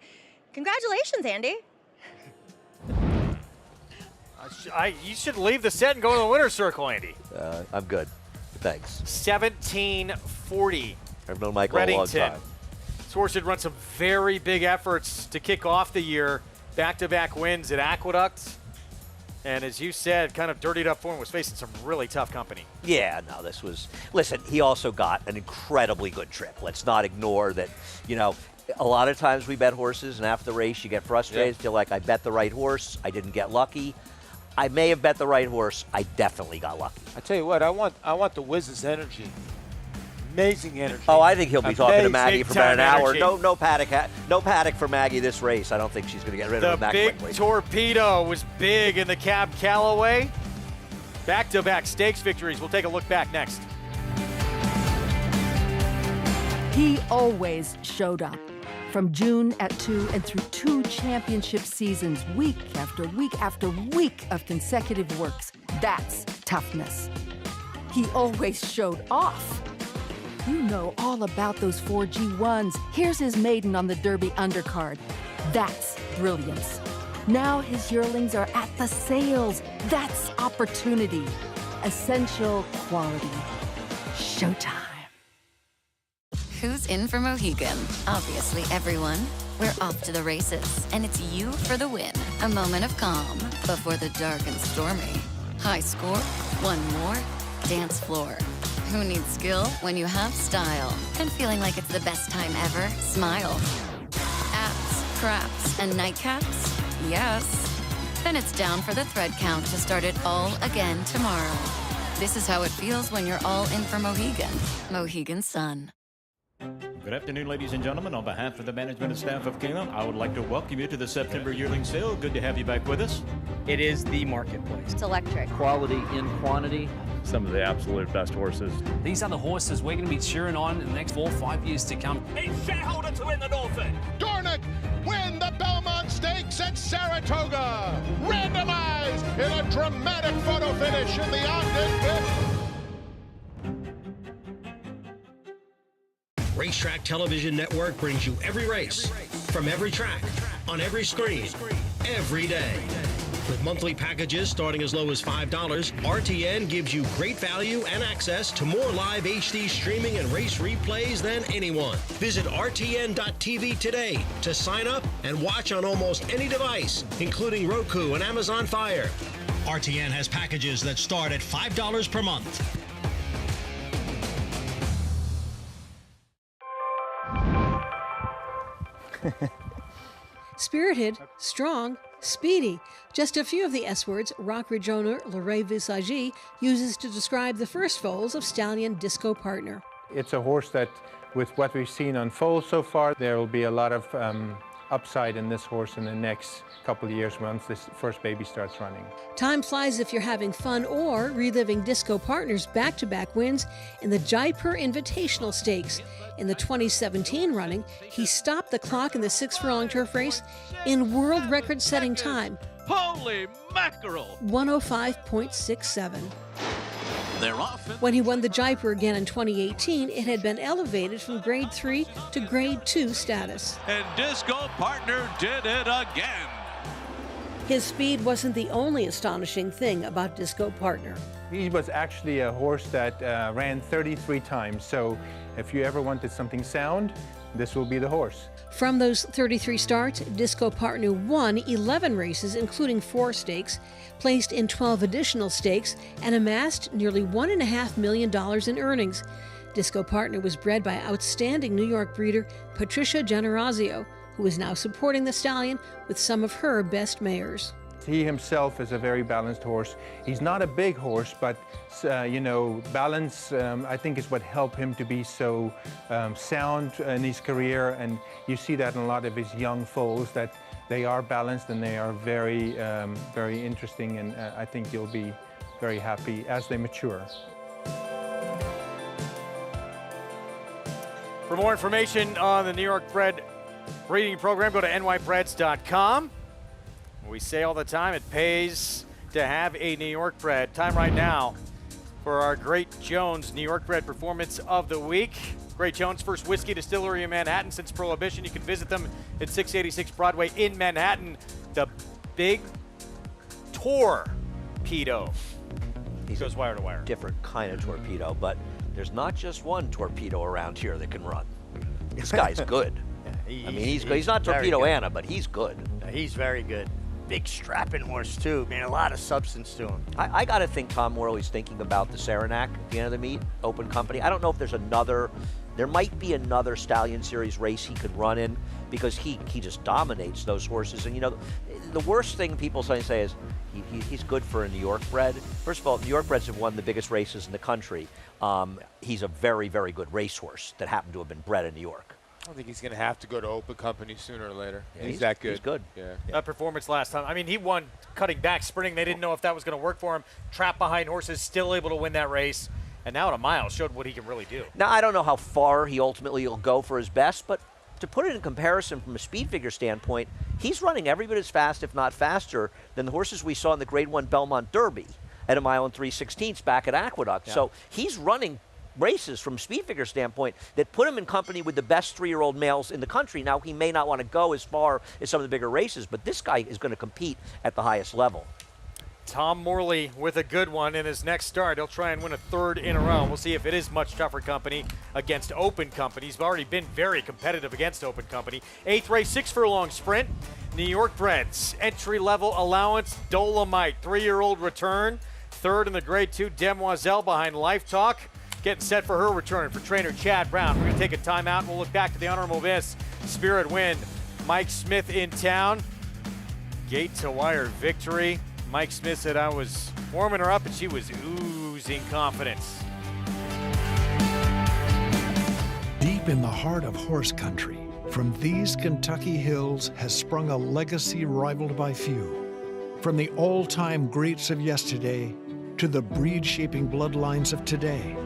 Congratulations, Andy. You should leave the set and go to the winner's circle, Andy. I'm good. Thanks. 1740. I've known Michael a long time. This horse had run some very big efforts to kick off the year. Back-to-back wins at Aqueduct. And as you said, kind of dirtied up form, was facing some really tough company. Yeah, no, this was, listen, he also got an incredibly good trip. Let's not ignore that, you know, a lot of times we bet horses and after the race you get frustrated, feel like I bet the right horse, I didn't get lucky. I may have bet the right horse, I definitely got lucky. I tell you what, I want the Wiz's energy. Amazing energy. Oh, I think he'll be talking to Maggie for about an hour. Energy. No paddock for Maggie this race. I don't think she's going to get rid of him that quickly. The big torpedo was big in the Cab Callaway. Back-to-back stakes victories. We'll take a look back next. He always showed up. From June at 2 and through 2 championship seasons, week after week after week of consecutive works. That's toughness. He always showed off. You know all about those 4 G1s. Here's his maiden on the Derby undercard. That's brilliance. Now his yearlings are at the sales. That's opportunity. Essential quality. Showtime. Who's in for Mohegan? Obviously everyone. We're off to the races, and it's you for the win. A moment of calm before the dark and stormy. High score, one more, dance floor. Who needs skill when you have style? And feeling like it's the best time ever? Smile. Abs, craps, and nightcaps? Yes. Then it's down for the thread count to start it all again tomorrow. This is how it feels when you're all in for Mohegan. Mohegan Sun. Good afternoon, ladies and gentlemen. On behalf of the management and staff of Kingdom, I would like to welcome you to the September yearling sale. Good to have you back with us. It is the marketplace. It's electric. Quality in quantity. Some of the absolute best horses. These are the horses we're going to be cheering on in the next 4 or 5 years to come. A shareholder to win the Norfolk. Dornick win the Belmont Stakes at Saratoga. Randomized in a dramatic photo finish in the Ogden Fifth. Racetrack Television Network brings you every race, from every track, on every screen, every day. With monthly packages starting as low as $5, RTN gives you great value and access to more live HD streaming and race replays than anyone. Visit RTN.tv today to sign up and watch on almost any device, including Roku and Amazon Fire. RTN has packages that start at $5 per month. Spirited, strong, speedy. Just a few of the S words Rockridge owner Laurent Visagi uses to describe the first foals of Stallion Disco Partner. It's a horse that, with what we've seen on foals so far, there will be a lot of upside in this horse in the next couple of years once this first baby starts running. Time flies if you're having fun or reliving Disco Partner's back-to-back wins in the Jaipur Invitational Stakes. In the 2017 running, he stopped the clock in the 6 furlong turf race in world record-setting time. Holy mackerel! 105.67. They're off. When he won the Jaipur again in 2018, it had been elevated from Grade 3 to Grade 2 status. And Disco Partner did it again. His speed wasn't the only astonishing thing about Disco Partner. He was actually a horse that ran 33 times, so if you ever wanted something sound, this will be the horse. From those 33 starts, Disco Partner won 11 races, including 4 stakes, placed in 12 additional stakes, and amassed nearly $1.5 million in earnings. Disco Partner was bred by outstanding New York breeder Patricia Generazio, who is now supporting the stallion with some of her best mares. He himself is a very balanced horse. He's not a big horse, but balance, I think, is what helped him to be so sound in his career. And you see that in a lot of his young foals, that they are balanced and they are very, very interesting. And I think you'll be very happy as they mature. For more information on the New York Bred breeding program, go to nybreds.com. We say all the time, it pays to have a New York bred. Time right now for our Great Jones New York Bred Performance of the Week. Great Jones, first whiskey distillery in Manhattan since Prohibition. You can visit them at 686 Broadway in Manhattan. The Big Torpedo. He goes wire to wire. Different kind of torpedo, but there's not just one torpedo around here that can run. This guy's good. Yeah, I mean, he's not Torpedo Anna, but he's good. Yeah, he's very good. Big strapping horse, too. I mean, a lot of substance to him. I got to think Tom Morley's thinking about the Saranac at the end of the meet, open company. I don't know if there might be another Stallion Series race he could run in, because he just dominates those horses. And, you know, the worst thing people say is he's good for a New York bred. First of all, New York breds have won the biggest races in the country. He's a very, very good racehorse that happened to have been bred in New York. I don't think he's going to have to go to open company sooner or later. Yeah, he's that good. He's good. Yeah. That performance last time. I mean, he won cutting back sprinting. They didn't know if that was going to work for him. Trapped behind horses, still able to win that race. And now at a mile, showed what he can really do. Now, I don't know how far he ultimately will go for his best, but to put it in comparison from a speed figure standpoint, he's running every bit as fast, if not faster, than the horses we saw in the Grade 1 Belmont Derby at a mile and 3/16 back at Aqueduct. Yeah. So he's running races from speed figure standpoint that put him in company with the best 3-year-old males in the country. Now, he may not want to go as far as some of the bigger races, but this guy is going to compete at the highest level. Tom Morley with a good one in his next start. He'll try and win a third in a row. We'll see if it is much tougher company against open company. He's already been very competitive against open company. 8th race, 6 furlong sprint. New York breds, entry-level allowance, Dolomite, 3-year-old return. Third in the Grade 2, Demoiselle behind Life Talk. Getting set for her return for trainer Chad Brown. We're going to take a timeout and we'll look back to the Honorable Miss Spirit Wind. Mike Smith in town. Gate to wire victory. Mike Smith said I was warming her up and she was oozing confidence. Deep in the heart of horse country, from these Kentucky hills has sprung a legacy rivaled by few. From the all-time greats of yesterday to the breed-shaping bloodlines of today,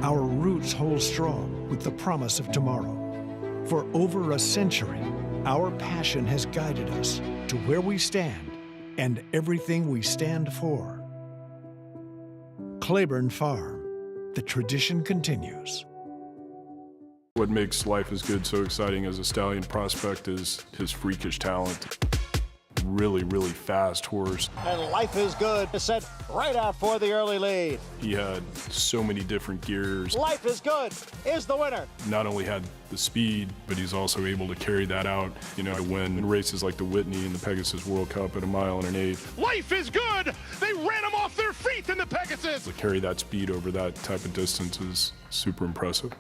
our roots hold strong with the promise of tomorrow. For over a century, our passion has guided us to where we stand and everything we stand for. Claiborne Farm, the tradition continues. What makes Life is Good so exciting as a stallion prospect is his freakish talent. Really, really fast horse. And Life is Good is set right out for the early lead. He had so many different gears. Life is Good is the winner. Not only had the speed, but he's also able to carry that out. You know, win in races like the Whitney and the Pegasus World Cup at a mile and an 8. Life is Good! They ran him off their feet in the Pegasus! To carry that speed over that type of distance is super impressive.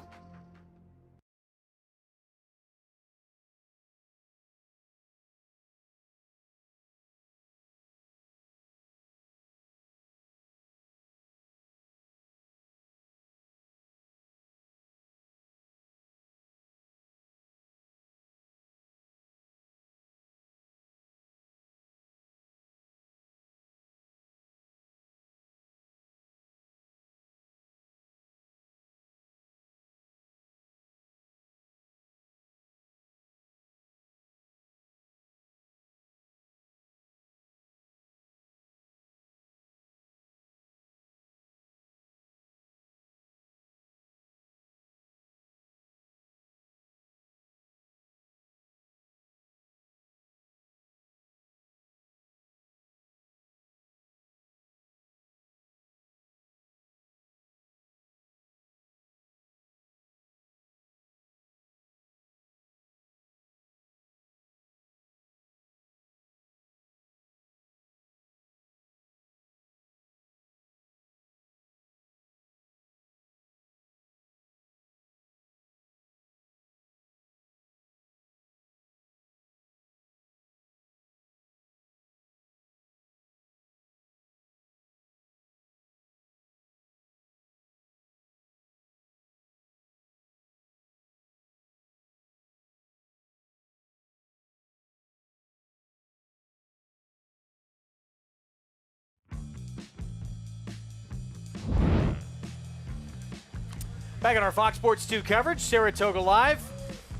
Back on our Fox Sports 2 coverage, Saratoga Live.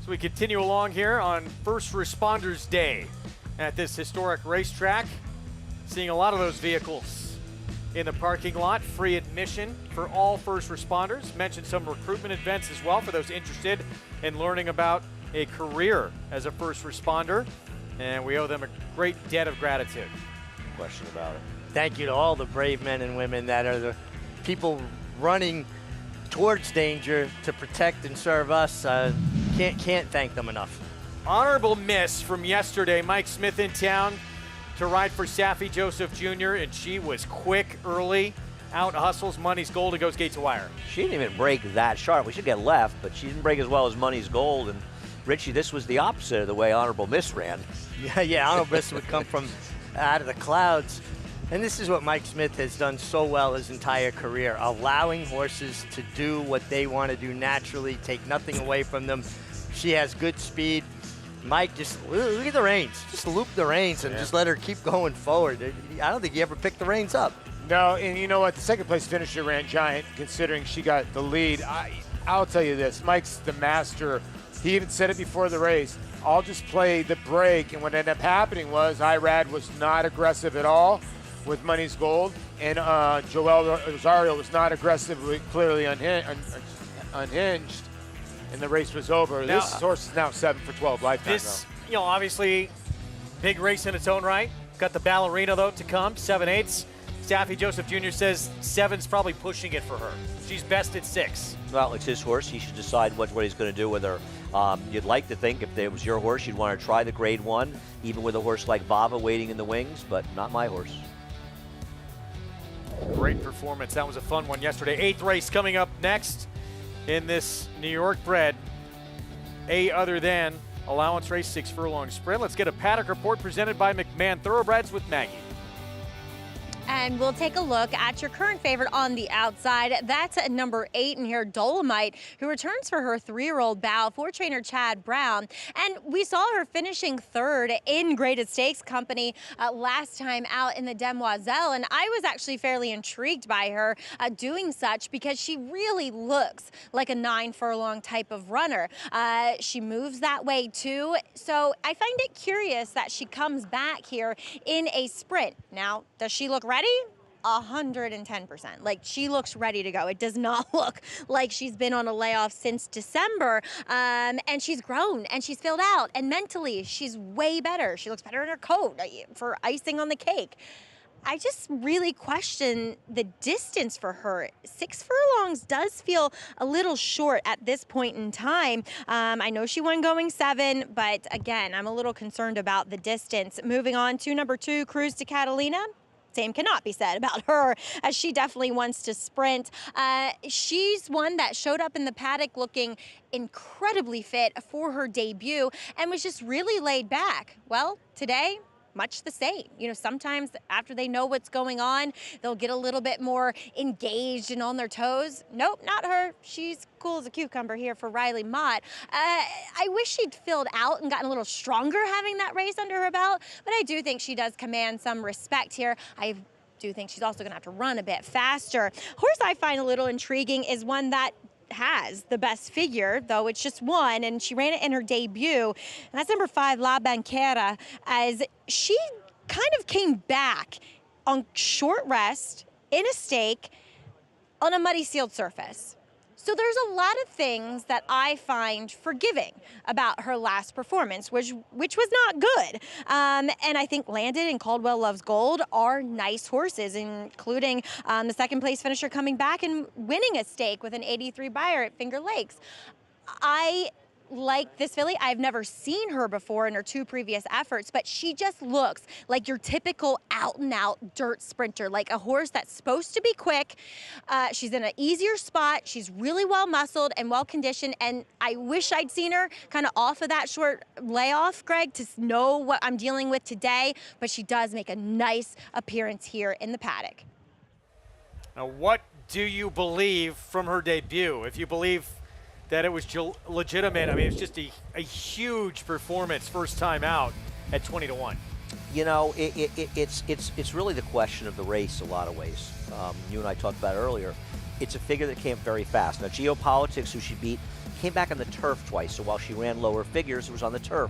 So we continue along here on First Responders Day at this historic racetrack. Seeing a lot of those vehicles in the parking lot. Free admission for all first responders. Mentioned some recruitment events as well for those interested in learning about a career as a first responder. And we owe them a great debt of gratitude. Question about it. Thank you to all the brave men and women that are people running towards danger to protect and serve us. Can't thank them enough. Honorable miss from yesterday. Mike Smith in town to ride for Saffie Joseph Jr., and she was quick early. Out hustles Money's Gold and goes gate to wire. She didn't even break that sharp. We should get left, but she didn't break as well as Money's Gold. And Richie, this was the opposite of the way Honorable Miss ran. Yeah, Honorable Miss would come from out of the clouds. And this is what Mike Smith has done so well his entire career, allowing horses to do what they want to do naturally, take nothing away from them. She has good speed. Mike, just look at the reins. Just loop the reins and just let her keep going forward. I don't think he ever picked the reins up. No, and you know what? The second place finisher ran giant, considering she got the lead. I'll tell you this, Mike's the master. He even said it before the race. I'll just play the break, and what ended up happening was Irad was not aggressive at all with Money's Gold, and Joel Rosario was not aggressive, clearly unhinged, and the race was over. Now, this horse is now 7 for 12 lifetime. This, obviously, big race in its own right. Got the ballerina, though, to come, 7/8. Saffie Joseph Jr. says 7's probably pushing it for her. She's best at 6. Well, it's his horse. He should decide what he's going to do with her. You'd like to think if it was your horse, you'd want to try the grade 1, even with a horse like Vava waiting in the wings, but not my horse. Great performance. That was a fun one yesterday. 8th race coming up next in this New York bred. A other than allowance race 6 furlong sprint. Let's get a paddock report presented by McMahon Thoroughbreds with Maggie. And we'll take a look at your current favorite on the outside. That's at number 8 in here, Dolomite, who returns for her 3-year-old bow for trainer Chad Brown. And we saw her finishing 3rd in graded stakes company last time out in the Demoiselle. And I was actually fairly intrigued by her doing such because she really looks like a 9 furlong type of runner. She moves that way too. So I find it curious that she comes back here in a sprint. Now, does she look ready? 110%. Like, she looks ready to go. It does not look like she's been on a layoff since December. And she's grown and she's filled out, and mentally she's way better. She looks better in her coat for icing on the cake. I just really question the distance for her. 6 furlongs does feel a little short at this point in time. I know she won going 7, but again, I'm a little concerned about the distance. Moving on to number 2, Cruz to Catalina. Same cannot be said about her, as she definitely wants to sprint. She's one that showed up in the paddock looking incredibly fit for her debut and was just really laid back. Well, today, much the same. Sometimes after they know what's going on, they'll get a little bit more engaged and on their toes. Nope, not her. She's cool as a cucumber here for Riley Mott. I wish she'd filled out and gotten a little stronger having that race under her belt, but I do think she does command some respect here. I do think she's also gonna have to run a bit faster. Horse I find a little intriguing is one that has the best figure, though it's just one, and she ran it in her debut, and that's number 5, La Banquera, as she kind of came back on short rest in a stake on a muddy sealed surface. So there's a lot of things that I find forgiving about her last performance, which was not good. And I think Landed and Caldwell Loves Gold are nice horses, including the 2nd place finisher coming back and winning a stake with an 83 buyer at Finger Lakes. I like this filly. I've never seen her before in her 2 previous efforts, but she just looks like your typical out-and-out dirt sprinter, like a horse that's supposed to be quick. She's in an easier spot. She's really well-muscled and well-conditioned, and I wish I'd seen her kind of off of that short layoff, Greg, to know what I'm dealing with today, but she does make a nice appearance here in the paddock. Now, what do you believe from her debut? If you believe that it was legitimate, I mean, it's just a huge performance first time out at 20-1. It's really the question of the race a lot of ways. You and I talked about it earlier. It's a figure that came very fast. Now, Geopolitics, who she beat, came back on the turf twice, so while she ran lower figures, it was on the turf.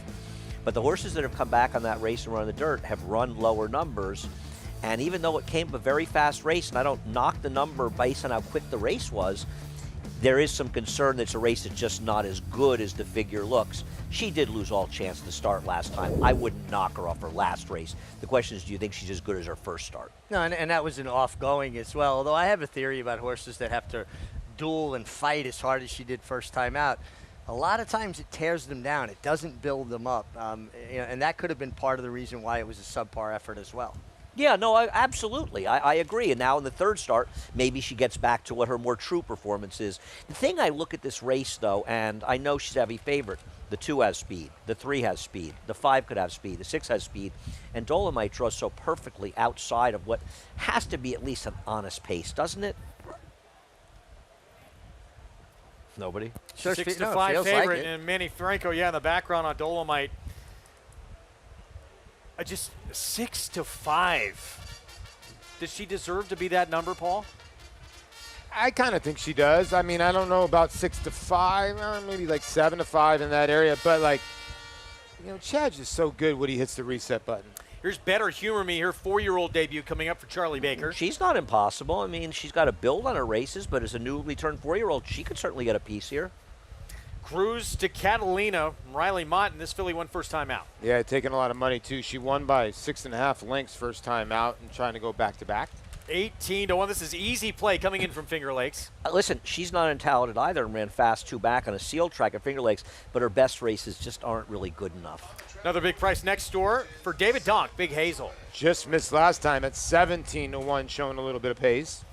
But the horses that have come back on that race and run the dirt have run lower numbers, and even though it came a very fast race, and I don't knock the number based on how quick the race was, there is some concern that it's a race that's just not as good as the figure looks. She did lose all chance to start last time. I wouldn't knock her off her last race. The question is, do you think she's as good as her first start? No, and that was an off-going as well, although I have a theory about horses that have to duel and fight as hard as she did first time out. A lot of times it tears them down. It doesn't build them up, and that could have been part of the reason why it was a subpar effort as well. Yeah, no, absolutely. I agree. And now in the third start, maybe she gets back to what her more true performance is. The thing I look at this race, though, and I know she's a heavy favorite. The 2 has speed. The 3 has speed. The 5 could have speed. The 6 has speed. And Dolomite draws so perfectly outside of what has to be at least an honest pace, doesn't it? Nobody? 6-5 favorite, and Manny Franco, in the background on Dolomite. Just 6-5. Does she deserve to be that number, Paul? I kind of think she does. I mean, I don't know about 6-5, maybe like 7-5 in that area. But like, Chad's just so good when he hits the reset button. Here's Better Humor Me, her 4-year-old debut coming up for Charlie Baker. She's not impossible. I mean, she's got to build on her races, but as a newly turned 4-year-old, she could certainly get a piece here. Cruise to Catalina. Riley Mott, and this filly won first time out. Yeah, taking a lot of money, too. She won by 6.5 lengths first time out and trying to go back-to-back. 18-1. This is easy play coming in from Finger Lakes. Listen, she's not untalented either and ran fast 2 back on a sealed track at Finger Lakes, but her best races just aren't really good enough. Another big price next door for David Donk, Big Hazel. Just missed last time at 17-1, showing a little bit of pace.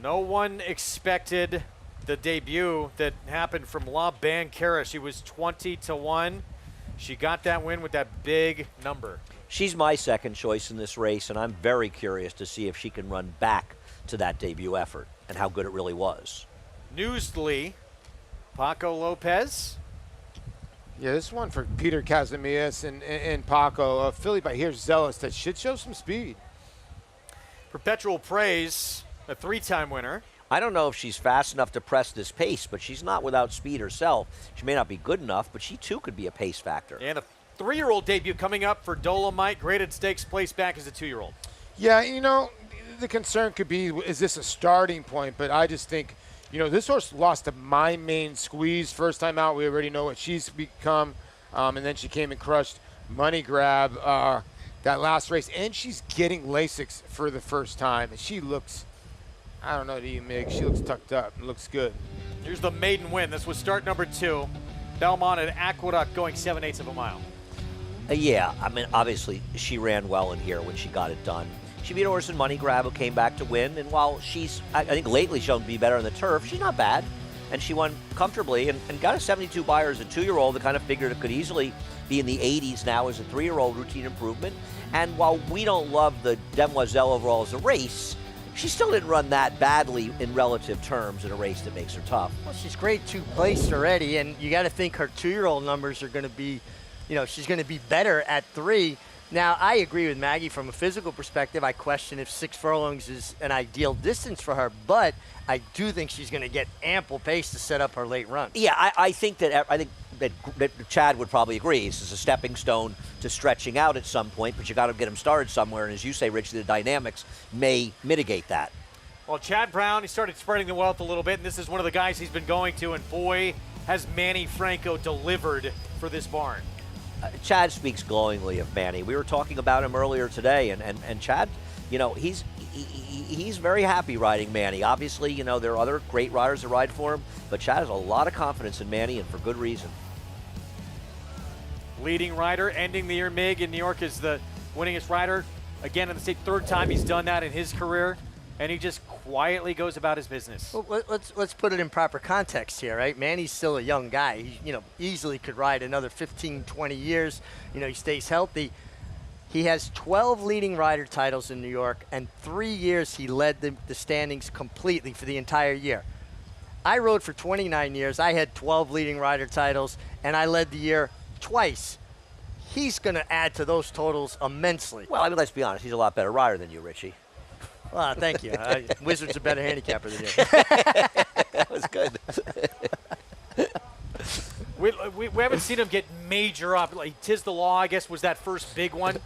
No one expected the debut that happened from La Bancara. She was 20-1. She got that win with that big number. She's my second choice in this race, and I'm very curious to see if she can run back to that debut effort and how good it really was. Newsly, Paco Lopez. Yeah, this one for Peter Casamillas and Paco. A filly by here, Zealous, that should show some speed. Perpetual Praise, a 3-time winner. I don't know if she's fast enough to press this pace, but she's not without speed herself. She may not be good enough, but she too could be a pace factor. And a 3-year-old debut coming up for Dolomite. Graded stakes, placed back as a 2-year-old. Yeah, the concern could be, is this a starting point? But I just think, this horse lost to My Main Squeeze first time out. We already know what she's become. And then she came and crushed Money Grab that last race. And she's getting Lasix for the first time. And she looks, I don't know to you, Mig, she looks tucked up. It looks good. Here's the maiden win. This was start number 2. Belmont and Aqueduct going 7/8 of a mile. Yeah, I mean, obviously, she ran well in here when she got it done. She beat a horse in Money Grab who came back to win, and while she's, I think, lately shown to be better on the turf, she's not bad. And she won comfortably and got a 72 buyer as a 2-year-old. The kind of figured it could easily be in the 80s now as a 3-year-old routine improvement. And while we don't love the Demoiselle overall as a race, she still didn't run that badly in relative terms in a race that makes her tough. Well, she's grade 2 placed already, and you got to think her 2-year-old numbers are going to be, she's going to be better at 3. Now, I agree with Maggie from a physical perspective. I question if 6 furlongs is an ideal distance for her, but I do think she's going to get ample pace to set up her late run. Yeah, I think that Chad would probably agree. This is a stepping stone to stretching out at some point, but you got to get him started somewhere. And as you say, Rich, the dynamics may mitigate that. Well, Chad Brown, he started spreading the wealth a little bit, and this is one of the guys he's been going to, and boy, has Manny Franco delivered for this barn. Chad speaks glowingly of Manny. We were talking about him earlier today, and Chad, he's very happy riding Manny. Obviously, there are other great riders that ride for him, but Chad has a lot of confidence in Manny, and for good reason. Leading rider, ending the year, Mig, in New York is the winningest rider. Again, in the state, 3rd time he's done that in his career, and he just quietly goes about his business. Well, let's put it in proper context here, right? Manny's still a young guy. He, easily could ride another 15, 20 years. He stays healthy. He has 12 leading rider titles in New York, and 3 years he led the standings completely for the entire year. I rode for 29 years. I had 12 leading rider titles, and I led the year twice. He's going to add to those totals immensely. Well, I mean, let's be honest. He's a lot better rider than you, Richie. Well, thank you. Wizard's a better handicapper than you. That was good. we haven't seen him get major up. Like, Tis the Law, I guess, was that first big one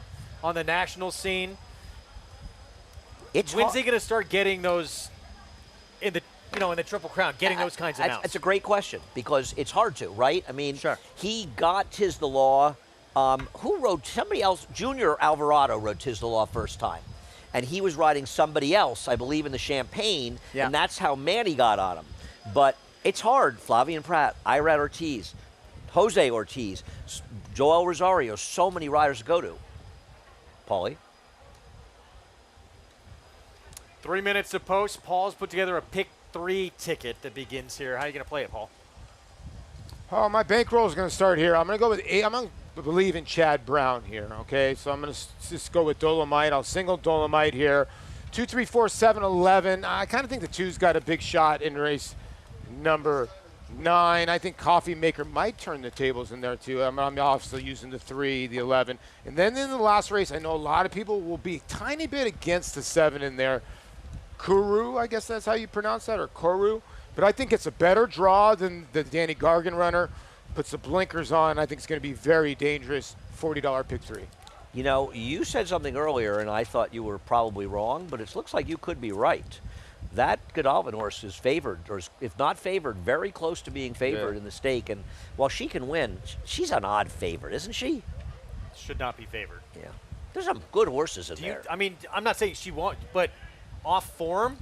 on the national scene. When's he going to start getting those in the in the Triple Crown, getting those kinds of mounts? That's a great question because it's hard to, right? I mean, he got Tiz the Law. Who rode? Somebody else. Junior Alvarado rode Tiz the Law first time. And he was riding somebody else, I believe, in the Champagne, and that's how Manny got on him. But it's hard. Flavien Prat, Irad Ortiz, Jose Ortiz, Joel Rosario, so many riders to go to. Paulie? 3 minutes to post. Paul's put together a pick 3 ticket that begins here. How are you going to play it, Paul? Oh, my bankroll is going to start here. I'm going to go with 8. I'm going to believe in Chad Brown here, okay? So I'm going to just go with Dolomite. I'll single Dolomite here. 2, 3, 4, 7, 11. I kind of think the 2's got a big shot in race number 9. I think Coffee Maker might turn the tables in there, too. I'm obviously using the 3, the 11. And then in the last race, I know a lot of people will be a tiny bit against the 7 in there. Kuru, I guess that's how you pronounce that, or Koru. But I think it's a better draw than the Danny Gargan runner. Puts the blinkers on. I think it's going to be very dangerous. $40 pick 3. You know, you said something earlier, and I thought you were probably wrong, but it looks like you could be right. That Godolphin horse is favored, or is, if not favored, very close to being favored in the stake. And while she can win, she's an odd favorite, isn't she? Should not be favored. Yeah. There's some good horses in there. I mean, I'm not saying she won't, but off form,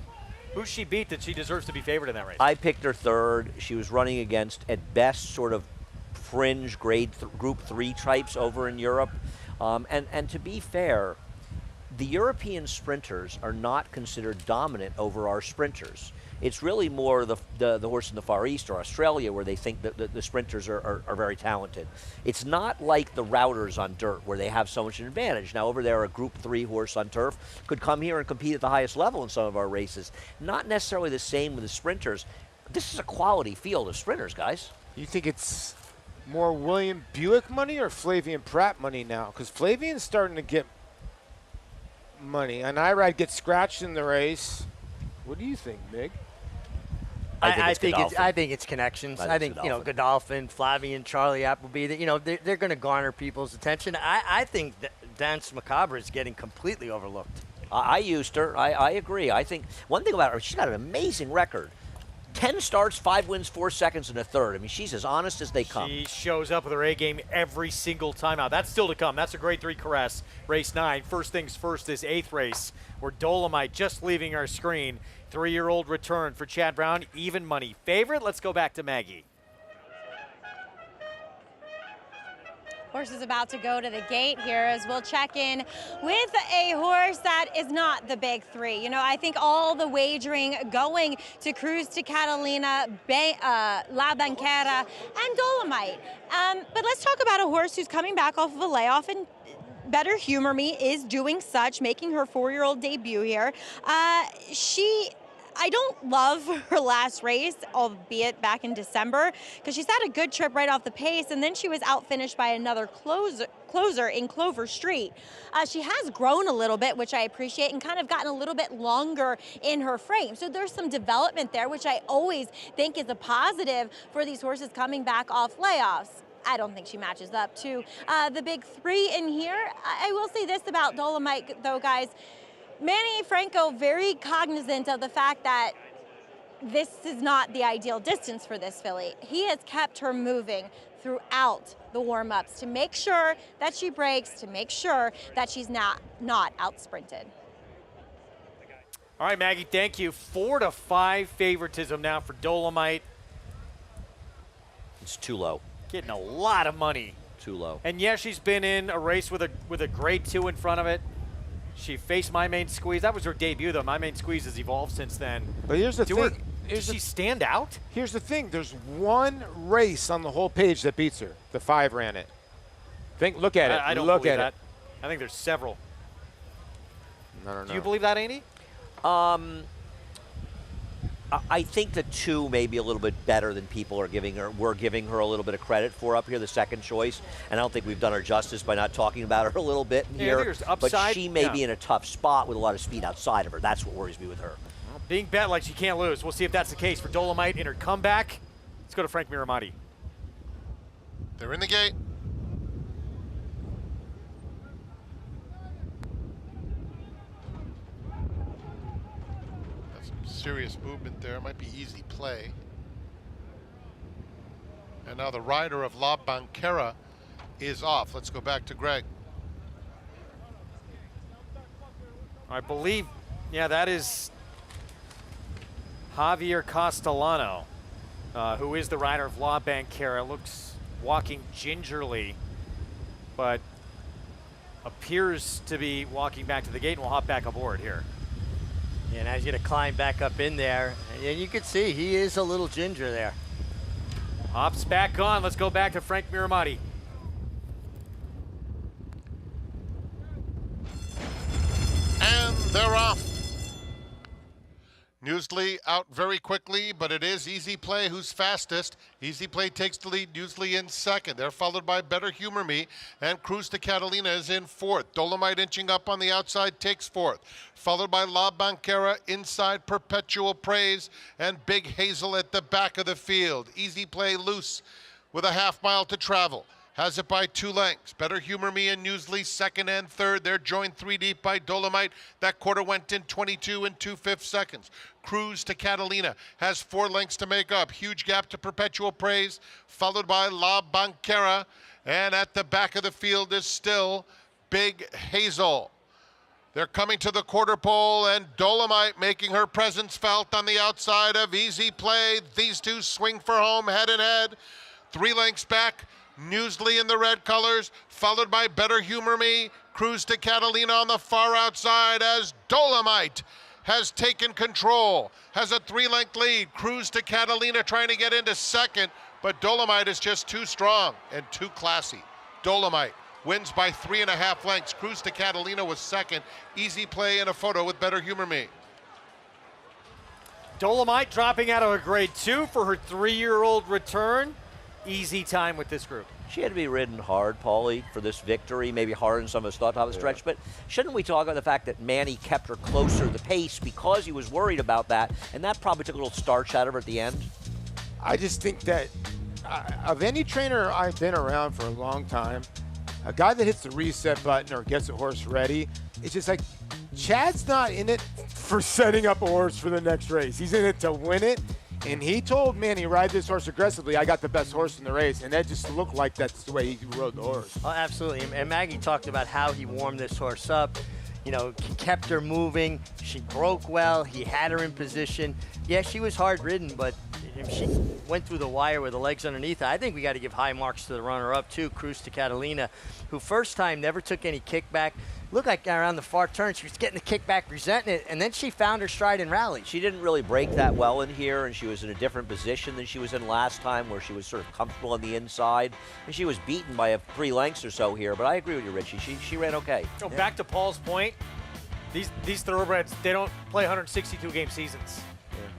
who's she beat that she deserves to be favored in that race? I picked her 3rd. She was running against, at best, sort of fringe Group 3 types over in Europe. And to be fair, the European sprinters are not considered dominant over our sprinters. It's really more the horse in the Far East or Australia where they think that the sprinters are very talented. It's not like the routers on dirt where they have so much advantage. Now over there, a Group 3 horse on turf could come here and compete at the highest level in some of our races. Not necessarily the same with the sprinters. This is a quality field of sprinters, guys. You think it's more William Buick money or Flavien Prat money now? Because Flavian's starting to get money. And Irad gets scratched in the race. What do you think, Mig? I think it's connections. I think Godolphin, Flavien, Charlie Appleby. They're going to garner people's attention. I think Dance Macabre is getting completely overlooked. I used her. I agree. I think one thing about her, she's got an amazing record. 10 starts, 5 wins, 4 seconds, and a 3rd. I mean, she's as honest as they come. She shows up with her A game every single time out. That's still to come. That's a grade 3 caress. Race 9. First things first, this 8th race, where Dolomite just leaving our screen. 3-year-old return for Chad Brown. Even money favorite. Let's go back to Maggie. Horse is about to go to the gate here as we'll check in with a horse that is not the big 3. I think all the wagering going to Cruz to Catalina, La Banquera, and Dolomite. But let's talk about a horse who's coming back off of a layoff, and Better Humor Me is doing such, making her 4-year-old debut here. I don't love her last race, albeit back in December, because she's had a good trip right off the pace, and then she was outfinished by another closer in Clover Street. She has grown a little bit, which I appreciate, and kind of gotten a little bit longer in her frame. So there's some development there, which I always think is a positive for these horses coming back off layoffs. I don't think she matches up to the big 3 in here. I will say this about Dolomite, though, guys. Manny Franco very cognizant of the fact that this is not the ideal distance for this filly. He has kept her moving throughout the warm-ups to make sure that she breaks, to make sure that she's not out sprinted. All right, Maggie, thank you. 4-5 favoritism now for Dolomite. It's too low. Getting a lot of money. Too low. And yeah, she's been in a race with a grade 2 in front of it. She faced My Main Squeeze. That was her debut, though. My Main Squeeze has evolved since then. But here's the thing. Did she stand out? Here's the thing. There's one race on the whole page that beats her. The 5 ran it. Look at it. I don't look believe at that. I think there's several. I don't know. Do you believe that, Andy? I think the 2 may be a little bit better than people are giving her. We're giving her a little bit of credit for up here, the second choice. And I don't think we've done her justice by not talking about her a little bit here. There's upside. But she may be in a tough spot with a lot of speed outside of her. That's what worries me with her. Well, being bet like she can't lose. We'll see if that's the case for Dolomite in her comeback. Let's go to Frank Miramati. They're in the gate. serious movement there. It might be easy play. And now the rider of La Banquera is off. Let's go back to Greg. I believe, yeah, that is Javier Castellano, who is the rider of La Banquera. Looks walking gingerly, but appears to be walking back to the gate, and we'll hop back aboard here. Yeah, now he's going to climb back up in there. And you can see he is a little ginger there. Hops back on. Let's go back to Frank Miramati. And they're off. Newsley out very quickly, but it is Easy Play who's fastest. Easy Play takes the lead, Newsley in second. They're followed by Better Humor Me, and Cruz to Catalina is in fourth. Dolomite inching up on the outside takes fourth. Followed by La Banquera inside, Perpetual Praise, and Big Hazel at the back of the field. Easy Play loose with a half mile to travel. Has it by 2 lengths. Better Humor Me and Newsley second and third. They're joined 3 deep by Dolomite. That quarter went in 22 and 2/5 seconds. Cruz to Catalina has 4 lengths to make up. Huge gap to Perpetual Praise, followed by La Banquera. And at the back of the field is still Big Hazel. They're coming to the quarter pole, and Dolomite making her presence felt on the outside of Easy Play. These two swing for home head and head. 3 lengths back. Newsley in the red colors, followed by Better Humor Me. Cruz to Catalina on the far outside as Dolomite has taken control, has a 3-length lead. Cruz to Catalina trying to get into second, but Dolomite is just too strong and too classy. Dolomite wins by 3.5 lengths. Cruz to Catalina was second. Easy Play in a photo with Better Humor Me. Dolomite dropping out of a grade 2 for her 3-year-old return. Easy time with this group. She had to be ridden hard, Paulie, for this victory, maybe harder than some of us thought on the stretch. But shouldn't we talk about the fact that Manny kept her closer to the pace because he was worried about that, and that probably took a little starch out of her at the end? I just think that of any trainer I've been around for a long time, a guy that hits the reset button or gets a horse ready, it's just like Chad's not in it for setting up a horse for the next race. He's in it to win it. And he told Manny, ride this horse aggressively. I got the best horse in the race. And that just looked like that's the way he rode the horse. Oh, absolutely. And Maggie talked about how he warmed this horse up. You know, he kept her moving. She broke well. He had her in position. Yeah, she was hard ridden, but she went through the wire with the legs underneath her. I think we got to give high marks to the runner-up, too, Cruz to Catalina, who first time never took any kickback. Looked like around the far turn, she was getting the kickback, resenting it, and then she found her stride and rallied. She didn't really break that well in here, and she was in a different position than she was in last time, where she was sort of comfortable on the inside. And she was beaten by 3 lengths or so here, but I agree with you, Richie. She ran okay. So back to Paul's point, these thoroughbreds, they don't play 162-game seasons.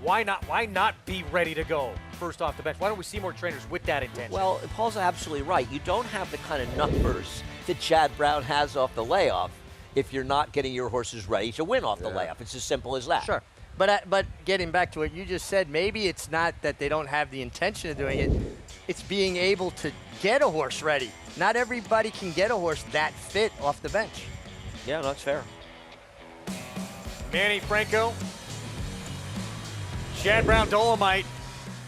Why not be ready to go first off the bench? Why don't we see more trainers with that intention? Well, Paul's absolutely right. You don't have the kind of numbers that Chad Brown has off the layoff if you're not getting your horses ready to win off the layoff. It's as simple as that. Sure. But getting back to what you just said, maybe it's not that they don't have the intention of doing it. It's being able to get a horse ready. Not everybody can get a horse that fit off the bench. Yeah, no, that's fair. Manny Franco, Chad Brown Dolomite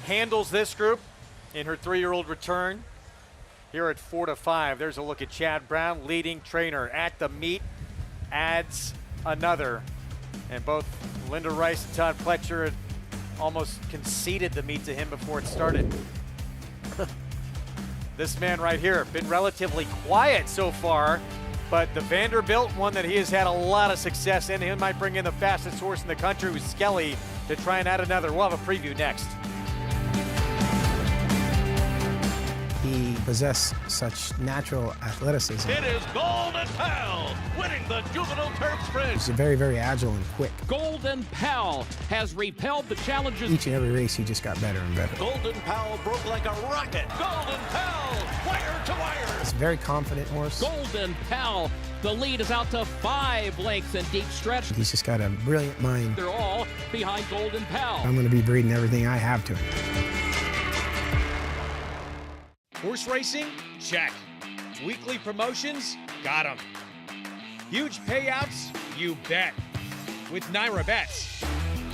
handles this group in her 3-year-old return. Here at 4-5, there's a look at Chad Brown, leading trainer at the meet, adds another. And both Linda Rice and Todd Pletcher had almost conceded the meet to him before it started. This man right here, been relatively quiet so far, but the Vanderbilt, one that he has had a lot of success in, he might bring in the fastest horse in the country with Skelly to try and add another. We'll have a preview next. He possessed such natural athleticism. It is Golden Pal winning the Juvenile Turf Sprint. He's very, very agile and quick. Golden Pal has repelled the challenges. Each and every race, he just got better and better. Golden Pal broke like a rocket. Golden Pal, wire to wire. He's a very confident horse. Golden Pal, the lead is out to 5 lengths in deep stretch. He's just got a brilliant mind. They're all behind Golden Pal. I'm going to be breeding everything I have to him. Horse racing? Check. Weekly promotions? Got 'em. Huge payouts? You bet. With Naira Bets.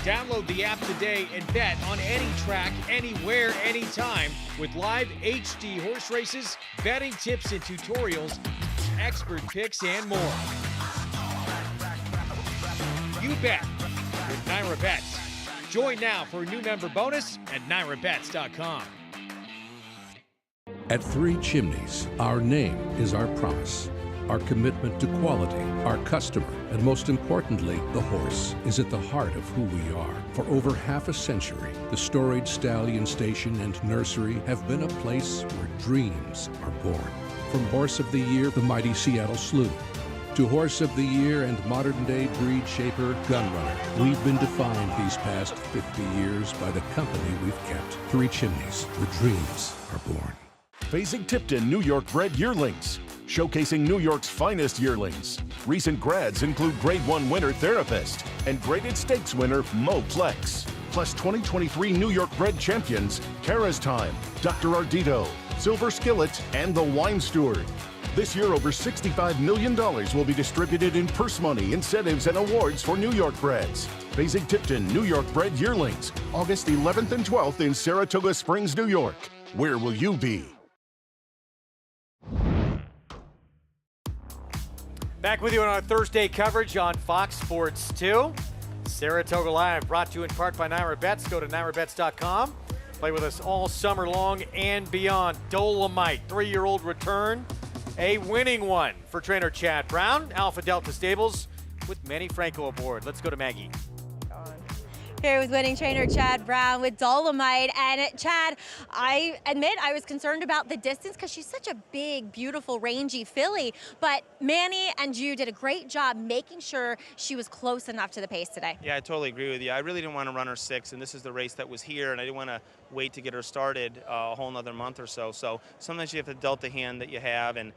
Download the app today and bet on any track, anywhere, anytime with live HD horse races, betting tips and tutorials, expert picks, and more. You bet with Naira Bets. Join now for a new member bonus at NairaBets.com. At Three Chimneys, our name is our promise. Our commitment to quality, our customer, and most importantly, the horse, is at the heart of who we are. For over half a century, the storied Stallion Station and Nursery have been a place where dreams are born. From Horse of the Year, the mighty Seattle Slew, to Horse of the Year and modern-day breed shaper, Gunrunner, we've been defined these past 50 years by the company we've kept. Three Chimneys, where dreams are born. Basing-Tipton New York bred yearlings, showcasing New York's finest yearlings. Recent grads include Grade 1 winner Therapist and Graded Stakes winner Mo Plex. Plus 2023 New York bred champions Tara's Time, Dr. Ardito, Silver Skillet, and the Wine Steward. This year, over $65 million will be distributed in purse money, incentives, and awards for New York breds. Basing-Tipton New York bred yearlings, August 11th and 12th in Saratoga Springs, New York. Where will you be? Back with you on our Thursday coverage on Fox Sports 2. Saratoga Live, brought to you in part by Naira Bets. Go to NairaBets.com. Play with us all summer long and beyond. Dolomite, 3-year-old return. A winning one for trainer Chad Brown. Alpha Delta Stables with Manny Franco aboard. Let's go to Maggie. Here with winning trainer Chad Brown with Dolomite. And Chad, I admit I was concerned about the distance because she's such a big, beautiful, rangy filly. But Manny and you did a great job making sure she was close enough to the pace today. Yeah, I totally agree with you. I really didn't want to run her 6, and this is the race that was here, and I didn't want to wait to get her started a whole nother month or so. So sometimes you have to dealt the hand that you have, and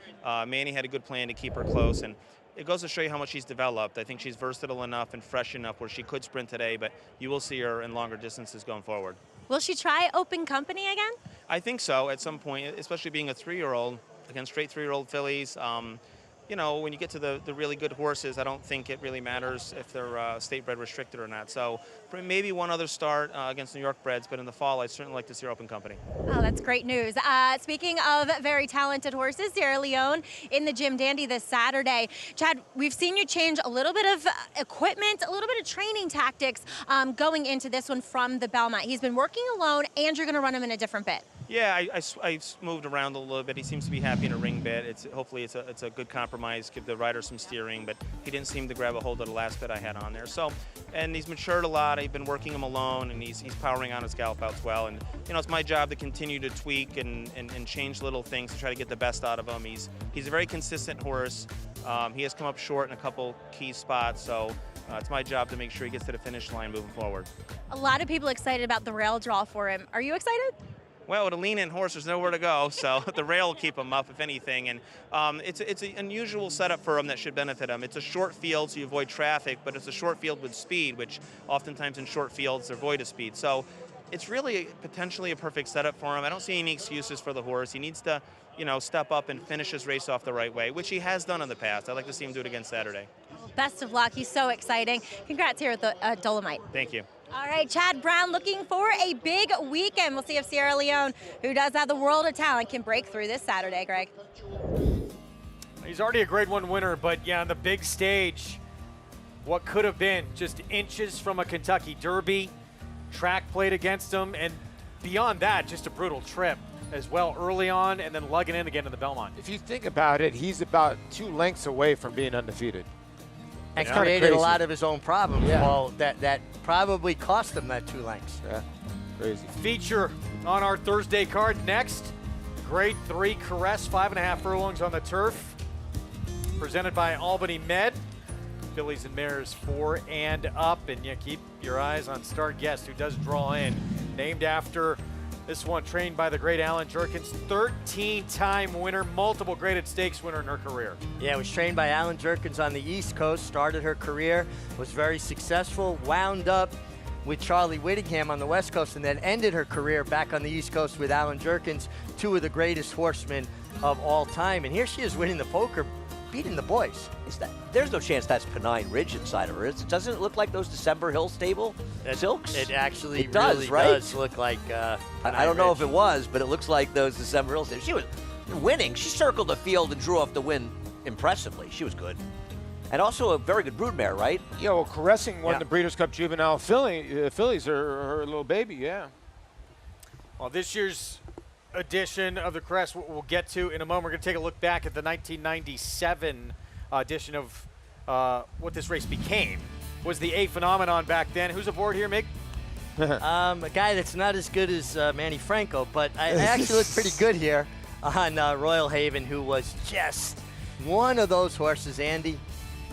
Manny had a good plan to keep her close. And it goes to show you how much she's developed. I think she's versatile enough and fresh enough where she could sprint today, but you will see her in longer distances going forward. Will she try open company again? I think so at some point, especially being a 3-year-old against straight 3-year-old fillies. You know, when you get to the really good horses, I don't think it really matters if they're state bred restricted or not. So maybe one other start against New York breds, but in the fall, I'd certainly like to see her open company. Oh, that's great news. Speaking of very talented horses, Sierra Leone in the Jim Dandy this Saturday. Chad, we've seen you change a little bit of equipment, a little bit of training tactics going into this one from the Belmont. He's been working alone, and you're going to run him in a different bit. Yeah, I moved around a little bit. He seems to be happy in a ring bit. Hopefully it's a good compromise, give the rider some steering, but he didn't seem to grab a hold of the last bit I had on there. So, and he's matured a lot. I've been working him alone, and he's powering on his gallop outs well. And you know, it's my job to continue to tweak and change little things to try to get the best out of him. He's a very consistent horse. He has come up short in a couple key spots, so it's my job to make sure he gets to the finish line moving forward. A lot of people excited about the rail draw for him. Are you excited? Well, with a lean-in horse, there's nowhere to go, so the rail will keep him up, if anything. And it's an unusual setup for him that should benefit him. It's a short field, so you avoid traffic, but it's a short field with speed, which oftentimes in short fields, they're void of speed. So it's really potentially a perfect setup for him. I don't see any excuses for the horse. He needs to, you know, step up and finish his race off the right way, which he has done in the past. I'd like to see him do it again Saturday. Best of luck. He's so exciting. Congrats here at the Dolomite. Thank you. All right, Chad Brown looking for a big weekend. We'll see if Sierra Leone, who does have the world of talent, can break through this Saturday, Greg. He's already a Grade 1 winner, but yeah, on the big stage, what could have been just inches from a Kentucky Derby, track played against him, and beyond that, just a brutal trip as well early on, and then lugging in again to the Belmont. If you think about it, he's about 2 lengths away from being undefeated. And created a lot of his own problems. Yeah. Well, that probably cost him that 2 lengths. Yeah, crazy. Feature on our Thursday card next. Grade 3 Caress, 5.5 furlongs on the turf. Presented by Albany Med. Fillies and mares 4 and up. And yeah, keep your eyes on Star Guest, who does draw in. Named after this one, trained by the great Alan Jerkins, 13-time winner, multiple graded stakes winner in her career. Yeah, was trained by Alan Jerkins on the East Coast, started her career, was very successful, wound up with Charlie Whittingham on the West Coast, and then ended her career back on the East Coast with Alan Jerkins, 2 of the greatest horsemen of all time. And here she is winning the poker beating the boys. There's no chance that's Pennine Ridge inside of her. Doesn't it look like those December Hill stable silks? It actually it does, really right? does look like I don't know if it was, but it looks like those December Hill stables. She was winning. She circled the field and drew off the win impressively. She was good. And also a very good broodmare, right? Yeah, well, Caressing won the Breeders' Cup Juvenile fillies, her little baby, yeah. Well, this year's edition of the Crest we'll get to in a moment. We're going to take a look back at the 1997 edition of what this race became. Was the A phenomenon back then. Who's aboard here, Mick? A guy that's not as good as Manny Franco, but I actually look pretty good here on Royal Haven, who was just one of those horses, Andy,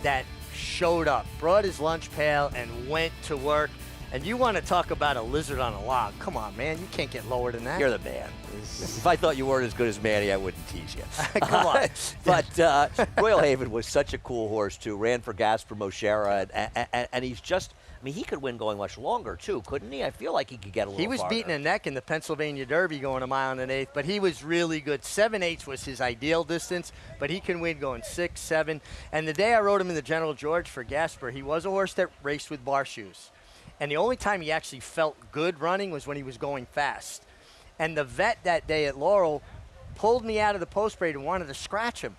that showed up, brought his lunch pail, and went to work. And you want to talk about a lizard on a log. Come on, man. You can't get lower than that. You're the man. If I thought you weren't as good as Manny, I wouldn't tease you. Come on. But Royal Haven was such a cool horse, too. Ran for Gasper Moschera, and he's just, I mean, he could win going much longer, too, couldn't he? I feel like he could get a little He was farther. beating a neck in the Pennsylvania Derby going 1 1/8, but he was really good. 7/8 was his ideal distance, but he can win going 6, 7. And the day I rode him in the General George for Gasper, he was a horse that raced with bar shoes. And the only time he actually felt good running was when he was going fast. And the vet that day at Laurel pulled me out of the post parade and wanted to scratch him.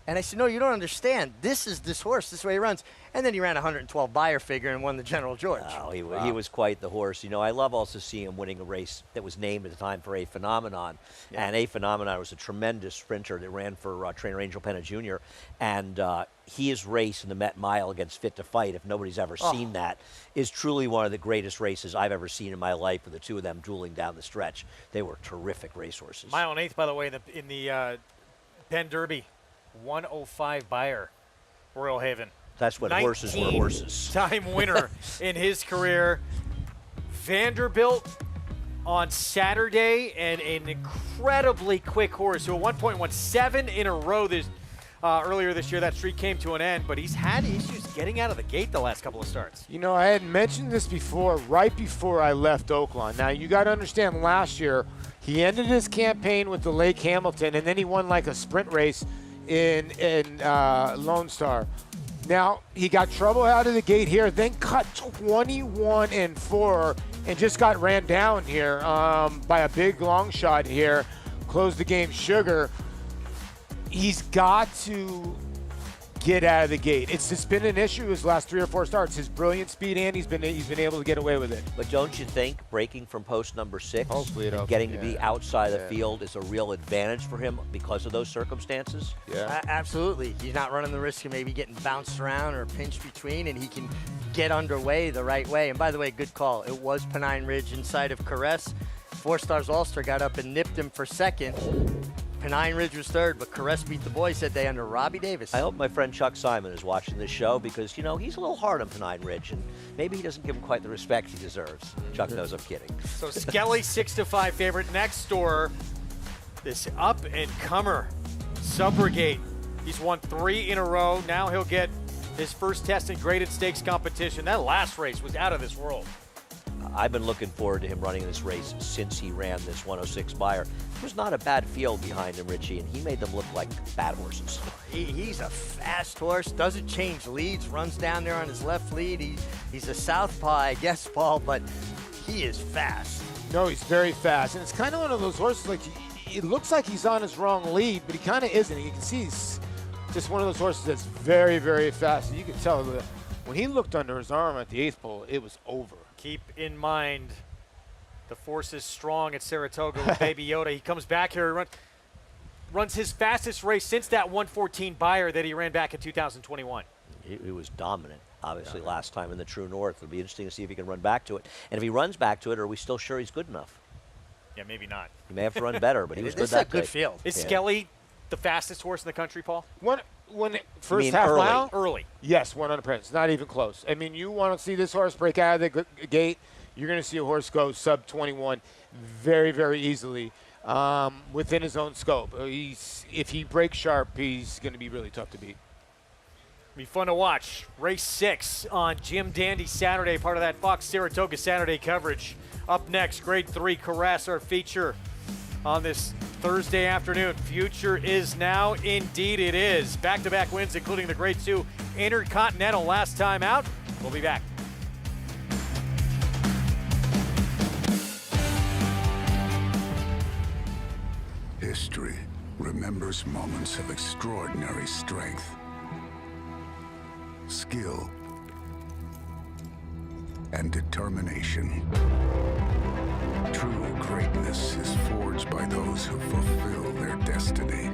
And I said, no, you don't understand. This is this horse. This is the way he runs. And then he ran 112 Beyer figure and won the General George. Oh, he was quite the horse. You know, I love also seeing him winning a race that was named at the time for A Phenomenon. Yeah. And A Phenomenon was a tremendous sprinter that ran for trainer Angel Penna Jr. And his race in the Met Mile against Fit to Fight, if nobody's ever seen that, is truly one of the greatest races I've ever seen in my life, with the two of them dueling down the stretch. They were terrific racehorses. 1 1/8, by the way, in the Penn Derby. 105 Beyer, Royal Haven. That's what horses were, horses. Time winner in his career. Vanderbilt on Saturday, and an incredibly quick horse who at one point won 7 in a row earlier this year. That streak came to an end, but he's had issues getting out of the gate the last couple of starts. You know, I had mentioned this before, right before I left Oakland. Now, you got to understand, last year, he ended his campaign with the Lake Hamilton, and then he won like a sprint race in Lone Star. Now, he got trouble out of the gate here, then cut 21-4 and just got ran down here by a big long shot here. Closed the game Sugar. He's got to get out of the gate. It's just been an issue his last 3 or 4 starts. His brilliant speed, and he's been able to get away with it. But don't you think breaking from post number 6 and getting to be outside the field is a real advantage for him because of those circumstances? Yeah, absolutely. He's not running the risk of maybe getting bounced around or pinched between, and he can get underway the right way. And by the way, good call. It was Pennine Ridge inside of Caress. 4 Stars Ulster got up and nipped him for second. Pennine Ridge was third, but Caress beat the boys that day under Robbie Davis. I hope my friend Chuck Simon is watching this show, because, you know, he's a little hard on Pennine Ridge, and maybe he doesn't give him quite the respect he deserves. Chuck knows I'm kidding. So Skelly, 6-5 favorite. Next door, this up-and-comer, Subrogate. He's won 3 in a row. Now he'll get his first test in graded stakes competition. That last race was out of this world. I've been looking forward to him running this race since he ran this 106 Beyer. It was not a bad field behind him, Richie, and he made them look like bad horses. He's a fast horse, doesn't change leads, runs down there on his left lead. He's a southpaw, I guess, Paul, but he is fast. No, he's very fast, and it's kind of one of those horses, like, it looks like he's on his wrong lead, but he kind of isn't. You can see he's just one of those horses that's very, very fast. And you can tell that when he looked under his arm at the 8th pole, it was over. Keep in mind, the force is strong at Saratoga with Baby Yoda. He comes back here, runs his fastest race since that 114 Beyer that he ran back in 2021. He was dominant, obviously, last time in the True North. It'll be interesting to see if he can run back to it. And if he runs back to it, are we still sure he's good enough? Yeah, maybe not. He may have to run better, but he was good that day. This is a good field. Is Skelly the fastest horse in the country, Paul? When first half early? mile? Early. Yes, 100%. Not even close. I mean, you want to see this horse break out of the gate, you're going to see a horse go sub 21 very, very easily within his own scope. If he breaks sharp, he's going to be really tough to beat. Be fun to watch. Race 6 on Jim Dandy Saturday, part of that Fox Saratoga Saturday coverage. Up next, Grade 3 Caress, our feature. on this Thursday afternoon. Future is now. Indeed it is. Back-to-back wins, including the Grade 2 Intercontinental last time out. We'll be back. History remembers moments of extraordinary strength, skill, and determination. True greatness is forged by those who fulfill their destiny.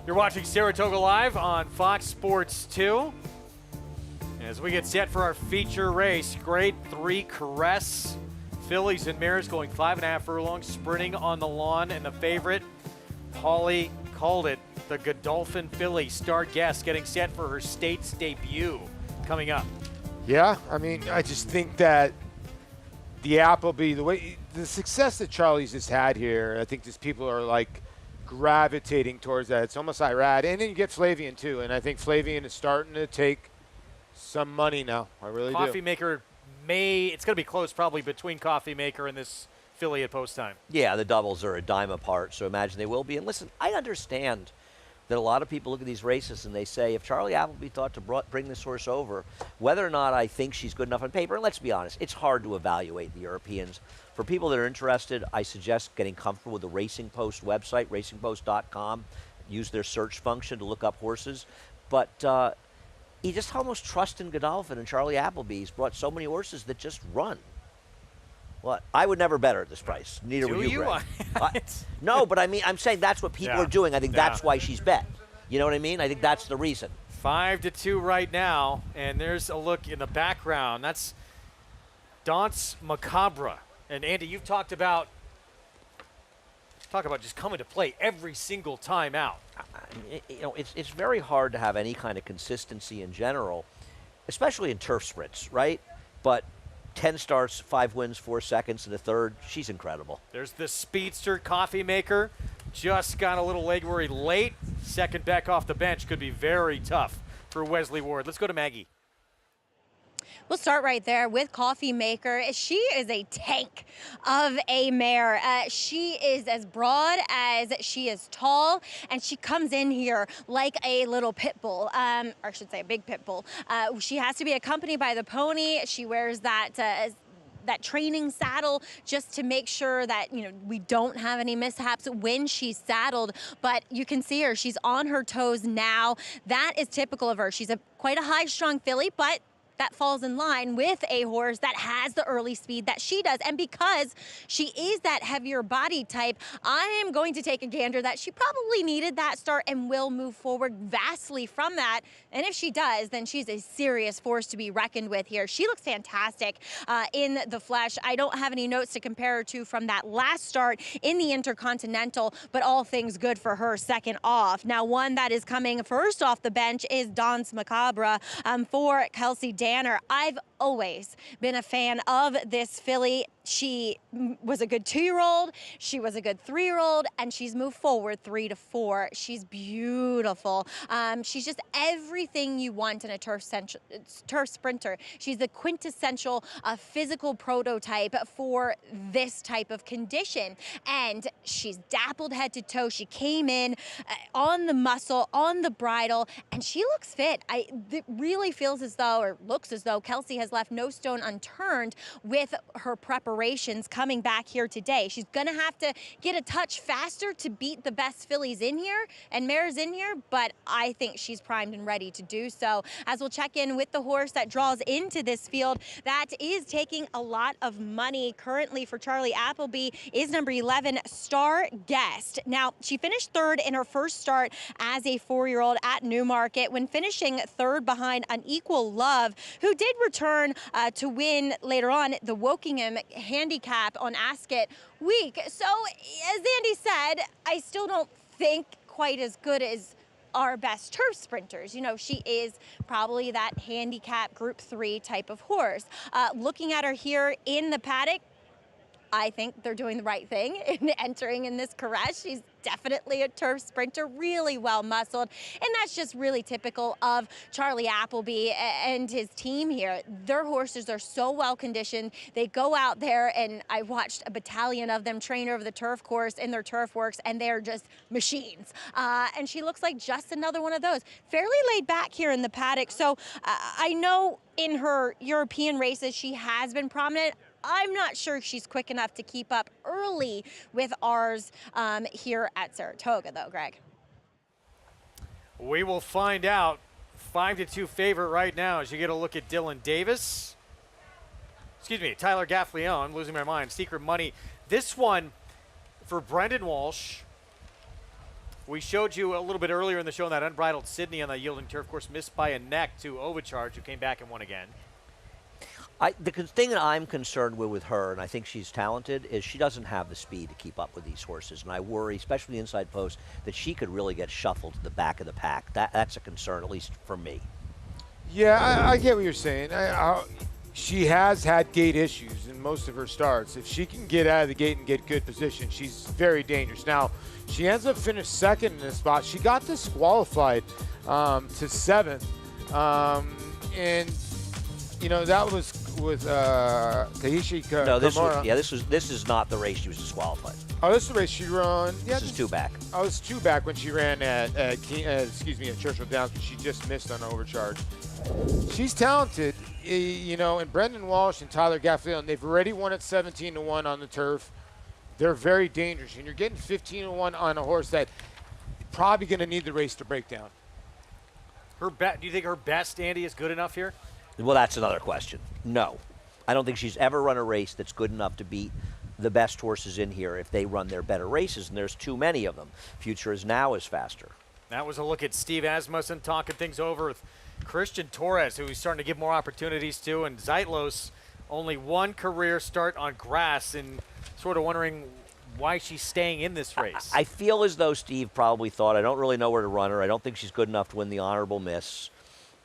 You're watching Saratoga Live on Fox Sports 2. As we get set for our feature race, Grade 3 Caress. Fillies and mares going 5.5 furlongs, sprinting on the lawn, and the favorite, Holly called it, the Godolphin filly, star guest, getting set for her States debut coming up. Yeah, I mean, I just think that the Appleby, the success that Charlie's just had here, I think just people are like gravitating towards that. It's almost Irad. And then you get Flavian too, and I think Flavian is starting to take some money now. I really do. Coffee Maker it's going to be close probably between Coffee Maker and this filly at post time. Yeah, the doubles are a dime apart, so imagine they will be. And listen, I understand that a lot of people look at these races and they say, if Charlie Appleby thought to bring this horse over, whether or not I think she's good enough on paper, and let's be honest, it's hard to evaluate the Europeans. For people that are interested, I suggest getting comfortable with the Racing Post website, racingpost.com. Use their search function to look up horses. But you just almost trust in Godolphin, and Charlie Appleby's brought so many horses that just run. What? I would never bet her at this price. Neither would you, Greg. No, but I mean, I'm saying that's what people are doing. I think that's why she's bet. You know what I mean? I think that's the reason. 5-2 right now, and there's a look in the background. That's Danse Macabre. And Andy, you've talked about just coming to play every single time out. You know, it's very hard to have any kind of consistency in general, especially in turf sprints, right? But 10 starts, 5 wins, 4 seconds, and a third. She's incredible. There's the speedster Coffee Maker. Just got a little leg worry late. Second back off the bench could be very tough for Wesley Ward. Let's go to Maggie. We'll start right there with Coffee Maker. She is a tank of a mare. She is as broad as she is tall, and she comes in here like a little pit bull, or I should say a big pit bull. She has to be accompanied by the pony. She wears that training saddle just to make sure that, you know, we don't have any mishaps when she's saddled. But you can see her, she's on her toes now. That is typical of her. She's quite a high-strung filly, but that falls in line with a horse that has the early speed that she does. And because she is that heavier body type, I am going to take a gander that she probably needed that start and will move forward vastly from that. And if she does, then she's a serious force to be reckoned with here. She looks fantastic in the flesh. I don't have any notes to compare her to from that last start in the Intercontinental, but all things good for her second off. Now, one that is coming first off the bench is Danse Macabre for Kelsey Danner. I've always been a fan of this filly. She was a good 2-year-old, she was a good 3-year-old, and she's moved forward 3 to 4. She's beautiful. She's just everything you want in a turf sprinter. She's the quintessential physical prototype for this type of condition. And she's dappled head to toe. She came in on the muscle, on the bridle, and she looks fit. It really feels as though, or looks as though, Kelsey has left no stone unturned with her preparations coming back here today. She's gonna have to get a touch faster to beat the best fillies in here and mares in here, but I think she's primed and ready to do so. As we'll check in with the horse that draws into this field that is taking a lot of money currently for Charlie Appleby is number 11, Star Guest. Now, she finished third in her first start as a 4-year-old at Newmarket when finishing third behind Unequal Love, who did return to win later on the Wokingham handicap on Ascot Week. So, as Andy said, I still don't think quite as good as our best turf sprinters. You know, she is probably that handicap group 3 type of horse. Looking at her here in the paddock, I think they're doing the right thing in entering in this caress. She's definitely a turf sprinter, really well muscled, and that's just really typical of Charlie Appleby and his team here. Their horses are so well conditioned. They go out there, and I watched a battalion of them train over the turf course in their turf works, and they're just machines. And she looks like just another one of those. Fairly laid back here in the paddock. So I know in her European races she has been prominent. I'm not sure she's quick enough to keep up early with ours here at Saratoga, though, Greg. We will find out. 5-2 favorite right now as you get a look at Dylan Davis. Excuse me, Tyler Gaffleon. I'm losing my mind. Secret Money. This one for Brendan Walsh. We showed you a little bit earlier in the show that Unbridled Sydney on the yielding turf course missed by a neck to Overcharge, who came back and won again. The thing that I'm concerned with her, and I think she's talented, is she doesn't have the speed to keep up with these horses. And I worry, especially the inside post, that she could really get shuffled to the back of the pack. That's a concern, at least for me. Yeah, I get what you're saying. She has had gate issues in most of her starts. If she can get out of the gate and get good position, she's very dangerous. Now, she ends up finished second in this spot. She got disqualified to 7th. And, you know, that was with Tahishi Kimura. No, this is not the race she was disqualified. Oh, this is the race she ran. Yeah, this is 2 back. Oh, it's 2 back when she ran at Churchill Downs, but she just missed on Overcharge. She's talented, you know, and Brendan Walsh and Tyler Gaffleon, they've already won at 17-1 on the turf. They're very dangerous, and you're getting 15-1 on a horse that probably going to need the race to break down. Do you think her best, Andy, is good enough here? Well, that's another question. No. I don't think she's ever run a race that's good enough to beat the best horses in here if they run their better races, and there's too many of them. Future is Now is faster. That was a look at Steve Asmussen talking things over with Christian Torres, who he's starting to give more opportunities to, and Zeitlos, only one career start on grass, and sort of wondering why she's staying in this race. I feel as though Steve probably thought, I don't really know where to run her. I don't think she's good enough to win the honorable miss.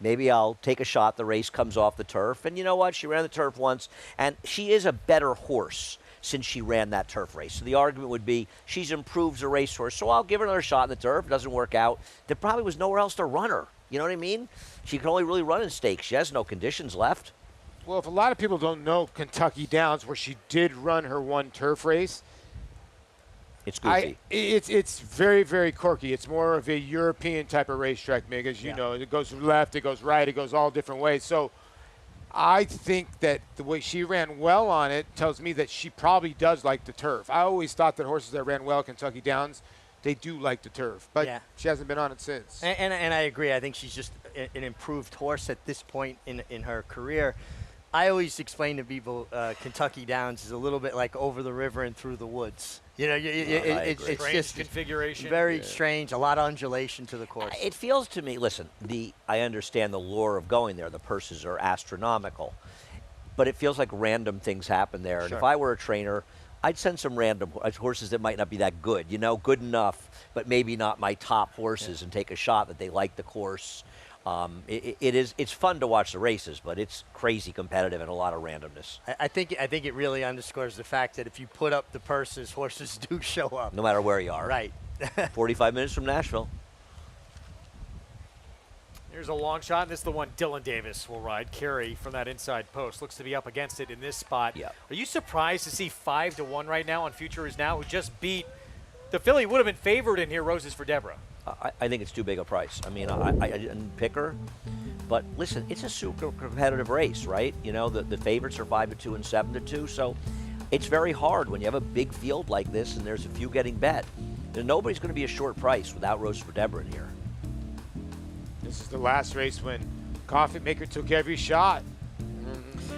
Maybe I'll take a shot. The race comes off the turf. And you know what? She ran the turf once, and she is a better horse since she ran that turf race. So the argument would be she's improved as a racehorse, so I'll give her another shot in the turf. It doesn't work out. There probably was nowhere else to run her. You know what I mean? She can only really run in stakes. She has no conditions left. Well, if a lot of people don't know Kentucky Downs, where she did run her one turf race, it's goofy. It's very, very quirky. It's more of a European type of racetrack, Mig, as you know. It goes left, it goes right, it goes all different ways. So I think that the way she ran well on it tells me that she probably does like the turf. I always thought that horses that ran well at Kentucky Downs, they do like the turf. But she hasn't been on it since. And I agree. I think she's just an improved horse at this point in her career. I always explain to people Kentucky Downs is a little bit like over the river and through the woods. You know, it's strange just configuration. Very strange, a lot of undulation to the course. It feels to me, listen, I understand the lure of going there. The purses are astronomical. But it feels like random things happen there. And if I were a trainer, I'd send some random horses that might not be that good, good enough, but maybe not my top horses, and take a shot that they like the course. It's fun to watch the races, but it's crazy competitive and a lot of randomness. I think it really underscores the fact that if you put up the purses, horses do show up. No matter where you are. Right. 45 minutes from Nashville. Here's a long shot, and this is the one Dylan Davis will ride. Carey from that inside post looks to be up against it in this spot. Yeah. Are you surprised to see 5-1 right now on Future Is Now, who just beat the filly? Would have been favored in here, Roses for Deborah. I think it's too big a price. I mean, I didn't pick her, but listen, it's a super competitive race, right? The favorites are 5-2 and 7-2, so it's very hard when you have a big field like this and there's a few getting bet. Nobody's going to be a short price without Roses for Deborah in here. This is the last race when Coffee Maker took every shot.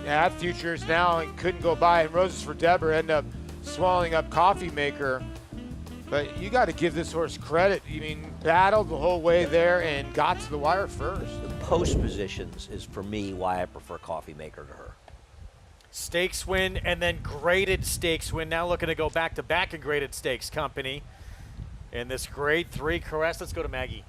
At Futures Now and couldn't go by, and Roses for Deborah ended up swallowing up Coffee Maker. But you got to give this horse credit. I mean, battled the whole way there and got to the wire first. The post positions is, for me, why I prefer Coffee Maker to her. Stakes win and then graded stakes win. Now looking to go back-to-back in graded stakes company. In this grade 3 caress, let's go to Maggie.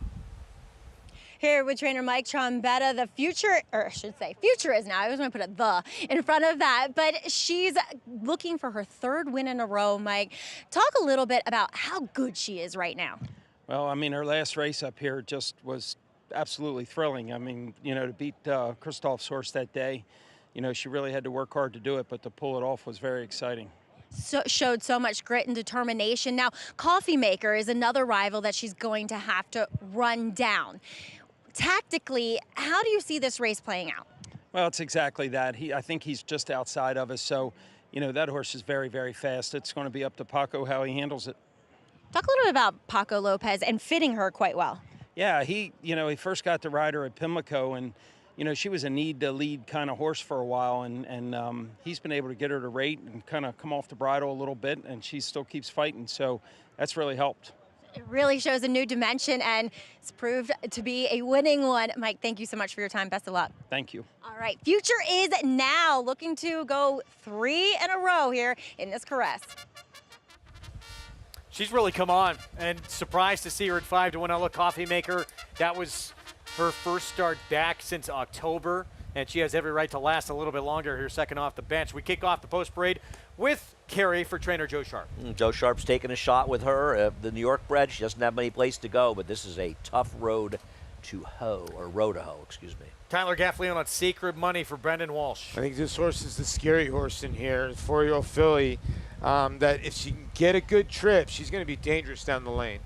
Here with trainer Mike Trombetta, the future, or I should say, Future Is Now. I was going to put a "the" in front of that, but she's looking for her 3rd win in a row. Mike, talk a little bit about how good she is right now. Well, I mean, her last race up here just was absolutely thrilling. I mean, to beat Christoph's horse that day, she really had to work hard to do it, but to pull it off was very exciting. Showed so much grit and determination. Now, Coffee Maker is another rival that she's going to have to run down. Tactically, how do you see this race playing out? Well, it's exactly that. I think he's just outside of us, so, that horse is very, very fast. It's going to be up to Paco how he handles it. Talk a little bit about Paco Lopez and fitting her quite well. Yeah, he first got to ride her at Pimlico, and, she was a need-to-lead kind of horse for a while, and he's been able to get her to rate and kind of come off the bridle a little bit, and she still keeps fighting, so that's really helped. It really shows a new dimension, and it's proved to be a winning one. Mike, thank you so much for your time. Best of luck. Thank you. All right, Future Is Now looking to go 3 in a row here in this caress. She's really come on, and surprised to see her at 5-1. Now look, Coffee Maker, that was her first start back since October, and she has every right to last a little bit longer here, second off the bench. We kick off the post parade with Carey for trainer Joe Sharp. Joe Sharp's taking a shot with her. The New York bred, she doesn't have many places to go, but this is a tough road to hoe, or row to hoe, excuse me. Tyler Gaffleon on Sacred Money for Brendan Walsh. I think this horse is the scary horse in here, the 4-year-old filly, that if she can get a good trip, she's going to be dangerous down the lane.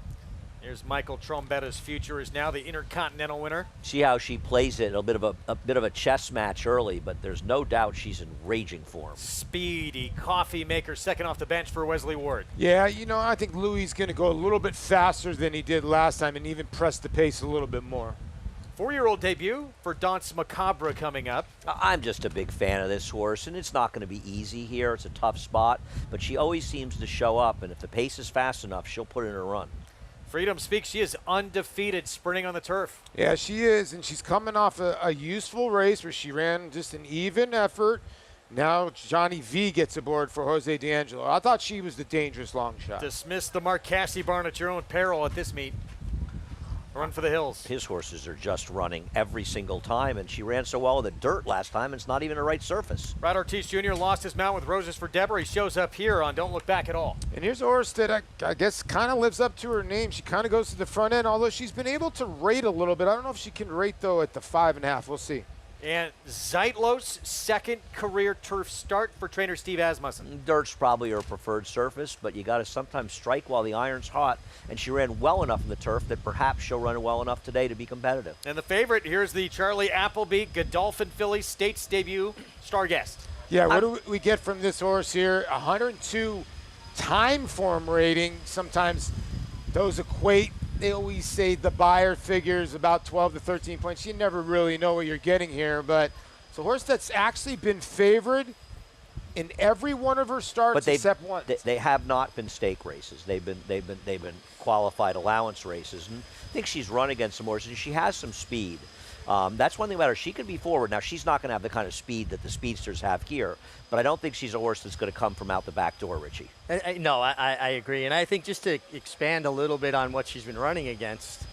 Here's Michael Trombetta's Future Is Now, the Intercontinental winner. See how she plays it, a bit of a chess match early, but there's no doubt she's in raging form. Speedy Coffee Maker, second off the bench for Wesley Ward. Yeah, I think Louis is going to go a little bit faster than he did last time and even press the pace a little bit more. 4-year-old debut for Danse Macabre coming up. I'm just a big fan of this horse, and it's not going to be easy here. It's a tough spot, but she always seems to show up, and if the pace is fast enough, she'll put in a run. Freedom Speaks, she is undefeated sprinting on the turf. Yeah, she is, and she's coming off a useful race where she ran just an even effort. Now Johnny V gets aboard for Jose D'Angelo. I thought she was the dangerous long shot. Dismiss the Mark Cassidy barn at your own peril at this meet. Run for the hills. His horses are just running every single time, and she ran so well in the dirt last time, it's not even the right surface. Brad Ortiz Jr. lost his mount with Roses for Deborah. He shows up here on Don't Look Back at All. And here's a horse that I guess kind of lives up to her name. She kind of goes to the front end, although she's been able to rate a little bit. I don't know if she can rate, though, at the 5.5. We'll see. And Zeitlos' second career turf start for trainer Steve Asmussen. Dirt's probably her preferred surface, but you got to sometimes strike while the iron's hot, and she ran well enough in the turf that perhaps she'll run well enough today to be competitive. And the favorite, here's the Charlie Appleby Godolphin filly States debut star guest. Yeah, what do we get from this horse here? 102 time form rating. Sometimes those equate. They always say the buyer figures about 12 to 13 points. You never really know what you're getting here, but it's a horse that's actually been favored in every one of her starts except one. They have not been stake races. They've been qualified allowance races, and I think she's run against some horses. She has some speed. That's one thing about her. She could be forward. Now, she's not going to have the kind of speed that the speedsters have here, but I don't think she's a horse that's going to come from out the back door, Richie. No, I agree. And I think just to expand a little bit on what she's been running against,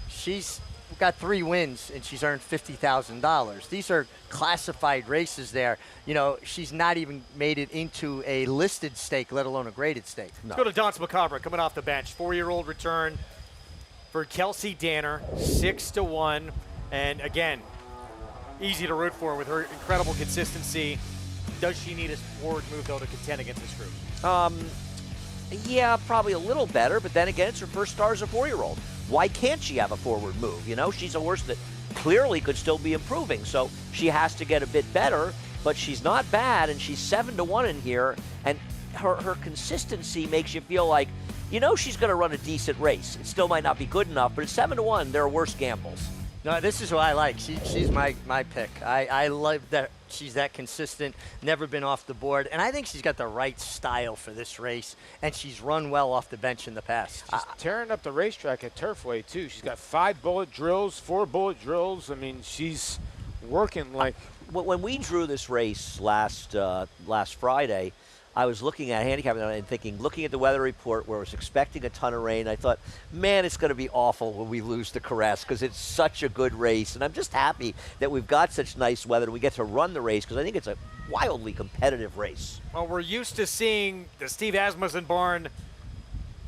she's got 3 wins and she's earned $50,000. These are classified races there. You know, she's not even made it into a listed stake, let alone a graded stake. Let's go to Danse Macabre coming off the bench. 4-year-old return for Kelsey Danner, 6-1. And again, easy to root for with her incredible consistency. Does she need a forward move, though, to contend against this group? Yeah, probably a little better, but then again, it's her first start as a 4-year-old. Why can't she have a forward move? You know, she's a horse that clearly could still be improving, so she has to get a bit better, but she's not bad, and she's 7-1 in here, and her consistency makes you feel like, you know, she's going to run a decent race. It still might not be good enough, but at 7-1, there are worse gambles. No, this is who I like. She's my pick. I love that she's that consistent, never been off the board, and I think she's got the right style for this race, and she's run well off the bench in the past. She's tearing up the racetrack at Turfway, too. She's got 5 bullet drills, 4 bullet drills. I mean, she's working like... When we drew this race last Friday, I was looking at handicapping and thinking, looking at the weather report where I was expecting a ton of rain, I thought, man, it's going to be awful when we lose to Caress because it's such a good race. And I'm just happy that we've got such nice weather and we get to run the race because I think it's a wildly competitive race. Well, we're used to seeing the Steve Asmussen barn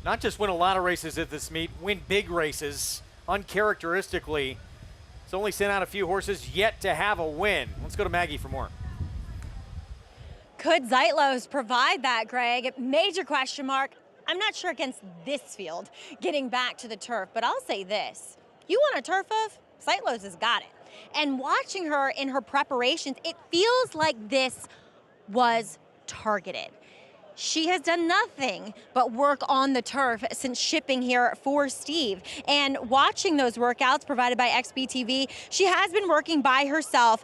not just win a lot of races at this meet, win big races uncharacteristically. It's only sent out a few horses yet to have a win. Let's go to Maggie for more. Could Zeitlos provide that, Greg? Major question mark. I'm not sure against this field getting back to the turf, but I'll say this. You want a turf of? Zeitlos has got it. And watching her in her preparations, it feels like this was targeted. She has done nothing but work on the turf since shipping here for Steve. And watching those workouts provided by XBTV, she has been working by herself.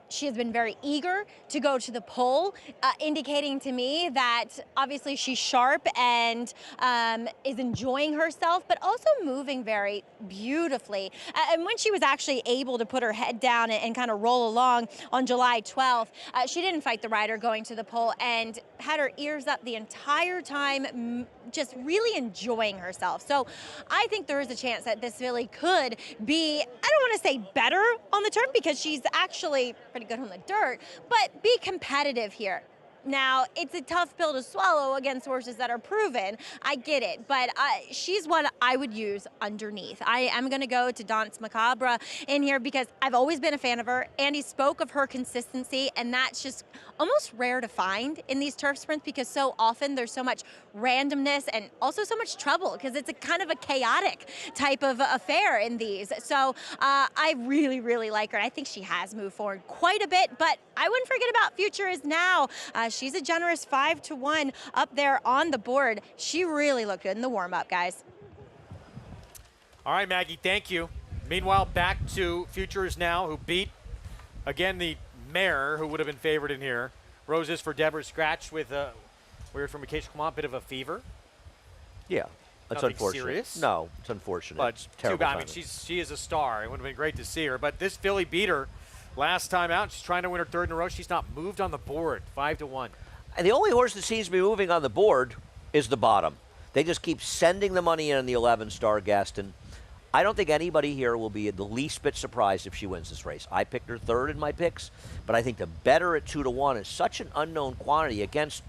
She has been very eager to go to the pole, indicating to me that obviously she's sharp and is enjoying herself, but also moving very beautifully. And when she was actually able to put her head down and kind of roll along on July 12th, she didn't fight the rider going to the pole and had her ears up the entire time, just really enjoying herself. So I think there is a chance that this filly could be, I don't want to say better on the turf because she's actually pretty good on the dirt, but be competitive here. Now, it's a tough pill to swallow against horses that are proven. I get it, but she's one I would use underneath. I am going to go to Danse Macabre in here because I've always been a fan of her. Andy spoke of her consistency, and that's just almost rare to find in these turf sprints because so often there's so much randomness and also so much trouble because it's a kind of a chaotic type of affair in these. So I really, really like her. I think she has moved forward quite a bit, but I wouldn't forget about Future Is Now. She's a generous 5-1 up there on the board. She really looked good in the warm-up, guys. All right, Maggie, thank you. Meanwhile, back to Future Is Now, who beat, again, the mare, who would have been favored in here. Roses for Deborah Scratch with, we heard from Acacia Clement, a bit of a fever. Yeah, that's Nothing unfortunate. Serious. No, it's unfortunate. But It's terrible I mean, timing. she is a star. It would have been great to see her. But this filly beat her last time out. She's trying to win her third in a row. She's not moved on the board, 5-1. And the only horse that seems to be moving on the board is the bottom. They just keep sending the money in on the 11-star Gaston. I don't think anybody here will be the least bit surprised if she wins this race. I picked her third in my picks, but I think the better at 2-1 is such an unknown quantity against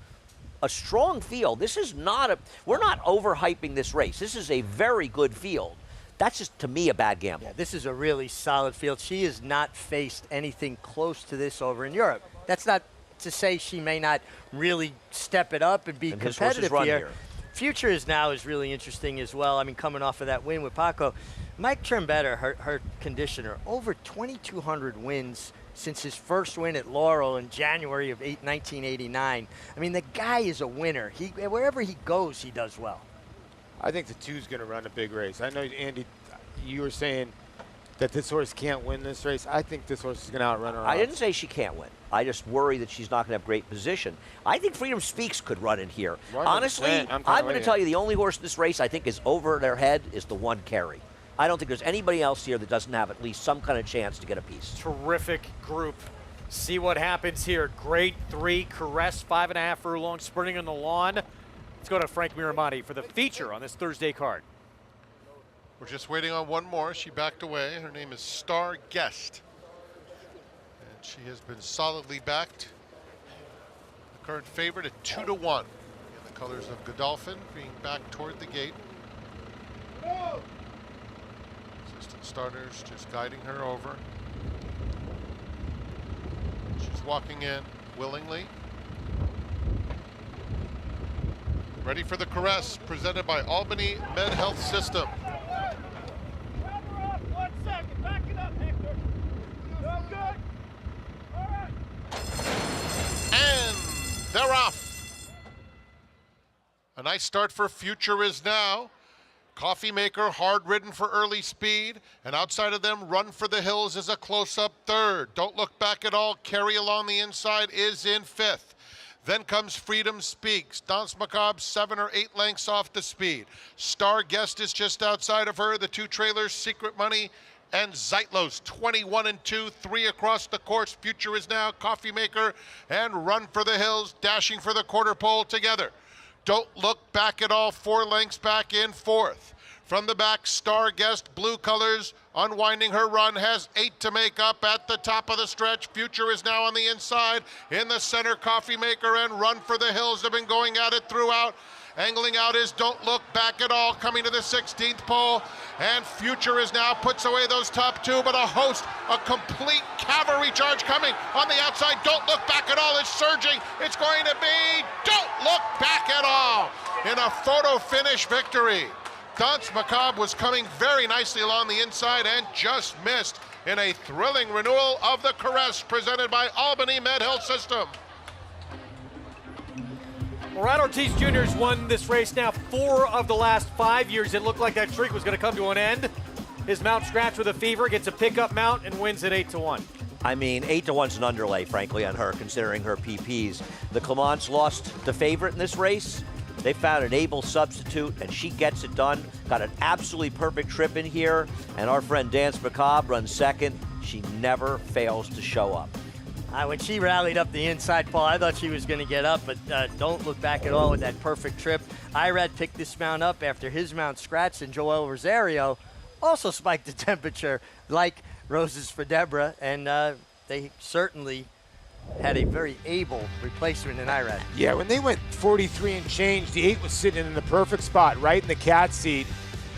a strong field. This is not we're not overhyping this race. This is a very good field. That's just, to me, a bad gamble. Yeah, this is a really solid field. She has not faced anything close to this over in Europe. That's not to say she may not really step it up and be competitive here. Future is really interesting as well. I mean, coming off of that win with Paco. Mike Trembetter, her conditioner, over 2,200 wins since his first win at Laurel in January of 1989. I mean, the guy is a winner. Wherever he goes, he does well. I think the 2's going to run a big race. I know, Andy, you were saying that this horse can't win this race. I think this horse is going to outrun her. I didn't say she can't win. I just worry that she's not going to have great position. I think Freedom Speaks could run in here. 100%. Honestly, I'm going to tell you the only horse in this race I think is over their head is the 1 Carey. I don't think there's anybody else here that doesn't have at least some kind of chance to get a piece. Terrific group. See what happens here. Grade 3, Caress, 5.5 furlongs, sprinting on the lawn. Let's go to Frank Miramonte for the feature on this Thursday card. We're just waiting on one more. She backed away. Her name is Star Guest. And she has been solidly backed. The current favorite at 2-1. In the colors of Godolphin being back toward the gate. Assistant starters just guiding her over. She's walking in willingly. Ready for the Caress, presented by Albany Med Health System. And they're off. A nice start for Future Is Now. Coffee Maker, hard ridden for early speed. And outside of them, Run for the Hills is a close-up third. Don't Look Back at All, Carry along the inside is in 5th. Then comes Freedom Speaks. Danse Macabre 7 or 8 lengths off the speed. Star Guest is just outside of her. The 2 trailers, Secret Money and Zeitlos, 21 and 2, 3 across the course. Future Is Now, Coffee Maker, and Run for the Hills, dashing for the quarter pole together. Don't Look Back at All, 4 lengths back in 4th. From the back, Star Guest, blue colors, unwinding her run, has 8 to make up at the top of the stretch. Future Is Now on the inside. In the center, Coffee Maker and Run for the Hills have been going at it throughout. Angling out is Don't Look Back at All, coming to the 16th pole. And Future Is Now puts away those top 2, but a complete cavalry charge coming on the outside. Don't Look Back at All is surging. It's going to be Don't Look Back at All in a photo finish victory. Danse Macabre was coming very nicely along the inside and just missed in a thrilling renewal of the Caress presented by Albany Med Health System. Ryan Ortiz Jr. has won this race now 4 of the last 5 years. It looked like that streak was going to come to an end. His mount scratched with a fever, gets a pickup mount, and wins at 8-1. I mean, 8-1's an underlay, frankly, on her, considering her PPs. The Clements lost the favorite in this race. They found an able substitute, and she gets it done. Got an absolutely perfect trip in here, and our friend Danse Macabre runs second. She never fails to show up. When she rallied up the inside, Paul, I thought she was going to get up, but Don't Look Back at All with that perfect trip. Irad picked this mount up after his mount scratched, and Joel Rosario also spiked the temperature like Roses for Deborah, and they certainly had a very able replacement in Irad. Yeah, when they went 43 and change, the 8 was sitting in the perfect spot, right in the cat seat.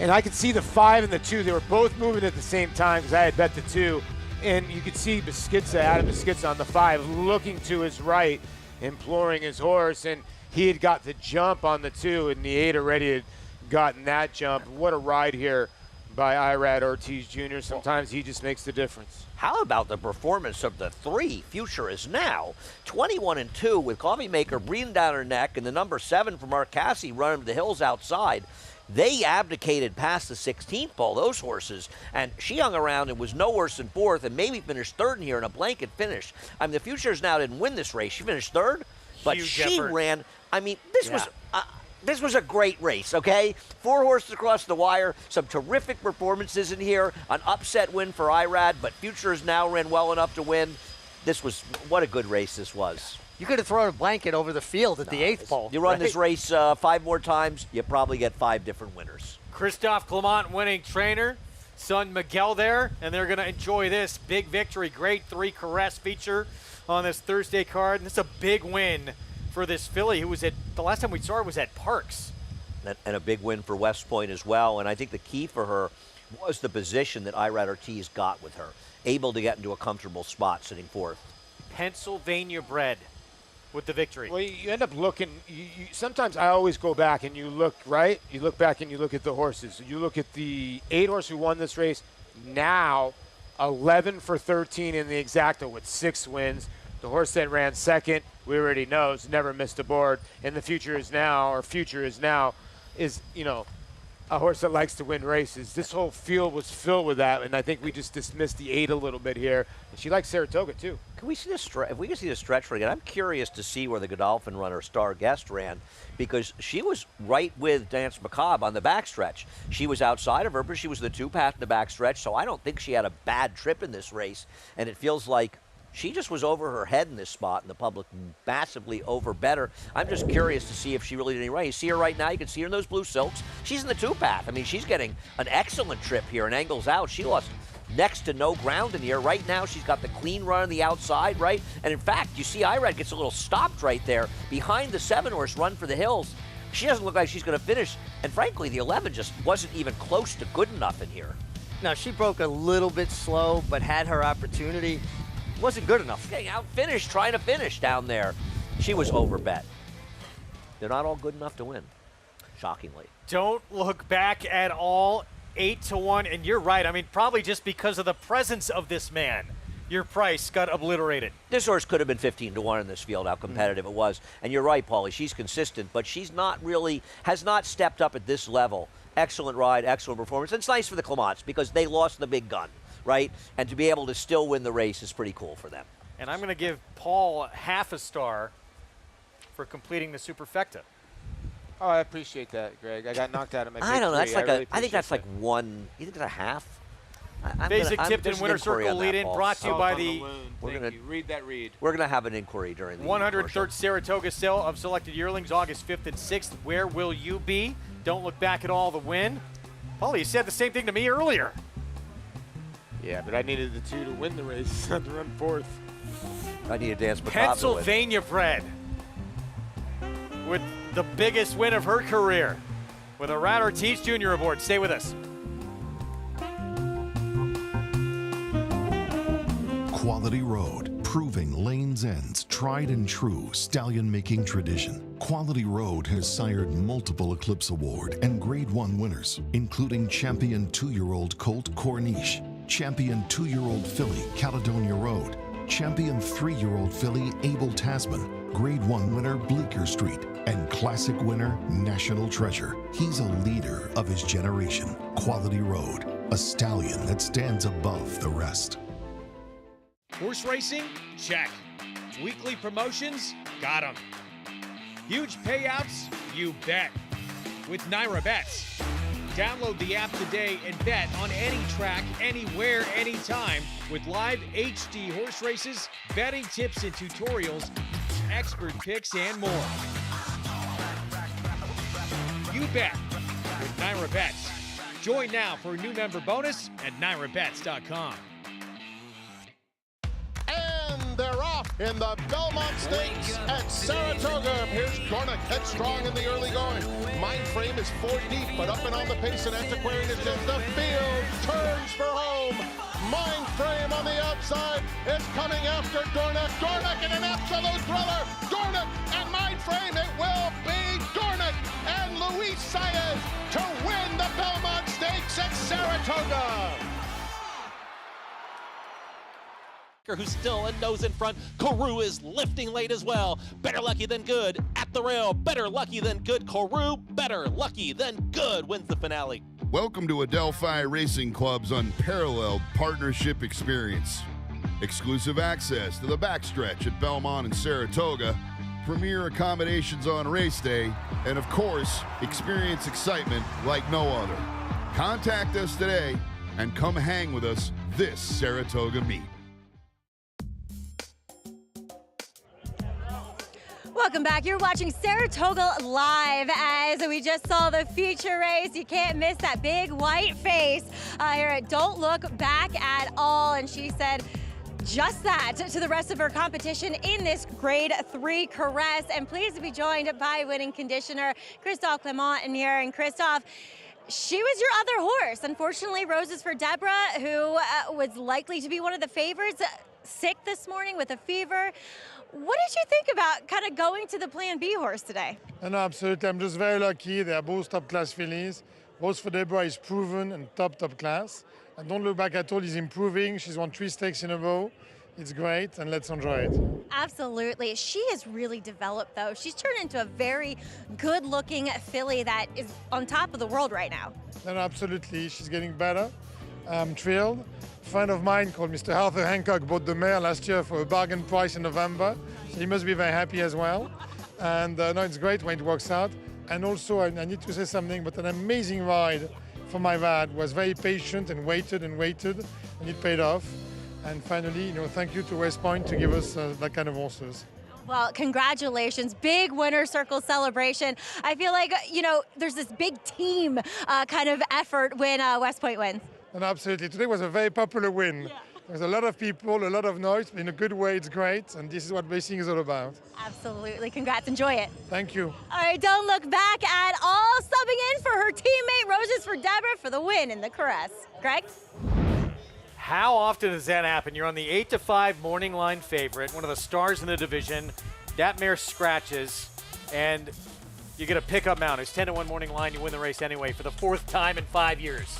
And I could see the 5 and the 2. They were both moving at the same time because I had bet the 2. And you could see Adam Beschizza on the 5 looking to his right, imploring his horse. And he had got the jump on the 2, and the 8 already had gotten that jump. What a ride here by Irad Ortiz Jr. Sometimes he just makes the difference. How about the performance of the 3? Future Is Now, 21 and 2 with Coffee Maker breathing down her neck, and the number 7 from Mark Cassie running to the hills outside. They abdicated past the 16th pole, those horses, and she hung around and was no worse than 4th and maybe finished 3rd in here in a blanket finish. I mean, the Future Is Now didn't win this race. She finished 3rd, but Huge she effort. ran. I mean, this was a great race, okay? 4 horses across the wire, some terrific performances in here, an upset win for Irad, but Future Is Now ran well enough to win. What a good race this was. You could have thrown a blanket over the field at the 8th pole. You run right? this race 5 more times, you probably get 5 different winners. Christophe Clement winning trainer, son Miguel there, and they're going to enjoy this big victory. Grade 3 Caress feature on this Thursday card. And this is a big win for this filly who was the last time we saw her was at Parks. And a big win for West Point as well. And I think the key for her was the position that Irad Ortiz got with her, able to get into a comfortable spot sitting fourth. Pennsylvania bred with the victory. Well, you end up looking, sometimes I always go back and you look, right? You look back and you look at the horses. You look at the 8 horse who won this race, now 11 for 13 in the exacta with 6 wins. The horse that ran second, we already know, has never missed a board. And the future is now, you know, a horse that likes to win races. This whole field was filled with that, and I think we just dismissed the 8 a little bit here. And she likes Saratoga, too. Can we see the stretch? If we can see the stretch again, I'm curious to see where the Godolphin runner Star Guest ran, because she was right with Dance Macabre on the backstretch. She was outside of her, but she was the 2-path in the backstretch, so I don't think she had a bad trip in this race. And it feels like she just was over her head in this spot, and the public massively overbet her. I'm just curious to see if she really did any right. You see her right now. You can see her in those blue silks. She's in the 2-path. I mean, she's getting an excellent trip here, and angles out. She lost next to no ground in here. Right now, she's got the clean run on the outside, right? And in fact, you see Irad gets a little stopped right there behind the 7 horse Run for the Hills. She doesn't look like she's going to finish. And frankly, the 11 just wasn't even close to good enough in here. Now, she broke a little bit slow, but had her opportunity. Wasn't good enough. Getting out finished, trying to finish down there. She was overbet. They're not all good enough to win, shockingly. Don't look back at all. 8-1, and you're right. I mean, probably just because of the presence of this man, your price got obliterated. This horse could have been 15-1 in this field, how competitive it was. And you're right, Paulie, she's consistent, but she's not really, has not stepped up at this level. Excellent ride, excellent performance. It's nice for the Clements because they lost the big gun, right? And to be able to still win the race is pretty cool for them. And I'm going to give Paul half a star for completing the Superfecta. Oh, I appreciate that, Greg. I got knocked out of my I don't know. That's like really I think that's like one. You think it's a half? Basic Tipton Winner Circle lead-in brought to you by the. Read that read. We're going to have an inquiry during the 103rd Saratoga sale of selected yearlings, August 5th and 6th. Where will you be? Don't look back at all the win. Paulie, you said the same thing to me earlier. Yeah, but I needed the 2 to win the race, not to run 4th. I need a Dance Macabre. Pennsylvania bred with the biggest win of her career with Irad Ortiz Jr. aboard. Stay with us. Quality Road, proving Lane's End's tried and true stallion-making tradition. Quality Road has sired multiple Eclipse Award and Grade 1 winners, including champion 2-year-old Colt Corniche, champion 2-year-old filly Caledonia Road, champion 3-year-old filly Abel Tasman, Grade 1 winner Bleecker Street, and classic winner National Treasure. He's a leader of his generation. Quality Road, a stallion that stands above the rest. Horse racing? Check. Weekly promotions? Got 'em. Huge payouts? You bet. With Naira Bets. Download the app today and bet on any track, anywhere, anytime with live HD horse races, betting tips and tutorials, expert picks, and more. You bet with Naira Bets. Join now for a new member bonus at NairaBets.com. They're off in the Belmont Stakes at Saratoga. Here's Dornick, headstrong in the early going. Mindframe is 4 deep, but up and on the pace, and Antiquarian is in the field. Turns for home. Mindframe on the outside is coming after Dornick. Dornick in an absolute thriller. Dornick and Mindframe. It will be Dornick and Luis Saez to win the Belmont Stakes at Saratoga. Who's still a nose in front. Kourou is lifting late as well. Better lucky than good at the rail. Better lucky than good. Kourou, better lucky than good, wins the finale. Welcome to Adelphi Racing Club's unparalleled partnership experience. Exclusive access to the Backstretch at Belmont and Saratoga, premier accommodations on race day, and of course, experience excitement like no other. Contact us today and come hang with us this Saratoga meet. Welcome back. You're watching Saratoga Live as we just saw the feature race. You can't miss that big white face here at Don't Look Back at All. And she said just that to the rest of her competition in this Grade 3 Caress. And pleased to be joined by winning conditioner Christophe Clement in here. And Christophe, She was your other horse. Unfortunately, Roses for Deborah, who was likely to be one of the favorites, sick this morning with a fever. What did you think about kind of going to the Plan B horse today? No, absolutely. I'm just very lucky. They are both top-class fillies. Rose for Deborah is proven and top class. And don't look back at all. He's improving. She's won 3 stakes in a row. It's great, and let's enjoy it. Absolutely. She has really developed, though. She's turned into a very good-looking filly that is on top of the world right now. No, absolutely. She's getting better. I'm thrilled. A friend of mine called Mr. Arthur Hancock bought the mare last year for a bargain price in November. So he must be very happy as well. And no, it's great when it works out. And also, I need to say something, but an amazing ride for my dad. Was very patient and waited, and it paid off. And finally, thank you to West Point to give us that kind of horses. Well, congratulations. Big winner circle celebration. I feel like, there's this big team kind of effort when West Point wins. And absolutely. Today was a very popular win. Yeah. There's a lot of people, a lot of noise. In a good way, it's great. And this is what racing is all about. Absolutely. Congrats. Enjoy it. Thank you. All right, don't look back at all. Subbing in for her teammate, Roses for Deborah, for the win in the Caress. Greg? How often does that happen? You're on the 8-5 morning line favorite, one of the stars in the division. That mare scratches, and you get a pickup mount. It's 10-1 morning line. You win the race anyway for the 4th time in 5 years.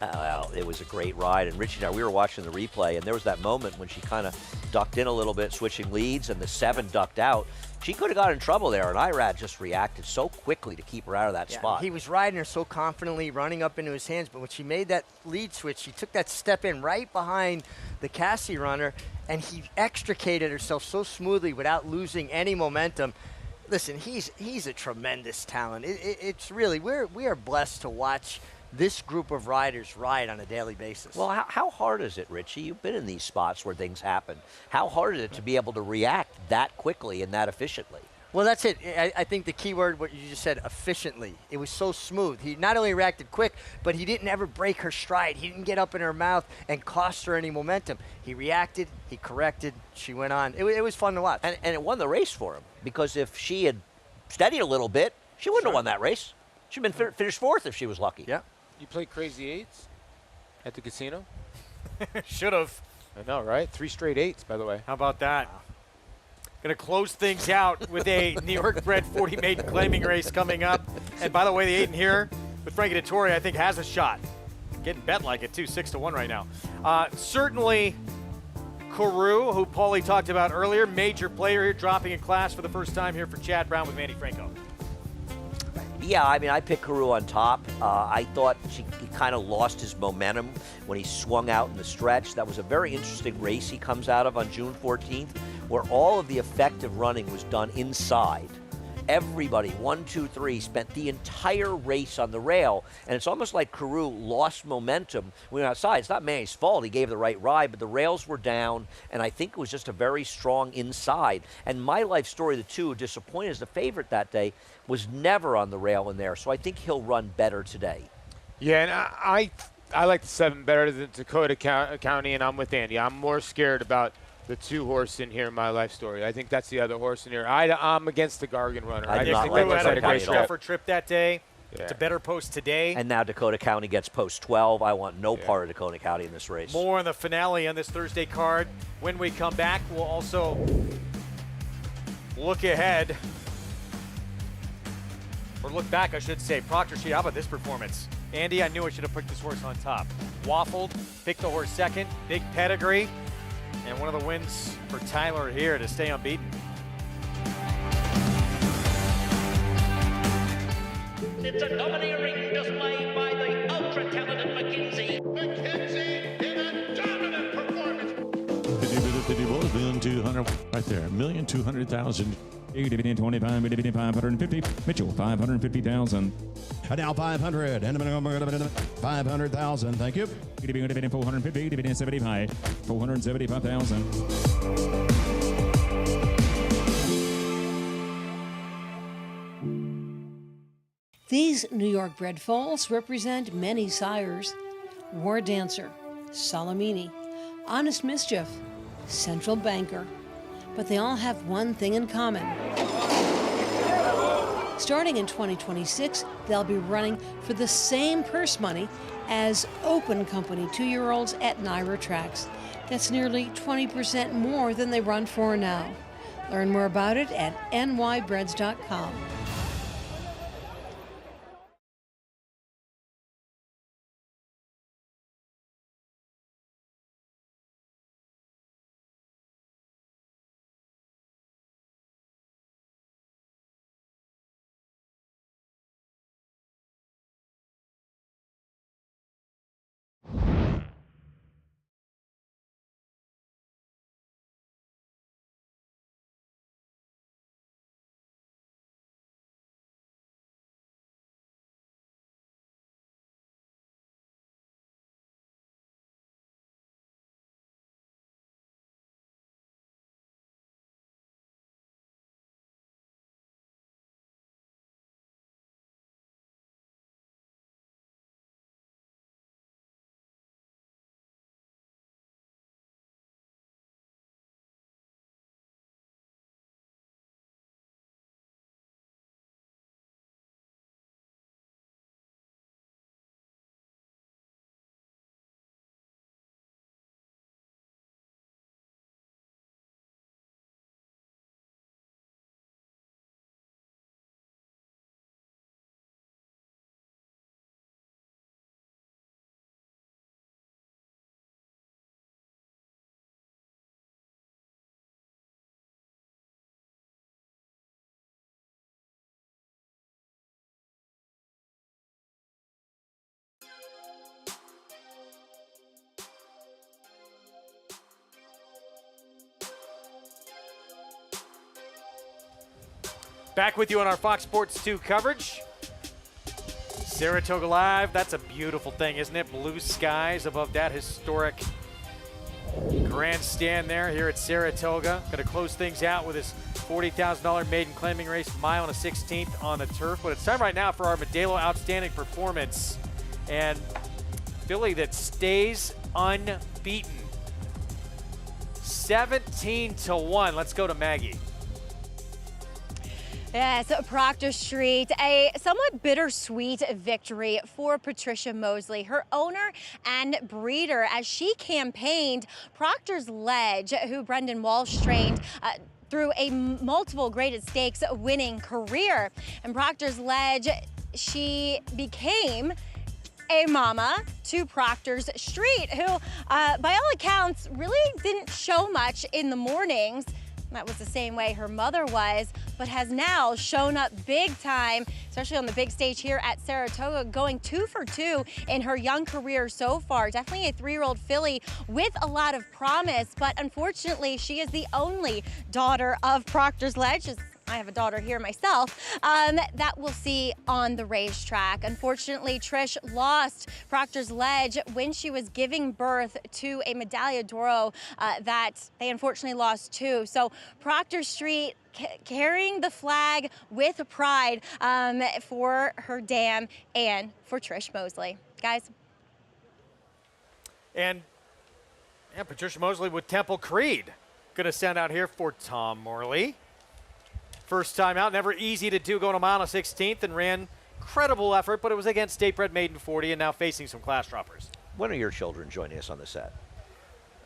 Well, it was a great ride, and Richie and I, we were watching the replay, and there was that moment when she kind of ducked in a little bit, switching leads, and the 7 ducked out. She could have got in trouble there, and Irad just reacted so quickly to keep her out of that spot. He was riding her so confidently, running up into his hands, but when she made that lead switch, she took that step in right behind the Cassie runner, and he extricated herself so smoothly without losing any momentum. Listen, he's a tremendous talent. It's really, we are blessed to watch this group of riders ride on a daily basis. Well, how hard is it, Richie? You've been in these spots where things happen. How hard is it to be able to react that quickly and that efficiently? Well, that's it. I think the key word, what you just said, efficiently. It was so smooth. He not only reacted quick, but he didn't ever break her stride. He didn't get up in her mouth and cost her any momentum. He reacted, he corrected, she went on. It was fun to watch. And it won the race for him, because if she had steadied a little bit, she wouldn't have won that race. She'd been finished 4th if she was lucky. Yeah. You play Crazy Eights at the casino? Should have. I know, right? 3 straight 8s, by the way. How about that? Going to close things out with a New York bred 40 maiden claiming race coming up. And by the way, the 8 in here with Frankie Dettori, I think, has a shot. Getting bet like it, too, 6-1 right now. Certainly, Carew, who Paulie talked about earlier, major player here, dropping in class for the first time here for Chad Brown with Manny Franco. Yeah, I mean, I picked Carew on top. I thought he kind of lost his momentum when he swung out in the stretch. That was a very interesting race he comes out of on June 14th, where all of the effective running was done inside. Everybody, 1, 2, 3, spent the entire race on the rail, and it's almost like Carew lost momentum when he went outside. It's not Manny's fault. He gave the right ride, but the rails were down, and I think it was just a very strong inside. And My Life Story, the 2, disappointed as the favorite that day, was never on the rail in there, so I think he'll run better today. Yeah, and I like the 7 better than Dakota County, and I'm with Andy. I'm more scared about the 2 horse in here in My Life Story. I think that's the other horse in here. I'm against the Gargan runner. I just think they had a great tougher trip that day. Yeah. It's a better post today. And now Dakota County gets post 12. I want no part of Dakota County in this race. More on the finale on this Thursday card. When we come back, we'll also look ahead. Or look back, I should say. Proctor Sheet, how about this performance? Andy, I knew I should have picked this horse on top. Waffled, picked the horse second, big pedigree, and one of the wins for Tyler here to stay unbeaten. It's a domineering display by the ultra-talented McKenzie. McKenzie in a dominant performance. 200 right there, 1,200,000. 25, 550. Mitchell, 550,000. And now 500 and 500,000. Thank you. 450, 75, 475,000. These New York bred foals represent many sires: War Dancer, Salamini, Honest Mischief, Central Banker. But they all have one thing in common: Starting in 2026, they'll be running for the same purse money as Open Company 2-year-olds at NYRA tracks. That's nearly 20% more than they run for now. Learn more about it at nybreds.com. Back with you on our Fox Sports 2 coverage. Saratoga Live, that's a beautiful thing, isn't it? Blue skies above that historic grandstand there here at Saratoga. Going to close things out with this $40,000 maiden claiming race, mile and a 16th on the turf. But it's time right now for our Modelo Outstanding Performance. And filly that stays unbeaten. 17-1. Let's go to Maggie. Yes, Proctor Street, a somewhat bittersweet victory for Patricia Mosley, her owner and breeder, as she campaigned Proctor's Ledge, who Brendan Walsh trained through a multiple graded stakes winning career. And Proctor's Ledge, she became a mama to Proctor's Street, who by all accounts really didn't show much in the mornings. That was the same way her mother was, but has now shown up big time, especially on the big stage here at Saratoga, going 2 for 2 in her young career so far. Definitely a 3-year-old filly with a lot of promise, but unfortunately she is the only daughter of Proctor's Ledge. I have a daughter here myself, that we'll see on the racetrack. Unfortunately, Trish lost Proctor's Ledge when she was giving birth to a Medaglia d'Oro that they unfortunately lost too. So Proctor Street carrying the flag with pride for her dam and for Trish Mosley. Guys. And yeah, Patricia Mosley with Temple Creed. Gonna send out here for Tom Morley. First time out, never easy to do, going a mile and a 16th, and ran incredible effort, but it was against State Bred Maiden 40 and now facing some class droppers. When are your children joining us on the set?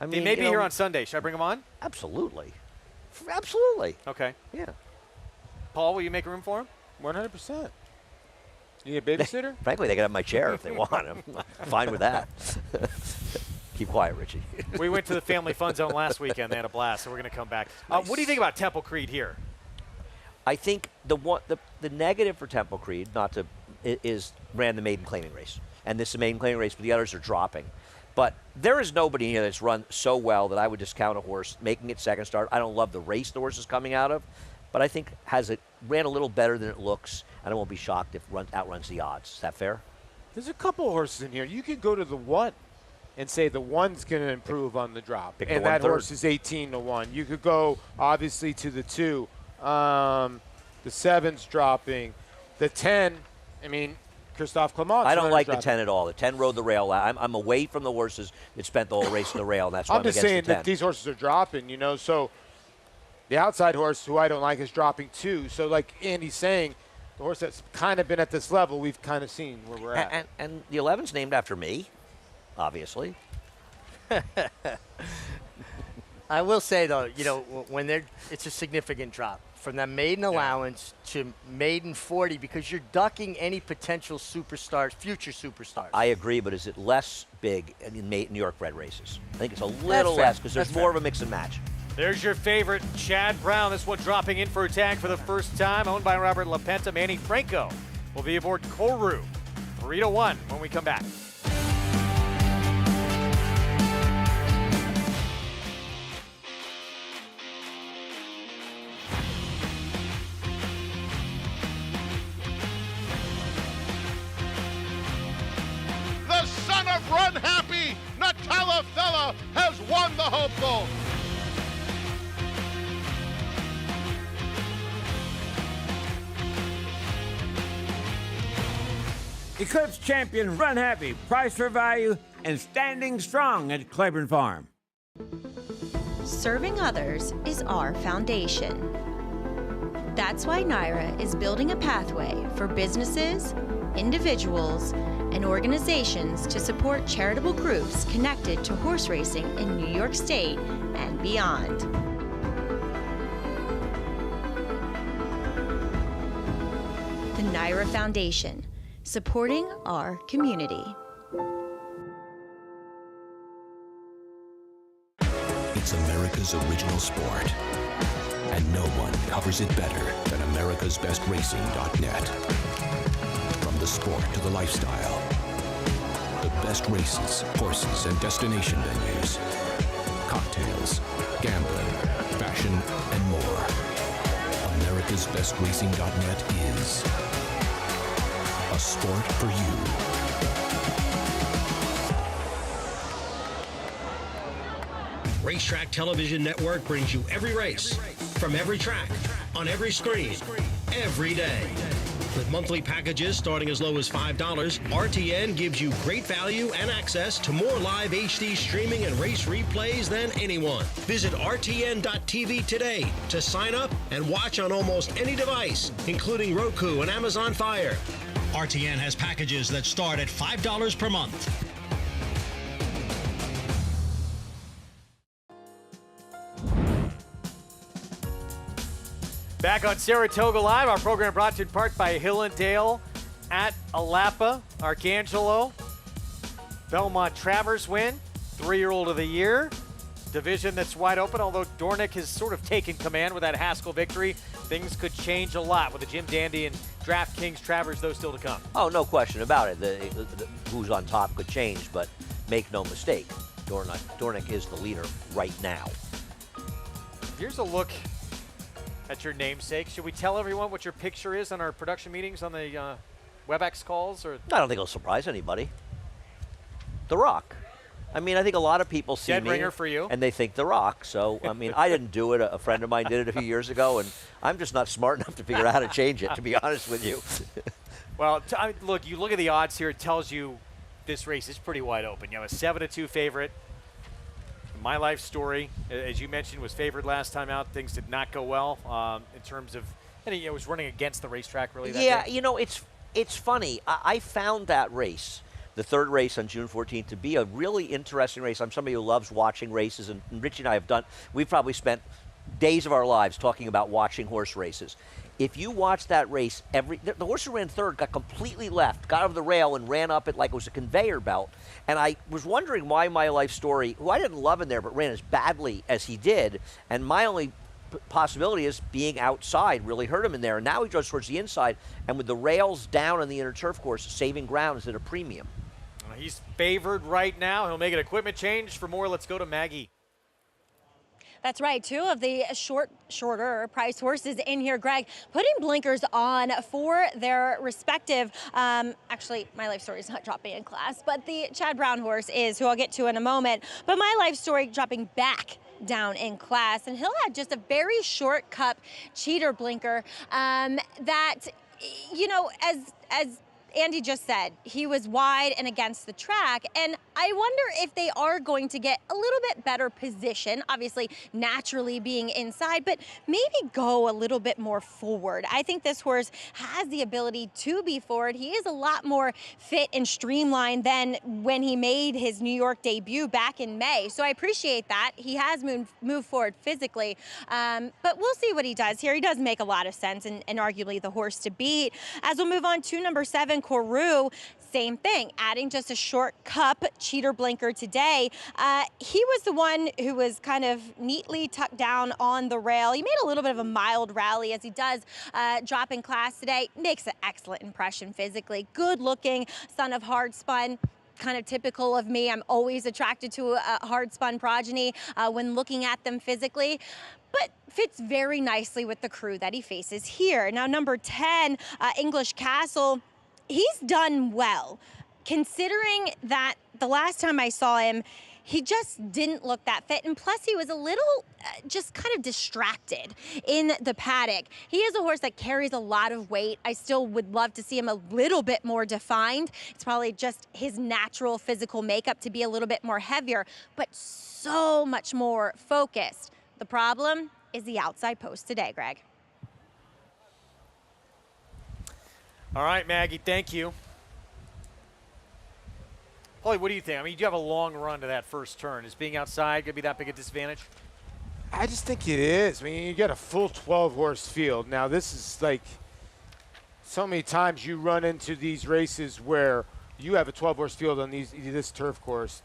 I They may be here on Sunday. Should I bring them on? Absolutely. Absolutely. Okay. Yeah. Paul, will you make room for him? 100%. You need a babysitter? Frankly, they can have my chair if they want. I'm fine with that. Keep quiet, Richie. We went to the Family Fun Zone last weekend. They had a blast, so we're going to come back. What do you think about Temple Creed here? I think the negative for Temple Creed is ran the maiden claiming race, and this is a maiden claiming race, but the others are dropping. But there is nobody here that's run so well that I would discount a horse making it second start. I don't love the race the horse is coming out of, but I think ran a little better than it looks, and I won't be shocked if outruns the odds. Is that fair? There's a couple horses in here. You could go to the 1 and say the 1's going to improve on the drop, and that horse is 18-1. You could go obviously to the 2. The 7's dropping. The 10, I mean, Christophe Clement. I don't like the 10 at all. The 10 rode the rail. I'm away from the horses that spent the whole race in the rail, and that's why I'm just against saying the 10. that these horses are dropping, you know. So the outside horse, who I don't like, is dropping too. So like Andy's saying, the horse that's kind of been at this level, we've kind of seen where we're at. And the 11's named after me, obviously. I will say, though, you know, when it's a significant drop from that maiden allowance to maiden 40 because you're ducking any potential superstars, future superstars. I agree, but is it less big in New York bred races? I think it's a little less because there's more of a mix and match. There's your favorite, Chad Brown. This one dropping in for a tag for the first time, owned by Robert LaPenta. Manny Franco will be aboard Koru. 3-1 when we come back. The son of Run Happy, Natala Fella, has won the hopeful. Eclipse champion Run Happy, price for value, and standing strong at Claiborne Farm. Serving others is our foundation. That's why NYRA is building a pathway for businesses, individuals, and organizations to support charitable groups connected to horse racing in New York State and beyond. The NYRA Foundation, supporting our community. It's America's original sport, and no one covers it better than americasbestracing.net. From the sport to the lifestyle, the best races, horses, and destination venues, cocktails, gambling, fashion, and more. americasbestracing.net is a sport for you. Racetrack Television Network brings you every race, from every track, on every screen, every day. With monthly packages starting as low as $5, RTN gives you great value and access to more live HD streaming and race replays than anyone. Visit RTN.tv today to sign up and watch on almost any device, including Roku and Amazon Fire. RTN has packages that start at $5 per month. Back on Saratoga Live, our program brought to you in part by Hill and Dale at Alapa, Arcangelo. Belmont Travers win, 3-year-old of the year. Division that's wide open, although Dornick has sort of taken command with that Haskell victory. Things could change a lot with the Jim Dandy and DraftKings Travers, those still to come. Oh, no question about it. Who's on top could change, but make no mistake, Dornick is the leader right now. Here's a look at your namesake. Should we tell everyone what your picture is on our production meetings on the WebEx calls? Or I don't think it'll surprise anybody. The Rock. I mean, I think a lot of people see Dead me ringer for you. And they think The Rock. So, I mean, I didn't do it. A friend of mine did it a few years ago, and I'm just not smart enough to figure out how to change it, to be honest with you. Well, look, you look at the odds here. It tells you this race is pretty wide open. You have a 7-2 favorite. My Life Story, as you mentioned, was favored last time out. Things did not go well in terms of, and it was running against the racetrack really that day. You know, it's funny. I found that race, the third race on June 14th, to be a really interesting race. I'm somebody who loves watching races, and Richie and I we've probably spent days of our lives talking about watching horse races. If you watch that race, the horse who ran third got completely left, got over the rail and ran up it like it was a conveyor belt. And I was wondering why My Life Story, who I didn't love in there, but ran as badly as he did. And my only possibility is being outside really hurt him in there. And now he goes towards the inside, and with the rails down on the inner turf course, saving ground is at a premium. He's favored right now. He'll make an equipment change. For more, let's go to Maggie. That's right. Two of the shorter price horses in here, Greg, putting blinkers on for their respective, actually, My Life Story is not dropping in class, but the Chad Brown horse is, who I'll get to in a moment. But My Life Story dropping back down in class, and he'll have just a very short cup cheater blinker that, you know, as Andy just said, he was wide and against the track, and I wonder if they are going to get a little bit better position, obviously naturally being inside, but maybe go a little bit more forward. I think this horse has the ability to be forward. He is a lot more fit and streamlined than when he made his New York debut back in May, so I appreciate that. He has moved forward physically, but we'll see what he does here. He does make a lot of sense and arguably the horse to beat. As we'll move on to number 7, Kourou, same thing, adding just a short cup cheater blinker today. He was the one who was kind of neatly tucked down on the rail. He made a little bit of a mild rally as he does drop in class today. Makes an excellent impression physically. Good looking, son of hard spun. Kind of typical of me. I'm always attracted to a hard spun progeny when looking at them physically, but fits very nicely with the crew that he faces here. Now, number 10, English Castle, he's done well, considering that the last time I saw him, he just didn't look that fit, and plus he was a little just kind of distracted in the paddock. He is a horse that carries a lot of weight. I still would love to see him a little bit more defined. It's probably just his natural physical makeup to be a little bit more heavier, but so much more focused. The problem is the outside post today, Greg. All right, Maggie, thank you. Paulie, what do you think? I mean, you do have a long run to that first turn. Is being outside going to be that big a disadvantage? I just think it is. I mean, you got a full 12-horse field. Now, this is like so many times you run into these races where you have a 12-horse field on this turf course.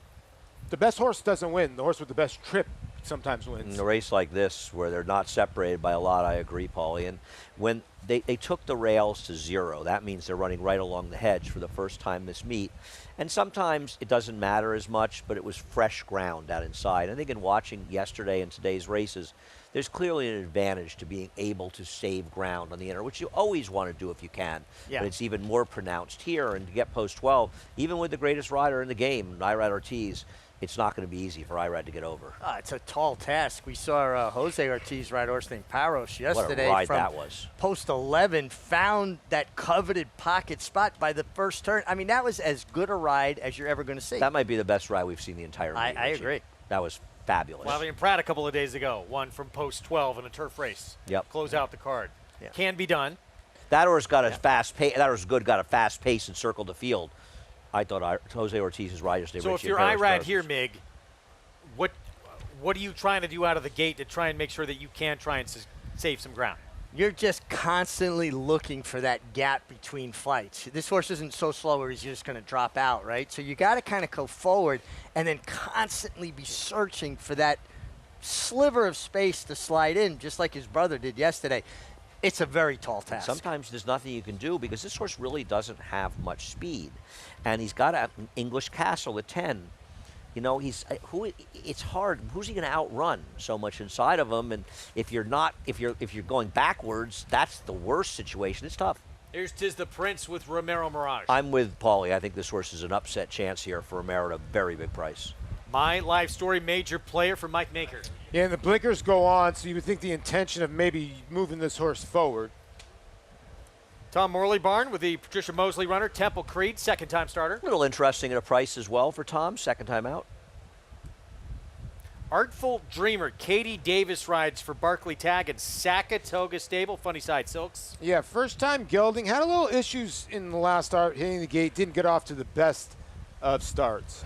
The best horse doesn't win. The horse with the best trip sometimes wins. In a race like this where they're not separated by a lot, I agree, Paulie. And when they took the rails to 0, that means they're running right along the hedge for the first time this meet. And sometimes it doesn't matter as much, but it was fresh ground out inside. I think in watching yesterday and today's races, there's clearly an advantage to being able to save ground on the inner, which you always want to do if you can. Yeah. But it's even more pronounced here. And to get post 12, even with the greatest rider in the game, Irad Ortiz, it's not going to be easy for Irad to get over. It's a tall task. We saw Jose Ortiz ride a horse named Paros yesterday. What a ride from that was. Post 11, found that coveted pocket spot by the first turn. I mean, that was as good a ride as you're ever going to see. That might be the best ride we've seen the entire meet. I agree. That was fabulous. Flavien Prat a couple of days ago, won from post 12 in a turf race. Yep. Close out the card. Yeah. Can be done. That horse got a fast pace. That horse got a fast pace and circled the field. I thought Jose Ortiz's ride yesterday. So if you're Irad here, Mig, what are you trying to do out of the gate to try and make sure that you can try and save some ground? You're just constantly looking for that gap between flights. This horse isn't so slow where he's just going to drop out, right? So you got to kind of go forward and then constantly be searching for that sliver of space to slide in, just like his brother did yesterday. It's a very tall task. Sometimes there's nothing you can do because this horse really doesn't have much speed. And he's got an English Castle at 10. You know, it's hard. Who's he going to outrun so much inside of him? And if you're going backwards, that's the worst situation. It's tough. Here's Tis the Prince with Romero Mirage. I'm with Paulie. I think this horse is an upset chance here for Romero at a very big price. My Life Story major player for Mike Maker. Yeah, and the blinkers go on, so you would think the intention of maybe moving this horse forward. Tom Morley Barn with the Patricia Mosley runner, Temple Creed, second-time starter. A little interesting at a price as well for Tom, second time out. Artful Dreamer, Katie Davis rides for Barclay Tag and Saratoga Stable, Funny Side Silks. Yeah, first time gelding. Had a little issues in the last start, hitting the gate. Didn't get off to the best of starts.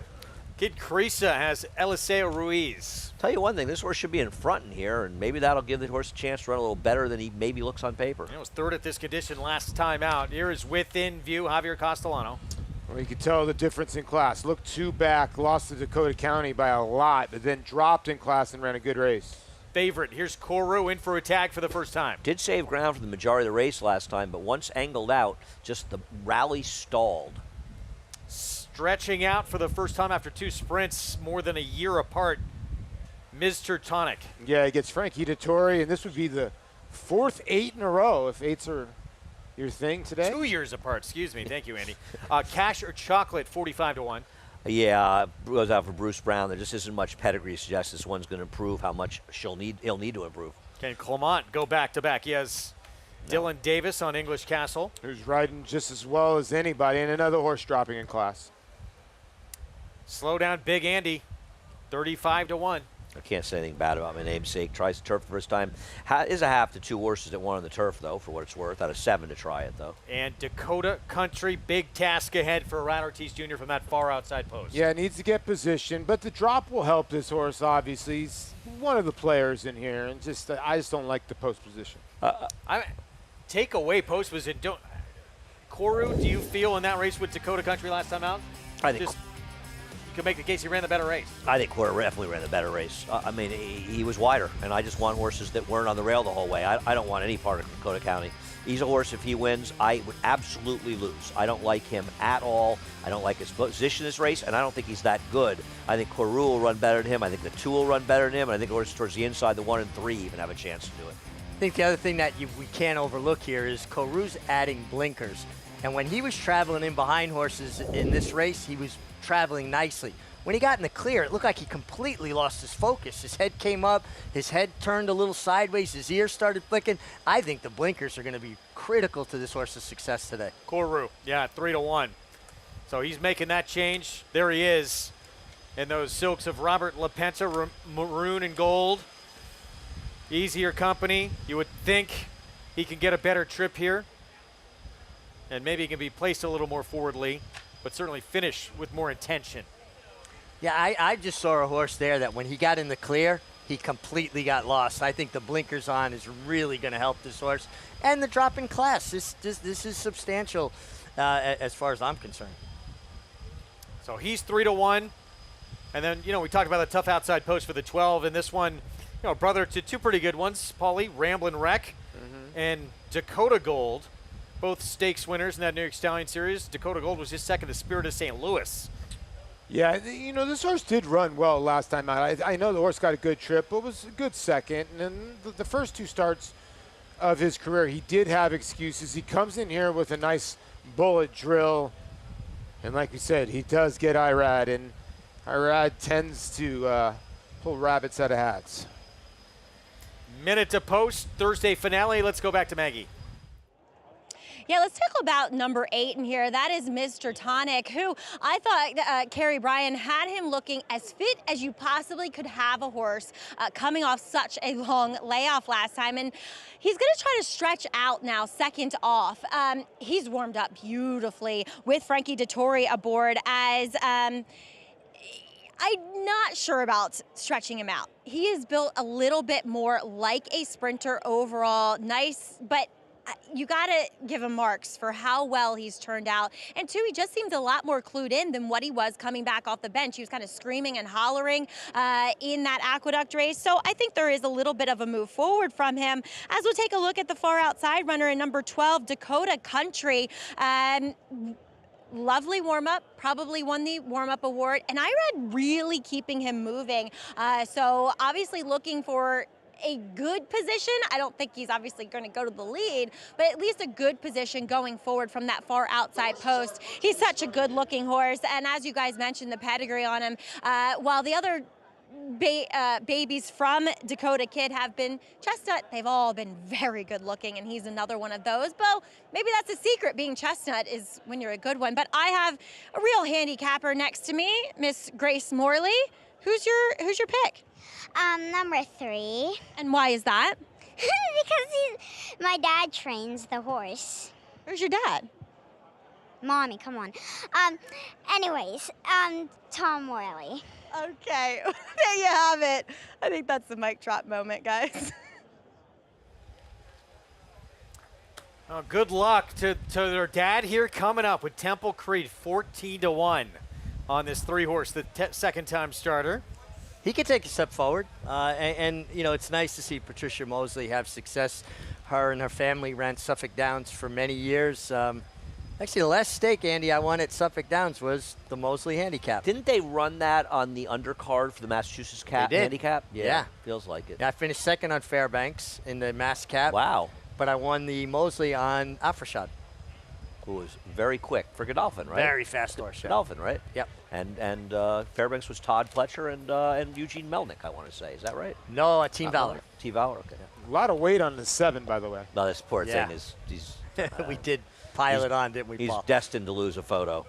Kid Carissa has Eliseo Ruiz. Tell you one thing, this horse should be in front in here, and maybe that'll give the horse a chance to run a little better than he maybe looks on paper. He was third at this condition last time out. Here is Within View, Javier Castellano. Well, you can tell the difference in class. Looked 2 back, lost to Dakota County by a lot, but then dropped in class and ran a good race. Favorite, here's Kourou in for a tag for the first time. Did save ground for the majority of the race last time, but once angled out, just the rally stalled. Stretching out for the first time after 2 sprints more than a year apart, Mr. Tonic. Yeah, he gets Frankie Dettori, and this would be the 4th 8 in a row if 8s are your thing today. 2 years apart, excuse me. Thank you, Andy. Cash or Chocolate, 45-1. Yeah, goes out for Bruce Brown. There just isn't much pedigree to suggest this one's going to improve how much he'll need to improve. Can Clement go back-to-back? He has Dylan Davis on English Castle. Who's riding just as well as anybody, and another horse dropping in class. Slow down Big Andy, 35-1. I can't say anything bad about my namesake. Tries the turf the first time. Is a half to 2 horses that won on the turf, though, for what it's worth. Out of 7 to try it, though. And Dakota Country, big task ahead for Ryan Ortiz Jr. from that far outside post. Yeah, needs to get position, but the drop will help this horse, obviously. He's one of the players in here, and I just don't like the post position. Take away post position. Koru, do you feel in that race with Dakota Country last time out? I think you can make the case he ran the better race. I think Koru definitely ran the better race. I mean, he was wider, and I just want horses that weren't on the rail the whole way. I don't want any part of Dakota County. He's a horse, if he wins, I would absolutely lose. I don't like him at all. I don't like his position in this race, and I don't think he's that good. I think Koru will run better than him. I think the 2 will run better than him, and I think horses towards the inside, the 1 and 3 even have a chance to do it. I think the other thing that we can't overlook here is Koru's adding blinkers. And when he was traveling in behind horses in this race, he was traveling nicely. When he got in the clear, it looked like he completely lost his focus. His head came up, his head turned a little sideways, his ears started flicking. I think the blinkers are going to be critical to this horse's success today. Koru, yeah, 3-1. So he's making that change. There he is in those silks of Robert LaPenza, maroon and gold. Easier company. You would think he can get a better trip here. And maybe he can be placed a little more forwardly, but certainly finish with more intention. Yeah, I just saw a horse there that when he got in the clear, he completely got lost. I think the blinkers on is really going to help this horse. And the drop in class, this is substantial as far as I'm concerned. So he's 3-1. And then, we talked about the tough outside post for the 12. And this one, brother to 2 pretty good ones, Paulie, Ramblin' Wreck, and Dakota Gold. Both stakes winners in that New York Stallion Series. Dakota Gold was just second to Spirit of St. Louis. Yeah, this horse did run well last time out. I know the horse got a good trip, but was a good second. And then the first 2 starts of his career, he did have excuses. He comes in here with a nice bullet drill. And like we said, he does get Irad, and Irad tends to pull rabbits out of hats. Minute to post, Thursday finale. Let's go back to Maggie. Yeah, let's talk about number 8 in here. That is Mr. Tonic, who I thought Kerry Bryan had him looking as fit as you possibly could have a horse coming off such a long layoff last time. And he's going to try to stretch out now, second off. He's warmed up beautifully with Frankie Dettori aboard as I'm not sure about stretching him out. He is built a little bit more like a sprinter overall. Nice, but you got to give him marks for how well he's turned out. And 2, he just seems a lot more clued in than what he was coming back off the bench. He was kind of screaming and hollering in that Aqueduct race. So I think there is a little bit of a move forward from him. As we'll take a look at the far outside runner in number 12, Dakota Country. Lovely warm-up, probably won the warm-up award. And I read really keeping him moving. So obviously looking for a good position. I don't think he's obviously going to go to the lead, but at least a good position going forward from that far outside post. He's such a good looking horse. And as you guys mentioned, the pedigree on him, while the other babies from Dakota Kid have been Chestnut, they've all been very good looking, and he's another one of those. Bo, maybe that's a secret, being Chestnut is when you're a good one. But I have a real handicapper next to me, Miss Grace Morley. Who's your pick? Number 3. And why is that? Because my dad trains the horse. Where's your dad? Mommy, come on. Anyways, Tom Morley. Okay, there you have it. I think that's the mic drop moment, guys. Good luck to their dad here coming up with Temple Creed, 14-1 on this 3-horse, the second-time starter. He could take a step forward, and it's nice to see Patricia Mosley have success. Her and her family ran Suffolk Downs for many years. Actually, the last stake, Andy, I won at Suffolk Downs was the Mosley Handicap. Didn't they run that on the undercard for the Massachusetts Handicap? Yeah. Feels like it. Yeah, I finished second on Fairbanks in the Mass Cap. Wow. But I won the Mosley on Afrashad. Who was very quick for Godolphin, right? Very fast horse. Godolphin, right? Yep. And Fairbanks was Todd Pletcher and Eugene Melnick, I want to say. Is that right? No, Team Valor. Team Valor, okay. A lot of weight on the 7, by the way. No, this poor Yeah. thing is, he's... We did pile it on, didn't we, He's Paul? destined to lose a photo.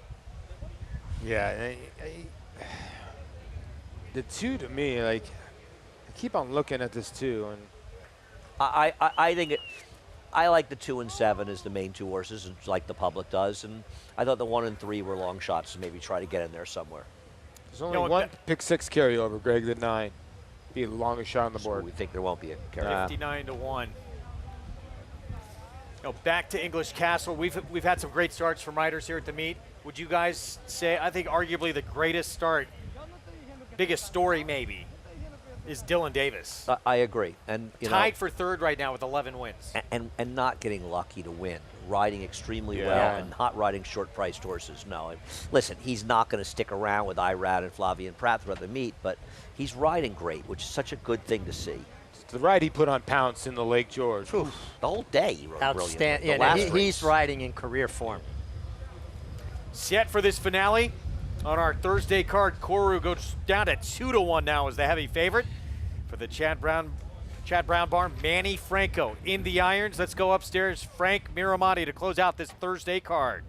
Yeah, the 2 to me, like, I keep on looking at this 2, and I think I like the 2 and 7 as the main 2 horses, and like the public does, and I thought the 1 and 3 were long shots to maybe try to get in there somewhere. there's only one pick 6 carryover, Greg, the 9. Be the longest shot on the board. We think there won't be a carryover. 59-1. Back to English Castle. We've had some great starts from riders here at the meet. Would you guys say, I think arguably the greatest start, biggest story maybe, is Dylan Davis. I agree. And tied for 3rd right now with 11 wins. And not getting lucky to win. Riding extremely well and not riding short-priced horses. No. And listen, he's not going to stick around with Irad and Flavien Prat throughout the meet, but he's riding great, which is such a good thing to see. The ride he put on Pounce in the Lake George. The whole day he rode Outstanding. brilliantly. Yeah, he's riding in career form. Set for this finale on our Thursday card. Koru goes down to 2-1 now as the heavy favorite for the Chad Brown barn. Manny Franco in the irons. Let's go upstairs. Frank Miramati to close out this Thursday card.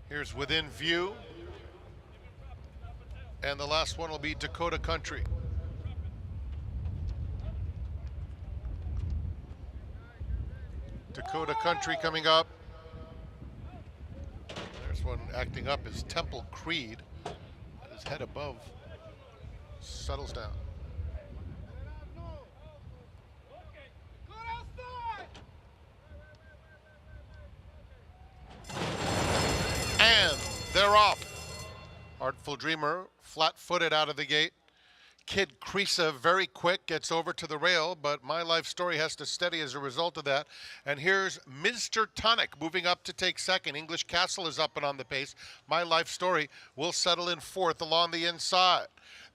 Here's Within View. And the last one will be Dakota Country. Dakota Country coming up. There's one acting up is Temple Creed. His head above settles down. And they're off. Artful Dreamer, flat-footed out of the gate. Kid Creasa, very quick, gets over to the rail, but My Life Story has to steady as a result of that. And here's Mr. Tonic moving up to take 2nd. English Castle is up and on the pace. My Life Story will settle in 4th along the inside.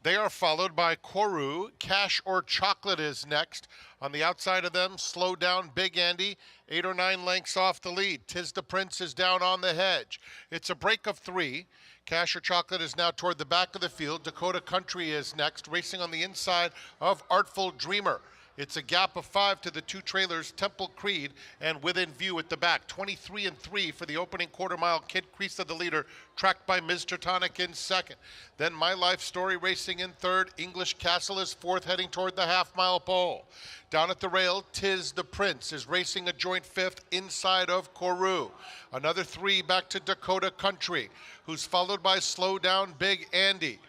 They are followed by Koru. Cash or Chocolate is next. On the outside of them, Slow Down Big Andy, 8 or 9 lengths off the lead. Tis the Prince is down on the hedge. It's a break of 3. Cash or Chocolate is now toward the back of the field. Dakota Country is next, racing on the inside of Artful Dreamer. It's a gap of 5 to the 2 trailers, Temple Creed, and Within View at the back. 23-3 for the opening quarter mile. Kid Creasa, the leader, tracked by Mr. Tonic in 2nd. Then My Life Story racing in 3rd. English Castle is 4th, heading toward the half-mile pole. Down at the rail, Tis the Prince is racing a joint 5th inside of Koru. Another 3 back to Dakota Country, who's followed by Slow Down Big Andy.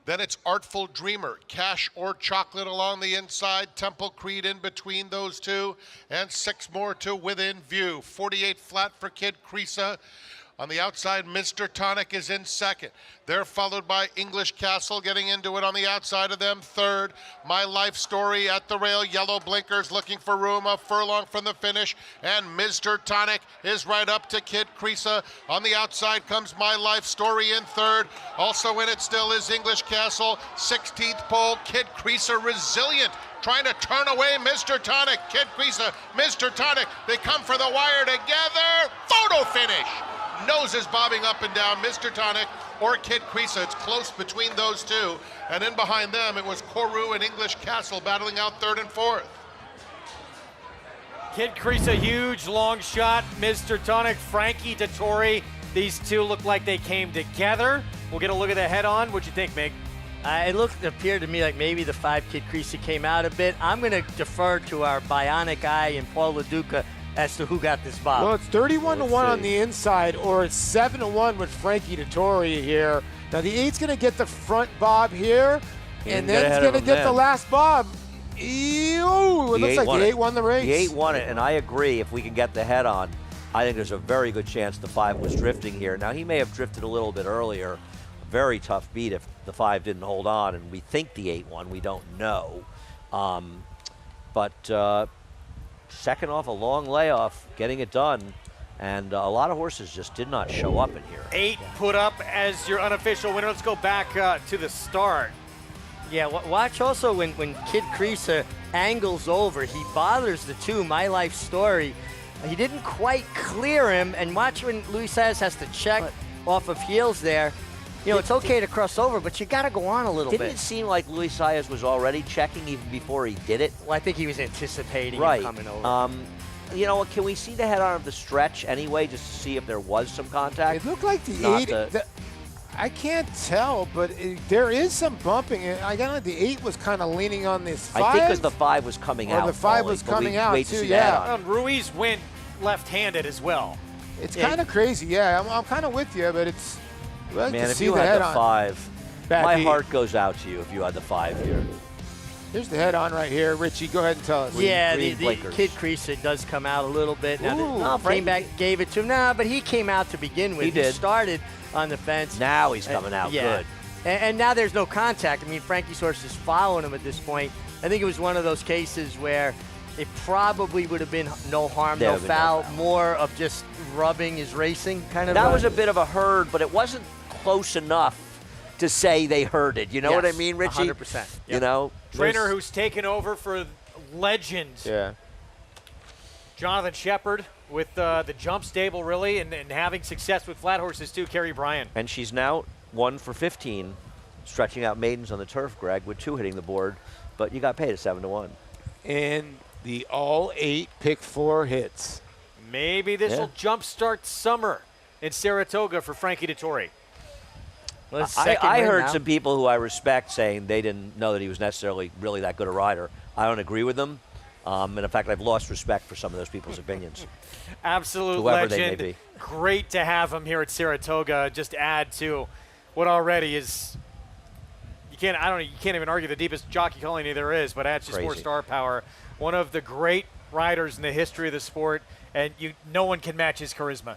Then it's Artful Dreamer, Cash or Chocolate along the inside, Temple Creed in between those 2, and 6 more to Within View. 48 flat for Kid Creasa. On the outside, Mr. Tonic is in 2nd. They're followed by English Castle getting into it on the outside of them. 3rd, My Life Story at the rail. Yellow blinkers looking for room, a furlong from the finish. And Mr. Tonic is right up to Kid Creasa. On the outside comes My Life Story in 3rd. Also in it still is English Castle. 16th pole, Kid Creasa resilient, trying to turn away Mr. Tonic. Kid Creasa, Mr. Tonic, they come for the wire together. Photo finish. Noses bobbing up and down, Mr. Tonic or Kid Creasa. It's close between those 2. And in behind them, it was Koru and English Castle battling out 3rd and 4th. Kid Creasa, huge long shot. Mr. Tonic, Frankie Dettori. These 2 look like they came together. We'll get a look at the head-on. What'd you think, Mig? It appeared to me like maybe the 5 Kid Creasa came out a bit. I'm going to defer to our bionic eye and Paul LaDuca as to who got this bob. Well, it's 31-1 on the inside, or it's 7-1 with Frankie Dettori here. Now the 8's going to get the front bob here, and then it's going to get the last bob. Ew, it looks like the 8 won the race. The 8 won it, and I agree. If we can get the head on, I think there's a very good chance the 5 was drifting here. Now he may have drifted a little bit earlier. Very tough beat if the 5 didn't hold on, and we think the 8 won. We don't know, but. Second off a long layoff, getting it done, and a lot of horses just did not show up in here. 8 put up as your unofficial winner. Let's go back to the start. Yeah, watch also when Kid Creasa angles over, he bothers the 2, My Life Story. He didn't quite clear him, and watch when Luis Saez has to check. off of heels there. You know, it's okay to cross over, but you got to go on a little Didn't bit. it seem like Luis Saez was already checking even before he did it? Well, I think he was anticipating Right. him coming over. You know, can we see the head-on of the stretch anyway, just to see if there was some contact? It looked like the Not 8. I can't tell, but there is some bumping. I got the 8 was kind of leaning on this 5. I think because the 5 was coming out. Or the 5 Paulie, was but coming we out wait to too. see the Yeah. head-on. Ruiz went left-handed as well. It's kind of crazy. Yeah, I'm kind of with you, but it's. I'd like Man, to if see you the had head the on. 5, Back my eight. heart goes out to you if you had the 5 here. Here's the head on right here. Richie, go ahead and tell us. Yeah, green the blinkers. Kid Creaser does come out a little bit. Now, Ooh. came back, gave it to him. Nah, but he came out to begin with. He did. Started on the fence. Now he's coming out yeah. good. And now there's no contact. I mean, Frankie's horse is following him at this point. I think it was one of those cases where it probably would have been no harm, There no would have been no foul, foul. more of just rubbing his racing kind of. That was a bit of a herd, but it wasn't close enough to say they heard it. You know what I Yes, mean, Richie? 100%. You know? Trainer who's taken over for legend Jonathan Shepard with the jump stable, really, and having success with flat horses, too, Kerry Bryan. And she's now 1 for 15, stretching out maidens on the turf, Greg, with 2 hitting the board, but you got paid at 7-1. And the all 8 pick 4 hits. Maybe this will jumpstart summer in Saratoga for Frankie Dettori. I heard some people who I respect saying they didn't know that he was necessarily really that good a rider. I don't agree with them. And in fact, I've lost respect for some of those people's opinions. Absolute Whoever they may legend. be. Great to have him here at Saratoga. Just add to what already is. You can't even argue the deepest jockey colony there is, but adds just more Crazy. star power. One of the great riders in the history of the sport, and no one can match his charisma.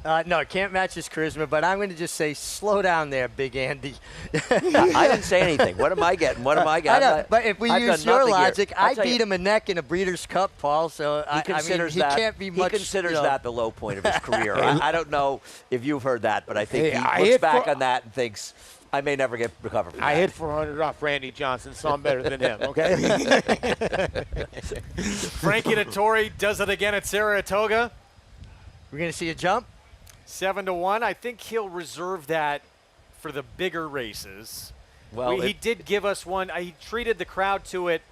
No, it can't match his charisma, but I'm going to just say, slow down there, Big Andy. I didn't say anything. What am I getting? What am I I getting? know, but if we I've use done your nothing here. logic, I'll I tell you, beat him a neck in a Breeders' Cup, Paul. So He considers he that. can't be much. He considers you know, that the low point of his career. I don't know if you've heard that, but I think I he looks hit back for- on that and thinks, I may never recover from I that. hit 400 off Randy Johnson, so I'm better than him, okay? Frankie Dettori does it again at Saratoga. We're going to see a jump? 7-1. I think he'll reserve that for the bigger races. Well, he did give us one. He treated the crowd to it,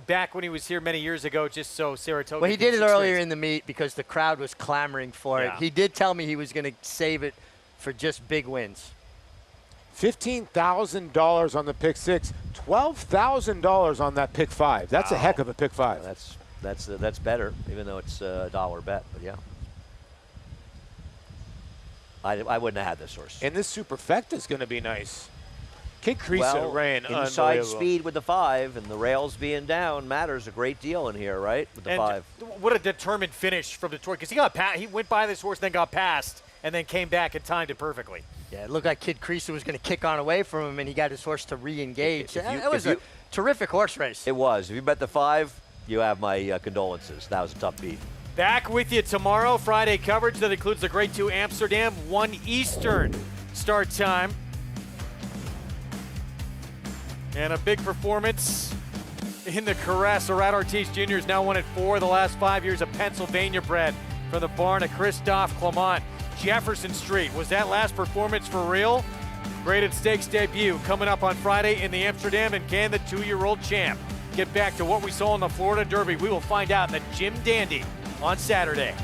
back when he was here many years ago, just so Saratoga. Well, he could did it experience earlier in the meet because the crowd was clamoring for it. Yeah. He did tell me he was going to save it for just big wins. $15,000 on the pick 6, $12,000 on that pick 5. That's a heck of a pick 5. That's better, even though it's a dollar bet. But yeah, I wouldn't have had this horse. And this superfecta is going to be nice. Kid Creaser Well, ran inside unbelievable. speed with the 5 and the rails being down matters a great deal in here, right? With the And 5. what a determined finish from Detroit, because he went by this horse, then got passed, and then came back and timed it perfectly. Yeah, it looked like Kid Creaser was going to kick on away from him, and he got his horse to re-engage. If you- It was if a you- terrific horse race. It was. If you bet the 5, you have my condolences. That was a tough beat. Back with you tomorrow, Friday coverage that includes the Grade 2 Amsterdam, 1 Eastern start time. And a big performance in the Caress. Arad Ortiz Jr. is now 1-4 the last 5 years of Pennsylvania bred from the barn of Christophe Clement. Jefferson Street, was that last performance for real? Graded Stakes debut coming up on Friday in the Amsterdam, and can the 2-year-old champ get back to what we saw in the Florida Derby? We will find out in the Jim Dandy on Saturday.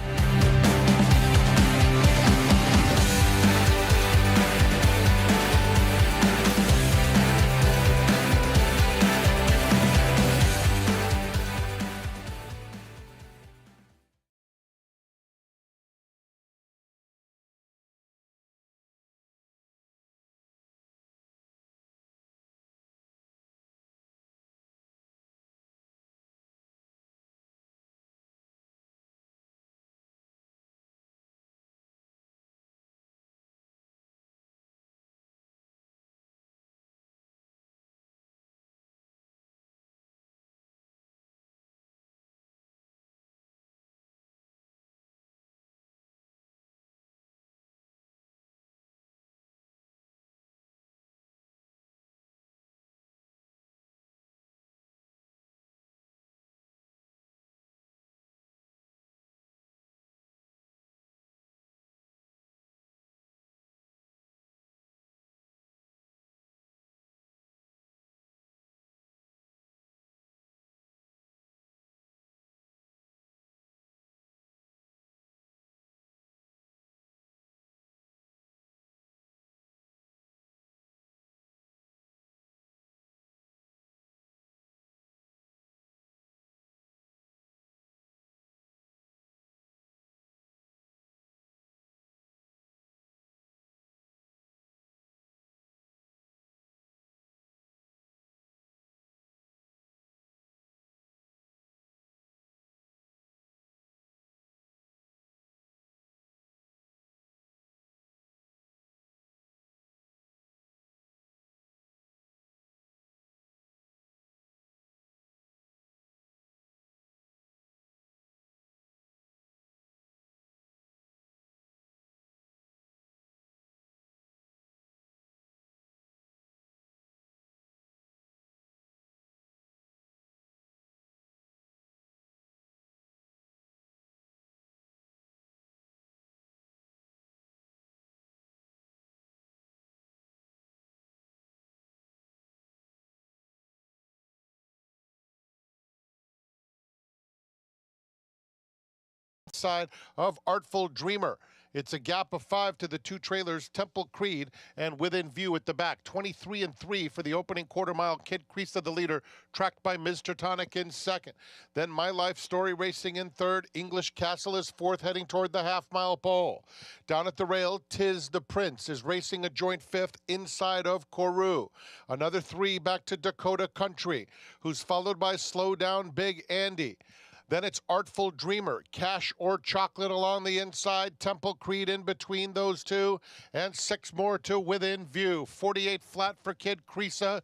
outside of Artful Dreamer. It's a gap of 5 to the 2 trailers, Temple Creed, and Within View at the back. 23-3 for the opening quarter mile. Kid Creasa, the leader, tracked by Mr. Tonic in second. Then My Life Story racing in third. English Castle is fourth, heading toward the half-mile pole. Down at the rail, Tis the Prince is racing a joint fifth inside of Kourou. Another 3 back to Dakota Country, who's followed by Slow Down Big Andy. Then it's Artful Dreamer, Cash or Chocolate along the inside, Temple Creed in between those two, and 6 more to Within View. 48 flat for Kid Creasa.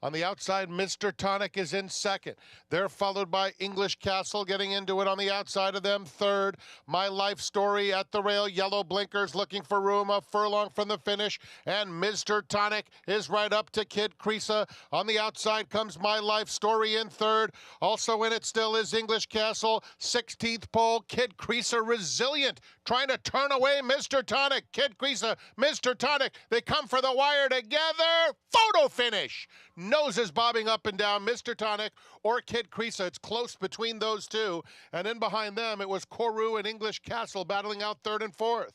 On the outside, Mr. Tonic is in second. They're followed by English Castle getting into it on the outside of them. Third, My Life Story at the rail. Yellow blinkers looking for room a furlong from the finish. And Mr. Tonic is right up to Kid Creasa. On the outside comes My Life Story in third. Also in it still is English Castle. 16th pole, Kid Creasa resilient, trying to turn away Mr. Tonic. Kid Creasa, Mr. Tonic, they come for the wire together. Photo finish. Noses bobbing up and down, Mr. Tonic or Kid Creasa. It's close between those two. And in behind them, it was Kourou and English Castle battling out third and fourth.